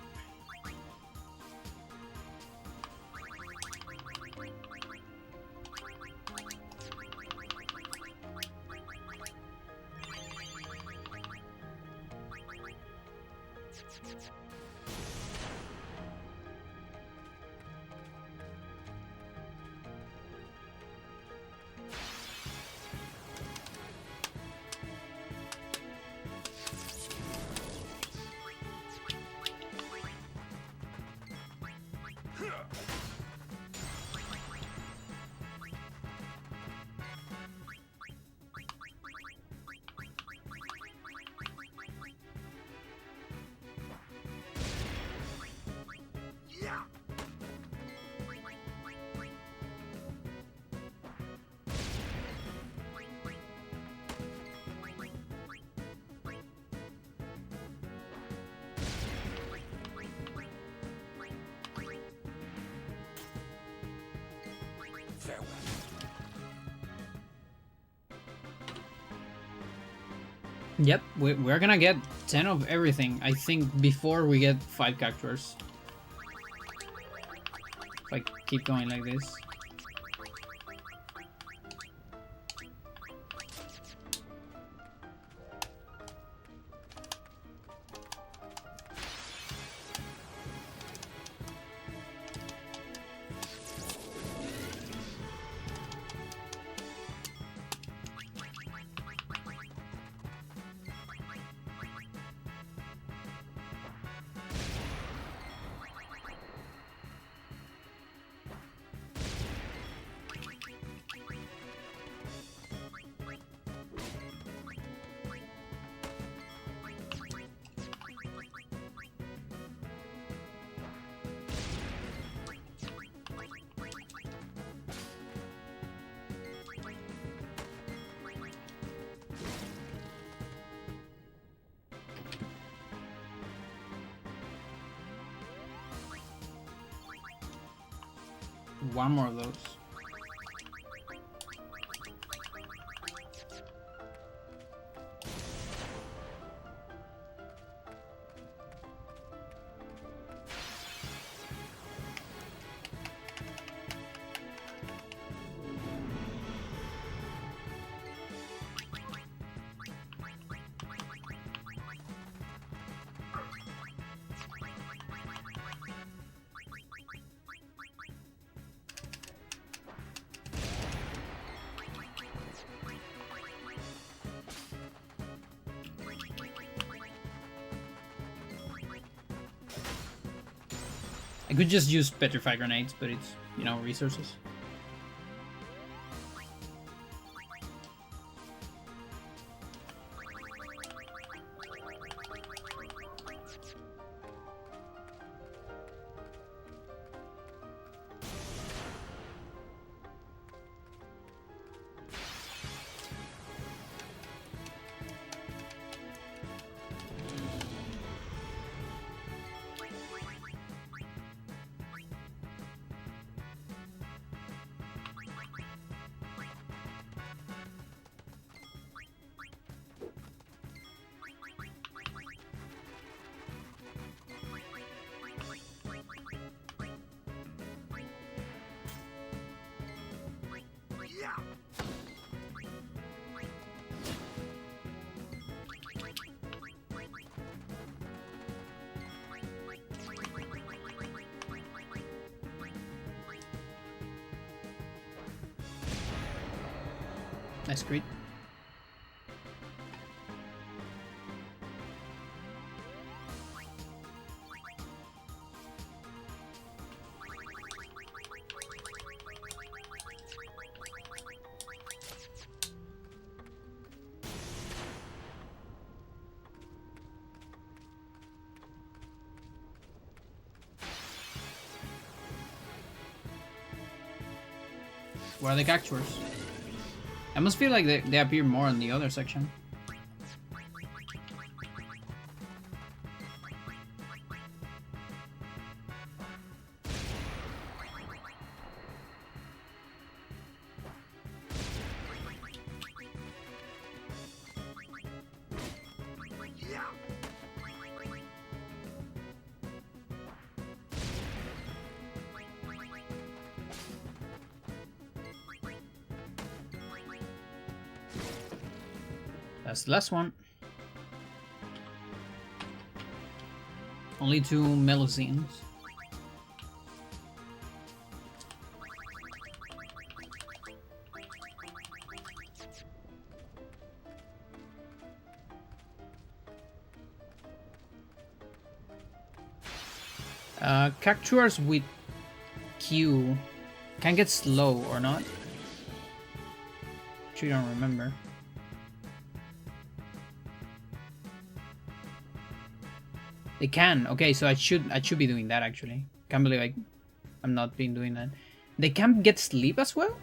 Farewell. Yep, we're gonna get 10 of everything, I think, before we get 5 captures. If I keep going like this. One more of those. I could just use petrify grenades, but it's, you know, resources. Nice crit. Where are the captures? I must feel like they appear more in the other section. That's the last one. Only 2 Melusines. Cactuars with Q can get slow or not. Actually, don't remember. They can. Okay, so I should be doing that actually. Can't believe I'm not being doing that. They can get sleep as well?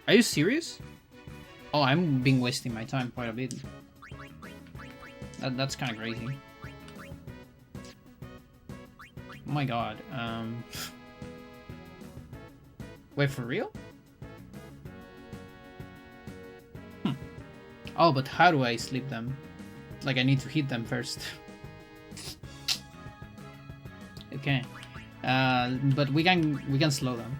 Are you serious? Oh, I'm been wasting my time quite a bit. That's kind of crazy. Oh my god. Wait, for real? Oh, but how do I sleep them? Like, I need to hit them first. Okay. But we can slow them.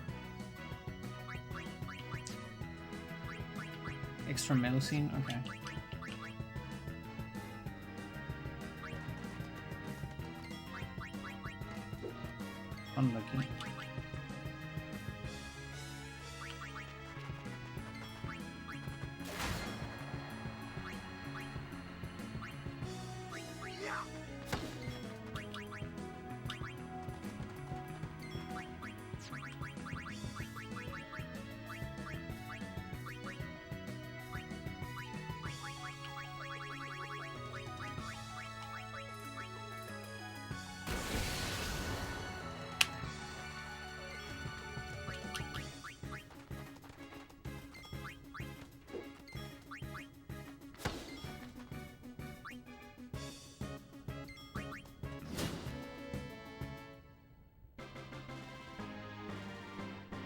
Extra Melusine? Okay. Unlucky.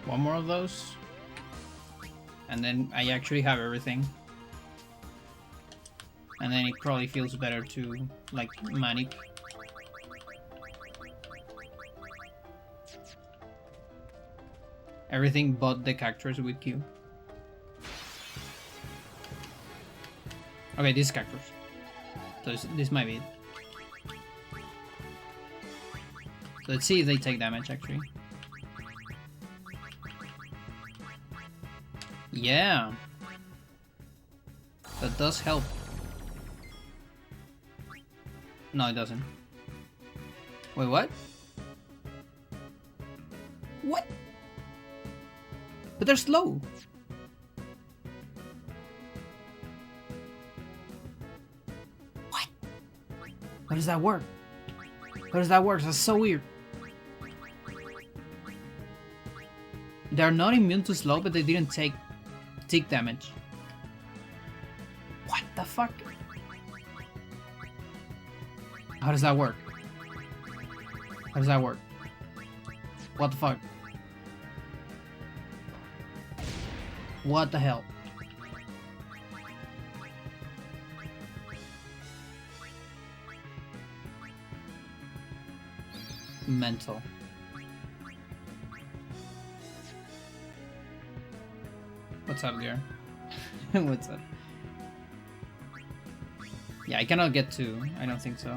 One more of those. And then I actually have everything. And then it probably feels better to, like, manic. Everything but the cactus with Q. Okay, this cactus. So this might be it. So let's see if they take damage, actually. Yeah. That does help. No, it doesn't. Wait, what? What? But they're slow. What? How does that work? How does that work? That's so weird. They're not immune to slow, but they didn't take tick damage. What the fuck? How does that work? How does that work? What the fuck? What the hell? Mental. What's up, dear? What's up? Yeah, I cannot get 2. I don't think so.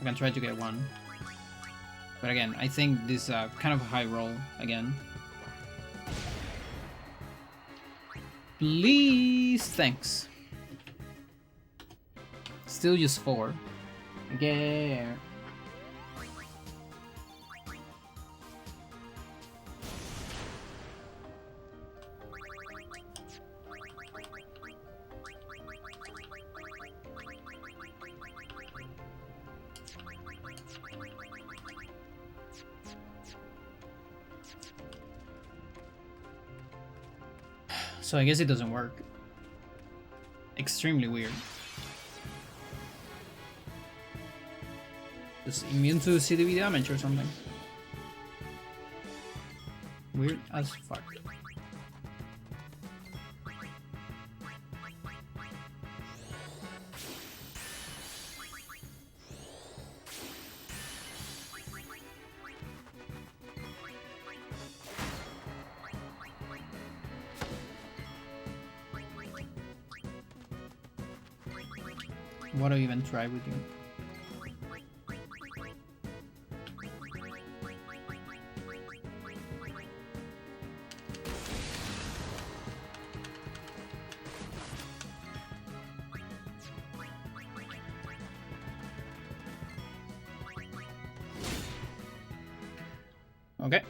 I can try to get 1. But again, I think this is kind of a high roll again. Please, thanks. Still just 4. Okay. So I guess it doesn't work. Extremely weird. Just immune to CDB damage or something. Weird as fuck. What do I even try with you? Okay.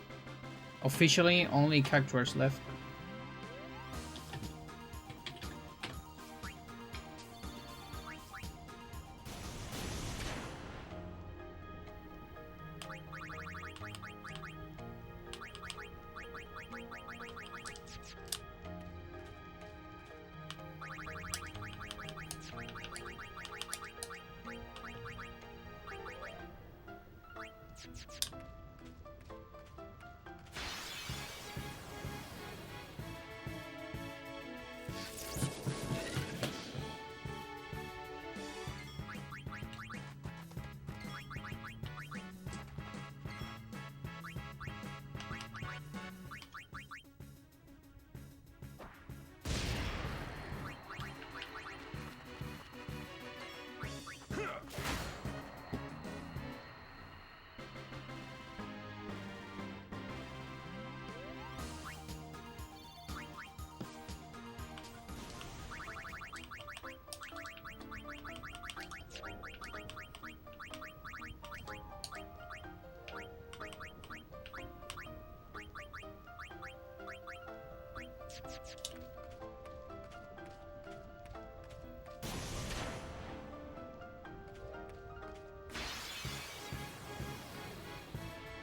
Officially, only characters left.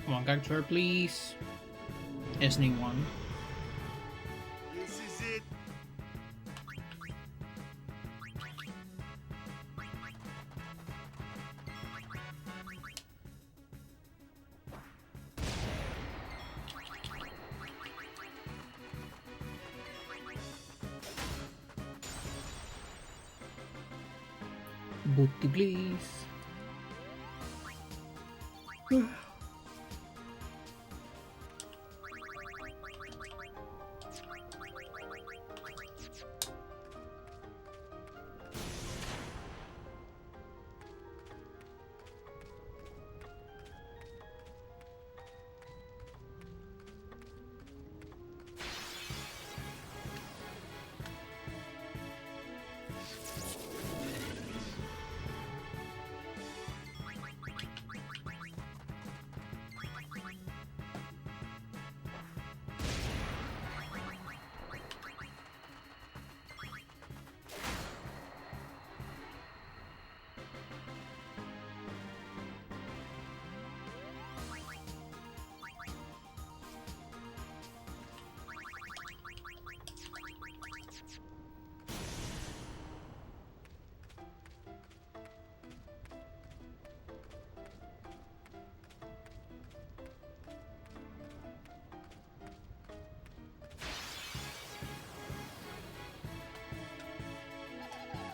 One character, please. SN1. This is it. Booty, please.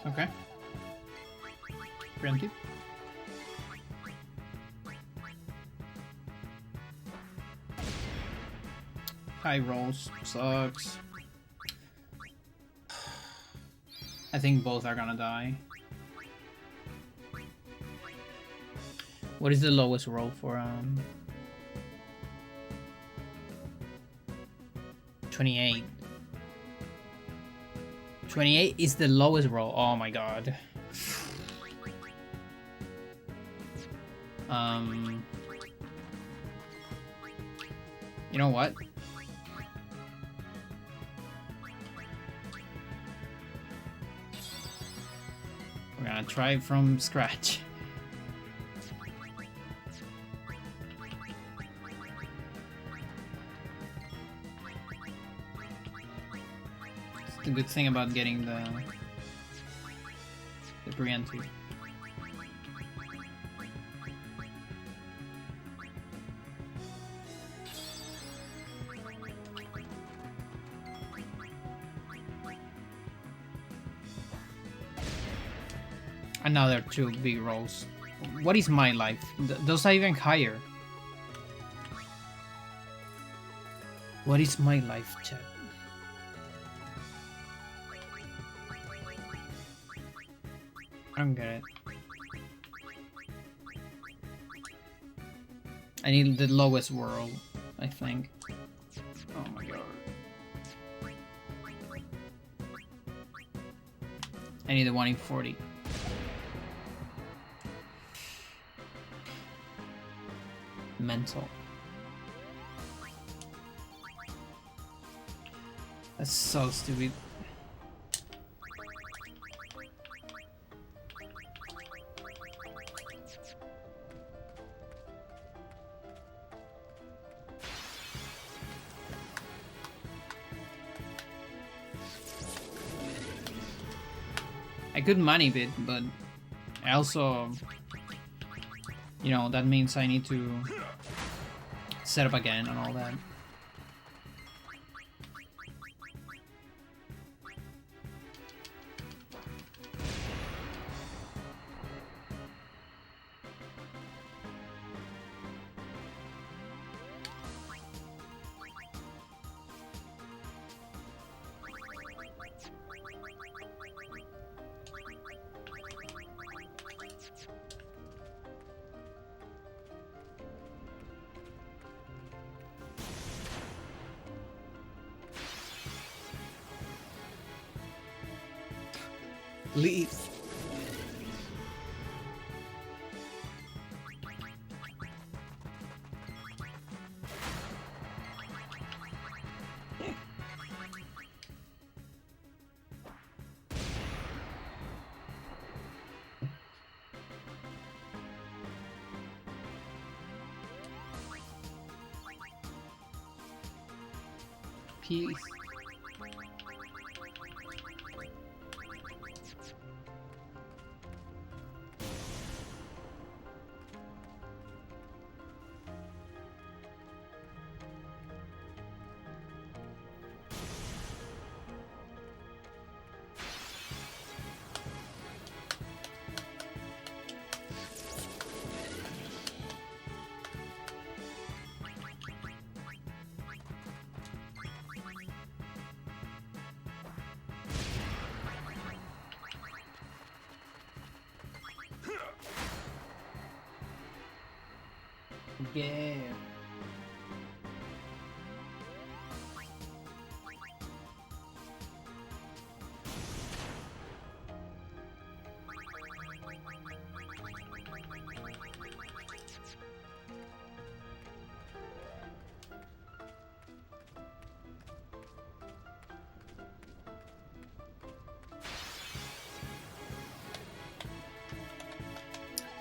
Okay. Granted. High rolls. Sucks. I think both are gonna die. What is the lowest roll for 28? 28 is the lowest roll. Oh my god. You know what? We're gonna try from scratch. It's the good thing about getting the preemptive. And now there are two big rolls. What is my life? Those are even higher. What is my life, chat? I don't get it. I need the lowest world, I think. Oh my god. I need the one in 40. Mental. That's so stupid. I could money bid, but I also, you know, that means I need to set up again and all that. Leave. Peace. Yeah.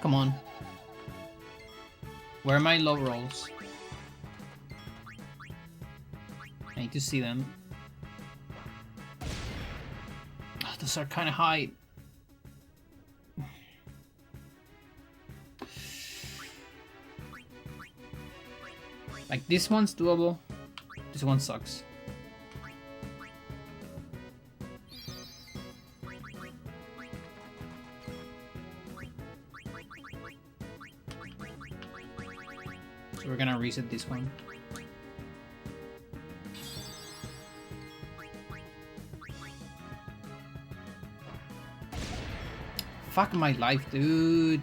Come on. Where are my low rolls? I need to see them. Oh, those are kind of high. Like, this one's doable. This one sucks. So we're gonna reset this one. Fuck my life, dude.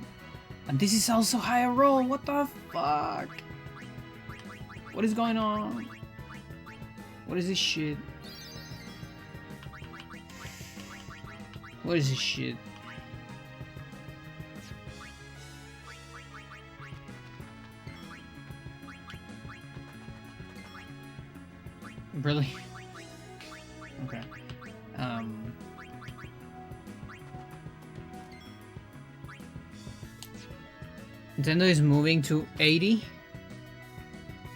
And this is also higher roll. What the fuck? What is going on? What is this shit? What is this shit? Really? Okay. Nintendo is moving to 80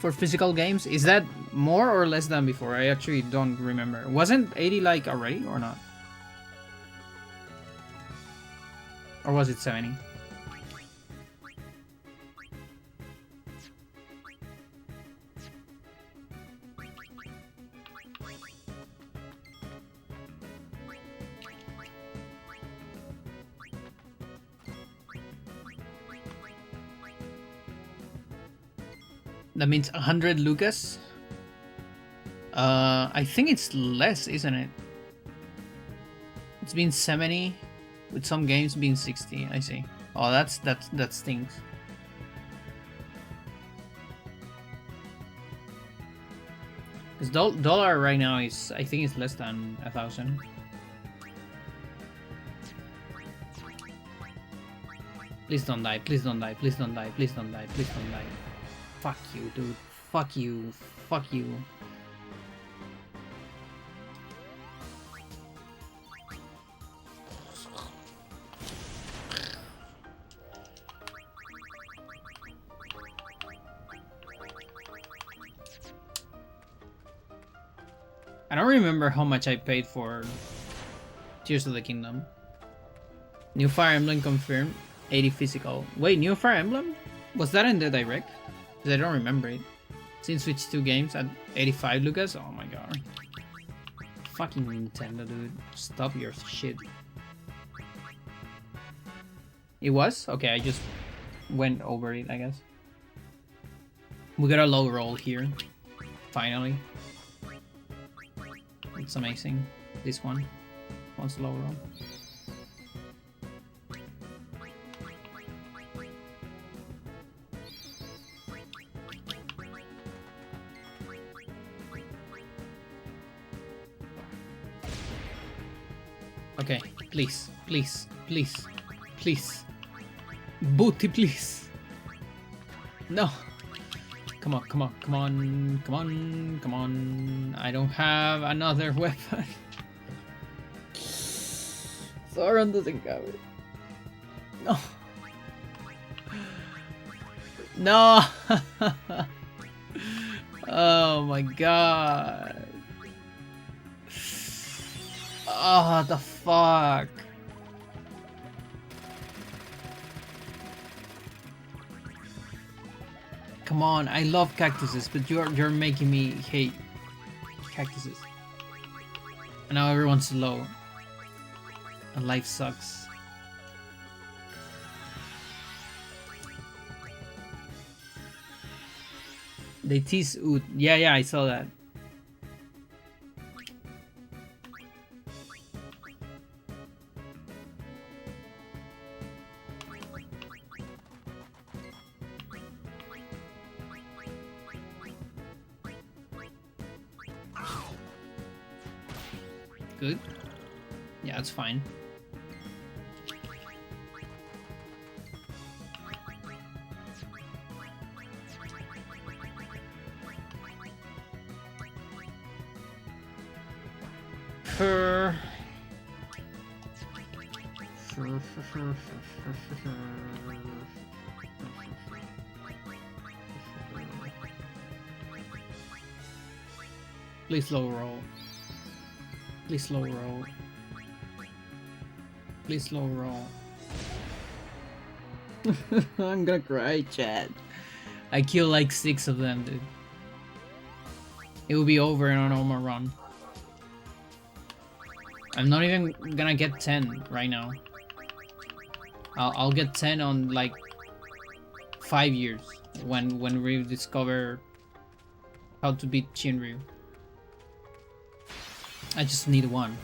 for physical games. Is that more or less than before? I actually don't remember. Wasn't 80 like already or not? Or was it 70? That means 100 Lucas. I think it's less, isn't it? It's been 70 With some games being 60, I see. Oh, that stinks. Because dollar right now is, I think it's less than 1,000. Please don't die, please don't die, please don't die, please don't die, please don't die. Fuck you, dude. Fuck you. Fuck you. I don't remember how much I paid for Tears of the Kingdom. New Fire Emblem confirmed. 80 physical. Wait, New Fire Emblem? Was that in the direct? Because I don't remember it. Since Switch 2 games at 85, Lucas? Oh my god. Fucking Nintendo, dude. Stop your shit. It was? Okay, I just went over it, I guess. We got a low roll here. Finally. It's amazing. This one. One's low roll. Okay, please, please, please, please. Booty, please. No. Come on, come on, come on, come on, come on. I don't have another weapon. Sauron doesn't have it. No. No. Oh my god. Oh, the fuck. Come on, I love cactuses, but you're making me hate cactuses. And now everyone's low. And life sucks. They tease Oot. Yeah, I saw that. Good. Yeah, it's fine. Please low roll. Please low roll. Please low roll. I'm gonna cry, chat. I killed like 6 of them, dude. It will be over in a normal run. I'm not even gonna get 10 right now. I'll get 10 on like 5 years when we discover how to beat Shinryu. I just need 1.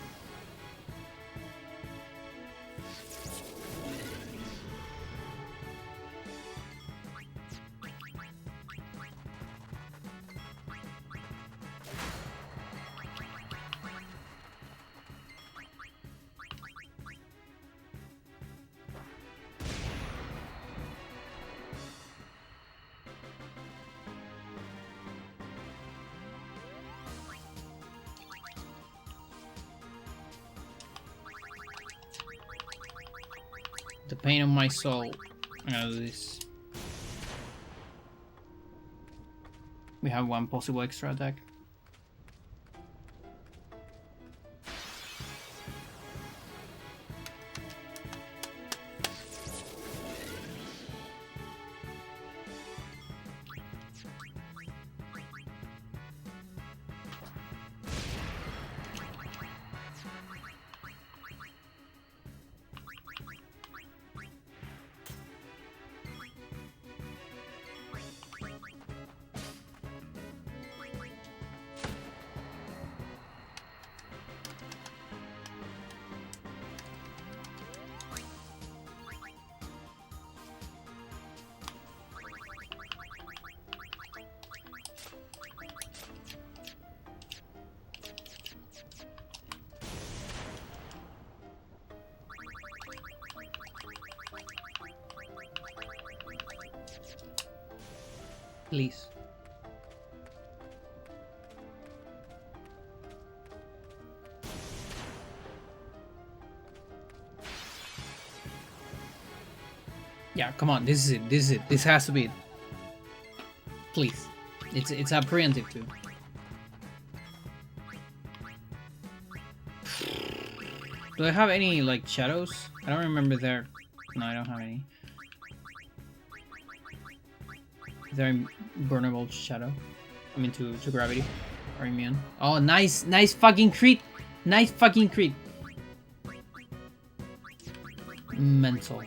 The pain of my soul. I'm gonna do this. We have 1 possible extra attack. Please. Yeah, come on. This is it. This is it. This has to be it. Please. It's a preemptive too. Do I have any like shadows? I don't remember there. No, I don't have any. Is there a vulnerable shadow? I mean to gravity or immune. Oh, nice fucking crit. Nice fucking crit. Mental.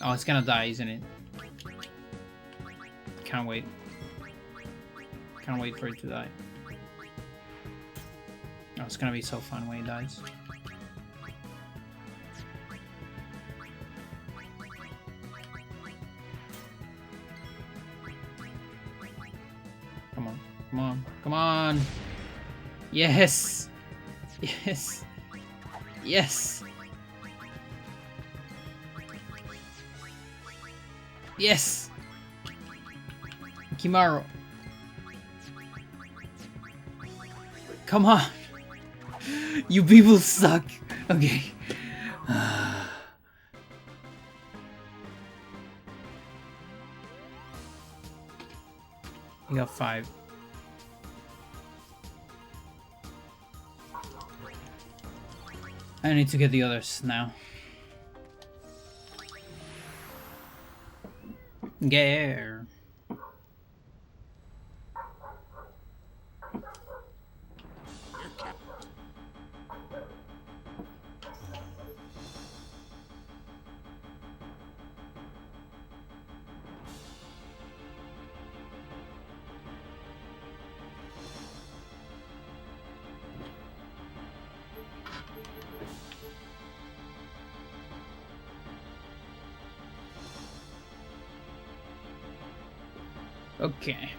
Oh, it's gonna die, isn't it? Can't wait. Can't wait for it to die. Oh, it's gonna be so fun when it dies. Come on, come on, come on! Yes! Yes! Yes! Yes! Kimaro. Come on! You people suck! Okay. We got 5. I need to get the others now. Gare. Okay.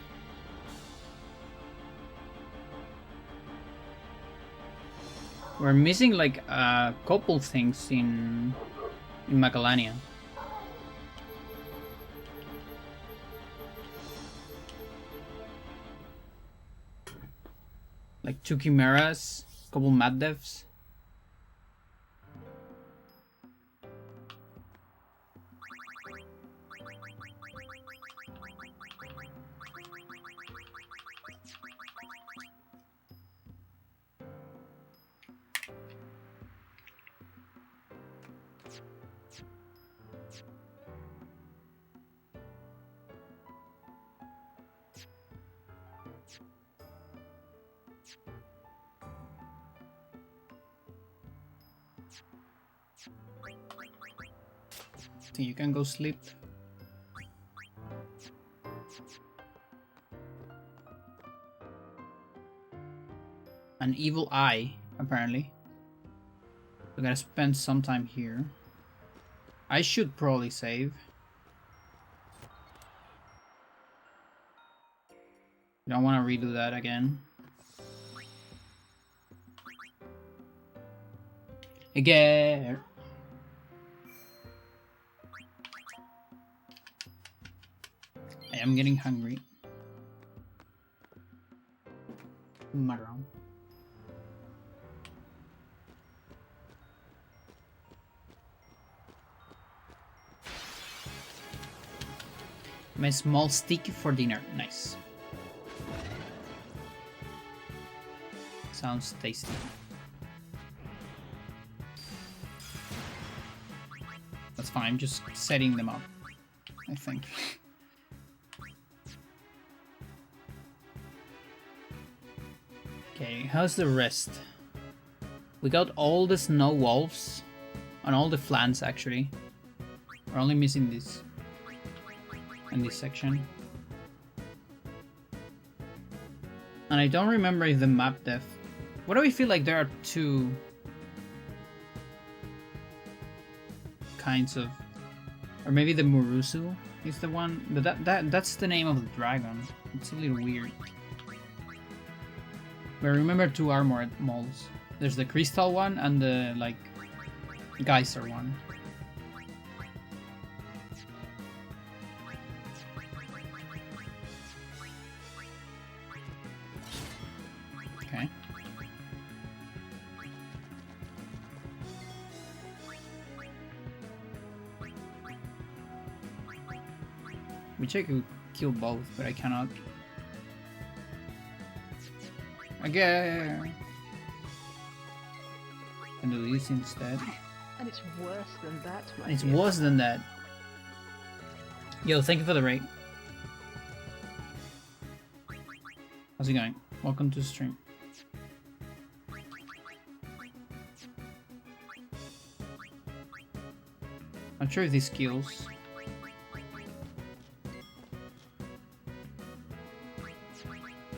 We're missing like a couple things in Macalania. Like 2 chimeras, couple mad devs. Think you can go sleep. An evil eye, apparently. We gotta spend some time here. I should probably save. Don't want to redo that again. Again. I am getting hungry. Maroon. My small stick for dinner. Nice. Sounds tasty. That's fine. I'm just setting them up, I think. Okay, how's the rest? We got all the snow wolves on all the flanks actually. We're only missing this in this section. And I don't remember if the map depth. What do we feel like there are 2 kinds of, or maybe the Murusu is the one, but that's the name of the dragon. It's a little weird. But remember 2 armored molds. There's the crystal one and the like geyser one. Okay. Which I could kill both, but I cannot. Okay. Can do this instead. And it's worse than that, my It's dear. worse than that. Yo, thank you for the raid. How's it going? Welcome to the stream. Not sure if these skills.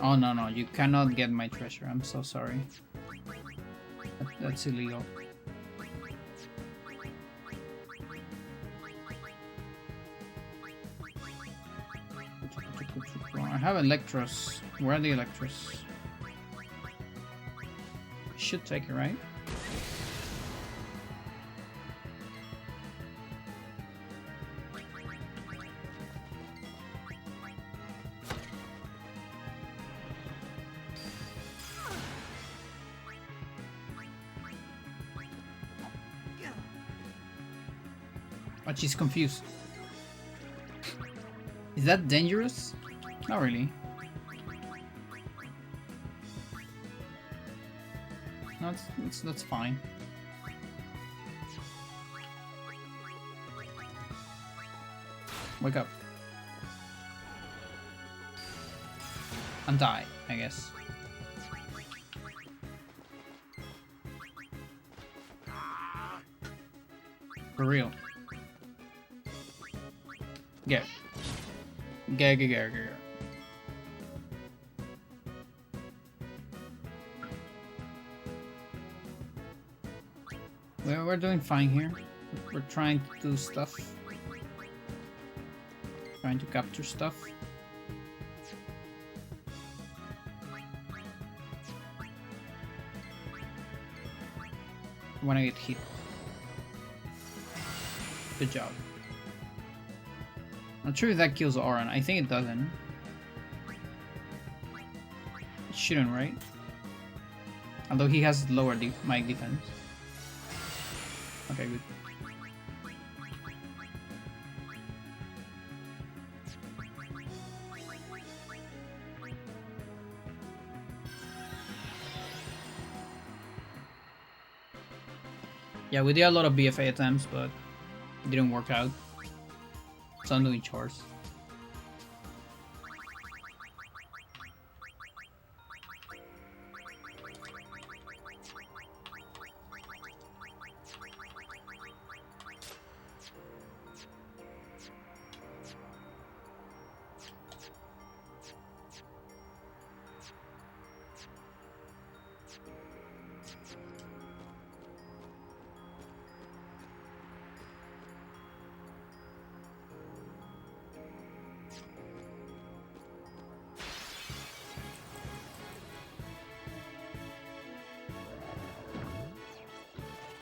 Oh no, you cannot get my treasure. I'm so sorry. That's illegal. I have Electros. Where are the Electros? Should take it, right? But she's confused. Is that dangerous? Not really. No, that's fine. Wake up. And die, I guess. For real. Get. Get. We're doing fine here. We're trying to do stuff. Trying to capture stuff. When I get hit. Good job. Not sure if that kills Oran. I think it doesn't. It shouldn't, right? Although he has lower mic defense. Okay, good. Yeah, we did a lot of BFA attempts, but it didn't work out. So I'm doing chores.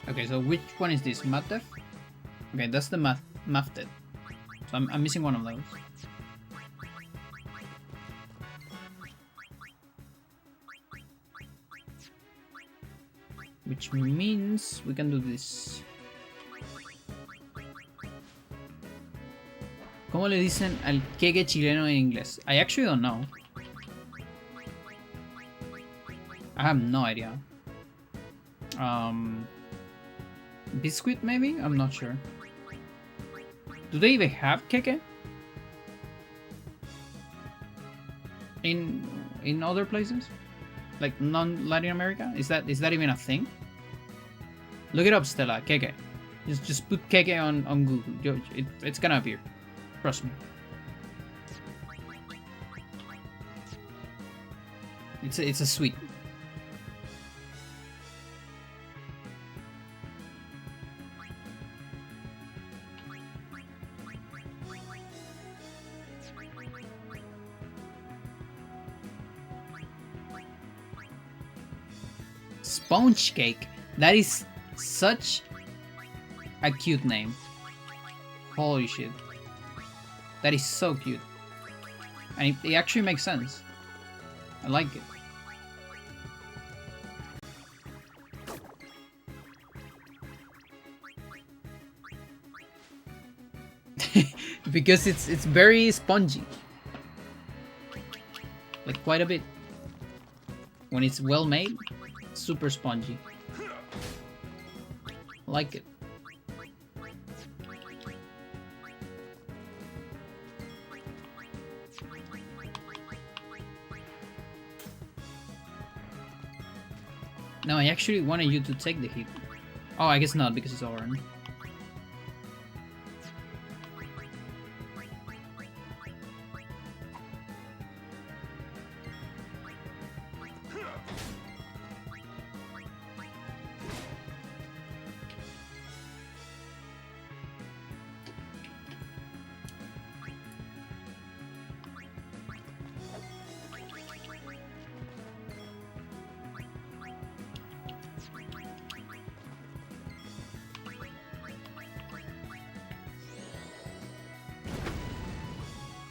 Okay, so which one is this? Matef? Okay, that's the Mafted. So I'm missing one of those. Which means we can do this. ¿Cómo le dicen al queque chileno en inglés? I actually don't know. I have no idea. Biscuit maybe? I'm not sure. Do they even have keke? In other places? Like non-Latin America? Is that even a thing? Look it up, Stella. Keke. Just put keke on Google. It's gonna appear. Trust me. It's a sweet. Sponge cake. That is such a cute name. Holy shit. That is so cute. And it actually makes sense. I like it. Because it's very spongy. Like quite a bit. When it's well made, super spongy. Like it. No, I actually wanted you to take the hit. Oh, I guess not because it's orange.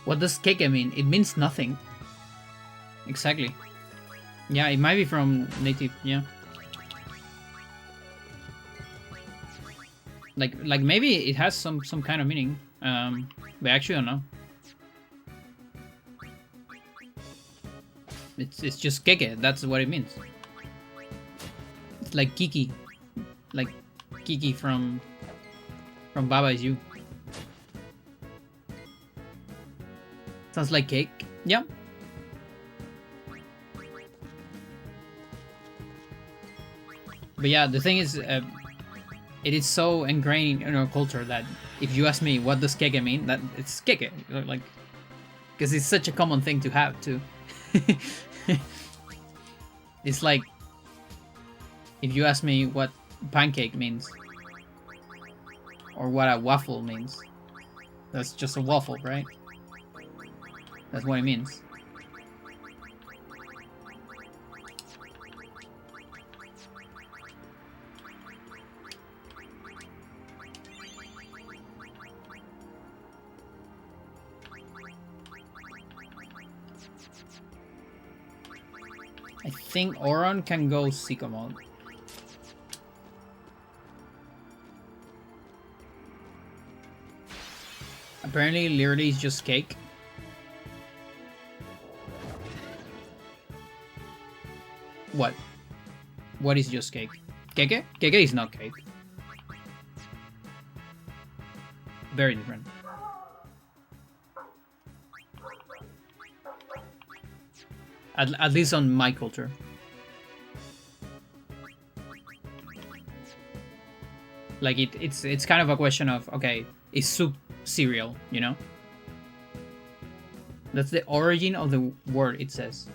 What does keke mean? It means nothing. Exactly. Yeah, it might be from native, yeah. Like maybe it has some kind of meaning. But I actually don't know. It's just keke, that's what it means. It's like Kiki. Like Kiki from Baba Is You. Sounds like cake. Yeah. But yeah, the thing is, it is so ingrained in our culture that if you ask me what does keke mean, that it's keke, like, because it's such a common thing to have too. It's like if you ask me what pancake means or what a waffle means, that's just a waffle, right? That's what it means. I think Oron can go Sicko mode. Apparently, literally is just cake. What? What is just cake? Keke? Keke is not cake. Very different. At least on my culture. Like it's kind of a question of, okay, is soup cereal, you know? That's the origin of the word, it says.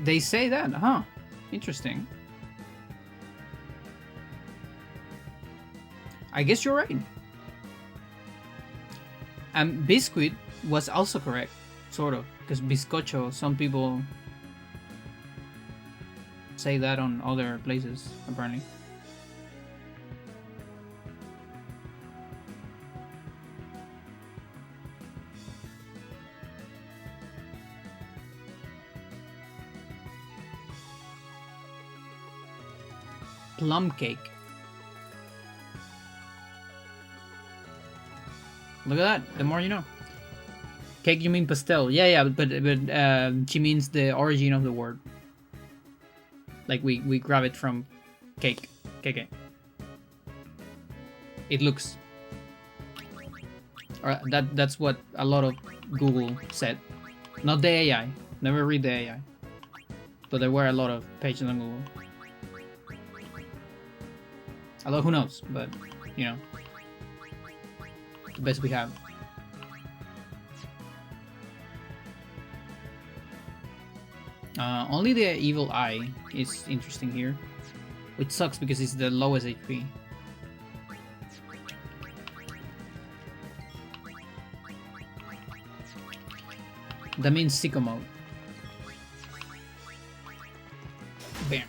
They say that, huh? Interesting. I guess you're right. And biscuit was also correct, sort of, because bizcocho, some people say that on other places, apparently. Plum cake. Look at that. The more you know. Cake, you mean pastel? Yeah, but she means the origin of the word. Like we grab it from cake. Keke. It looks. Or that's what a lot of Google said. Not the AI. Never read the AI. But there were a lot of pages on Google. Although who knows, but you know, the best we have. Only the evil eye is interesting here, which sucks because it's the lowest HP. That means Sicko mode. Bam.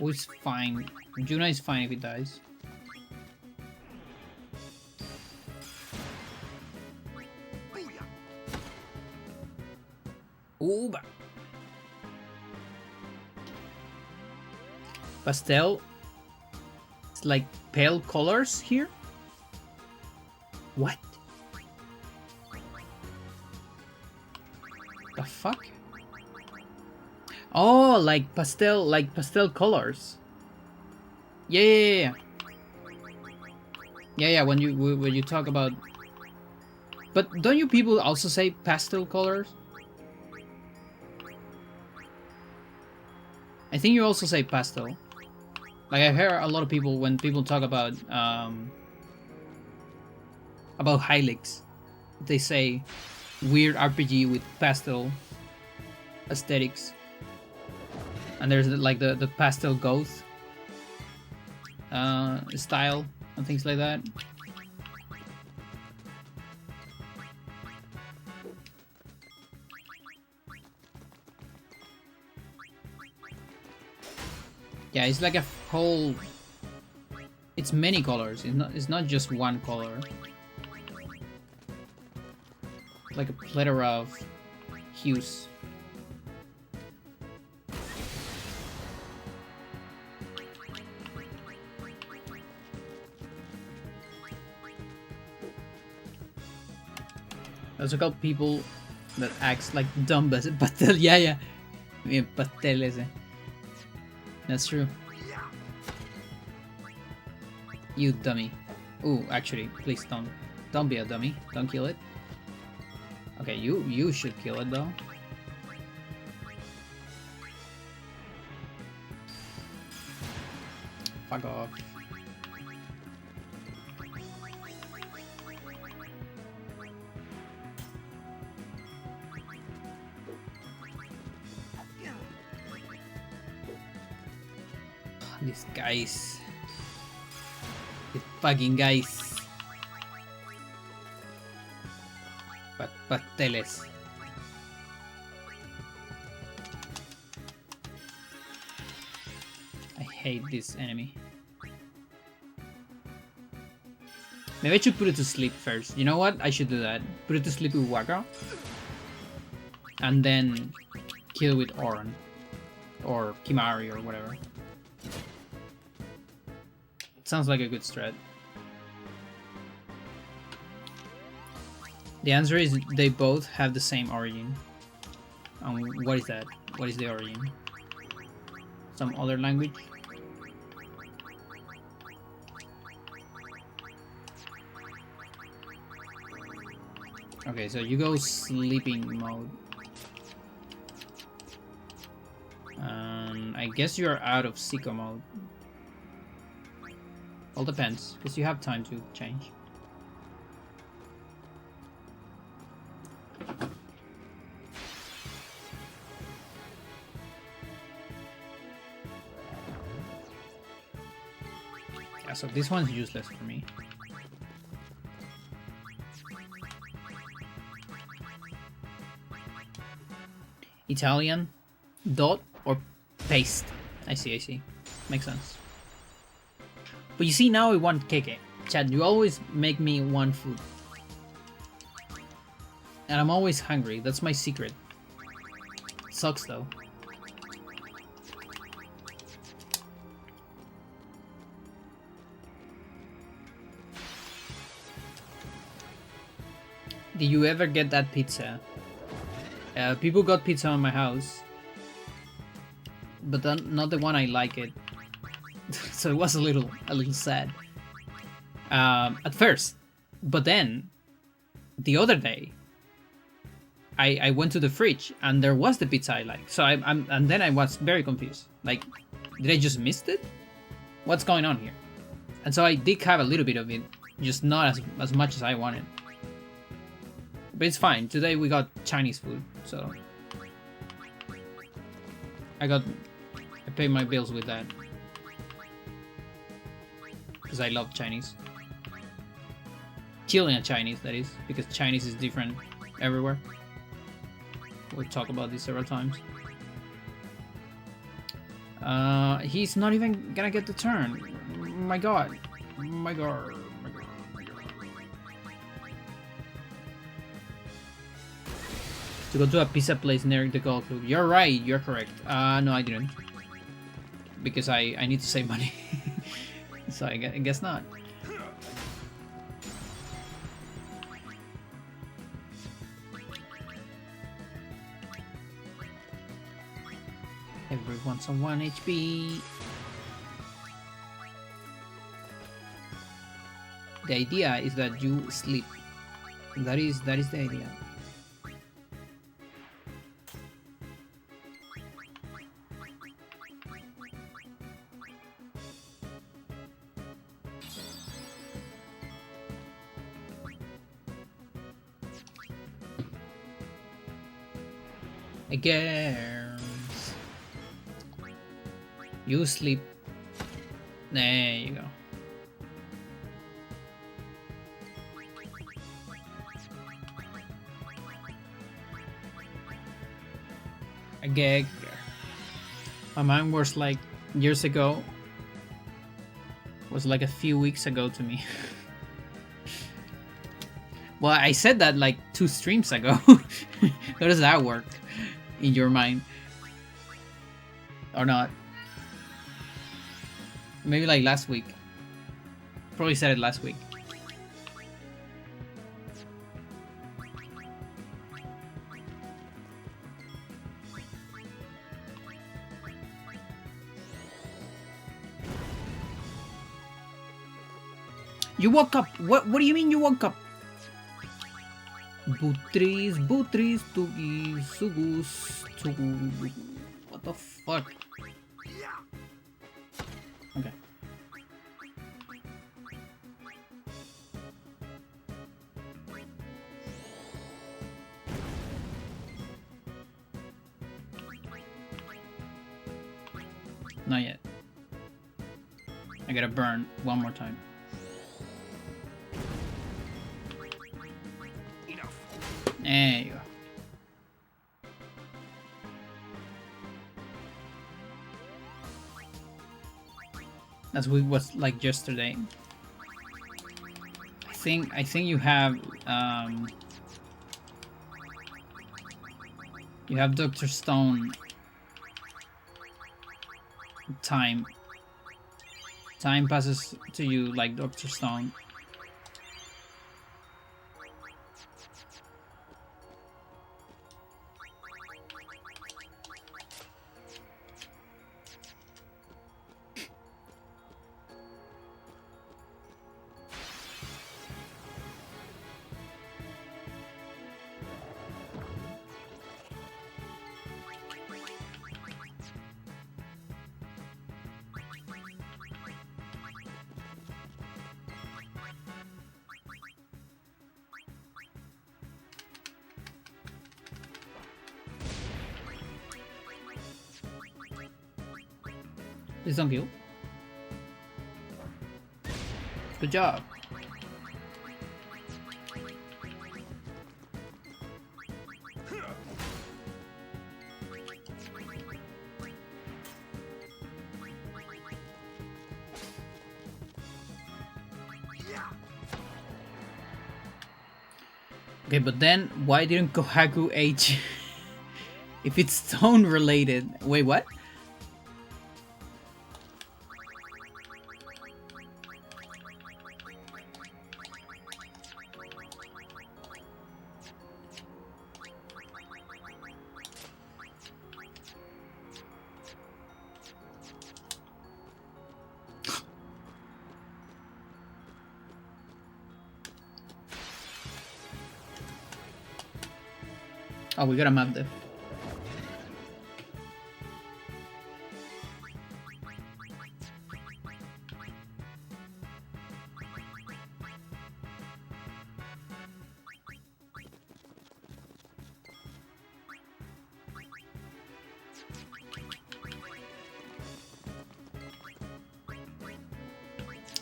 Who's fine? Juna is fine if he dies. Ooh. Pastel. It's like pale colors here. What? The fuck? Oh, like pastel colors. Yeah. When you talk about, but don't you people also say pastel colors? I think you also say pastel. Like I hear a lot of people when people talk about Hylics, they say weird RPG with pastel aesthetics. And there's like the pastel goth style and things like that. Yeah, it's like a whole. It's many colors. It's not just one color. Like a plethora of hues. I also call people that acts like dumb as pastel. Yeah. Bien pastel ese. That's true. You dummy. Ooh, actually, please don't be a dummy. Don't kill it. Okay, you should kill it though. Fuck off. These guys. These fucking guys. Pasteles. I hate this enemy. Maybe I should put it to sleep first. You know what? I should do that. Put it to sleep with Waka. And then kill with Oran. Or Kimari or whatever. Sounds like a good strat. The answer is they both have the same origin. What is that? What is the origin? Some other language? Okay, so you go sleeping mode. I guess you're out of Sicko mode. All depends, because you have time to change. Yeah, so this one's useless for me. Italian, dot, or paste. I see. Makes sense. But you see, now I want keke. Chad, you always make me want food. And I'm always hungry. That's my secret. Sucks though. Did you ever get that pizza? People got pizza on my house. But then not the one I like it. So it was a little sad. At first. But then the other day I went to the fridge and there was the pizza I like. So and then I was very confused. Like, did I just missed it? What's going on here? And so I did have a little bit of it, just not as much as I wanted. But it's fine. Today we got Chinese food, so I paid my bills with that. Because I love Chinese. Chilean Chinese, that is, because Chinese is different everywhere. We'll talk about this several times. He's not even gonna get the turn. My god. My god. To go to a pizza place near the golf club. You're right, you're correct. No, I didn't. Because I need to save money. So I guess not. Everyone's on 1 HP. The idea is that you sleep. That is the idea. I guess. You sleep. There you go. A gag. My mind was like years ago. Was like a few weeks ago to me. Well, I said that like 2 streams ago. How does that work in your mind? Or not? Maybe like last week. Probably said it last week. You woke up. What do you mean you woke up? Butris, tugis, sugus, tugu. What the fuck? Okay. Not yet. I gotta burn one more time. There you go. That's what was like yesterday. I think you have Dr. Stone time. Time passes to you like Dr. Stone. Please don't kill. Good job. Okay, but then why didn't Kohaku H if it's stone related? Wait, what? Oh, we got a map there.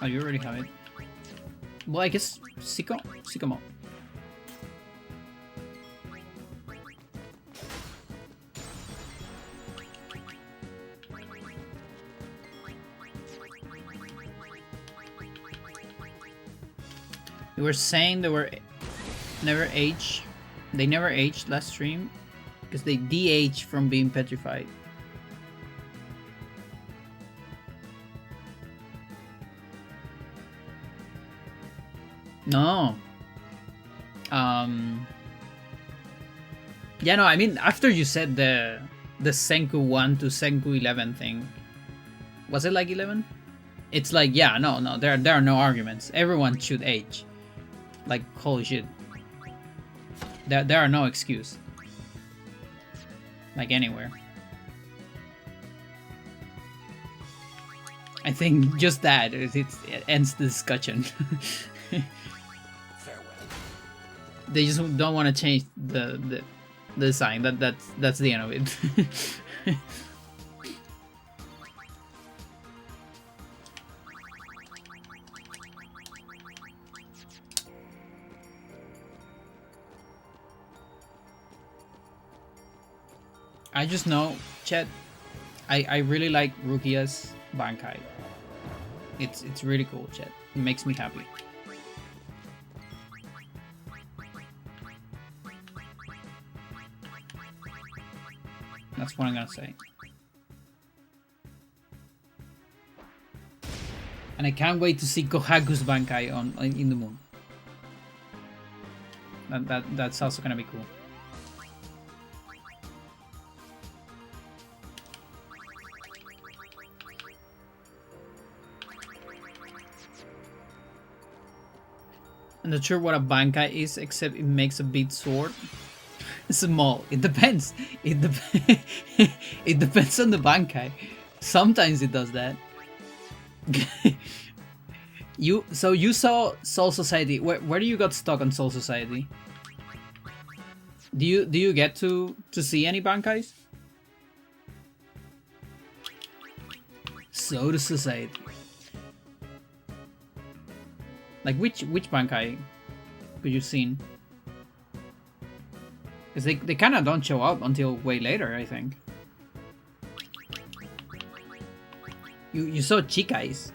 Oh, you already have it. Well, I guess Sycamore. You were saying they were never aged. They never aged last stream because they de-aged from being petrified. No. Yeah, no, I mean, after you said the Senku 1 to Senku 11 thing, was it like 11? It's like, yeah, no, there are no arguments. Everyone should age. Like, holy shit. There are no excuse. Like, anywhere. I think just that, it ends the discussion. They just don't want to change the design. That's the end of it. I just know, chat, I really like Rukia's Bankai. It's really cool, chat. It makes me happy. That's what I'm gonna say. And I can't wait to see Kohaku's Bankai in the moon. That's also gonna be cool. I'm not sure what a Bankai is, except it makes a big sword. Small. It depends. It depends on the Bankai. Sometimes it does that. You saw Soul Society. Where do you got stuck on Soul Society? Do you get to see any Bankais? Soul Society. Like which Bankai could you seen? Because they kind of don't show up until way later, I think. You saw Chikais.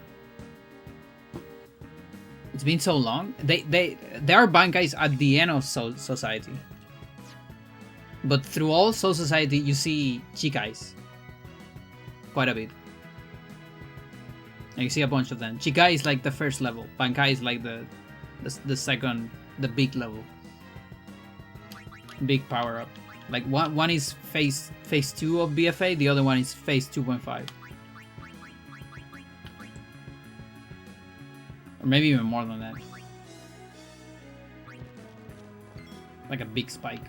It's been so long. There are Bankais at the end of Soul Society. But through all Soul Society, you see Chikais. Quite a bit. And you see a bunch of them. Chikai is like the first level. Bankai is like the second, the big level. Big power up. Like one is phase 2 of BFA, the other one is phase 2.5. Or maybe even more than that. Like a big spike.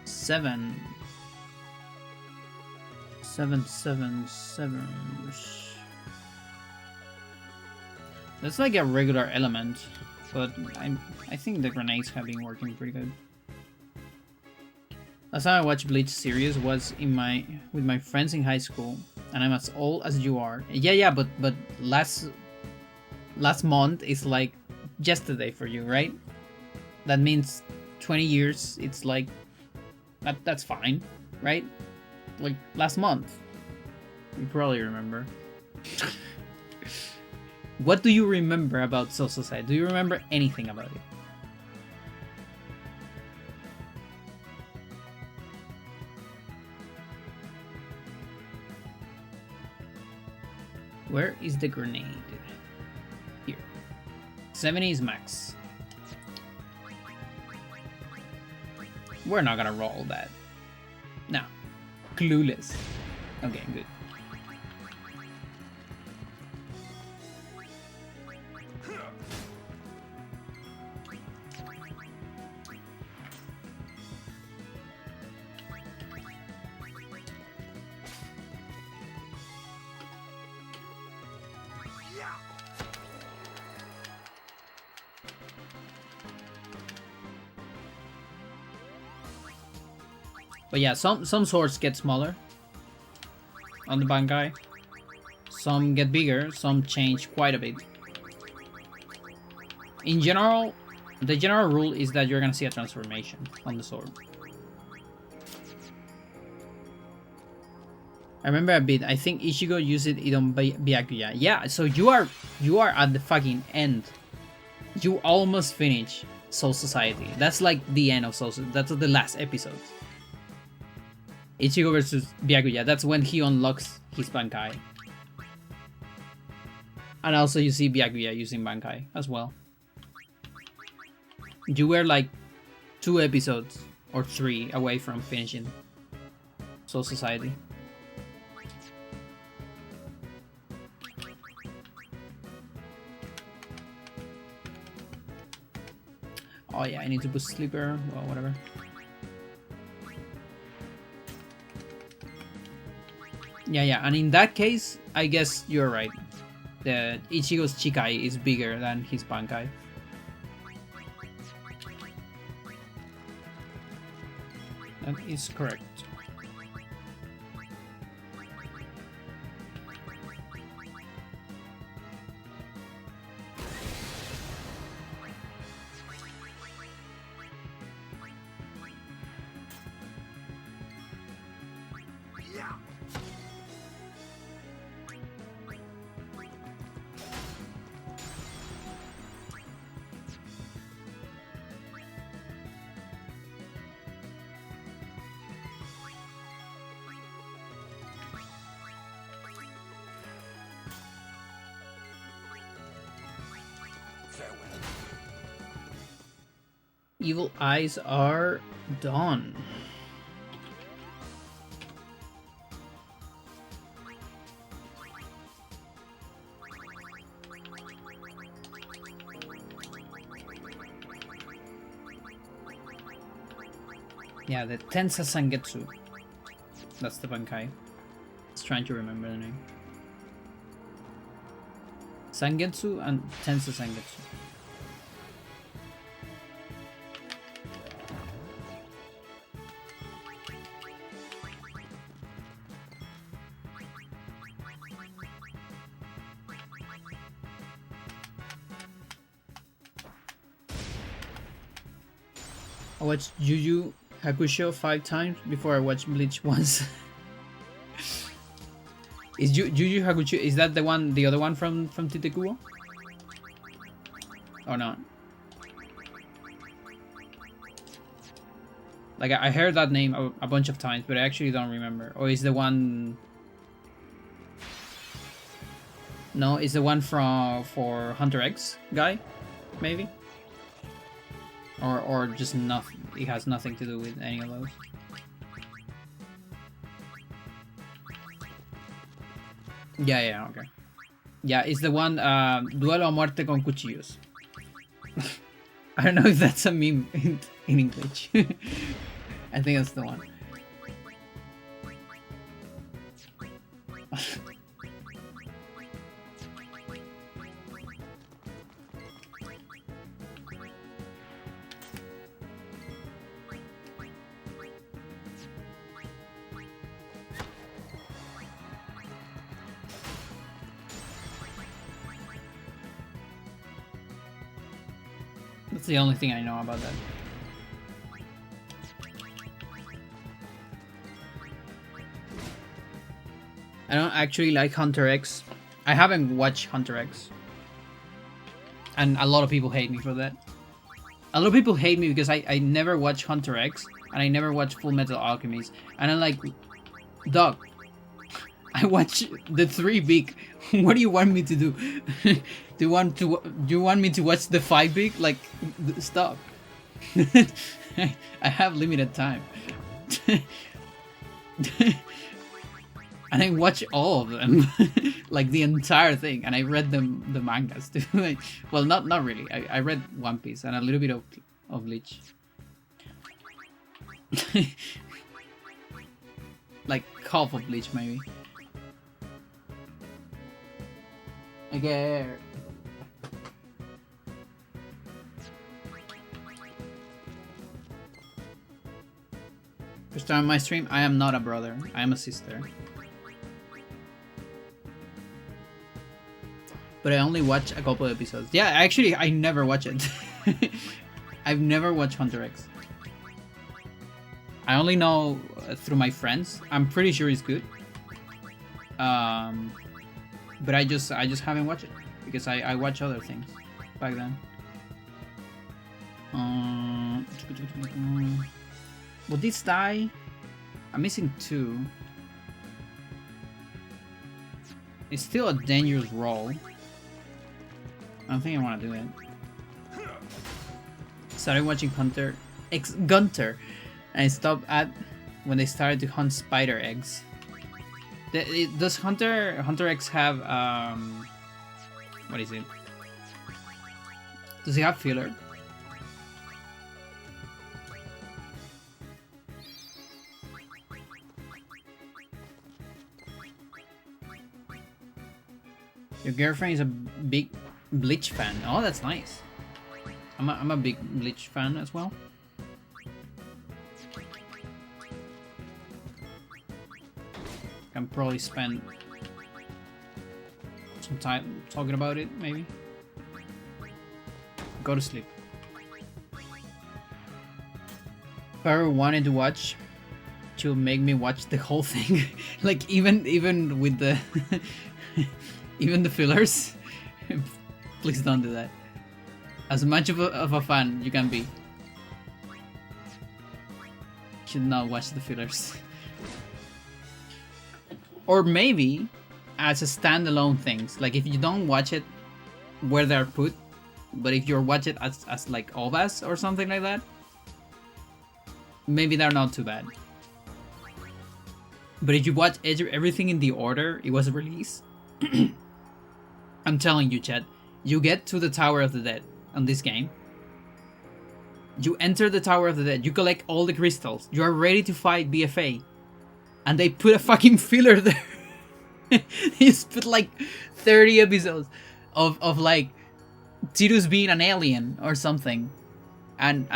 Seven. That's like a regular element, but I think the grenades have been working pretty good. Last time I watched Bleach series was with my friends in high school, and I'm as old as you are. Yeah, but last month is like yesterday for you, right? That means 20 years. It's like that's fine, right? Like last month. You probably remember. What do you remember about Soul Society? Do you remember anything about it? Where is the grenade? Here. 70 is max. We're not gonna roll that. No. Clueless. Okay, good. But yeah, some swords get smaller on the Bankai. Some get bigger, some change quite a bit. In general, the general rule is that you're gonna see a transformation on the sword. I remember a bit. I think Ichigo used it on Byakuya. Yeah, so you are at the fucking end. You almost finish Soul Society. That's like the end of Soul Society. That's the last episode. Ichigo versus Byakuya. That's when he unlocks his Bankai. And also you see Byakuya using Bankai as well. You were like 2 episodes or 3 away from finishing Soul Society. Oh yeah, I need to boost Sleeper. Well, whatever. Yeah, and in that case, I guess you're right. The Ichigo's Chikai is bigger than his Bankai. That is correct. Evil eyes are done. Yeah, the Tensa Sangetsu. That's the Bankai. Just trying to remember the name. Sangetsu and Tensa Sangetsu. I watched Yu Yu Hakusho 5 times before I watched Bleach once. Is Yu Yu Hakusho, is that the one, the other one from Tite-Kubo? Or not? Like I heard that name a bunch of times, but I actually don't remember. Or is the one? No, is the one for Hunter X guy, maybe? Or just nothing. It has nothing to do with any of those. Yeah, okay. Yeah, it's the one Duelo a muerte con cuchillos. I don't know if that's a meme in English. I think that's the one. That's the only thing I know about that. I don't actually like Hunter X. I haven't watched Hunter X. And a lot of people hate me for that. A lot of people hate me because I never watched Hunter X and I never watched Full Metal Alchemist. And I'm like, dog, I watch the 3 big. What do you want me to do? Do you want me to watch the 5 big? Like, stop. I have limited time. And I watch all of them, like the entire thing, and I read the mangas too. Like, well, not really. I read One Piece and a little bit of Bleach. Like half of Bleach maybe. Okay. First time on my stream, I am not a brother. I am a sister. But I only watch a couple episodes. Yeah, actually, I never watch it. I've never watched Hunter X. I only know through my friends. I'm pretty sure it's good. But I just haven't watched it because I watch other things back then. Will this die? I'm missing 2. It's still a dangerous roll. I don't think I want to do it. Started watching Hunter x Gunter, and I stopped at when they started to hunt spider eggs. Does Hunter X have what is it? Does he have filler? Your girlfriend is a big Bleach fan. Oh, that's nice. I'm a big Bleach fan as well. Can probably spend some time talking about it, maybe. Go to sleep. If I ever wanted to watch, she'll make me watch the whole thing. Like even with the even the fillers. Please don't do that. As much of a fan you can be. Should not watch the fillers. Or maybe as a standalone things. Like if you don't watch it where they're put, but if you watch it as like OVAs or something like that, maybe they're not too bad. But if you watch everything in the order it was released, I'm telling you, Chet, you get to the Tower of the Dead on this game. You enter the Tower of the Dead, you collect all the crystals, you are ready to fight BFA, and they put a fucking filler there. They just put like 30 episodes of like Tidus being an alien or something, and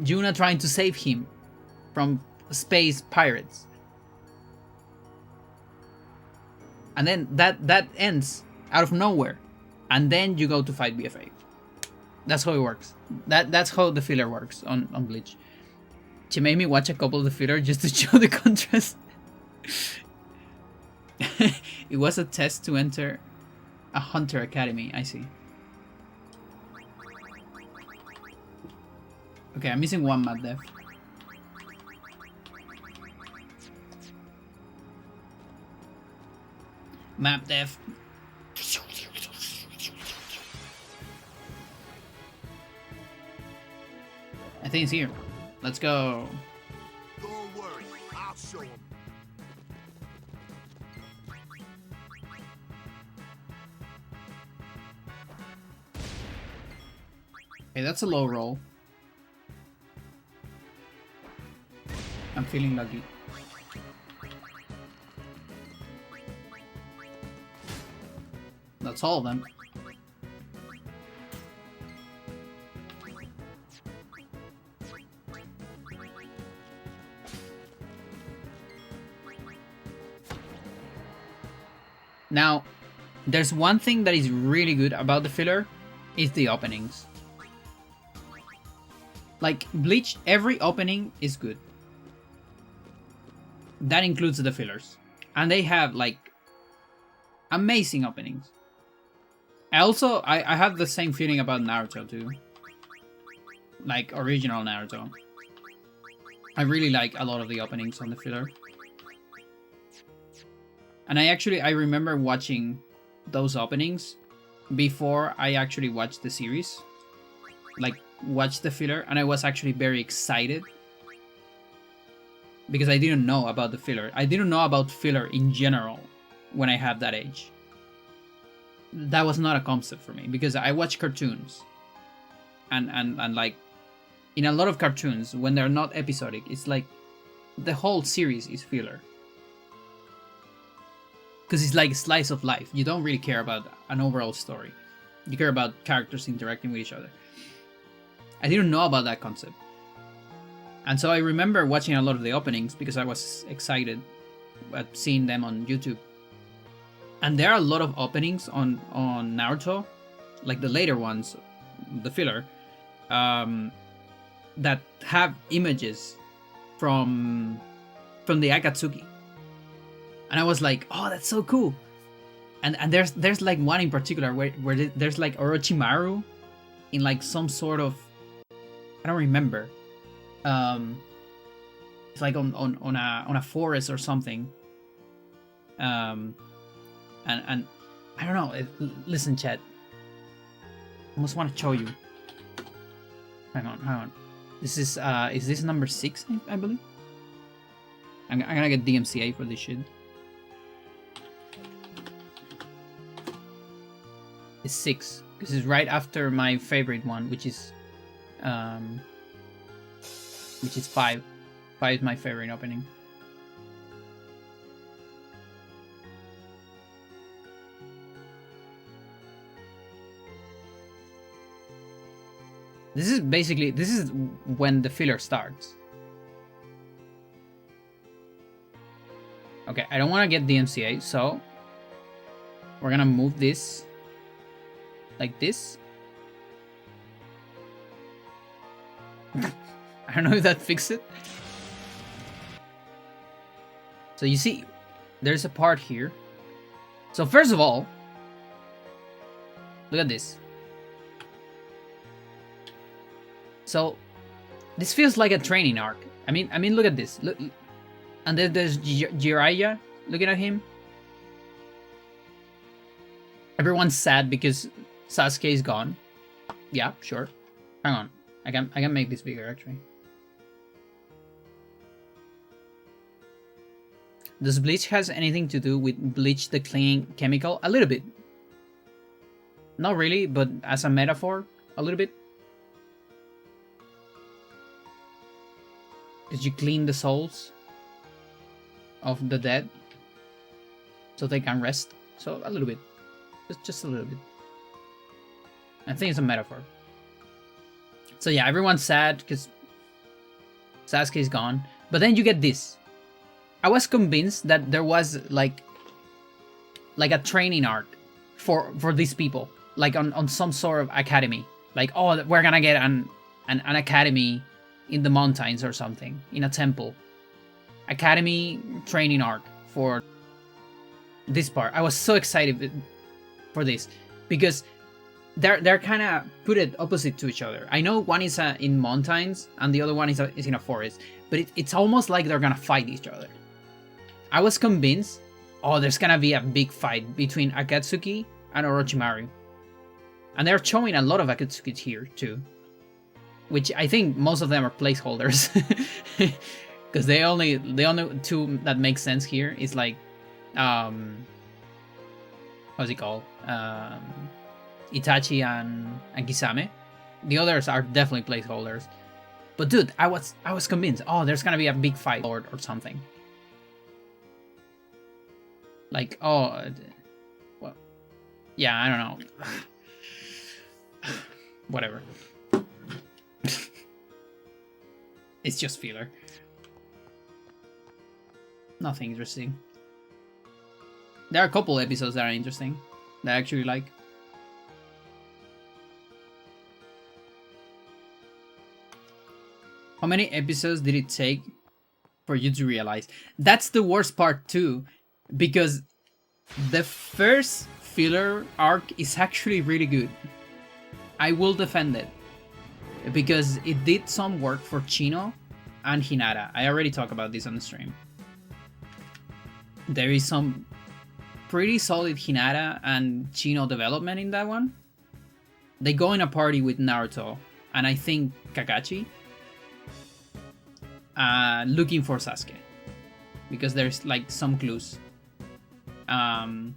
Yuna trying to save him from space pirates. And then that ends out of nowhere, and then you go to fight BFA. That's how it works. That's how the filler works on Bleach. She made me watch a couple of the filler just to show the contrast. It was a test to enter a Hunter Academy. I see. Okay, I'm missing one map dev. Map dev. I think it's here. Let's go. Don't worry, I'll show him. Okay, that's a low roll. I'm feeling lucky. That's all of them. Now, there's one thing that is really good about the filler, is the openings. Like, Bleach, every opening is good. That includes the fillers. And they have, like, amazing openings. I have the same feeling about Naruto, too. Like, original Naruto. I really like a lot of the openings on the filler. And I remember watching those openings before I actually watched the series. Like, watched the filler, and I was actually very excited. Because I didn't know about the filler. I didn't know about filler in general when I had that age. That was not a concept for me, because I watch cartoons. And like, in a lot of cartoons, when they're not episodic, it's like the whole series is filler. Because it's like a slice of life. You don't really care about an overall story. You care about characters interacting with each other. I didn't know about that concept. And so I remember watching a lot of the openings because I was excited at seeing them on YouTube. And there are a lot of openings on Naruto, like the later ones, the filler, that have images from the Akatsuki. And I was like, oh, that's so cool. And there's like one in particular where there's like Orochimaru in like some sort of, I don't remember. It's like on a forest or something. And I don't know. Listen, chat. I almost want to show you. Hang on. This is this number 6? I believe. I'm gonna get DMCA for this shit. It's 6. This is right after my favorite one, which is 5. 5 is my favorite opening. This is when the filler starts. Okay, I don't want to get DMCA, so we're gonna move this like this. I don't know if that fixed it. So you see, there's a part here. So first of all, look at this. So this feels like a training arc. I mean, look at this. Look, and then there's Jiraiya looking at him. Everyone's sad because Sasuke is gone. Yeah, sure. Hang on, I can make this bigger actually. Does bleach has anything to do with bleach the cleaning chemical? A little bit. Not really, but as a metaphor, a little bit. Did you clean the souls of the dead so they can rest? So a little bit, just a little bit. I think it's a metaphor. So yeah, everyone's sad because Sasuke is gone. But then you get this. I was convinced that there was like a training arc for these people, like on some sort of academy. Like, oh, we're gonna get an academy in the mountains or something, in a temple. Academy training arc for this part. I was so excited for this because they're kind of put it opposite to each other. I know one is in mountains and the other one is in a forest, but it's almost like they're gonna fight each other. I was convinced, oh, there's gonna be a big fight between Akatsuki and Orochimaru. And they're showing a lot of Akatsukis here too, which I think most of them are placeholders, because the only two that make sense here is like, what's it called? Itachi and Kisame. The others are definitely placeholders. But dude, I was convinced, oh, there's gonna be a big fight or something. Like, oh, well, yeah, I don't know. Whatever. It's just filler. Nothing interesting. There are a couple episodes that are interesting, that I actually like. How many episodes did it take for you to realize? That's the worst part too, because the first filler arc is actually really good. I will defend it, because it did some work for Chino and Hinata. I already talked about this on the stream. There is some pretty solid Hinata and Chino development in that one. They go in a party with Naruto and I think Kakashi, looking for Sasuke, because there's like some clues. And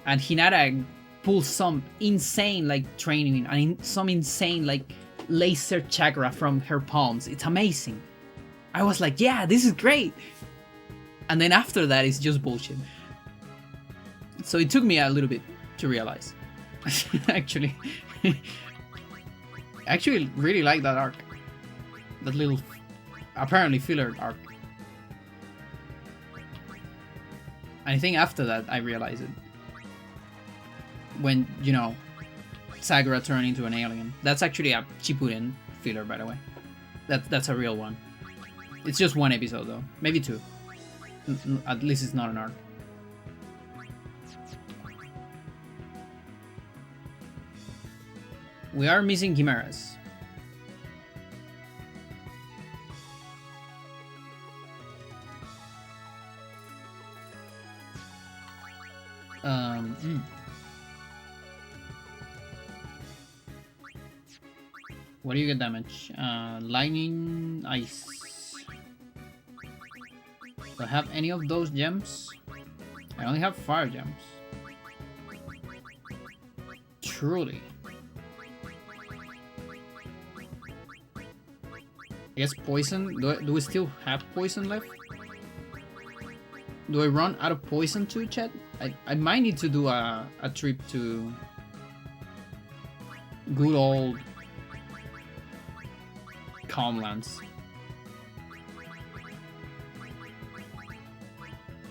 Hinata pulls some insane like training and some insane like laser chakra from her palms. It's amazing. I was like, yeah, this is great. And then after that, it's just bullshit. So it took me a little bit to realize. Actually, I actually really like that arc. That little, apparently filler arc. And I think after that, I realized it. When, you know, Sakura turned into an alien. That's actually a Shippuden filler, by the way. That's a real one. It's just one episode, though. Maybe two. At least it's not an arc. We are missing chimeras. What do you get damage? Lightning, ice. Do I have any of those gems? I only have fire gems. Truly. I guess poison. Do we still have poison left? Do I run out of poison too, chat? I might need to do a trip to good old Calmlands.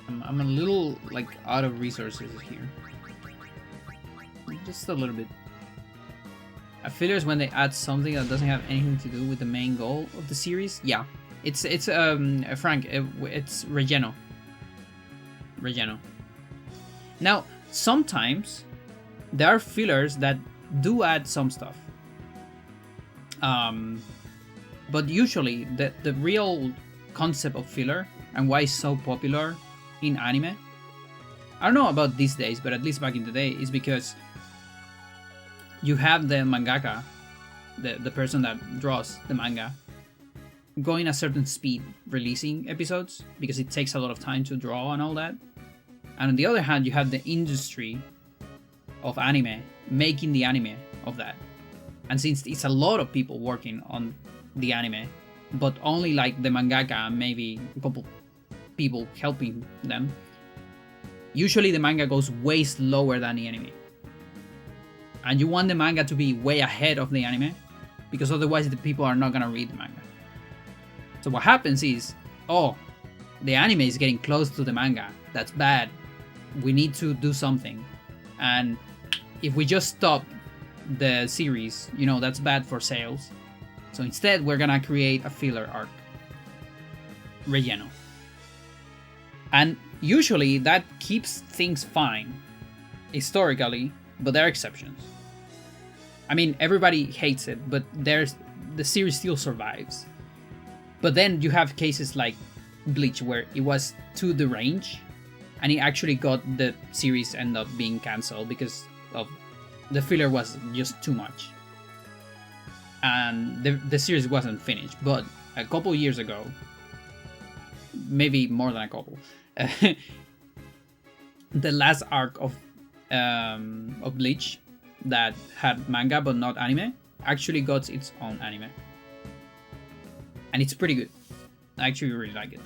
I'm a little like out of resources here. Just a little bit. I feel there's when they add something that doesn't have anything to do with the main goal of the series. Yeah, it's Frank. It's relleno. Now sometimes there are fillers that do add some stuff. But usually the real concept of filler and why it's so popular in anime, I don't know about these days, but at least back in the day, is because you have the mangaka, the person that draws the manga, going a certain speed releasing episodes because it takes a lot of time to draw and all that. And on the other hand, you have the industry of anime making the anime of that. And since it's a lot of people working on the anime, but only like the mangaka and maybe a couple people helping them, usually the manga goes way slower than the anime. And you want the manga to be way ahead of the anime, because otherwise the people are not gonna read the manga. So what happens is, oh, the anime is getting close to the manga. That's bad. We need to do something. And if we just stop the series, you know, that's bad for sales. So instead, we're gonna create a filler arc. Relleno. And usually that keeps things fine, historically, but there are exceptions. I mean, everybody hates it, but the series still survives. But then you have cases like Bleach, where it was too deranged, and it actually got the series end up being cancelled because of the filler was just too much. And the series wasn't finished. But a couple years ago, maybe more than a couple, the last arc of Bleach that had manga but not anime actually got its own anime. And it's pretty good. I actually really like it.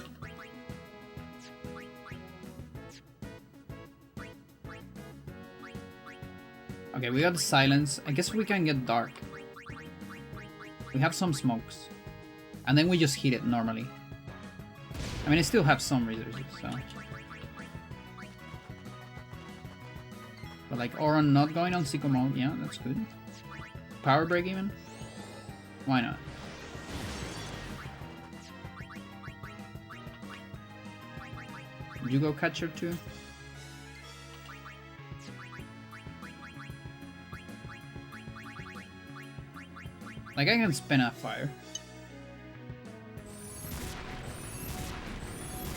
Okay, we got the silence. I guess we can get dark. We have some smokes. And then we just hit it normally. I mean, I still have some resources, so... But like Auron not going on Sicko mode, yeah, that's good. Power break even? Why not? You go catcher too? Like I can spin a fire.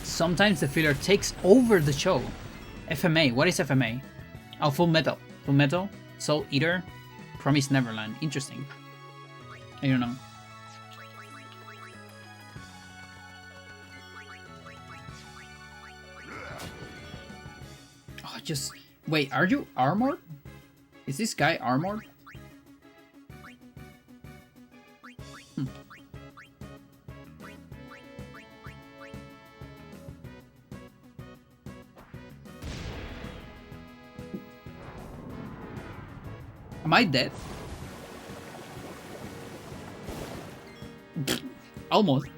Sometimes the filler takes over the show. FMA, what is FMA? Oh, Full Metal. Full Metal? Soul Eater? Promised Neverland. Interesting. I don't know. Oh, just... Wait, are you armored? Is this guy armored? Am I dead? Almost.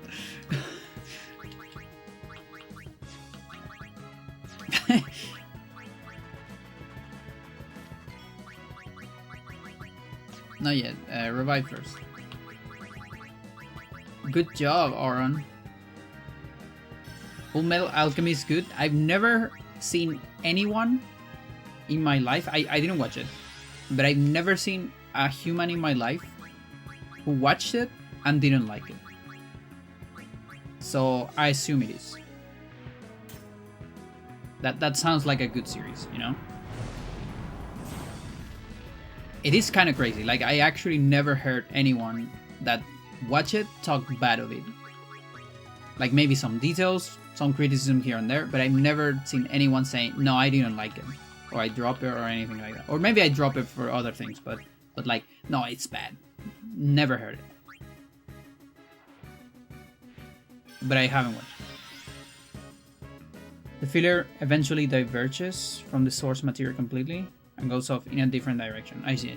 Not yet. Revive first. Good job, Auron. Full Metal Alchemist good. I've never seen anyone in my life. I didn't watch it, but I've never seen a human in my life who watched it and didn't like it. So I assume it is. That sounds like a good series, you know? It is kind of crazy. Like, I actually never heard anyone that watch it talk bad of it. Like, maybe some details, some criticism here and there, but I've never seen anyone saying, no, I didn't like it, or I drop it, or anything like that. Or maybe I drop it for other things, but like, no, it's bad. Never heard it. But I haven't watched it. The filler eventually diverges from the source material completely and goes off in a different direction. I see.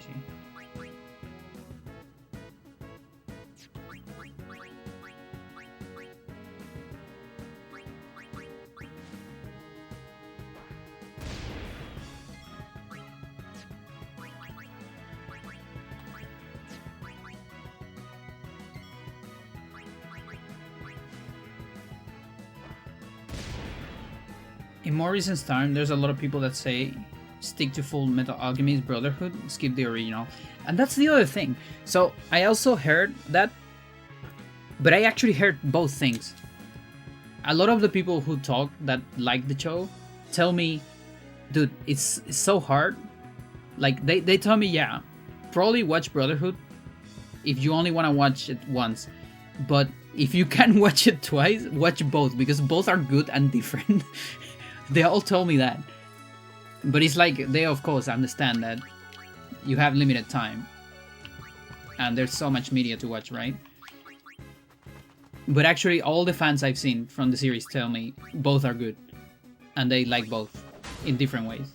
In more recent time, there's a lot of people that say stick to Full Metal Alchemist Brotherhood, skip the original. And that's the other thing. So I also heard that, but I actually heard both things. A lot of the people who talk that like the show tell me, dude, it's so hard. Like, they tell me, yeah, probably watch Brotherhood if you only want to watch it once. But if you can watch it twice, watch both, because both are good and different. They all told me that. But it's like, they of course understand that you have limited time. And there's so much media to watch, right? But actually, all the fans I've seen from the series tell me both are good. And they like both in different ways.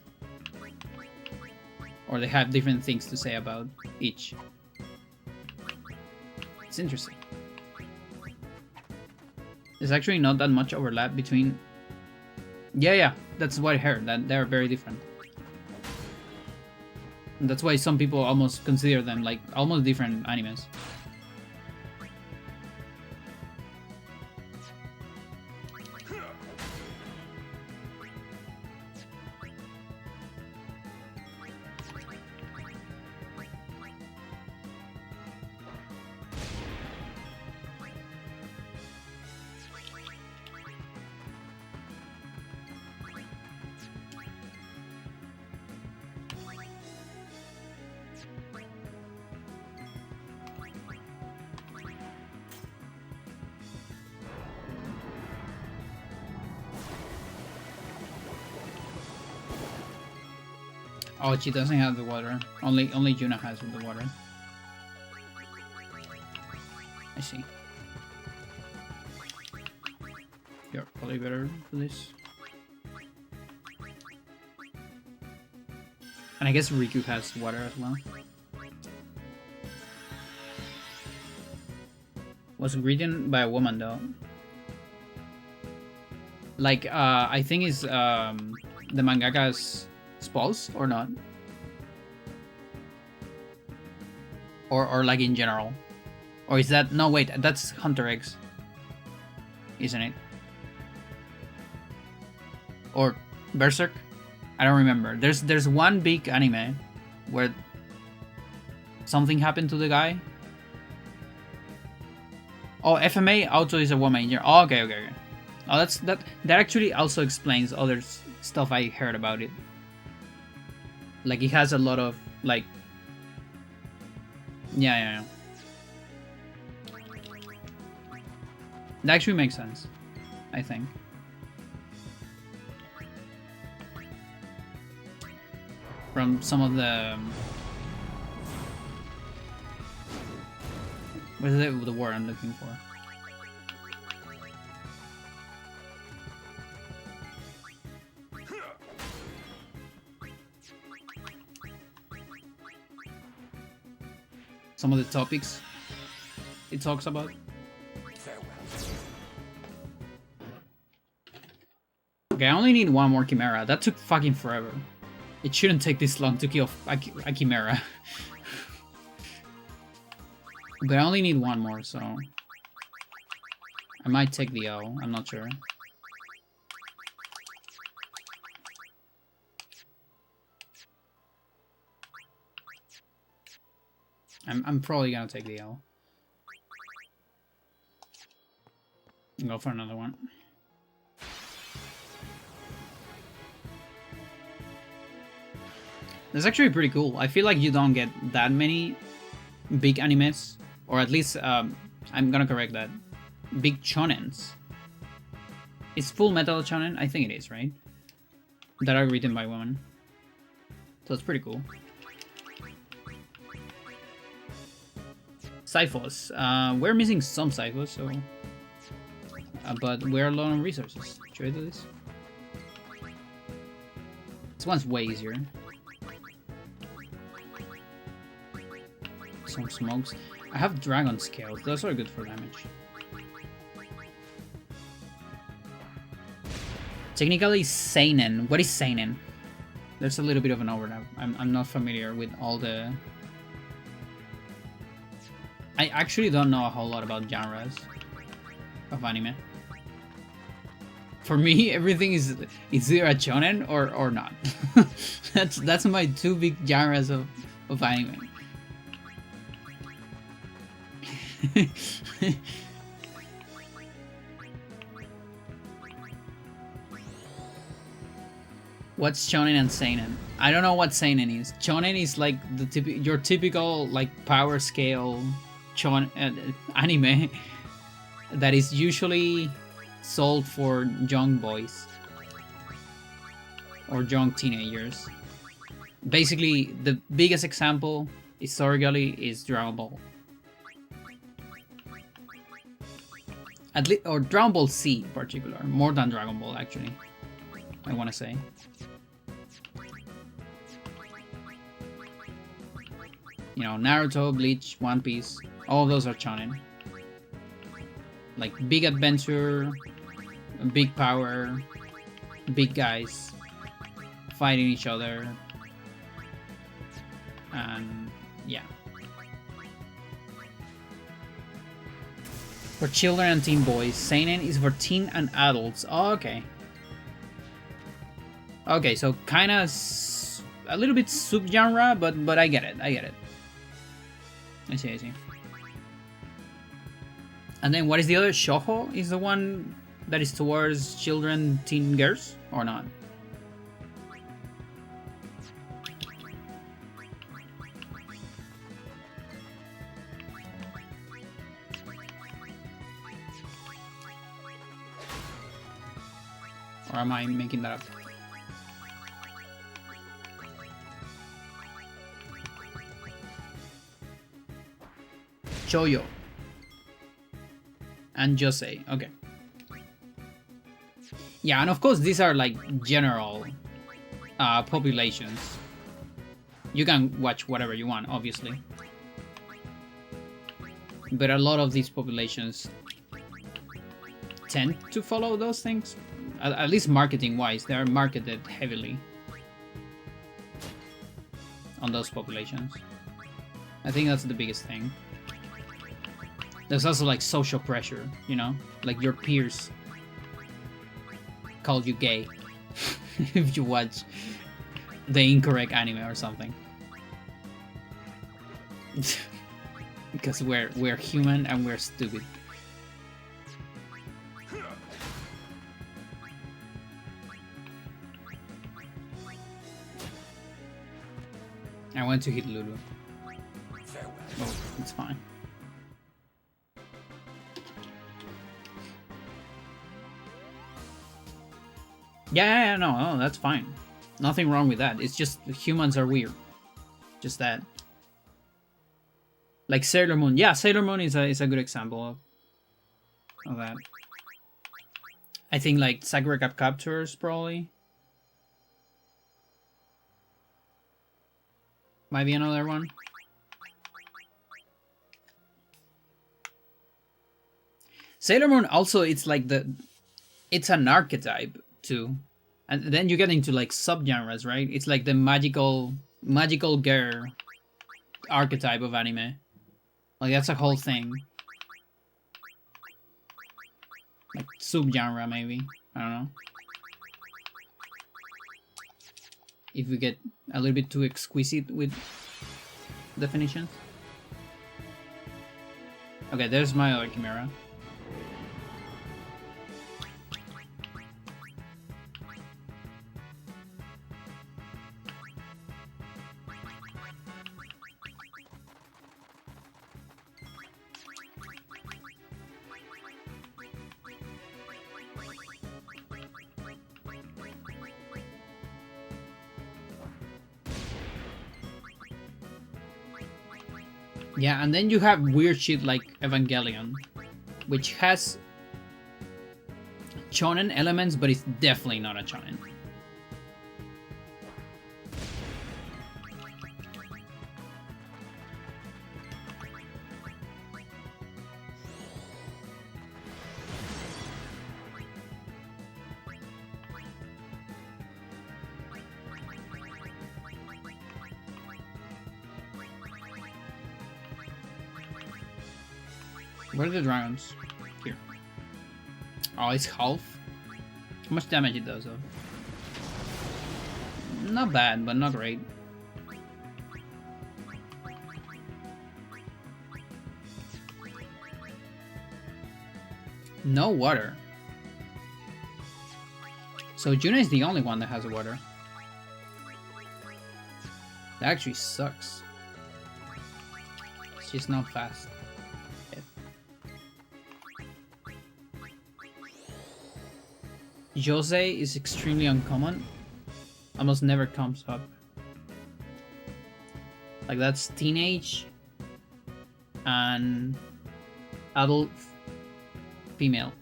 Or they have different things to say about each. It's interesting. There's actually not that much overlap between... Yeah, that's what I heard, that they're very different. And that's why some people almost consider them like almost different animes. Oh, she doesn't have the water. Only Yuna has the water. I see. You're probably better for this. And I guess Riku has water as well. Was written by a woman though. Like, I think it's the mangaka's spouse or not? Or like in general? Or is that... No, wait, that's Hunter X. Isn't it? Or Berserk? I don't remember. There's one big anime where something happened to the guy. Oh, FMA also is a woman. Oh, okay. Oh, that actually also explains other stuff I heard about it. Like, it has a lot of, like... Yeah. That actually makes sense, I think. From some of the... What is it, the word I'm looking for? Some of the topics it talks about. Okay, I only need one more Chimera. That took fucking forever. It shouldn't take this long to kill a Chimera. But I only need one more, so... I might take the O, I'm not sure. I'm probably gonna take the L. And go for another one. That's actually pretty cool. I feel like you don't get that many big animes, or at least I'm gonna correct that. Big shonens. Is Full Metal shonen? I think it is, right? That are written by women. So it's pretty cool. Cyphos. We're missing some Cyphos, so... but we're low on resources. Should I do this? This one's way easier. Some smokes. I have dragon scales. Those are good for damage. Technically, seinen. What is seinen? There's a little bit of an overlap. I'm not familiar with all the... I actually don't know a whole lot about genres of anime. For me, everything is either a shonen or not. that's my two big genres of anime. What's shonen and seinen? I don't know what seinen is. Shonen is like the your typical like power scale anime that is usually sold for young boys or young teenagers. Basically, the biggest example historically is Dragon Ball. Or Dragon Ball Z in particular, more than Dragon Ball actually, I want to say. You know, Naruto, Bleach, One Piece, all of those are shonen. Like big adventure, big power, big guys fighting each other, and yeah. For children and teen boys, seinen is for teen and adults. Oh, okay. Okay, so kind of a little bit subgenre, but I get it. I get it. I see, I see. And then what is the other? Shoujo is the one that is towards children, teen girls, or not? Or am I making that up? Choyo. And Josei. Okay. Yeah, and of course these are like general populations. You can watch whatever you want, obviously. But a lot of these populations tend to follow those things. At least marketing-wise, they are marketed heavily on those populations. I think that's the biggest thing. There's also like social pressure, you know? Like your peers call you gay if you watch the incorrect anime or something. Because we're human and we're stupid. I went to hit Lulu. Oh, it's fine. Yeah, no, that's fine. Nothing wrong with that. It's just humans are weird. Just that. Like Sailor Moon. Yeah, Sailor Moon is a good example of that. I think like Sakura Card Captors probably. Might be another one. Sailor Moon also, it's like it's an archetype too. And then you get into like subgenres, right? It's like the magical girl archetype of anime. Like that's a whole thing. Like subgenre maybe. I don't know. If we get a little bit too exquisite with definitions. Okay, there's my other Chimera. Yeah, and then you have weird shit like Evangelion, which has shonen elements, but it's definitely not a shonen. Where are the dragons? Here. Oh, it's half? How much damage it does though? Not bad, but not great. No water. So Juna is the only one that has a water. That actually sucks. It's just not fast. Jose is extremely uncommon. Almost never comes up. Like that's teenage and adult female.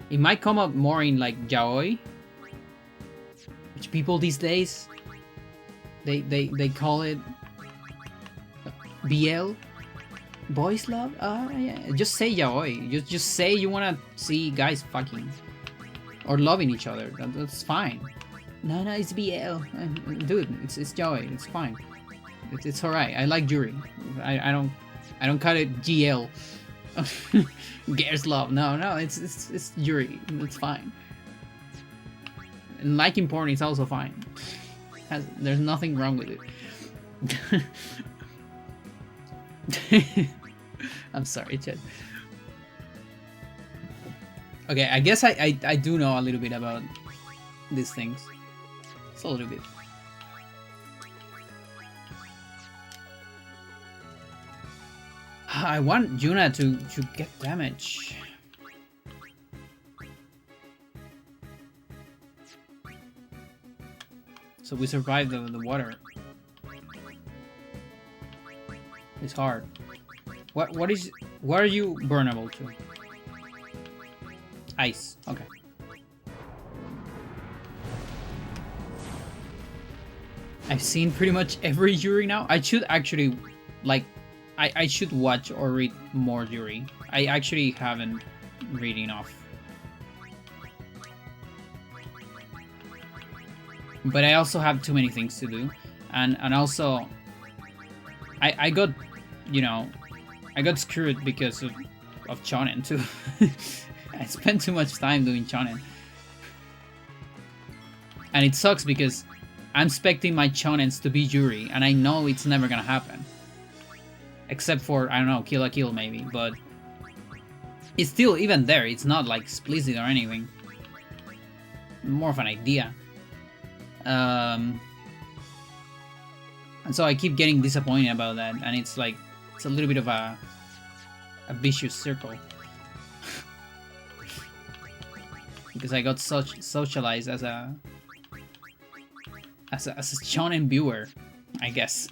It might come up more in like yaoi, which people these days they call it BL. Boys love? Yeah. Just say yaoi. Just say you wanna see guys fucking or loving each other. That's fine. No, it's BL. Dude, it's yaoi. It's fine. It's alright. I like Yuri. I don't cut it GL. Girls love. No. It's Yuri. It's fine. And liking porn is also fine. There's nothing wrong with it. I'm sorry, Chad. Okay, I guess I do know a little bit about these things. It's a little bit. I want Juna to get damage. So we survived the water. It's hard. What are you burnable to? Ice. Okay. I've seen pretty much every Yuri now. I should actually like I should watch or read more Yuri. I actually haven't read enough. But I also have too many things to do. And also I got, you know, I got screwed because of shonen too. I spent too much time doing shonen. And it sucks because I'm expecting my shonens to be Yuri, and I know it's never gonna happen. Except for, I don't know, Kill la Kill maybe, but it's still, even there, it's not like explicit or anything. More of an idea. And so I keep getting disappointed about that, and it's like, it's a little bit of a vicious circle. Because I got socialized as a shonen viewer, I guess.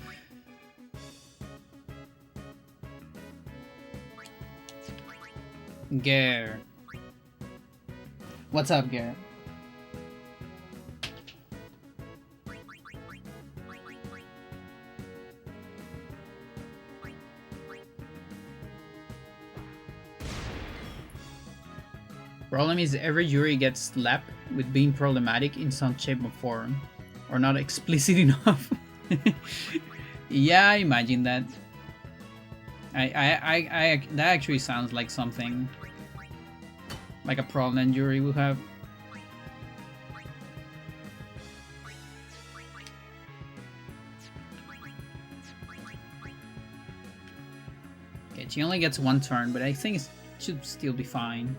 Gare. What's up, Gare? Problem is every Yuri gets slapped with being problematic in some shape or form, or not explicit enough. Yeah, I imagine that. I that actually sounds like something like a problem Yuri will have. Okay, she only gets 1 turn, but I think it should still be fine.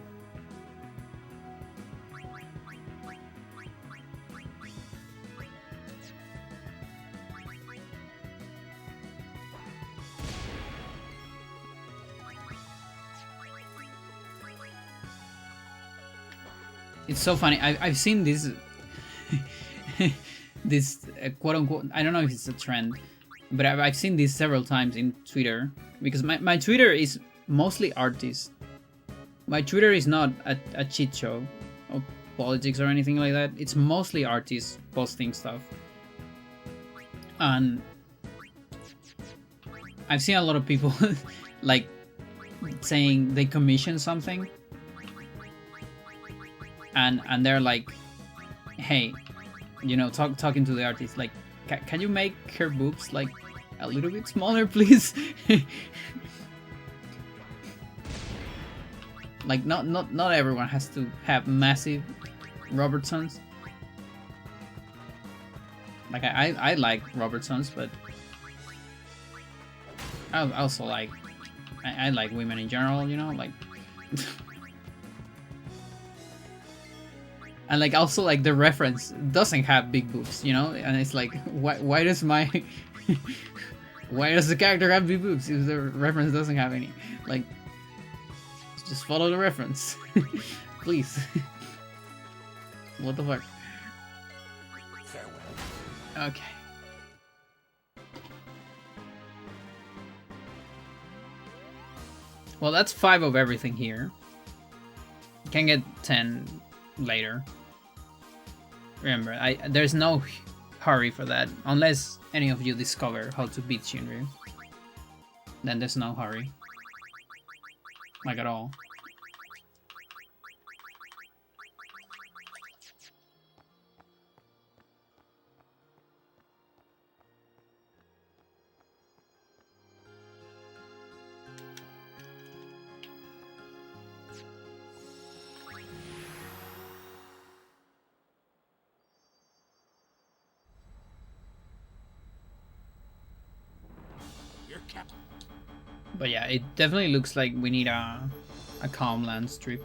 It's so funny. I've seen this this quote unquote, I don't know if it's a trend, but I've seen this several times in Twitter, because my Twitter is mostly artists. My Twitter is not a cheat show of politics or anything like that. It's mostly artists posting stuff. And I've seen a lot of people like saying they commission something, and they're like, hey, you know, talking to the artist, like, can you make her boobs like a little bit smaller, please? Like, not everyone has to have massive Robertsons. Like, I like Robertsons, but I also like, I like women in general, you know, like. And like, also, like, the reference doesn't have big boobs, you know, and it's like, why does my why does the character have big boobs if the reference doesn't have any? Like, just follow the reference, please. What the fuck? Okay. Well, that's 5 of everything here. Can get 10 later. Remember, there's no hurry for that, unless any of you discover how to beat Shinryu. Then there's no hurry. Like, at all. But yeah, it definitely looks like we need a calm land strip.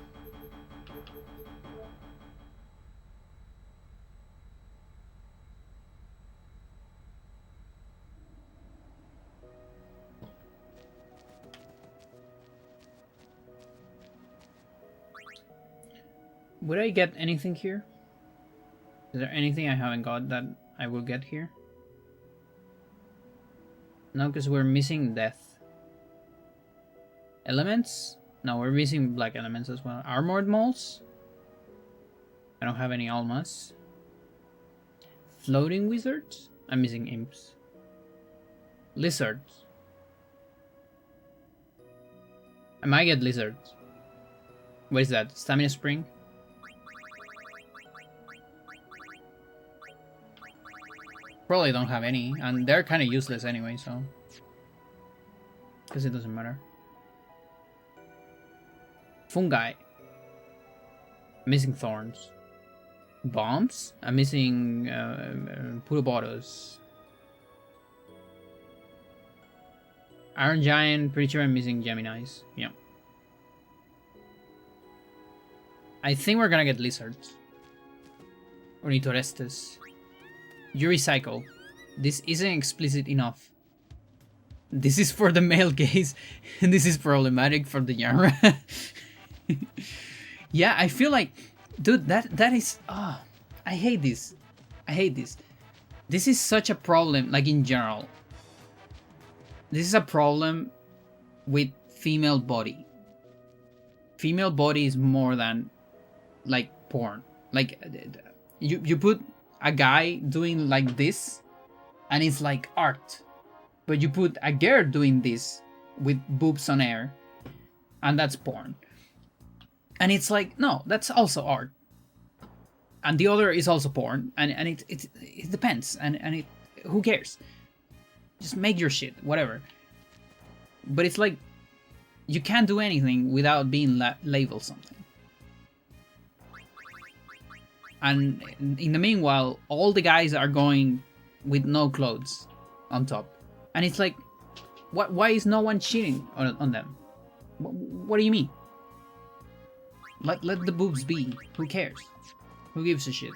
Would I get anything here? Is there anything I haven't got that I will get here? No, because we're missing death. Elements? No, we're missing black elements as well. Armored molds? I don't have any almas. Floating wizards? I'm missing imps. Lizards. I might get lizards. What is that? Stamina spring? Probably don't have any, and they're kind of useless anyway, so. Because it doesn't matter. Fungi. Missing thorns. Bombs? I'm missing Puroboros. Iron Giant, pretty sure I'm missing Geminis. Yeah. I think we're gonna get lizards. Ornithorestes. You recycle. This isn't explicit enough. This is for the male gaze, and this is problematic for the genre. Yeah, I feel like, dude, that is, I hate this. I hate this. This is such a problem, like, in general. This is a problem with female body. Female body is more than, like, porn. Like, you put a guy doing like this, and it's like art. But you put a girl doing this with boobs on air, and that's porn. And it's like, no, that's also art. And the other is also porn, and it depends, and it, who cares? Just make your shit, whatever. But it's like, you can't do anything without being labeled something. And in the meanwhile, all the guys are going with no clothes on top. And it's like, Why is no one cheating on them? What do you mean? Let the boobs be. Who cares? Who gives a shit?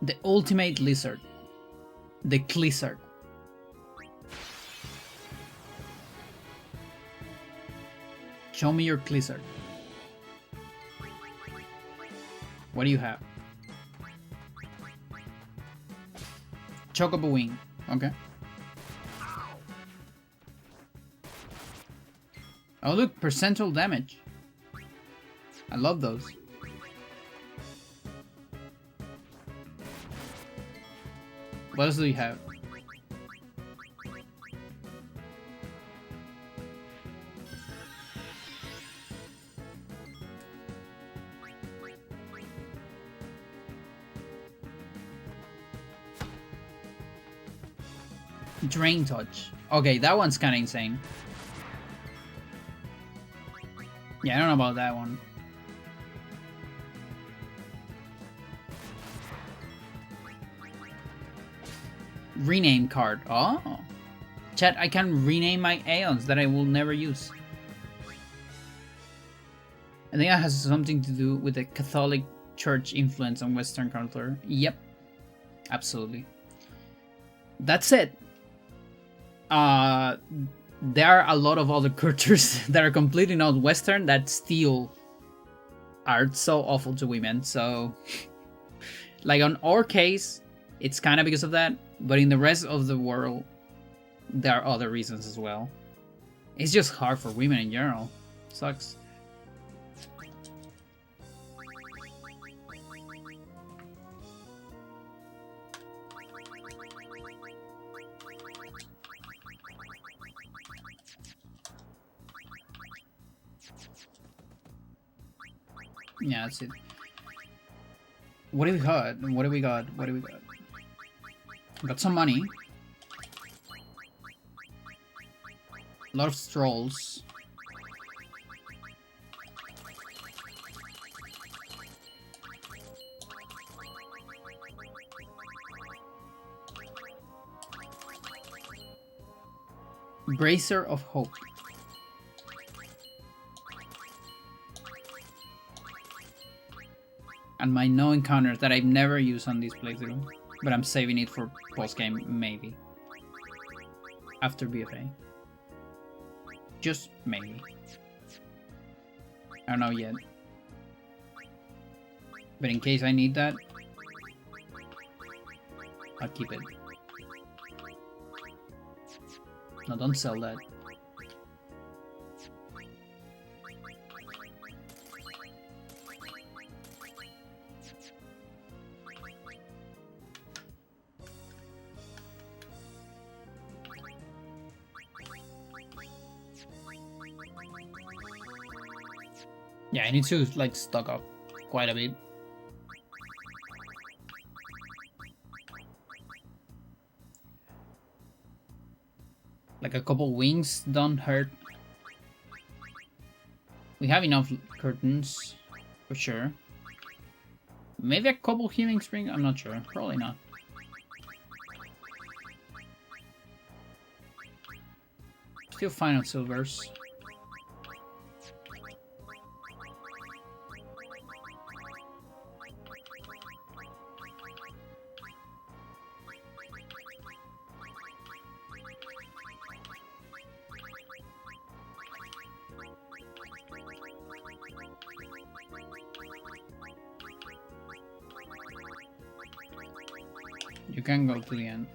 The ultimate lizard. The Clizzard. Show me your Clizzard. What do you have? Chocobo wing. Okay. Oh look, percentile damage. I love those. What else do you have? Drain touch. Okay, that one's kind of insane. Yeah, I don't know about that one. Rename card. Oh. Chat, I can rename my Aeons that I will never use. I think that has something to do with the Catholic Church influence on Western culture. Yep. Absolutely. That's it. There are a lot of other cultures that are completely not Western that still are so awful to women. So, like on our case, it's kind of because of that. But in the rest of the world, there are other reasons as well. It's just hard for women in general. Sucks. Yeah, that's it. What do we got? What do we got? What do we got? Got some money. A lot of strolls. Bracer of Hope. And my no encounters that I've never used on this playthrough, but I'm saving it for post game maybe. After BFA. Just maybe. I don't know yet. But in case I need that, I'll keep it. No, don't sell that. Yeah, I need to like stock up quite a bit. Like a couple wings don't hurt. We have enough curtains for sure. Maybe a couple healing spring, I'm not sure. Probably not. Still fine on silvers. You can go to the end.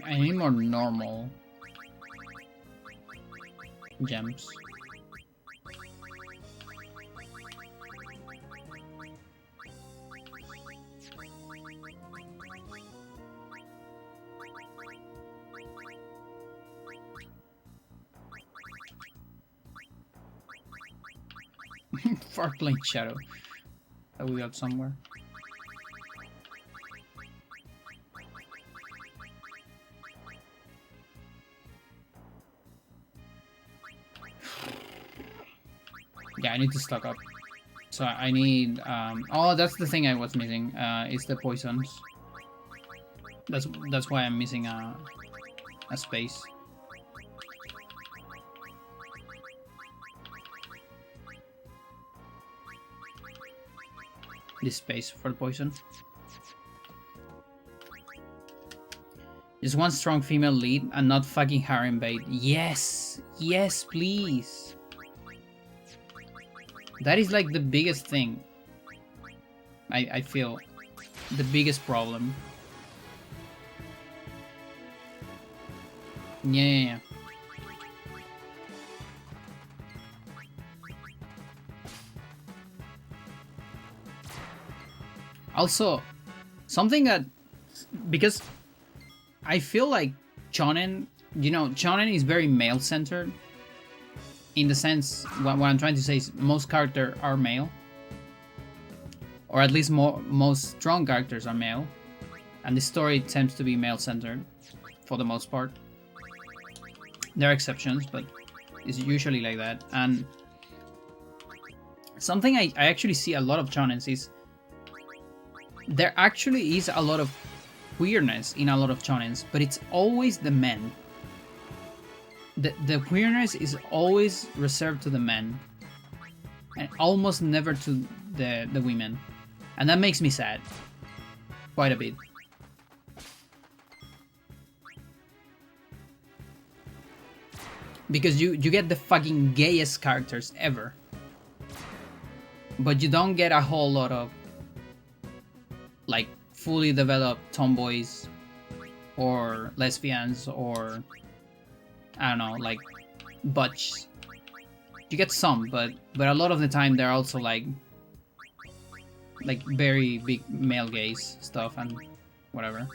I need more normal gems. Farplane Shadow that we got somewhere. Yeah, I need to stock up. So I need, oh, that's the thing I was missing, is the poisons. That's why I'm missing a space. This space for the poison. Just one strong female lead and not fucking harem bait. Yes! Yes, please! That is like the biggest thing. I feel. The biggest problem. Yeah. Also, something that... Because I feel like shonen, you know, shonen is very male-centered. In the sense, what I'm trying to say is most characters are male. Or at least most strong characters are male. And the story tends to be male-centered, for the most part. There are exceptions, but it's usually like that. And something I actually see a lot of shonens is... There actually is a lot of queerness in a lot of shonens, but it's always the men. The queerness is always reserved to the men, and almost never to the women, and that makes me sad quite a bit. Because you get the fucking gayest characters ever, but you don't get a whole lot of like fully developed tomboys or lesbians or I don't know, like butch. You get some, but a lot of the time they're also like very big male gaze stuff and whatever.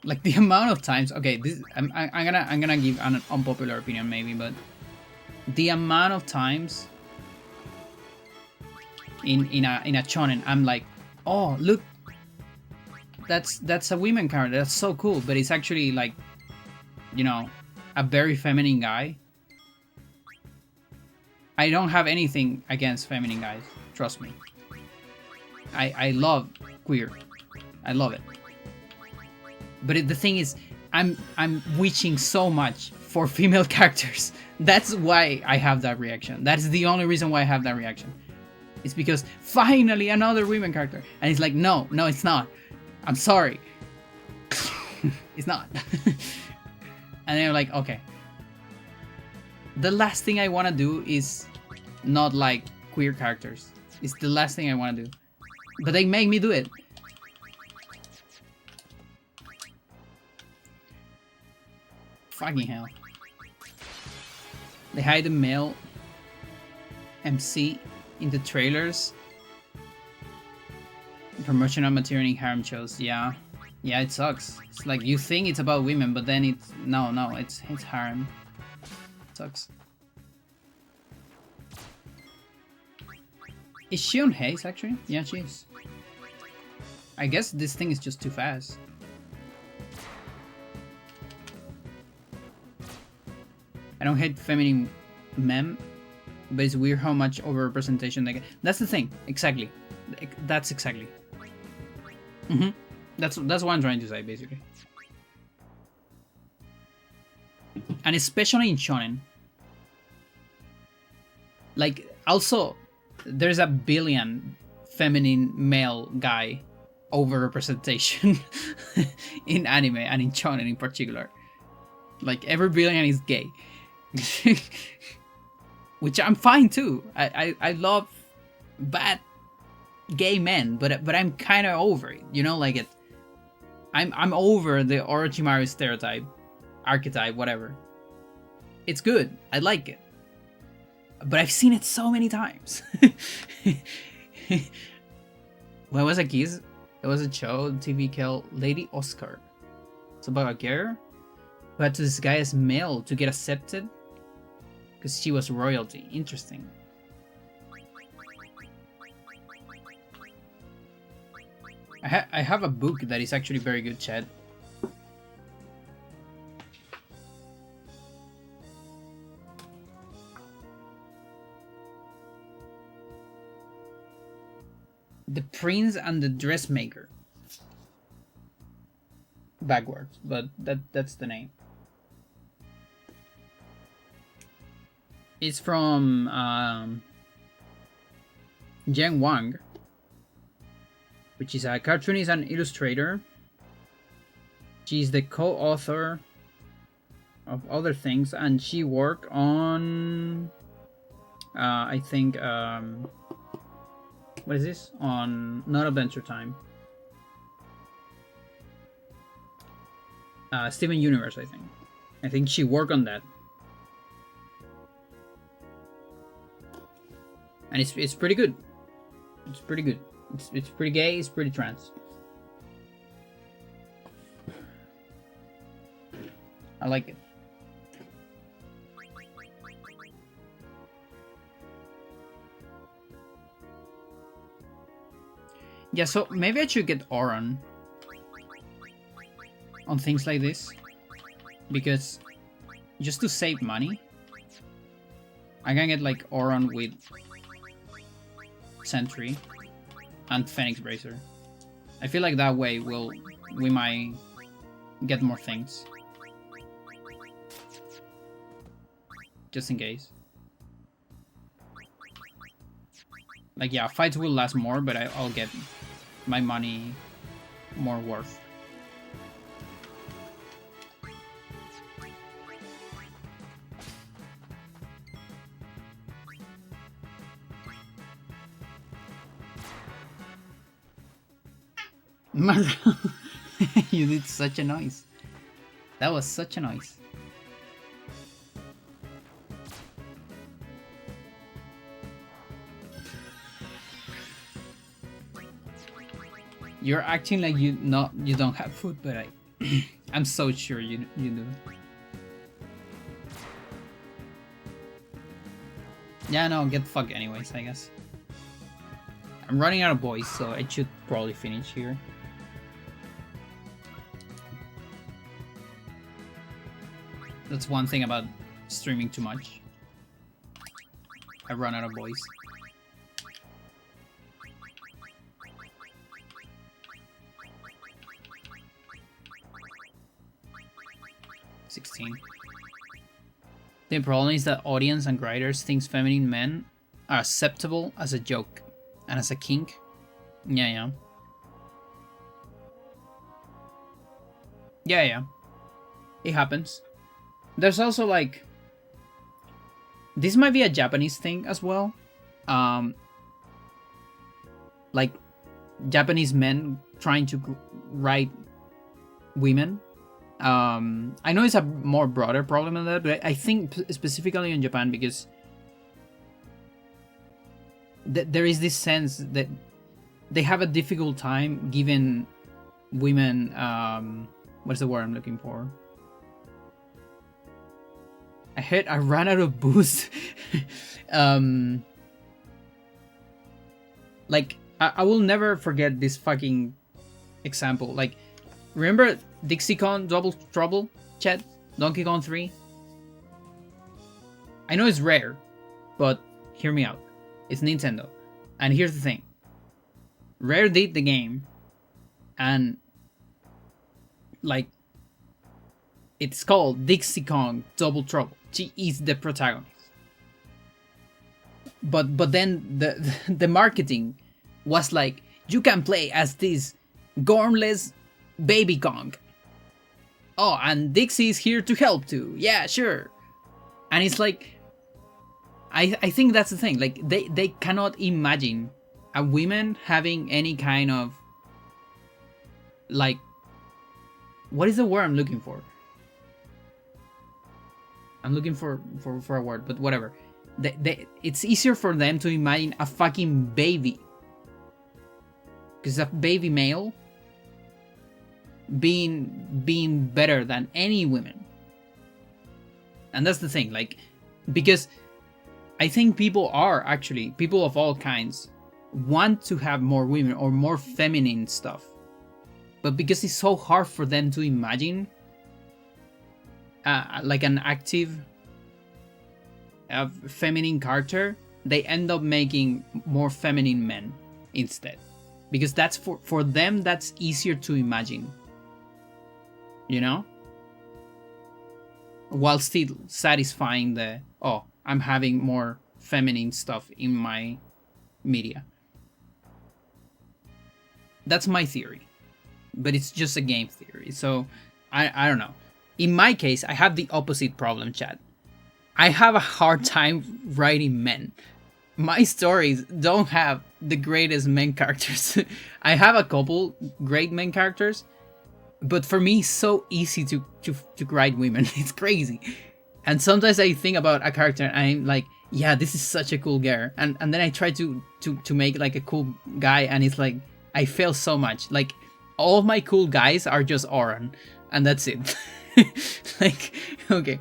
Like the amount of times, okay, this I'm gonna give an unpopular opinion maybe, but the amount of times in a shonen I'm like, oh look, that's a women character, that's so cool, but it's actually like, you know, a very feminine guy. I don't have anything against feminine guys, trust me. I love queer, I love it. But the thing is, I'm wishing so much for female characters. That's why I have that reaction. That's the only reason why I have that reaction. It's because finally another women character, and it's like, no, it's not. I'm sorry, it's not. And then I'm like, okay. The last thing I want to do is not like queer characters. It's the last thing I want to do, but they make me do it. Fucking hell. They hide the male MC in the trailers. Promotional material in harem shows. Yeah, it sucks. It's like you think it's about women, but then it's no, it's harem. It sucks. Is she on haze actually? Yeah, she is. I guess this thing is just too fast. I don't hate feminine men, but it's weird how much overrepresentation they get. That's the thing, exactly. That's exactly. That's what I'm trying to say, basically. And especially in shonen. Like, also, there's a billion feminine male guy overrepresentation in anime and in shonen in particular. Like, every billion is gay. Which I'm fine too. I love bad gay men, but I'm kind of over it, you know, like it. I'm over the Orochimaru stereotype, archetype, whatever. It's good. I like it, but I've seen it so many times. When I was a kid, there was a show on TV called Lady Oscar. It's about a girl who had to disguise as male to get accepted because she was royalty. Interesting. I have a book that is actually very good, chat. The Prince and the Dressmaker. Backwards, but that's the name. It's from Jen Wang, which is a cartoonist and illustrator. She's the co-author of other things, and she worked on I think what is this? On Not Adventure Time. Steven Universe, I think. I think she worked on that. And it's pretty good. It's pretty good. It's pretty gay, it's pretty trans. I like it. Yeah, so maybe I should get Oron on things like this, because just to save money, I can get like Oron with Sentry and Phoenix Bracer. I feel like that way we might get more things, just in case. Like, yeah, fights will last more, but I'll get my money more worth. You did such a noise. That was such a noise. You're acting like you don't have food, but I'm so sure you do. Yeah, no, get fucked anyways, I guess. I'm running out of boys, so I should probably finish here. That's one thing about streaming too much. I run out of boys. The problem is that audience and writers think feminine men are acceptable as a joke and as a kink. Yeah. It happens. There's also like, this might be a Japanese thing as well. Like Japanese men trying to write women. I know it's a more broader problem than that, but I think specifically in Japan, because there is this sense that they have a difficult time giving women, what's the word I'm looking for? I ran out of booze. Like, I will never forget this fucking example. Like, remember Dixie Kong Double Trouble, chat? Donkey Kong 3? I know it's rare, but hear me out. It's Nintendo. And here's the thing. Rare did the game, and like, it's called Dixie Kong Double Trouble. She is the protagonist. But then the marketing was like, you can play as this gormless baby Kong. Oh, and Dixie is here to help too. Yeah, sure. And it's like, I think that's the thing. Like, they cannot imagine a woman having any kind of, like, what is the word I'm looking for? I'm looking for a word, but whatever. It's easier for them to imagine a fucking baby, because a baby male being better than any women. And that's the thing, like, because I think people of all kinds want to have more women or more feminine stuff, but because it's so hard for them to imagine like an active feminine character, they end up making more feminine men instead, because that's for them, that's easier to imagine, you know, while still satisfying the, oh, I'm having more feminine stuff in my media. That's my theory, but it's just a game theory, so I don't know. In my case, I have the opposite problem, chat. I have a hard time writing men. My stories don't have the greatest main characters. I have a couple great main characters, but for me, it's so easy to write women. It's crazy. And sometimes I think about a character and I'm like, yeah, this is such a cool girl. And then I try to make like a cool guy, and it's like, I fail so much. Like, all of my cool guys are just Oran, and that's it. Like, okay.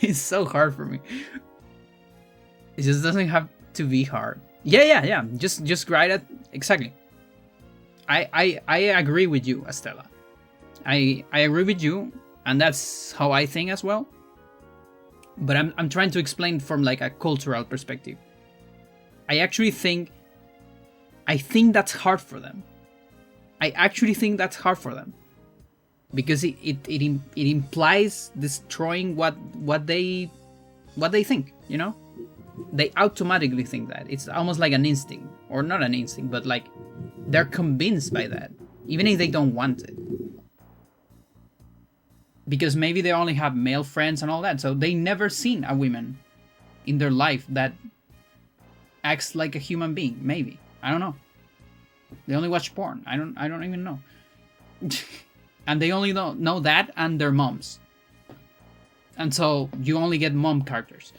It's so hard for me. It just doesn't have to be hard. Yeah. Just write it. Exactly. I agree with you, Estella. I agree with you, and that's how I think as well. But I'm trying to explain from like a cultural perspective. I think that's hard for them. I actually think that's hard for them. Because it implies destroying what they think, you know? They automatically think that. It's almost like an instinct. Or not an instinct, but like they're convinced by that. Even if they don't want it. Because maybe they only have male friends and all that, so they never seen a woman in their life that acts like a human being. Maybe. I don't know. They only watch porn. I don't even know. And they only know that and their moms. And so you only get mom characters.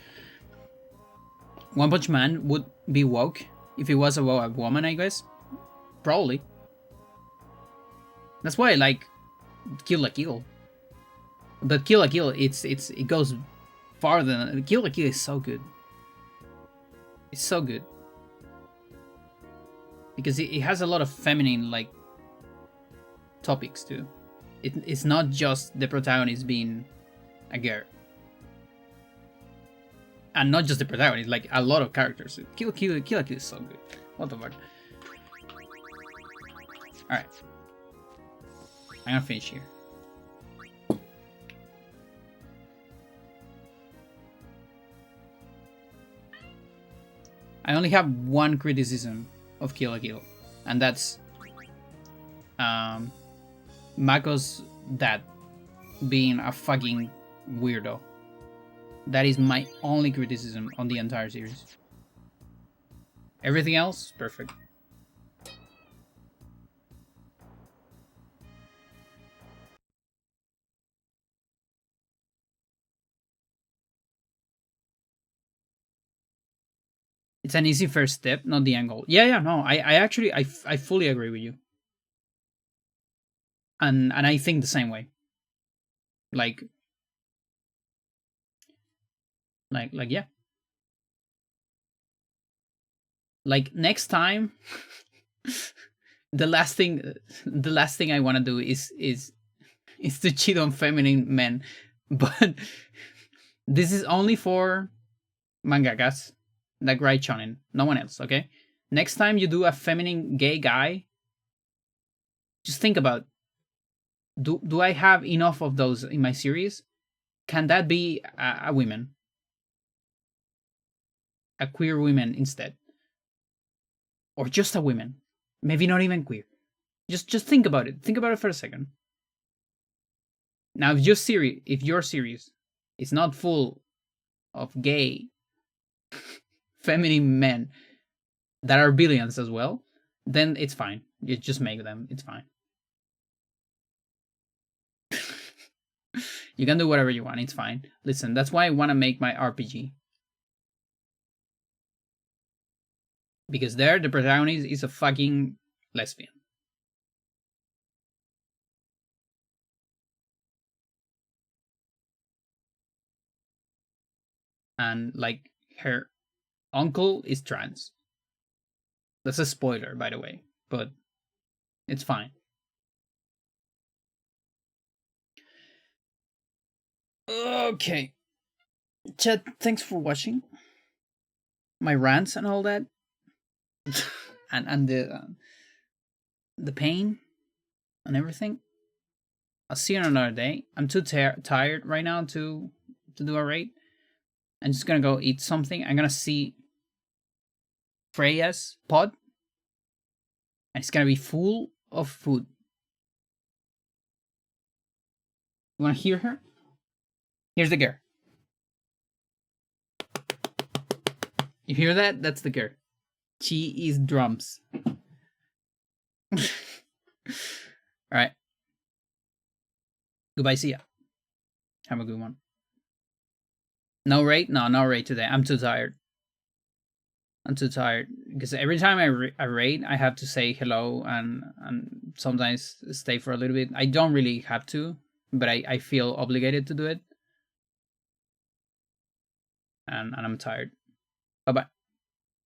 One Punch Man would be woke if it was about a woman, I guess. Probably. That's why I like Kill la Kill. But Kill la Kill, it goes farther than... Kill la Kill is so good. It's so good. Because it has a lot of feminine, like, topics too. It's not just the protagonist being a girl. And not just the protagonist, like a lot of characters. Kill la Kill is so good. What the fuck? Alright. I'm gonna finish here. I only have one criticism of Kill la Kill, and that's Mako's dad being a fucking weirdo. That is my only criticism on the entire series. Everything else, perfect. It's an easy first step, not the end goal. Yeah, no, I actually, I fully agree with you. And I think the same way. Like, yeah. Like, next time, the last thing I want to do is to cheat on feminine men. But this is only for mangakas that write shonen, no one else, okay? Next time you do a feminine gay guy, just think about, do I have enough of those in my series? Can that be a woman? A queer woman instead? Or just a woman? Maybe not even queer. Just think about it. Think about it for a second. Now, if your series is not full of gay feminine men that are billions as well, then it's fine. You just make them. It's fine. You can do whatever you want. It's fine. Listen, that's why I want to make my RPG. Because there, the protagonist is a fucking lesbian. And, like, her uncle is trans. That's a spoiler, by the way, but it's fine. Okay. Chat, thanks for watching my rants and all that. and the pain and everything. I'll see you on another day. I'm too tired right now to do a raid. I'm just gonna go eat something. I'm gonna see Freya's pod. And it's gonna be full of food. You wanna hear her? Here's the girl. You hear that? That's the girl. She is drums. Alright. Goodbye, see ya. Have a good one. No raid? No, no raid today. I'm too tired. I'm too tired. Because every time I raid, I have to say hello and sometimes stay for a little bit. I don't really have to, but I feel obligated to do it. And I'm tired. Bye-bye.